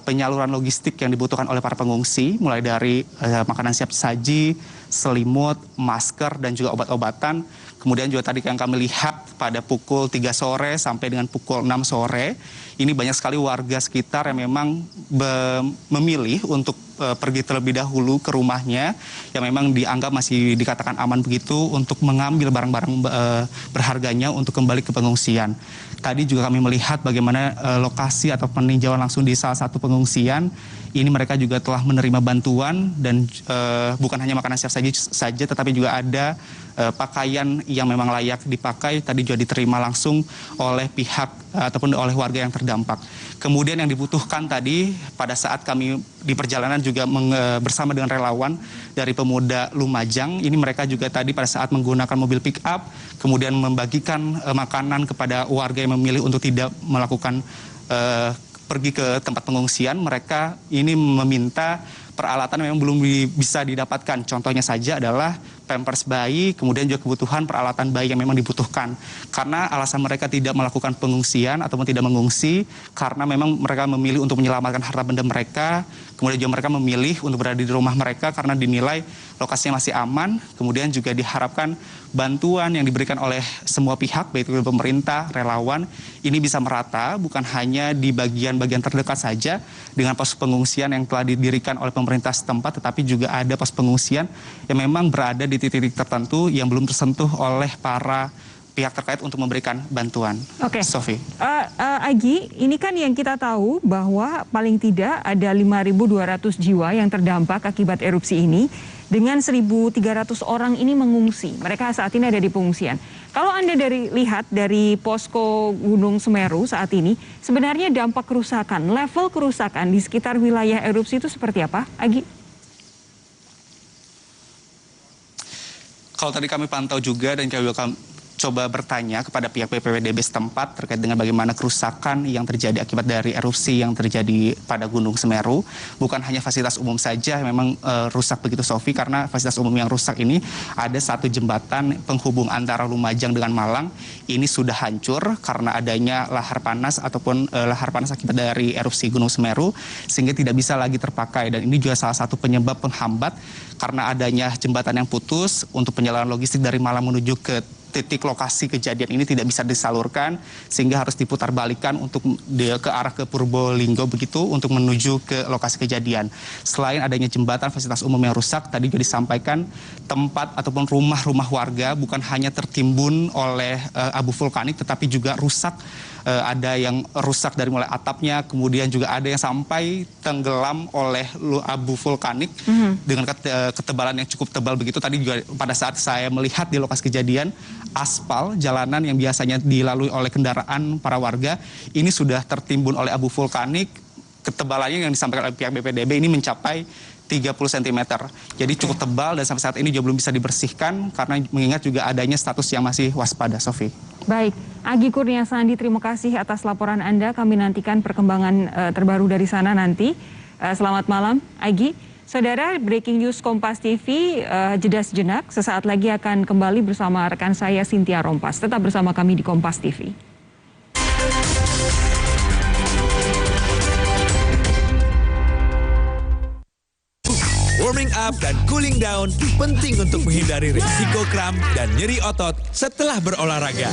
penyaluran logistik yang dibutuhkan oleh para pengungsi, mulai dari makanan siap saji, selimut, masker, dan juga obat-obatan. Kemudian juga tadi yang kami lihat pada pukul 3 sore sampai dengan pukul 6 sore, ini banyak sekali warga sekitar yang memang memilih untuk pergi terlebih dahulu ke rumahnya yang memang dianggap masih dikatakan aman begitu untuk mengambil barang-barang berharganya untuk kembali ke pengungsian. Tadi juga kami melihat bagaimana lokasi atau peninjauan langsung di salah satu pengungsian. Ini mereka juga telah menerima bantuan dan bukan hanya makanan siap saja tetapi juga ada pakaian yang memang layak dipakai. Tadi juga diterima langsung oleh pihak ataupun oleh warga yang terdampak. Kemudian yang dibutuhkan tadi pada saat kami di perjalanan juga bersama dengan relawan dari Pemuda Lumajang, ini mereka juga tadi pada saat menggunakan mobil pick up kemudian membagikan makanan kepada warga yang memilih untuk tidak melakukan pergi ke tempat pengungsian. Mereka ini meminta peralatan yang memang belum bisa didapatkan. Contohnya saja adalah pampers bayi, kemudian juga kebutuhan peralatan bayi yang memang dibutuhkan. Karena alasan mereka tidak melakukan pengungsian ataupun tidak mengungsi, karena memang mereka memilih untuk menyelamatkan harta benda mereka, kemudian juga mereka memilih untuk berada di rumah mereka karena dinilai lokasinya masih aman, kemudian juga diharapkan bantuan yang diberikan oleh semua pihak, baik itu pemerintah, relawan, ini bisa merata, bukan hanya di bagian-bagian terdekat saja dengan pos pengungsian yang telah didirikan oleh pemerintah setempat, tetapi juga ada pos pengungsian yang memang berada di titik-titik tertentu yang belum tersentuh oleh para pihak terkait untuk memberikan bantuan. Oke. Sofi. Agi, ini kan yang kita tahu bahwa paling tidak ada 5.200 jiwa yang terdampak akibat erupsi ini, dengan 1.300 orang ini mengungsi. Mereka saat ini ada di pengungsian. Kalau Anda lihat dari posko Gunung Semeru saat ini, sebenarnya dampak kerusakan, level kerusakan di sekitar wilayah erupsi itu seperti apa, Agi? Kalau tadi kami pantau juga dan kami coba bertanya kepada pihak BPBD setempat terkait dengan bagaimana kerusakan yang terjadi akibat dari erupsi yang terjadi pada Gunung Semeru. Bukan hanya fasilitas umum saja yang memang rusak begitu, Sofi, karena fasilitas umum yang rusak ini ada satu jembatan penghubung antara Lumajang dengan Malang. Ini sudah hancur karena adanya lahar panas ataupun lahar panas akibat dari erupsi Gunung Semeru, sehingga tidak bisa lagi terpakai. Dan ini juga salah satu penyebab penghambat karena adanya jembatan yang putus untuk perjalanan logistik dari Malang menuju ke titik lokasi kejadian ini tidak bisa disalurkan, sehingga harus diputar balikan untuk ke arah ke Purbolinggo begitu untuk menuju ke lokasi kejadian. Selain adanya jembatan, fasilitas umum yang rusak, tadi juga disampaikan tempat ataupun rumah-rumah warga bukan hanya tertimbun oleh abu vulkanik, tetapi juga rusak. Ada yang rusak dari mulai atapnya, kemudian juga ada yang sampai tenggelam oleh abu vulkanik dengan ketebalan yang cukup tebal begitu. Tadi juga pada saat saya melihat di lokasi kejadian, aspal jalanan yang biasanya dilalui oleh kendaraan para warga ini sudah tertimbun oleh abu vulkanik. Ketebalannya yang disampaikan oleh pihak BPDB ini mencapai 30 cm. Jadi cukup tebal dan sampai saat ini juga belum bisa dibersihkan karena mengingat juga adanya status yang masih waspada, Sofi. Baik, Agi Kurnia Sandi, terima kasih atas laporan Anda. Kami nantikan perkembangan terbaru dari sana nanti. Selamat malam, Agi. Saudara, breaking news Kompas TV, jeda sejenak. Sesaat lagi akan kembali bersama rekan saya Cynthia Rompas. Tetap bersama kami di Kompas TV. Warming up dan cooling down penting untuk menghindari risiko kram dan nyeri otot setelah berolahraga.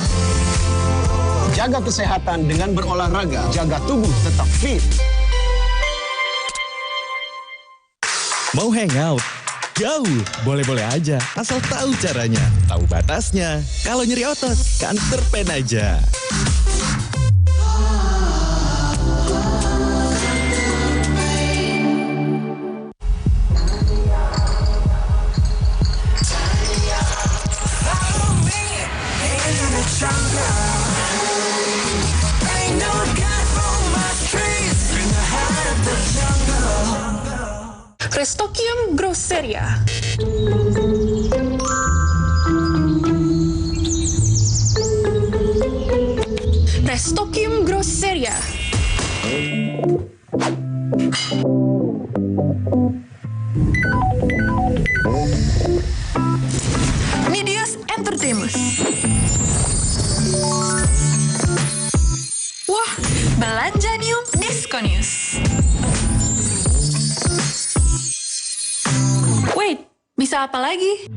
Jaga kesehatan dengan berolahraga, jaga tubuh tetap fit. Mau hangout? Jauh, boleh-boleh aja, asal tahu caranya, tahu batasnya. Kalau nyeri otot, kan terpen aja. Restokium Grosseria. Restokium Grosseria. Medias Entertainment. Wah, belanja new Diskonius. Wait, bisa apa lagi?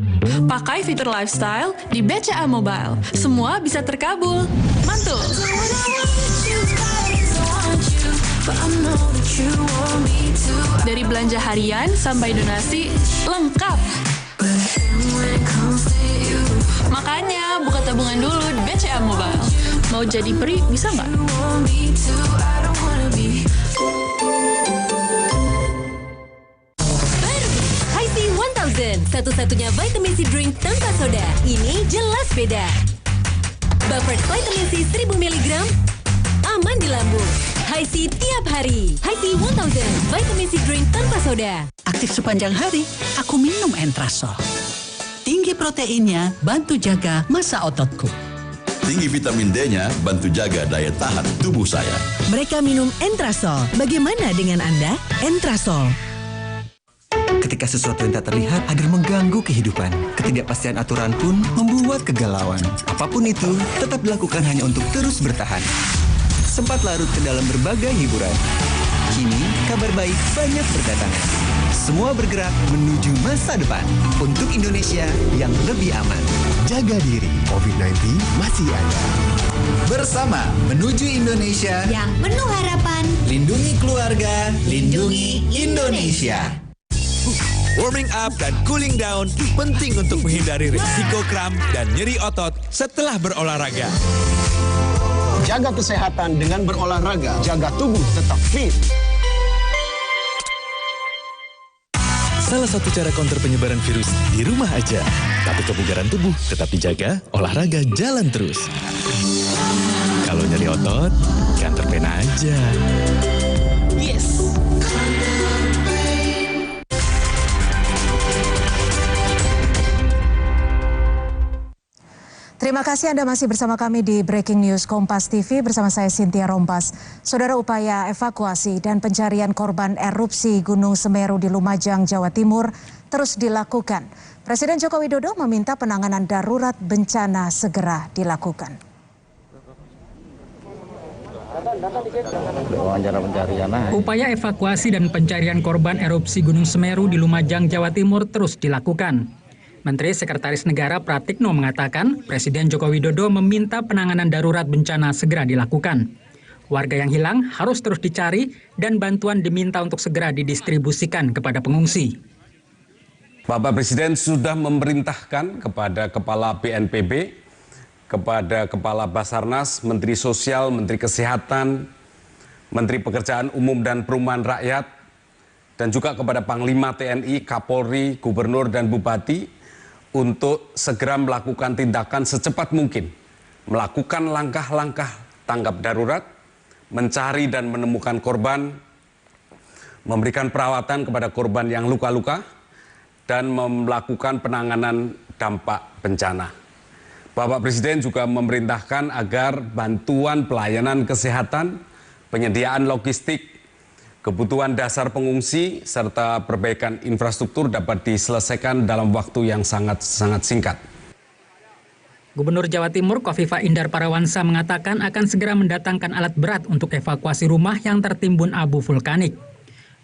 Pakai fitur lifestyle di BCA Mobile. Semua bisa terkabul. Mantul! Dari belanja harian sampai donasi, lengkap. Makanya buka tabungan dulu di BCA Mobile. Mau jadi peri, bisa nggak? Satu-satunya vitamin C drink tanpa soda. Ini jelas beda. Buffered vitamin C 1000 mg, aman di lambung. High C tiap hari. High C 1000, vitamin C drink tanpa soda. Aktif sepanjang hari, aku minum Entrasol. Tinggi proteinnya, bantu jaga massa ototku. Tinggi vitamin D-nya, bantu jaga daya tahan tubuh saya. Mereka minum Entrasol. Bagaimana dengan Anda? Entrasol. ketika sesuatu yang tak terlihat hadir mengganggu kehidupan. Ketidakpastian aturan pun membuat kegalauan. Apapun itu, tetap dilakukan hanya untuk terus bertahan. Sempat larut ke dalam berbagai hiburan. Kini, kabar baik banyak berdatangan. Semua bergerak menuju masa depan untuk Indonesia yang lebih aman. Jaga diri, COVID-19 masih ada. Bersama menuju Indonesia yang penuh harapan. Lindungi keluarga, lindungi Indonesia. Warming up dan cooling down penting untuk menghindari risiko kram dan nyeri otot setelah berolahraga. Jaga kesehatan dengan berolahraga, jaga tubuh tetap fit. Salah satu cara counter penyebaran virus di rumah aja. Tapi kebugaran tubuh tetap dijaga, olahraga jalan terus. Kalau nyeri otot, kantor pena aja. Yes! Terima kasih Anda masih bersama kami di Breaking News Kompas TV bersama saya Cynthia Rompas. Saudara, upaya evakuasi dan pencarian korban erupsi Gunung Semeru di Lumajang, Jawa Timur terus dilakukan. Presiden Joko Widodo meminta penanganan darurat bencana segera dilakukan. Upaya evakuasi dan pencarian korban erupsi Gunung Semeru di Lumajang, Jawa Timur terus dilakukan. Menteri Sekretaris Negara Pratikno mengatakan Presiden Joko Widodo meminta penanganan darurat bencana segera dilakukan. Warga yang hilang harus terus dicari dan bantuan diminta untuk segera didistribusikan kepada pengungsi. Bapak Presiden sudah memerintahkan kepada Kepala BNPB, kepada Kepala Basarnas, Menteri Sosial, Menteri Kesehatan, Menteri Pekerjaan Umum dan Perumahan Rakyat, dan juga kepada Panglima TNI, Kapolri, Gubernur, dan Bupati, untuk segera melakukan tindakan secepat mungkin, melakukan langkah-langkah tanggap darurat, mencari dan menemukan korban, memberikan perawatan kepada korban yang luka-luka, dan melakukan penanganan dampak bencana. Bapak Presiden juga memerintahkan agar bantuan pelayanan kesehatan, penyediaan logistik, kebutuhan dasar pengungsi, serta perbaikan infrastruktur dapat diselesaikan dalam waktu yang sangat singkat. Gubernur Jawa Timur Kofifa Indar Parawansa mengatakan akan segera mendatangkan alat berat untuk evakuasi rumah yang tertimbun abu vulkanik.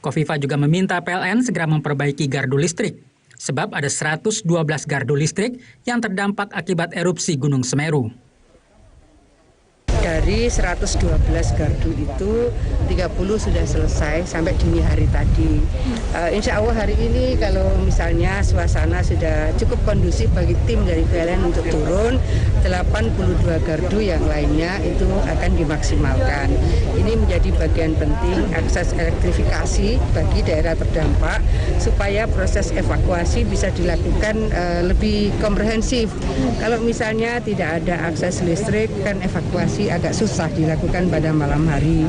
Kofifa juga meminta PLN segera memperbaiki gardu listrik, sebab ada 112 gardu listrik yang terdampak akibat erupsi Gunung Semeru. Dari 112 gardu itu 30 sudah selesai sampai dini hari tadi. Insya Allah hari ini kalau misalnya suasana sudah cukup kondusif bagi tim dari PLN untuk turun, 82 gardu yang lainnya itu akan dimaksimalkan. Ini menjadi bagian penting akses elektrifikasi bagi daerah terdampak supaya proses evakuasi bisa dilakukan lebih komprehensif. Kalau misalnya tidak ada akses listrik kan evakuasi agak susah dilakukan pada malam hari.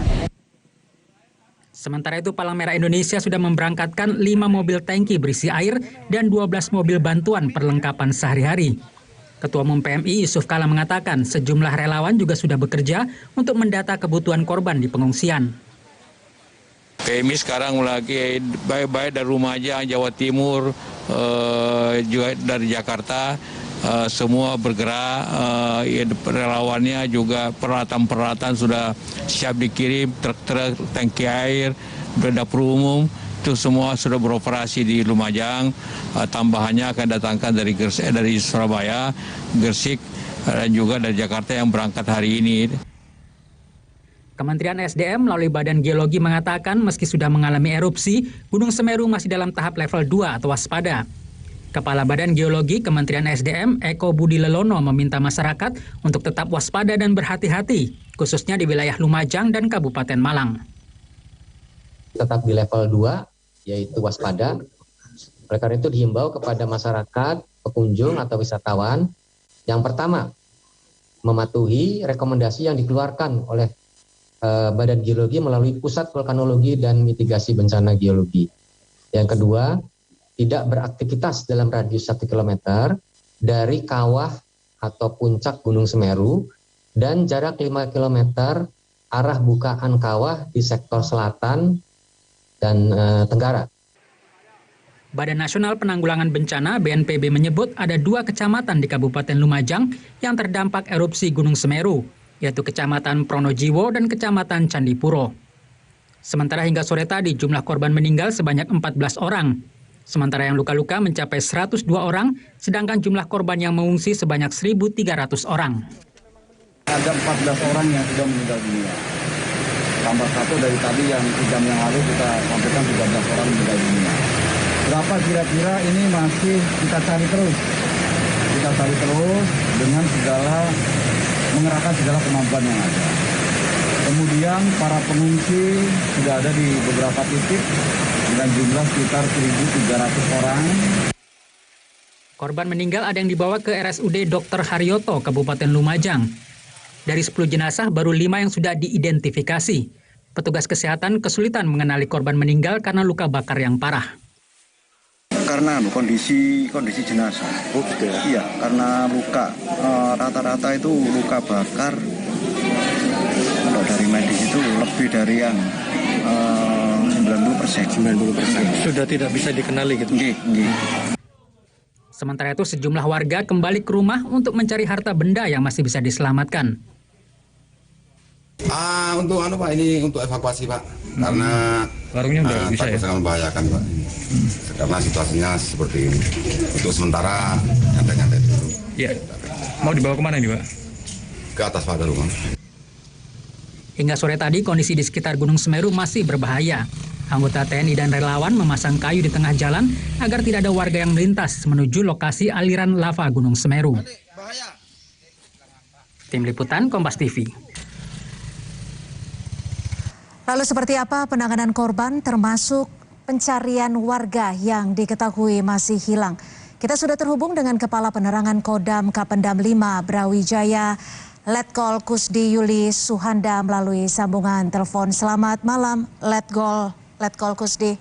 Sementara itu, Palang Merah Indonesia sudah memberangkatkan 5 mobil tangki berisi air dan 12 mobil bantuan perlengkapan sehari-hari. Ketua Umum PMI Yusuf Kala mengatakan sejumlah relawan juga sudah bekerja untuk mendata kebutuhan korban di pengungsian. PMI sekarang lagi baik-baik dari Lumajang, Jawa Timur, juga dari Jakarta. Semua bergerak, relawannya juga peralatan-peralatan sudah siap dikirim, truk-truk, tangki air, dapur umum, itu semua sudah beroperasi di Lumajang. Tambahannya akan datangkan dari Surabaya, Gresik, dan juga dari Jakarta yang berangkat hari ini. Kementerian SDM melalui Badan Geologi mengatakan meski sudah mengalami erupsi, Gunung Semeru masih dalam tahap level 2 atau waspada. Kepala Badan Geologi Kementerian SDM, Eko Budi Lelono, meminta masyarakat untuk tetap waspada dan berhati-hati, khususnya di wilayah Lumajang dan Kabupaten Malang. Tetap di level 2, yaitu waspada. Oleh karena itu dihimbau kepada masyarakat, pengunjung atau wisatawan, yang pertama, mematuhi rekomendasi yang dikeluarkan oleh Badan Geologi melalui Pusat Vulkanologi dan Mitigasi Bencana Geologi. Yang kedua, tidak beraktivitas dalam radius 1 km dari kawah atau puncak Gunung Semeru dan jarak 5 km arah bukaan kawah di sektor selatan dan tenggara. Badan Nasional Penanggulangan Bencana (BNPB) menyebut ada 2 kecamatan di Kabupaten Lumajang yang terdampak erupsi Gunung Semeru, yaitu Kecamatan Pronojiwo dan Kecamatan Candipuro. Sementara hingga sore tadi jumlah korban meninggal sebanyak 14 orang. Sementara yang luka-luka mencapai 102 orang, sedangkan jumlah korban yang mengungsi sebanyak 1.300 orang. Ada 14 orang yang sudah meninggal dunia. Tambah 1 dari tadi yang 3 jam yang lalu kita sampaikan 13 orang meninggal dunia. Berapa kira-kira ini masih kita cari terus. Kita cari terus dengan mengerahkan segala kemampuan yang ada. Kemudian para pengungsi sudah ada di beberapa titik dengan jumlah sekitar 1.300 orang. Korban meninggal ada yang dibawa ke RSUD Dr. Haryoto, Kabupaten Lumajang. Dari 10 jenazah, baru 5 yang sudah diidentifikasi. Petugas kesehatan kesulitan mengenali korban meninggal karena luka bakar yang parah. Karena kondisi jenazah. Oh, gitu ya? Iya, karena luka. Rata-rata itu luka bakar. Kalau dari medis itu lebih dari yang 90%. Sudah tidak bisa dikenali gitu? Nggih. Sementara itu sejumlah warga kembali ke rumah untuk mencari harta benda yang masih bisa diselamatkan. Untuk Pak, ini untuk evakuasi Pak, karena warungnya udah bisa ya? Sangat membahayakan Pak, karena situasinya seperti ini. Untuk sementara nyantai-nyantai dulu. Iya. Mau dibawa kemana nih Pak? Ke atas Pak, ke rumah. Hingga sore tadi kondisi di sekitar Gunung Semeru masih berbahaya. Anggota TNI dan relawan memasang kayu di tengah jalan agar tidak ada warga yang melintas menuju lokasi aliran lava Gunung Semeru. Tim Liputan Kompas TV. Lalu seperti apa penanganan korban termasuk pencarian warga yang diketahui masih hilang? Kita sudah terhubung dengan Kepala Penerangan Kodam Kapendam 5 Brawijaya, Letkol Kusdi Yuli Suhanda melalui sambungan telepon. Selamat malam, Letkol Kusdi.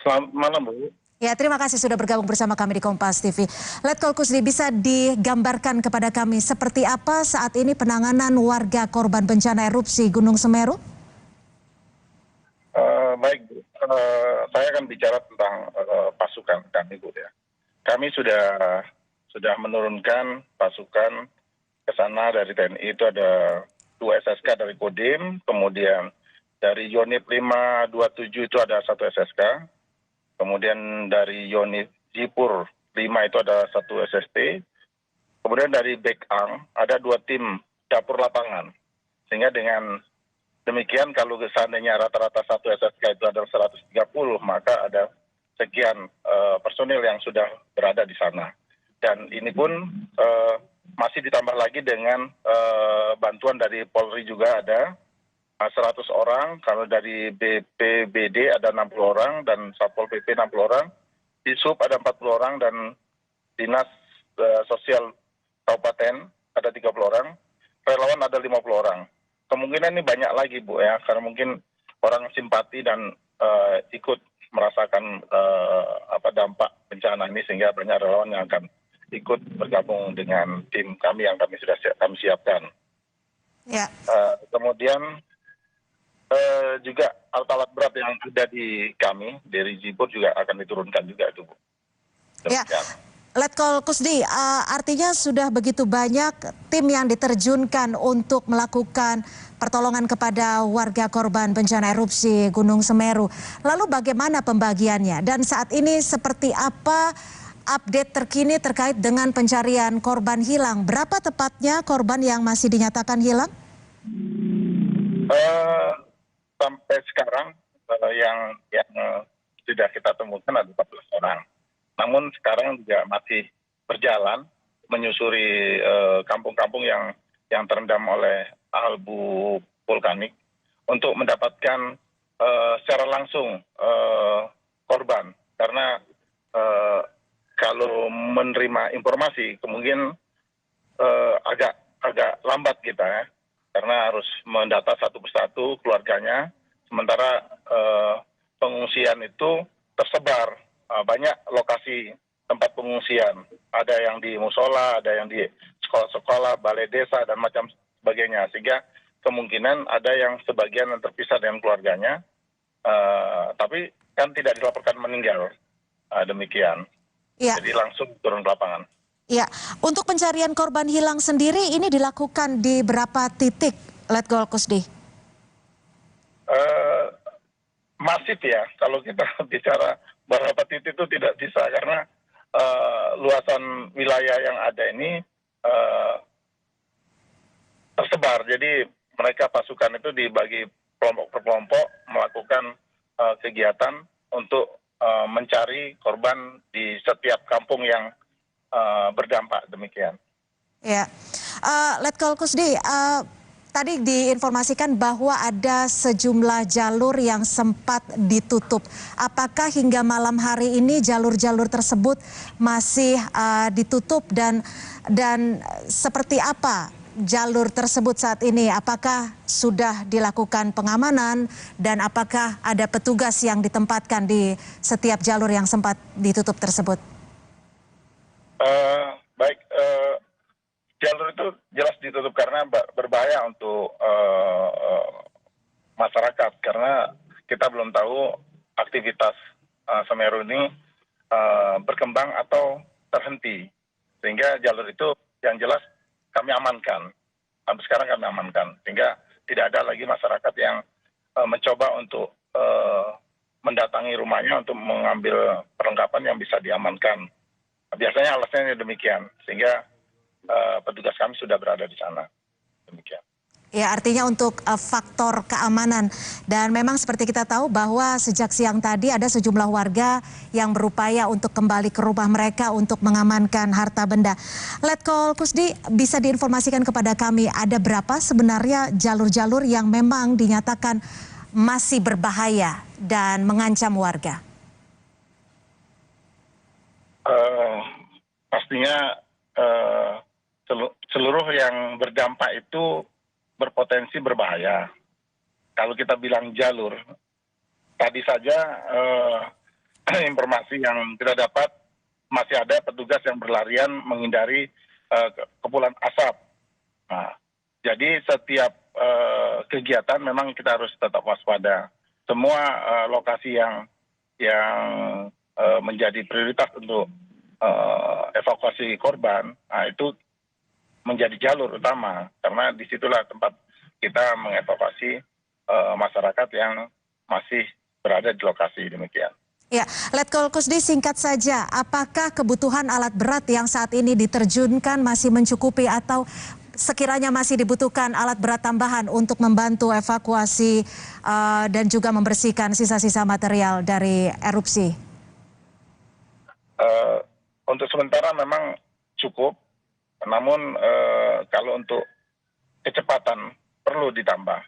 Selamat malam, Bu. Ya, terima kasih sudah bergabung bersama kami di Kompas TV. Letkol Kusdi, bisa digambarkan kepada kami seperti apa saat ini penanganan warga korban bencana erupsi Gunung Semeru? Baik, Bu. Saya akan bicara tentang pasukan kami, Bu, ya. Kami sudah menurunkan pasukan ke sana dari TNI. Itu ada 2 SSK dari Kodim, kemudian dari Yonif 527 itu ada 1 SSK, kemudian dari Yonif Jipur 5 itu ada 1 SST, kemudian dari Bekang ada 2 tim dapur lapangan. Sehingga dengan demikian kalau seandainya rata-rata 1 SSK itu adalah 130, maka ada sekian personil yang sudah berada di sana. Dan ini pun masih ditambah lagi dengan bantuan dari Polri juga ada 100 orang, kalau dari BPBD ada 60 orang, dan Satpol PP 60 orang, di SUB ada 40 orang, dan Dinas Sosial Kabupaten ada 30 orang, relawan ada 50 orang. Kemungkinan ini banyak lagi, Bu, ya, karena mungkin orang simpati dan ikut merasakan dampak bencana ini, sehingga banyak relawan yang akan ikut bergabung dengan tim kami yang kami siapkan. Ya. Kemudian juga alat-alat berat yang ada di kami dari Jipur juga akan diturunkan juga itu, Bu. Ya. Letkol Kusdi, artinya sudah begitu banyak tim yang diterjunkan untuk melakukan pertolongan kepada warga korban bencana erupsi Gunung Semeru. Lalu bagaimana pembagiannya? Dan saat ini seperti apa update terkini terkait dengan pencarian korban hilang? Berapa tepatnya korban yang masih dinyatakan hilang? Sampai sekarang yang sudah kita temukan ada 14 orang. Namun sekarang juga masih berjalan menyusuri kampung-kampung yang terendam oleh abu vulkanik untuk mendapatkan secara langsung korban. Karena kalau menerima informasi kemungkinan agak lambat kita, ya, karena harus mendata satu persatu keluarganya. Sementara pengungsian itu tersebar. Banyak lokasi tempat pengungsian, ada yang di musola, ada yang di sekolah-sekolah, balai desa, dan macam sebagainya. Sehingga kemungkinan ada yang sebagian yang terpisah dengan keluarganya, tapi kan tidak dilaporkan meninggal. demikian. Ya. Jadi langsung turun ke lapangan. Ya, untuk pencarian korban hilang sendiri ini dilakukan di berapa titik, Letkol Kusdi? Masif ya, kalau kita bicara berapa titik itu tidak bisa karena luasan wilayah yang ada ini tersebar. Jadi mereka pasukan itu dibagi kelompok per kelompok melakukan kegiatan untuk mencari korban di setiap kampung yang berdampak demikian. Ya, Letkol Kusdi, tadi diinformasikan bahwa ada sejumlah jalur yang sempat ditutup. Apakah hingga malam hari ini jalur-jalur tersebut masih ditutup dan seperti apa jalur tersebut saat ini? Apakah sudah dilakukan pengamanan dan apakah ada petugas yang ditempatkan di setiap jalur yang sempat ditutup tersebut? Baik, jalur itu jelas ditutup karena berbahaya untuk masyarakat karena kita belum tahu aktivitas Semeru ini berkembang atau terhenti, sehingga jalur itu yang jelas kami amankan. Sampai sekarang kami amankan, sehingga tidak ada lagi masyarakat yang mencoba untuk mendatangi rumahnya untuk mengambil perlengkapan yang bisa diamankan. Biasanya alasannya demikian, sehingga petugas kami sudah berada di sana. Demikian. Ya, artinya untuk faktor keamanan. Dan memang seperti kita tahu bahwa sejak siang tadi ada sejumlah warga yang berupaya untuk kembali ke rumah mereka untuk mengamankan harta benda. Letkol Kusdi, bisa diinformasikan kepada kami ada berapa sebenarnya jalur-jalur yang memang dinyatakan masih berbahaya dan mengancam warga? Pastinya seluruh yang berdampak itu berpotensi berbahaya. Kalau kita bilang jalur, tadi saja informasi yang kita dapat masih ada petugas yang berlarian menghindari kepulan asap. Nah, jadi setiap kegiatan memang kita harus tetap waspada. Semua lokasi yang menjadi prioritas untuk evakuasi korban, nah itu menjadi jalur utama karena disitulah tempat kita mengevakuasi masyarakat yang masih berada di lokasi demikian. Ya, Letkol Kusdi, singkat saja, apakah kebutuhan alat berat yang saat ini diterjunkan masih mencukupi atau sekiranya masih dibutuhkan alat berat tambahan untuk membantu evakuasi dan juga membersihkan sisa-sisa material dari erupsi? Untuk sementara memang cukup, namun kalau untuk kecepatan perlu ditambah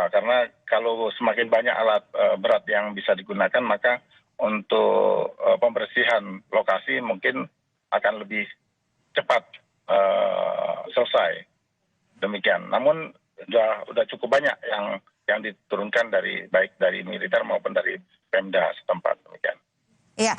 karena kalau semakin banyak alat berat yang bisa digunakan maka untuk pembersihan lokasi mungkin akan lebih cepat selesai demikian. Namun sudah cukup banyak yang diturunkan baik dari militer maupun dari Pemda setempat demikian. Ya,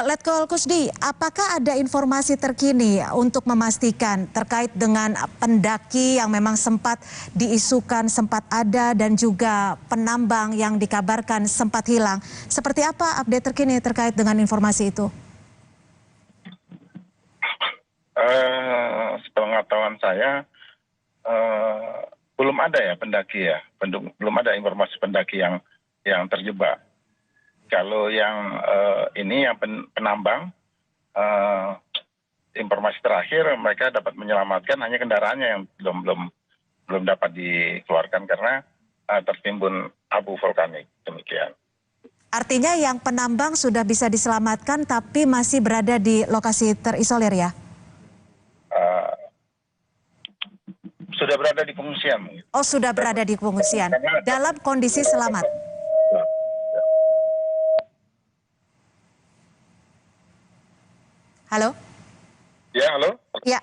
Letkol Kusdi, apakah ada informasi terkini untuk memastikan terkait dengan pendaki yang memang sempat diisukan sempat ada dan juga penambang yang dikabarkan sempat hilang? Seperti apa update terkini terkait dengan informasi itu? Sepengetahuan saya belum ada ya pendaki ya, belum ada informasi pendaki yang terjebak. Kalau yang ini yang penambang, informasi terakhir mereka dapat menyelamatkan hanya kendaraannya yang belum dapat dikeluarkan karena tertimbun abu vulkanik demikian. Artinya yang penambang sudah bisa diselamatkan tapi masih berada di lokasi terisolir ya? Sudah berada di pengungsian. Oh, sudah berada di pengungsian dalam kondisi selamat. Halo? Ya, halo? Ya,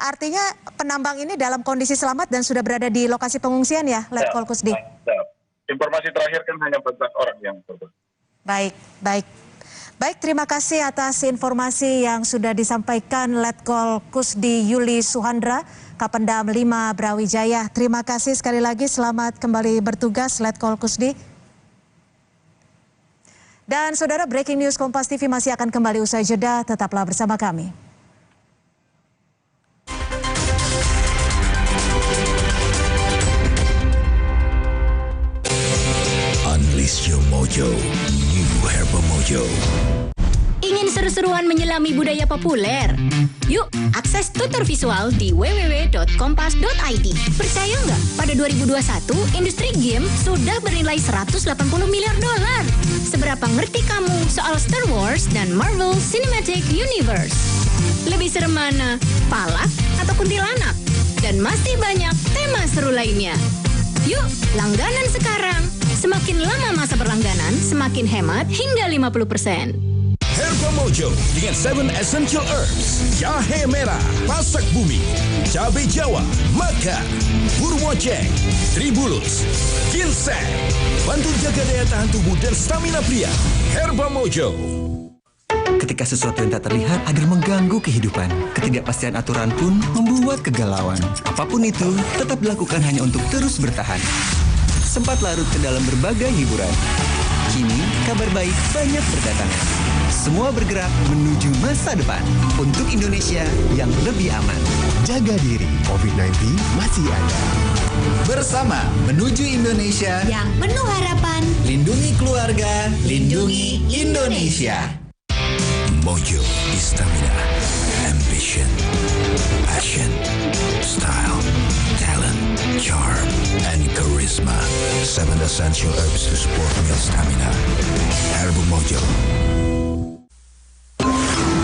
artinya penambang ini dalam kondisi selamat dan sudah berada di lokasi pengungsian ya, Letkol Kusdi? Informasi terakhir kan hanya 14 orang yang turun. Baik, terima kasih atas informasi yang sudah disampaikan Letkol Kusdi Yuli Suhandra, Kapendam 5 Brawijaya. Terima kasih sekali lagi, selamat kembali bertugas Letkol Kusdi. Dan saudara, breaking news Kompas TV masih akan kembali usai jeda. Tetaplah bersama kami. Unleash your mojo, new Herbal Mojo. Ingin seru-seruan menyelami budaya populer? Yuk, akses tutor visual di www.kompas.id. Percaya nggak? Pada 2021, industri game sudah bernilai 180 miliar dolar. Seberapa ngerti kamu soal Star Wars dan Marvel Cinematic Universe? Lebih serem mana? Palak atau kuntilanak? Dan masih banyak tema seru lainnya. Yuk, langganan sekarang. Semakin lama masa berlangganan, semakin hemat hingga 50%. Herbal Mojo dengan 7 Essential Herbs, jahe merah, pasak bumi, cabai Jawa, maka, burmoceng, tribulus, ginseng, bantu jaga daya tahan tubuh dan stamina pria. Herbal Mojo. Ketika sesuatu yang tak terlihat agar mengganggu kehidupan, ketidakpastian aturan pun membuat kegalauan. Apapun itu, tetap dilakukan hanya untuk terus bertahan. Sempat larut ke dalam berbagai hiburan. Kini, kabar baik banyak berdatangan. Semua bergerak menuju masa depan untuk Indonesia yang lebih aman. Jaga diri, COVID-19 masih ada. Bersama menuju Indonesia yang penuh harapan. Lindungi keluarga, lindungi Indonesia. Mojo is stamina, ambition, passion, style, talent, charm, and charisma. 7 essential herbs to support your stamina. Herbal Mojo.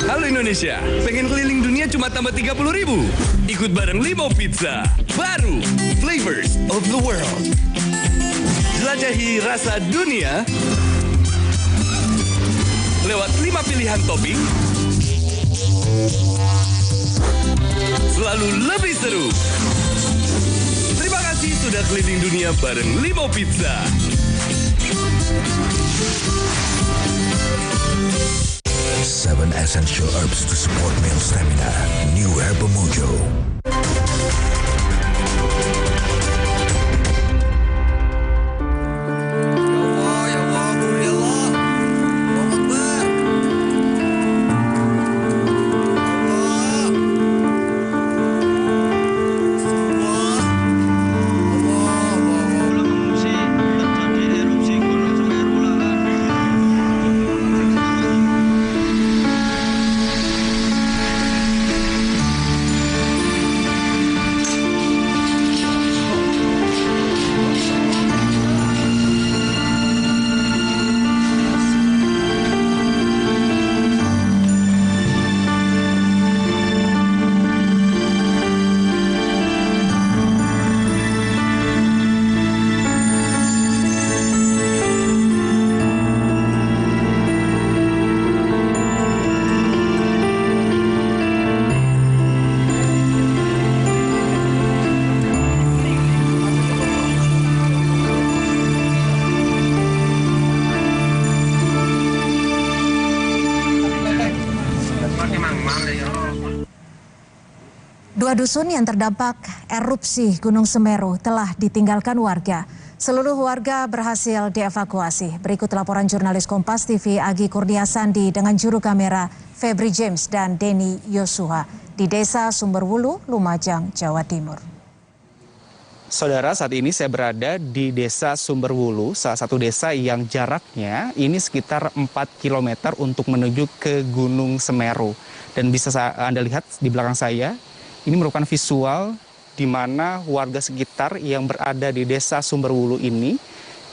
Halo Indonesia, pengen keliling dunia cuma tambah 30.000? Ikut bareng Limo Pizza, baru Flavors of the World. Jelajahi rasa dunia lewat 5 pilihan topping. Selalu lebih seru. Terima kasih sudah keliling dunia bareng Limo Pizza. Seven essential herbs to support male stamina. New Herbal Mojo. Dua dusun yang terdampak erupsi Gunung Semeru telah ditinggalkan warga. Seluruh warga berhasil dievakuasi. Berikut laporan jurnalis Kompas TV Agi Kurniasandi dengan juru kamera Febri James dan Denny Yosua di Desa Sumberwulu, Lumajang, Jawa Timur. Saudara, saat ini saya berada di Desa Sumberwulu, salah satu desa yang jaraknya ini sekitar 4 km untuk menuju ke Gunung Semeru. Dan bisa Anda lihat di belakang saya, ini merupakan visual di mana warga sekitar yang berada di Desa Sumberwulu ini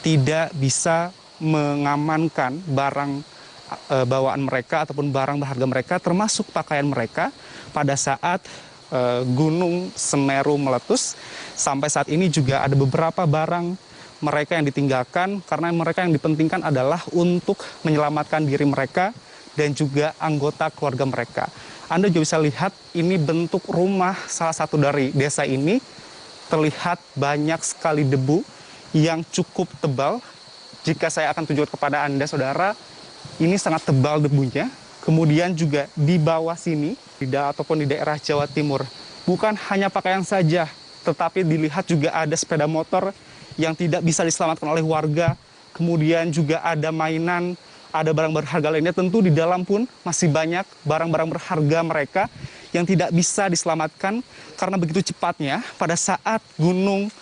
tidak bisa mengamankan barang bawaan mereka ataupun barang berharga mereka, termasuk pakaian mereka pada saat Gunung Semeru meletus. Sampai saat ini juga ada beberapa barang mereka yang ditinggalkan karena mereka yang dipentingkan adalah untuk menyelamatkan diri mereka dan juga anggota keluarga mereka. Anda juga bisa lihat ini bentuk rumah salah satu dari desa ini, terlihat banyak sekali debu yang cukup tebal. Jika saya akan tunjukkan kepada Anda, saudara, ini sangat tebal debunya. Kemudian juga di bawah sini, ataupun di daerah Jawa Timur, bukan hanya pakaian saja, tetapi dilihat juga ada sepeda motor yang tidak bisa diselamatkan oleh warga. Kemudian juga ada mainan ada barang berharga lainnya, tentu di dalam pun masih banyak barang-barang berharga mereka yang tidak bisa diselamatkan karena begitu cepatnya pada saat Gunung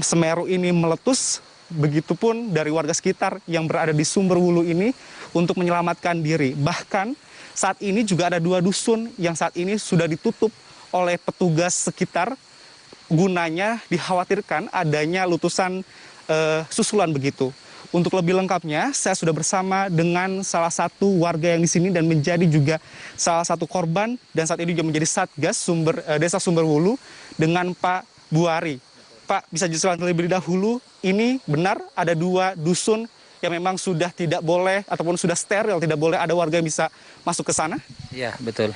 Semeru ini meletus. Begitupun dari warga sekitar yang berada di Sumberwulu ini untuk menyelamatkan diri. Bahkan saat ini juga ada 2 dusun yang saat ini sudah ditutup oleh petugas sekitar, gunanya dikhawatirkan adanya letusan susulan begitu. Untuk lebih lengkapnya, saya sudah bersama dengan salah satu warga yang di sini dan menjadi juga salah satu korban dan saat ini juga menjadi Satgas Desa Sumberwulu dengan Pak Buari. Pak, bisa jelaskan terlebih dahulu, ini benar ada 2 dusun yang memang sudah tidak boleh ataupun sudah steril, tidak boleh ada warga yang bisa masuk ke sana? Iya, betul.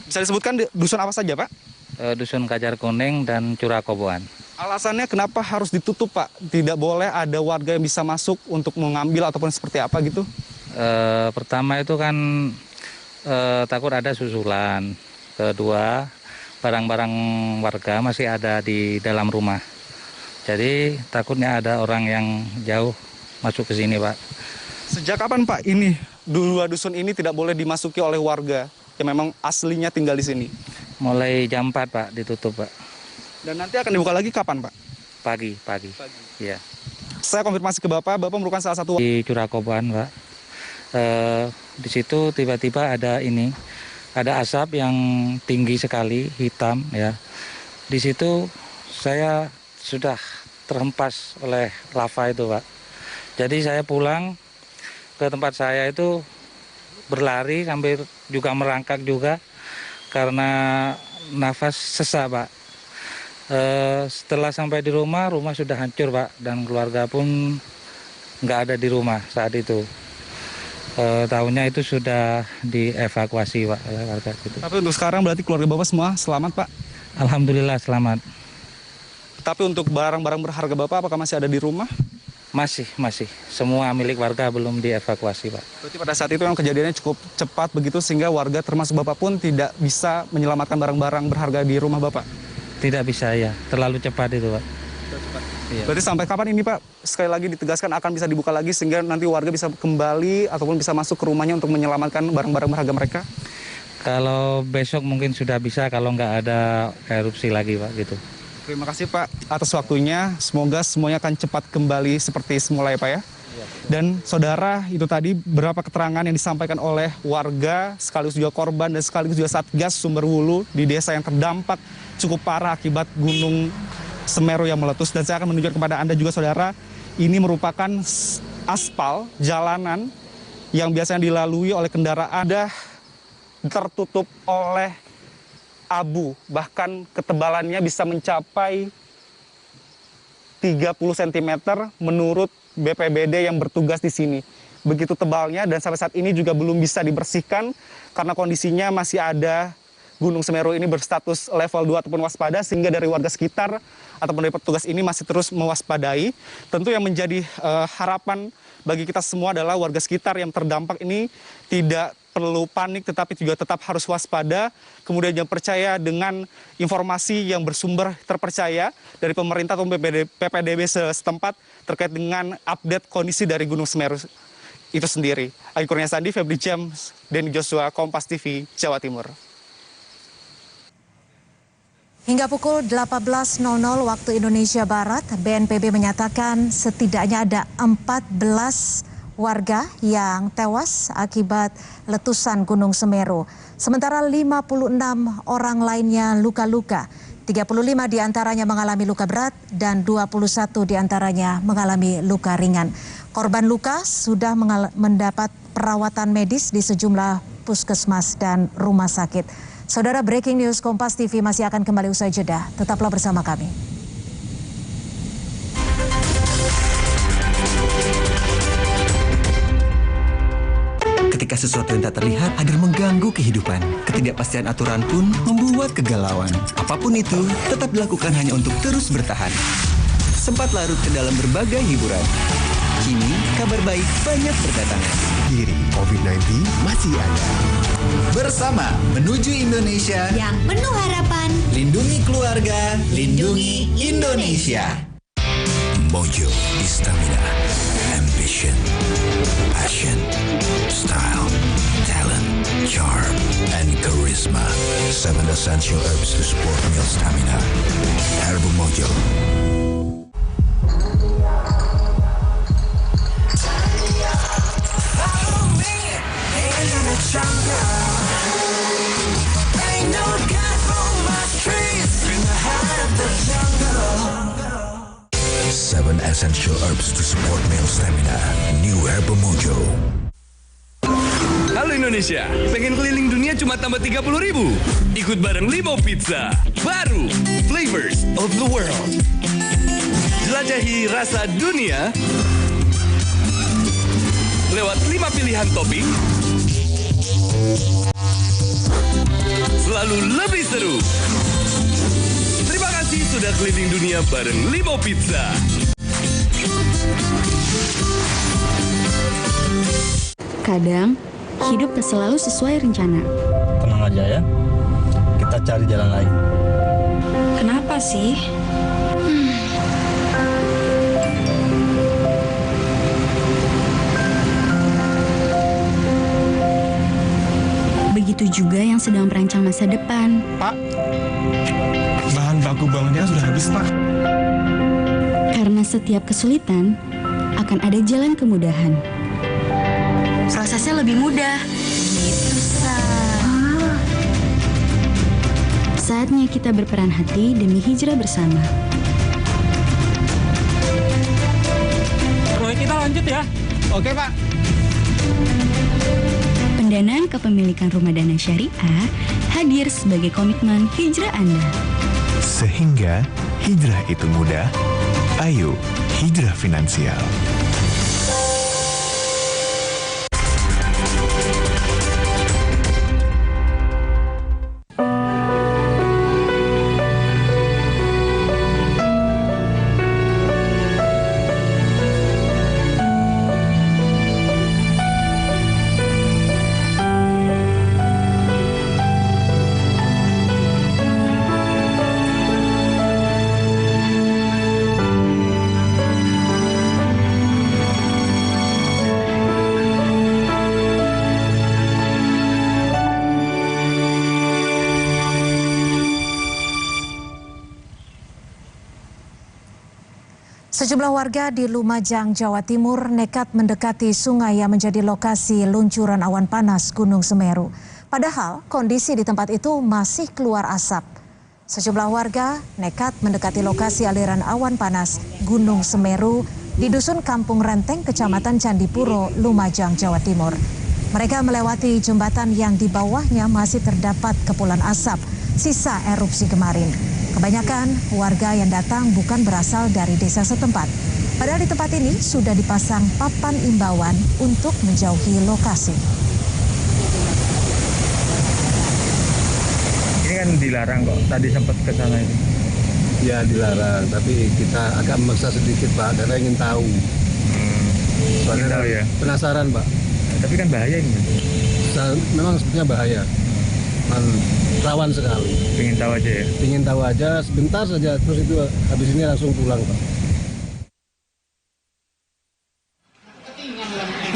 Bisa disebutkan dusun apa saja, Pak? Dusun Kajar Kuning dan Curakoboan. Alasannya kenapa harus ditutup, Pak? Tidak boleh ada warga yang bisa masuk untuk mengambil ataupun seperti apa gitu? Pertama itu kan takut ada susulan. Kedua, barang-barang warga masih ada di dalam rumah. Jadi takutnya ada orang yang jauh masuk ke sini, Pak. Sejak kapan, Pak, ini 2 dusun ini tidak boleh dimasuki oleh warga yang memang aslinya tinggal di sini? Mulai jam 4, Pak, ditutup, Pak. Dan nanti akan dibuka lagi kapan, Pak? Pagi. Iya. Saya konfirmasi ke Bapak merupakan salah satu di Curakoboan, Pak. Di situ tiba-tiba ada asap yang tinggi sekali, hitam, ya. Di situ saya sudah terhempas oleh lava itu, Pak. Jadi saya pulang ke tempat saya itu berlari sambil juga merangkak juga karena nafas sesak, Pak. Setelah sampai di rumah sudah hancur, Pak, dan keluarga pun nggak ada di rumah saat itu. Tahunnya itu sudah dievakuasi, Pak, warga gitu. Tapi untuk sekarang berarti keluarga Bapak semua selamat, Pak? Alhamdulillah selamat. Tapi untuk barang-barang berharga Bapak apakah masih ada di rumah? Masih. Semua milik warga belum dievakuasi, Pak. Berarti pada saat itu yang kejadiannya cukup cepat begitu sehingga warga termasuk Bapak pun tidak bisa menyelamatkan barang-barang berharga di rumah Bapak? Tidak bisa, ya. Terlalu cepat itu, Pak. Iya. Berarti sampai kapan ini, Pak? Sekali lagi ditegaskan akan bisa dibuka lagi sehingga nanti warga bisa kembali ataupun bisa masuk ke rumahnya untuk menyelamatkan barang-barang berharga mereka? Kalau besok mungkin sudah bisa kalau nggak ada erupsi lagi, Pak, gitu. Terima kasih, Pak, atas waktunya. Semoga semuanya akan cepat kembali seperti semula, ya, Pak, ya. Dan saudara, itu tadi beberapa keterangan yang disampaikan oleh warga, sekaligus juga korban dan sekaligus juga Satgas Sumberwulu di desa yang terdampak cukup parah akibat Gunung Semeru yang meletus. Dan saya akan menunjukkan kepada Anda juga, saudara, ini merupakan aspal jalanan yang biasanya dilalui oleh kendaraan, sudah tertutup oleh abu, bahkan ketebalannya bisa mencapai 30 cm menurut BPBD yang bertugas di sini. Begitu tebalnya dan sampai saat ini juga belum bisa dibersihkan karena kondisinya masih ada Gunung Semeru ini berstatus level 2 ataupun waspada, sehingga dari warga sekitar ataupun dari petugas ini masih terus mewaspadai. Tentu yang menjadi harapan bagi kita semua adalah warga sekitar yang terdampak ini tidak perlu panik, tetapi juga tetap harus waspada. Kemudian jangan percaya dengan informasi yang bersumber terpercaya dari pemerintah atau PPDB setempat terkait dengan update kondisi dari Gunung Semeru itu sendiri. Agi Kurniasandi, Febri James, Denny Joshua, Kompas TV, Jawa Timur. Hingga pukul 18.00 waktu Indonesia Barat, BNPB menyatakan setidaknya ada 14 warga yang tewas akibat letusan Gunung Semeru. Sementara 56 orang lainnya luka-luka. 35 diantaranya mengalami luka berat dan 21 diantaranya mengalami luka ringan. Korban luka sudah mendapat perawatan medis di sejumlah puskesmas dan rumah sakit. Saudara, breaking news Kompas TV masih akan kembali usai jeda. Tetaplah bersama kami. Ketika sesuatu yang tak terlihat agar mengganggu kehidupan, ketidakpastian aturan pun membuat kegalauan. Apapun itu, tetap dilakukan hanya untuk terus bertahan. Sempat larut ke dalam berbagai hiburan. Kini, kabar baik banyak berdatangan. Diri COVID-19 masih ada. Bersama menuju Indonesia yang penuh harapan. Lindungi keluarga, lindungi Indonesia. Mojo, Stamina, Ambition. Passion, style, talent, charm, and charisma. 7 essential herbs to support meal stamina. Herbal Mojo. Seven essential herbs to support male stamina. New Herbal Mojo. Halo Indonesia, pengen keliling dunia cuma tambah 30.000? Ikut bareng Limo Pizza. Baru, Flavors of the World. Jelajahi rasa dunia lewat 5 pilihan topping. Selalu lebih seru. Terima kasih sudah keliling dunia bareng Limo Pizza. Kadang, hidup tak selalu sesuai rencana. Tenang aja ya, kita cari jalan lain. Kenapa sih? Begitu juga yang sedang merancang masa depan. Pak, bahan baku bangunnya sudah habis, Pak. Karena setiap kesulitan akan ada jalan kemudahan. Prosesnya lebih mudah. Gitu, Saatnya kita berperan hati demi hijrah bersama. Proyek kita lanjut ya. Oke, Pak. Pendanaan kepemilikan rumah dana syariah hadir sebagai komitmen hijrah Anda. Sehingga hijrah itu mudah, ayo hijrah finansial. Sejumlah warga di Lumajang, Jawa Timur nekat mendekati sungai yang menjadi lokasi luncuran awan panas Gunung Semeru. Padahal kondisi di tempat itu masih keluar asap. Sejumlah warga nekat mendekati lokasi aliran awan panas Gunung Semeru di Dusun Kampung Renteng, Kecamatan Candipuro, Lumajang, Jawa Timur. Mereka melewati jembatan yang di bawahnya masih terdapat kepulan asap sisa erupsi kemarin. Kebanyakan warga yang datang bukan berasal dari desa setempat. Padahal di tempat ini sudah dipasang papan imbauan untuk menjauhi lokasi. Ini kan dilarang kok, tadi sempat ke sana ini. Ya dilarang, tapi kita agak memaksa sedikit Pak, karena ingin tahu. Soalnya tahu ya? Penasaran Pak. Tapi kan bahaya ini. Memang sebenarnya bahaya. Rawan sekali. Pengen tahu aja ya? Pengen tahu aja, sebentar saja, terus itu habis ini langsung pulang Pak.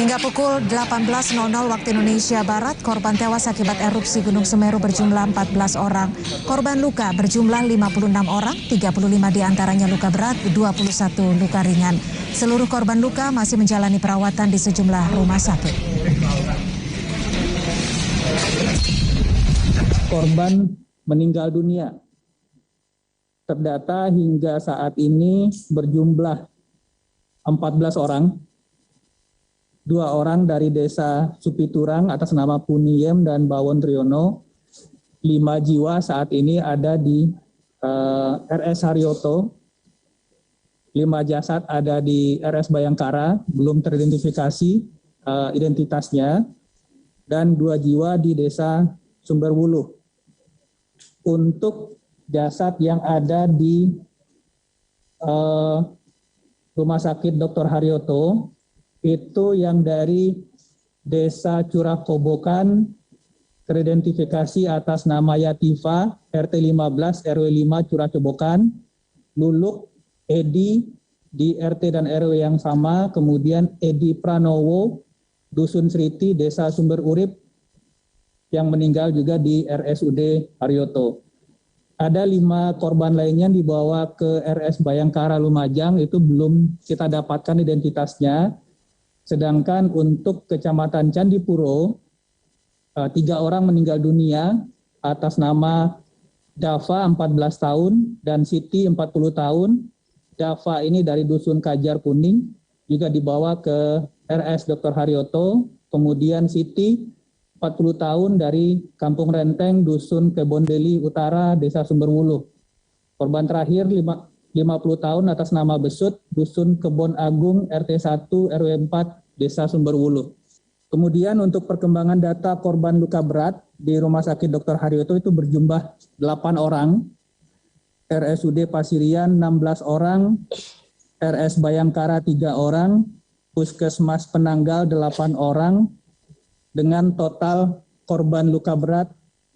Hingga pukul 18.00 waktu Indonesia Barat, korban tewas akibat erupsi Gunung Semeru berjumlah 14 orang. Korban luka berjumlah 56 orang, 35 diantaranya luka berat, 21 luka ringan. Seluruh korban luka masih menjalani perawatan di sejumlah rumah sakit. Korban meninggal dunia terdata hingga saat ini berjumlah 14 orang. 2 orang dari desa Supiturang atas nama Puniem dan Bawon Triyono. 5 jiwa saat ini ada di RS Haryoto. 5 jasad ada di RS Bayangkara, belum teridentifikasi identitasnya. Dan 2 jiwa di desa Sumberwuluh. Untuk jasad yang ada di Rumah Sakit Dr. Haryoto, itu yang dari Desa Curah Kobokan, teridentifikasi atas nama Yativa, RT 15 RW 5 Curah Kobokan, Luluk Edi di RT dan RW yang sama, kemudian Edi Pranowo, Dusun Sriti, Desa Sumber Urip, yang meninggal juga di RSUD Haryoto. Ada 5 korban lainnya dibawa ke RS Bayangkara Lumajang, itu belum kita dapatkan identitasnya. Sedangkan untuk Kecamatan Candipuro, 3 orang meninggal dunia atas nama Dava 14 tahun dan Siti 40 tahun. Dava ini dari Dusun Kajar Kuning, juga dibawa ke RS Dr. Haryoto. Kemudian Siti 40 tahun dari Kampung Renteng, Dusun Kebondeli Utara, Desa Sumberwuluh. Korban terakhir 50 tahun atas nama Besut, Dusun Kebon Agung, RT 1, RW 4, Desa Sumberwuluh. Kemudian untuk perkembangan data korban luka berat di Rumah Sakit Dr. Haryoto itu berjumlah 8 orang, RSUD Pasirian 16 orang, RS Bayangkara 3 orang, Puskesmas Penanggal 8 orang, dengan total korban luka berat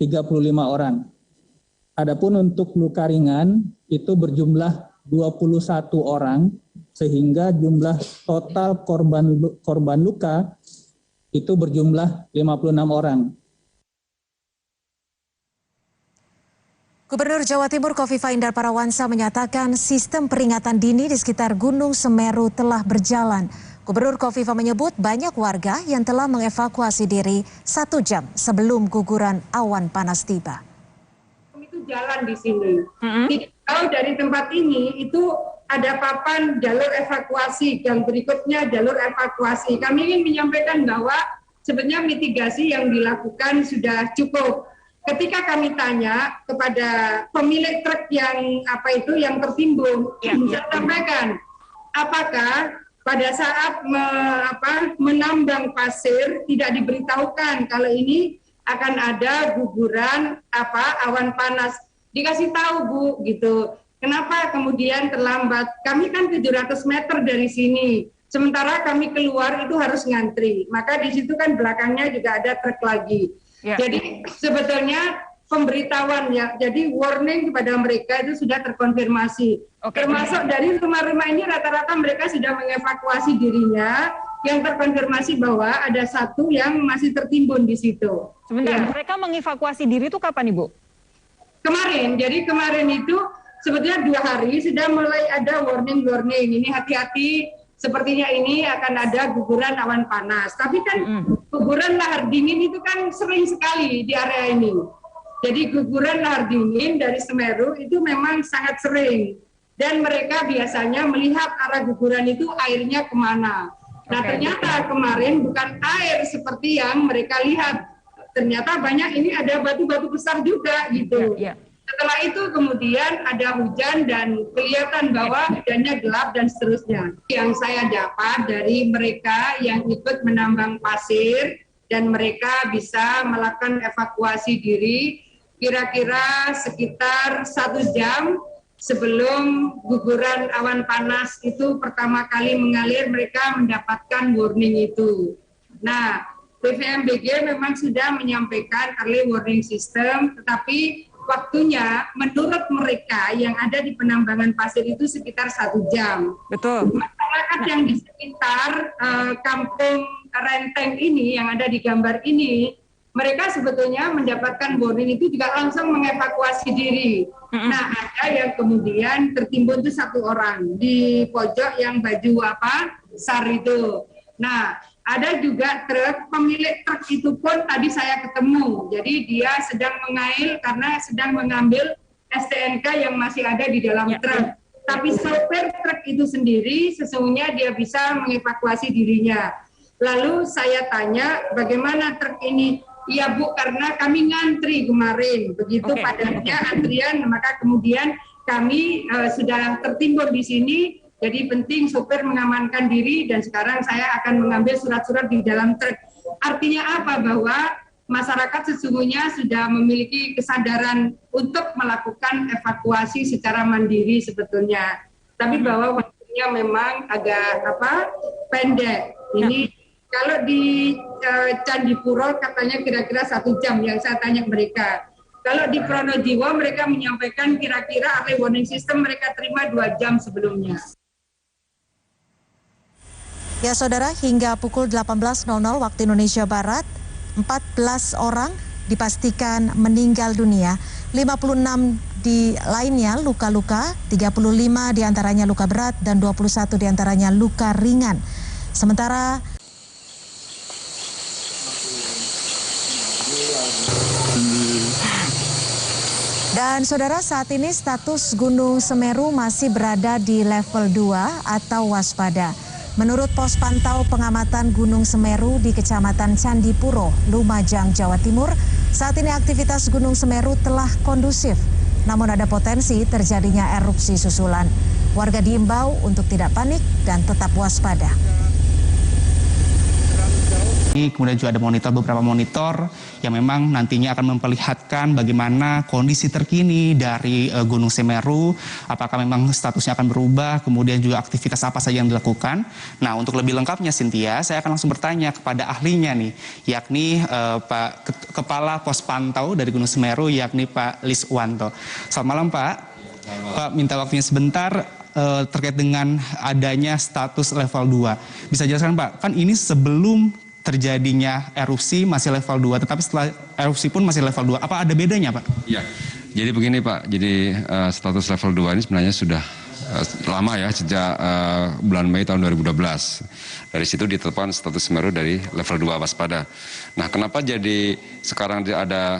35 orang. Adapun untuk luka ringan itu berjumlah 21 orang, sehingga jumlah total korban luka itu berjumlah 56 orang. Gubernur Jawa Timur Kofifa Indar Parawansa menyatakan sistem peringatan dini di sekitar Gunung Semeru telah berjalan. Gubernur Kofifa menyebut banyak warga yang telah mengevakuasi diri 1 jam sebelum guguran awan panas tiba. Itu jalan di sini. Tidak tahu dari tempat ini itu ada papan jalur evakuasi dan berikutnya jalur evakuasi. Kami ingin menyampaikan bahwa sebenarnya mitigasi yang dilakukan sudah cukup. Ketika kami tanya kepada pemilik truk yang tertimbun, saya sampaikan apakah pada saat menambang pasir tidak diberitahukan kalau ini akan ada guguran awan panas. Dikasih tahu Bu gitu. Kenapa kemudian terlambat? Kami kan 700 meter dari sini. Sementara kami keluar itu harus ngantri. Maka di situ kan belakangnya juga ada truk lagi. Jadi sebetulnya pemberitahuan ya, jadi warning kepada mereka itu sudah terkonfirmasi. Termasuk dari rumah-rumah ini rata-rata mereka sudah mengevakuasi dirinya, yang terkonfirmasi bahwa ada 1 yang masih tertimbun di situ. Sebentar, mereka mengevakuasi diri itu kapan Ibu? Kemarin, jadi kemarin itu sebetulnya 2 hari sudah mulai ada warning, ini hati-hati. Sepertinya ini akan ada guguran awan panas. Tapi kan guguran lahar dingin itu kan sering sekali di area ini. Jadi guguran lahar dingin dari Semeru itu memang sangat sering. Dan mereka biasanya melihat arah guguran itu airnya kemana. Nah ternyata kemarin bukan air seperti yang mereka lihat. Ternyata banyak ini ada batu-batu besar juga gitu. Setelah itu kemudian ada hujan dan kelihatan bahwa hujannya gelap dan seterusnya. Yang saya dapat dari mereka yang ikut menambang pasir dan mereka bisa melakukan evakuasi diri kira-kira sekitar 1 jam sebelum guguran awan panas itu pertama kali mengalir, mereka mendapatkan warning itu. Nah, PVMBG memang sudah menyampaikan early warning system, tetapi waktunya menurut mereka yang ada di penambangan pasir itu sekitar 1 jam. Betul. Masyarakat yang di sekitar Kampung Renteng ini yang ada di gambar ini, mereka sebetulnya mendapatkan warning itu juga langsung mengevakuasi diri. Nah, ada yang kemudian tertimbun itu 1 orang di pojok yang baju SAR itu. Nah, ada juga truk, pemilik truk itu pun tadi saya ketemu. Jadi dia sedang mengail karena sedang mengambil STNK yang masih ada di dalam truk. Tapi sopir truk itu sendiri sesungguhnya dia bisa mengevakuasi dirinya. Lalu saya tanya bagaimana truk ini? Iya Bu, karena kami ngantri kemarin. Begitu padatnya antrian, maka kemudian kami sudah tertimbun di sini. Jadi penting sopir mengamankan diri dan sekarang saya akan mengambil surat-surat di dalam truk. Artinya apa? Bahwa masyarakat sesungguhnya sudah memiliki kesadaran untuk melakukan evakuasi secara mandiri sebetulnya. Tapi bahwa waktunya memang agak pendek. Ini kalau di Candipuro katanya kira-kira 1 jam yang saya tanya mereka. Kalau di Pronojiwo mereka menyampaikan kira-kira early warning system mereka terima 2 jam sebelumnya. Ya saudara, hingga pukul 18.00 waktu Indonesia Barat, 14 orang dipastikan meninggal dunia, 56 lainnya luka-luka, 35 diantaranya luka berat dan 21 diantaranya luka ringan. Sementara dan saudara, saat ini status Gunung Semeru masih berada di level 2 atau waspada. Menurut pos pantau pengamatan Gunung Semeru di Kecamatan Candipuro, Lumajang, Jawa Timur, saat ini aktivitas Gunung Semeru telah kondusif. Namun ada potensi terjadinya erupsi susulan. Warga diimbau untuk tidak panik dan tetap waspada. Kemudian juga ada beberapa monitor yang memang nantinya akan memperlihatkan bagaimana kondisi terkini dari Gunung Semeru, apakah memang statusnya akan berubah, kemudian juga aktivitas apa saja yang dilakukan. Nah, untuk lebih lengkapnya Cynthia, saya akan langsung bertanya kepada ahlinya nih, yakni Pak Kepala Pos Pantau dari Gunung Semeru, yakni Pak Liswanto. Selamat malam Pak. Pak, minta waktunya sebentar terkait dengan adanya status level 2. Bisa jelaskan Pak, kan ini sebelum terjadinya erupsi masih level 2, tetapi setelah erupsi pun masih level 2. Apa ada bedanya, Pak? Iya, jadi begini Pak, jadi status level 2 ini sebenarnya sudah lama ya, sejak bulan Mei tahun 2012. Dari situ ditetapkan status Semeru dari level 2 waspada. Nah, kenapa jadi sekarang ada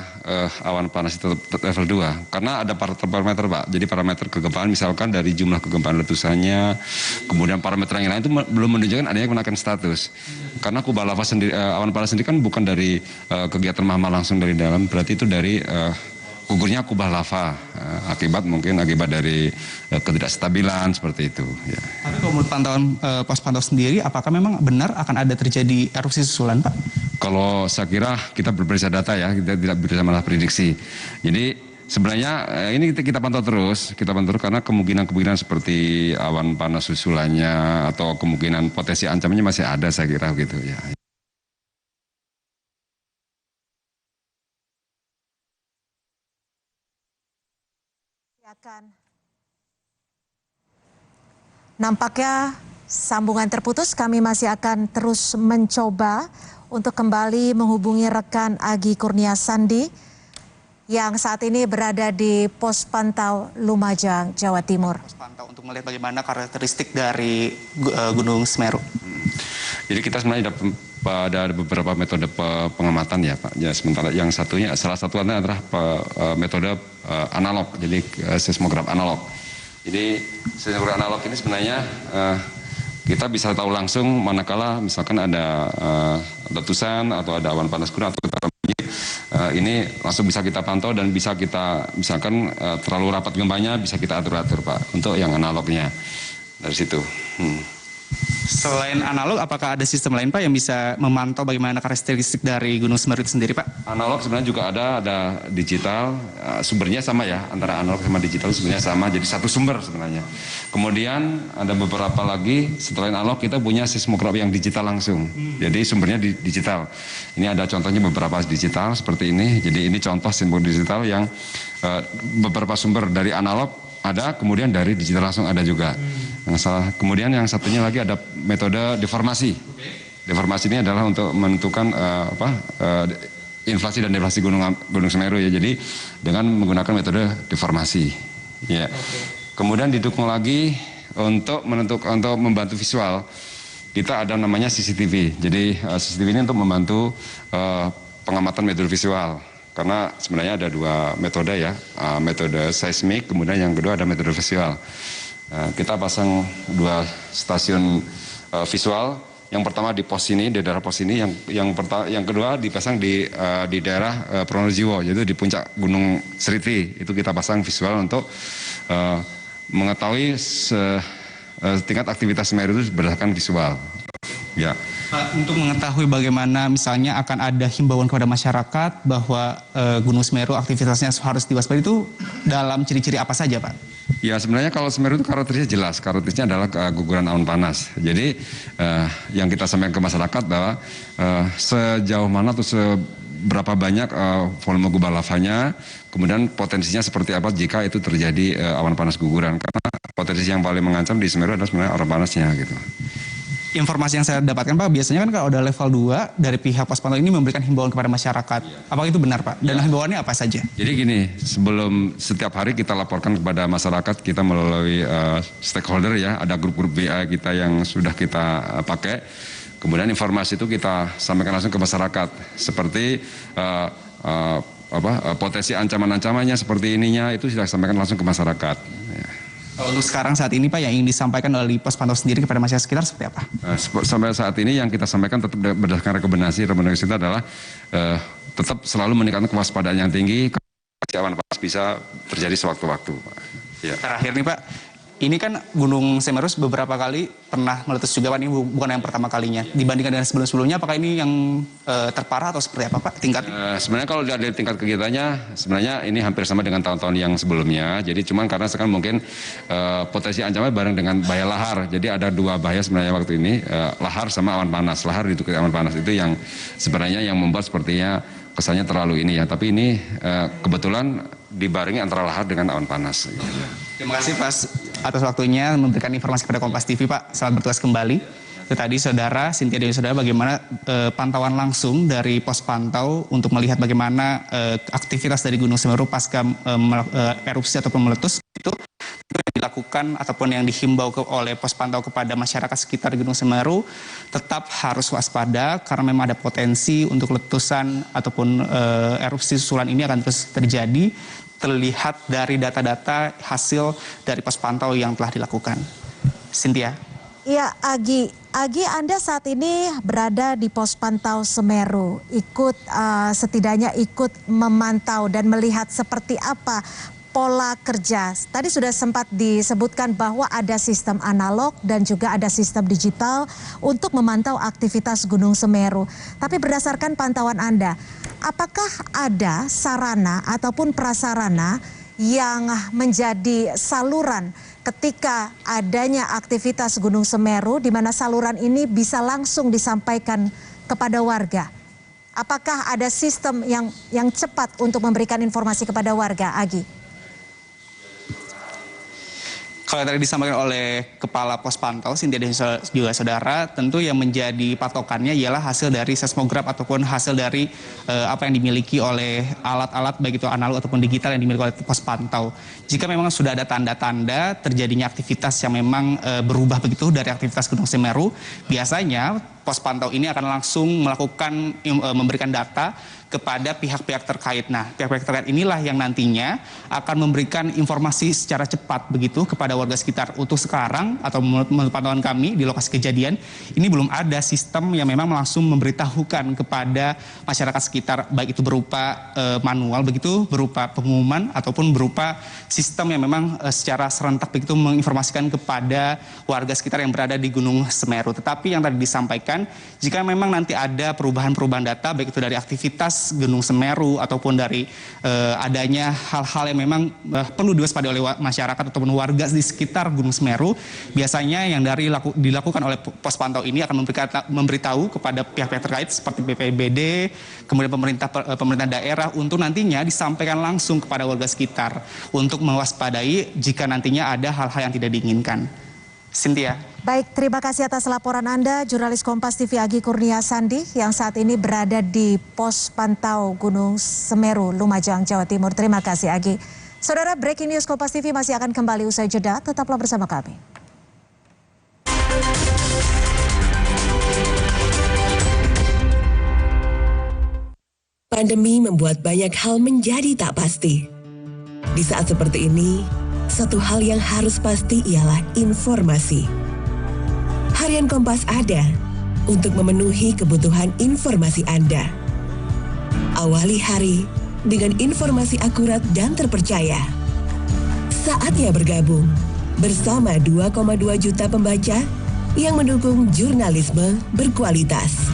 awan panas itu level 2? Karena ada parameter Pak, jadi parameter kegempaan misalkan dari jumlah kegempaan letusannya, kemudian parameter yang lain itu belum menunjukkan adanya kenaikan status. Karena kubah lava sendiri, awan panas sendiri kan bukan dari kegiatan magma langsung dari dalam, berarti itu dari gugurnya kubah lava, akibat dari ketidakstabilan seperti itu. Ya. Tapi kalau menurut pantauan pos pantau sendiri, apakah memang benar akan ada terjadi erupsi susulan, Pak? Kalau saya kira kita berperiksa data ya, kita tidak bisa malah prediksi. Jadi sebenarnya ini kita pantau terus karena kemungkinan seperti awan panas susulannya atau kemungkinan potensi ancamannya masih ada, saya kira gitu ya. Nampaknya sambungan terputus, kami masih akan terus mencoba untuk kembali menghubungi rekan Agi Kurnia Sandi yang saat ini berada di pos pantau Lumajang, Jawa Timur. Pos pantau untuk melihat bagaimana karakteristik dari Gunung Semeru. Jadi kita sebenarnya ada beberapa metode pengamatan ya Pak. Ya, sementara yang satunya, salah satunya adalah metode analog, jadi seismograf analog. Jadi seismograf analog ini sebenarnya kita bisa tahu langsung manakala misalkan ada letusan atau ada awan panas gunung atau getaran bunyi, ini langsung bisa kita pantau dan bisa kita misalkan terlalu rapat gempanya bisa kita atur-atur Pak untuk yang analognya dari situ. Selain analog, apakah ada sistem lain Pak yang bisa memantau bagaimana karakteristik dari Gunung Semeru itu sendiri Pak? Analog sebenarnya juga ada digital, sumbernya sama ya, antara analog sama digital sebenarnya sama, jadi satu sumber sebenarnya. Kemudian ada beberapa lagi, setelah analog kita punya seismograf yang digital langsung, jadi sumbernya digital. Ini ada contohnya beberapa digital seperti ini, jadi ini contoh seismograf digital yang beberapa sumber dari analog ada, kemudian dari digital langsung ada juga. Kemudian yang satunya lagi ada metode deformasi. Deformasi ini adalah untuk menentukan inflasi dan deflasi Gunung Semeru ya. Jadi dengan menggunakan metode deformasi. Ya. Kemudian didukung lagi untuk membantu visual. Kita ada namanya CCTV. Jadi CCTV ini untuk membantu pengamatan metode visual. Karena sebenarnya ada dua metode ya, metode seismik, kemudian yang kedua ada metode visual. Kita pasang dua stasiun visual. Yang pertama di pos ini, di daerah pos ini. Yang kedua dipasang di daerah Pronojiwo, yaitu di puncak Gunung Seriti. Itu kita pasang visual untuk mengetahui tingkat aktivitas Semeru itu berdasarkan visual. Ya. Pak, untuk mengetahui bagaimana misalnya akan ada himbauan kepada masyarakat bahwa Gunung Semeru aktivitasnya harus diwaspadai, itu dalam ciri-ciri apa saja Pak? Ya sebenarnya kalau Semeru itu karakteristiknya jelas, karakteristiknya adalah guguran awan panas. Jadi yang kita sampaikan ke masyarakat bahwa sejauh mana atau seberapa banyak volume kubah lavanya, kemudian potensinya seperti apa jika itu terjadi awan panas guguran. Karena potensi yang paling mengancam di Semeru adalah sebenarnya awan panasnya gitu. informasi yang saya dapatkan Pak, biasanya kan kalau udah level 2 dari pihak pos pantau ini memberikan himbauan kepada masyarakat. Apakah itu benar Pak? Dan himbauannya apa saja? Jadi gini, sebelum setiap hari kita laporkan kepada masyarakat, kita melalui stakeholder ya, ada grup-grup WA kita yang sudah kita pakai. Kemudian informasi itu kita sampaikan langsung ke masyarakat, seperti potensi ancaman-ancamannya seperti ininya itu sudah sampaikan langsung ke masyarakat. Ya. Untuk sekarang saat ini Pak, yang ingin disampaikan oleh pos pantau sendiri kepada masyarakat sekitar seperti apa? Sampai saat ini yang kita sampaikan tetap berdasarkan rekomendasi kita adalah tetap selalu meningkatkan kewaspadaan yang tinggi, awan panas bisa terjadi sewaktu-waktu. Ya. Terakhir nih Pak, ini kan Gunung Semeru beberapa kali pernah meletus juga Pak, ini bukan yang pertama kalinya. Dibandingkan dengan sebelum-sebelumnya, apakah ini yang terparah atau seperti apa Pak tingkatnya? Sebenarnya kalau dari tingkat kegiatannya, sebenarnya ini hampir sama dengan tahun-tahun yang sebelumnya. Jadi cuman karena sekarang mungkin potensi ancaman bareng dengan bahaya lahar. Jadi ada 2 bahaya sebenarnya waktu ini, lahar sama awan panas. Lahar ditukar awan panas itu yang sebenarnya yang membuat sepertinya kesannya terlalu ini ya. Tapi ini kebetulan dibarengi antara lahar dengan awan panas. Terima kasih Pak atas waktunya memberikan informasi kepada Kompas TV Pak. Selamat bertugas kembali. Itu tadi saudara, Cynthia dan saudara, bagaimana pantauan langsung dari pos pantau untuk melihat bagaimana aktivitas dari Gunung Semeru pasca erupsi ataupun meletus itu dilakukan ataupun yang dihimbau oleh pos pantau kepada masyarakat sekitar Gunung Semeru tetap harus waspada karena memang ada potensi untuk letusan ataupun erupsi susulan ini akan terus terjadi, terlihat dari data-data hasil dari pos pantau yang telah dilakukan. Cynthia. Ya, Agi, Anda saat ini berada di pos pantau Semeru, setidaknya ikut memantau dan melihat seperti apa pola kerja. Tadi sudah sempat disebutkan bahwa ada sistem analog dan juga ada sistem digital untuk memantau aktivitas Gunung Semeru. Tapi berdasarkan pantauan Anda, apakah ada sarana ataupun prasarana yang menjadi saluran ketika adanya aktivitas Gunung Semeru, di mana saluran ini bisa langsung disampaikan kepada warga? Apakah ada sistem yang cepat untuk memberikan informasi kepada warga, Agi? Kalau tadi disampaikan oleh Kepala Pos Pantau, Cynthia dan juga saudara, tentu yang menjadi patokannya ialah hasil dari seismograf ataupun hasil dari apa yang dimiliki oleh alat-alat baik itu analog ataupun digital yang dimiliki oleh Pos Pantau. Jika memang sudah ada tanda-tanda terjadinya aktivitas yang memang berubah begitu dari aktivitas Gunung Semeru, biasanya Pos Pantau ini akan langsung melakukan memberikan data kepada pihak-pihak terkait. Nah, pihak-pihak terkait inilah yang nantinya akan memberikan informasi secara cepat begitu kepada warga sekitar. Untuk sekarang atau menurut pantauan kami di lokasi kejadian, ini belum ada sistem yang memang langsung memberitahukan kepada masyarakat sekitar, baik itu berupa manual begitu, berupa pengumuman ataupun berupa sistem yang memang secara serentak begitu menginformasikan kepada warga sekitar yang berada di Gunung Semeru. Tetapi yang tadi disampaikan, jika memang nanti ada perubahan-perubahan data baik itu dari aktivitas Gunung Semeru ataupun dari adanya hal-hal yang memang perlu diwaspadai oleh masyarakat ataupun warga di sekitar Gunung Semeru, biasanya yang dilakukan oleh pos pantau ini akan memberitahu kepada pihak-pihak terkait seperti BPBD, kemudian pemerintah daerah untuk nantinya disampaikan langsung kepada warga sekitar untuk mewaspadai jika nantinya ada hal-hal yang tidak diinginkan. Cynthia. Baik, terima kasih atas laporan Anda, jurnalis Kompas TV Agi Kurnia Sandi yang saat ini berada di pos pantau Gunung Semeru, Lumajang, Jawa Timur. Terima kasih Agi. Saudara, Breaking News Kompas TV masih akan kembali usai jeda, tetaplah bersama kami. Pandemi membuat banyak hal menjadi tak pasti. Di saat seperti ini, satu hal yang harus pasti ialah informasi. Harian Kompas ada untuk memenuhi kebutuhan informasi Anda. Awali hari dengan informasi akurat dan terpercaya. Saatnya bergabung bersama 2,2 juta pembaca yang mendukung jurnalisme berkualitas.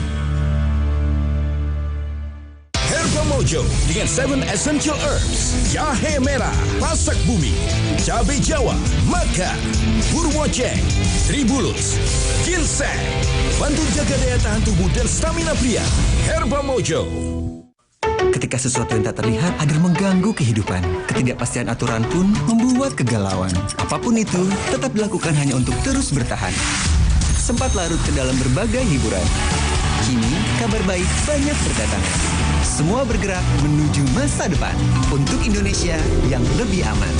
Mojo dengan 7 Essential Herbs, jahe merah, pasak bumi, cabai Jawa, maka, burwoceng, tribulus, ginseng, bantu jaga daya tahan tubuh dan stamina pria. Herba Mojo. Ketika sesuatu yang tak terlihat hadir mengganggu kehidupan, ketidakpastian aturan pun membuat kegalauan. Apapun itu, tetap dilakukan hanya untuk terus bertahan. sempat larut ke dalam berbagai hiburan. Kini, kabar baik banyak berdatangan. Semua bergerak menuju masa depan untuk Indonesia yang lebih aman.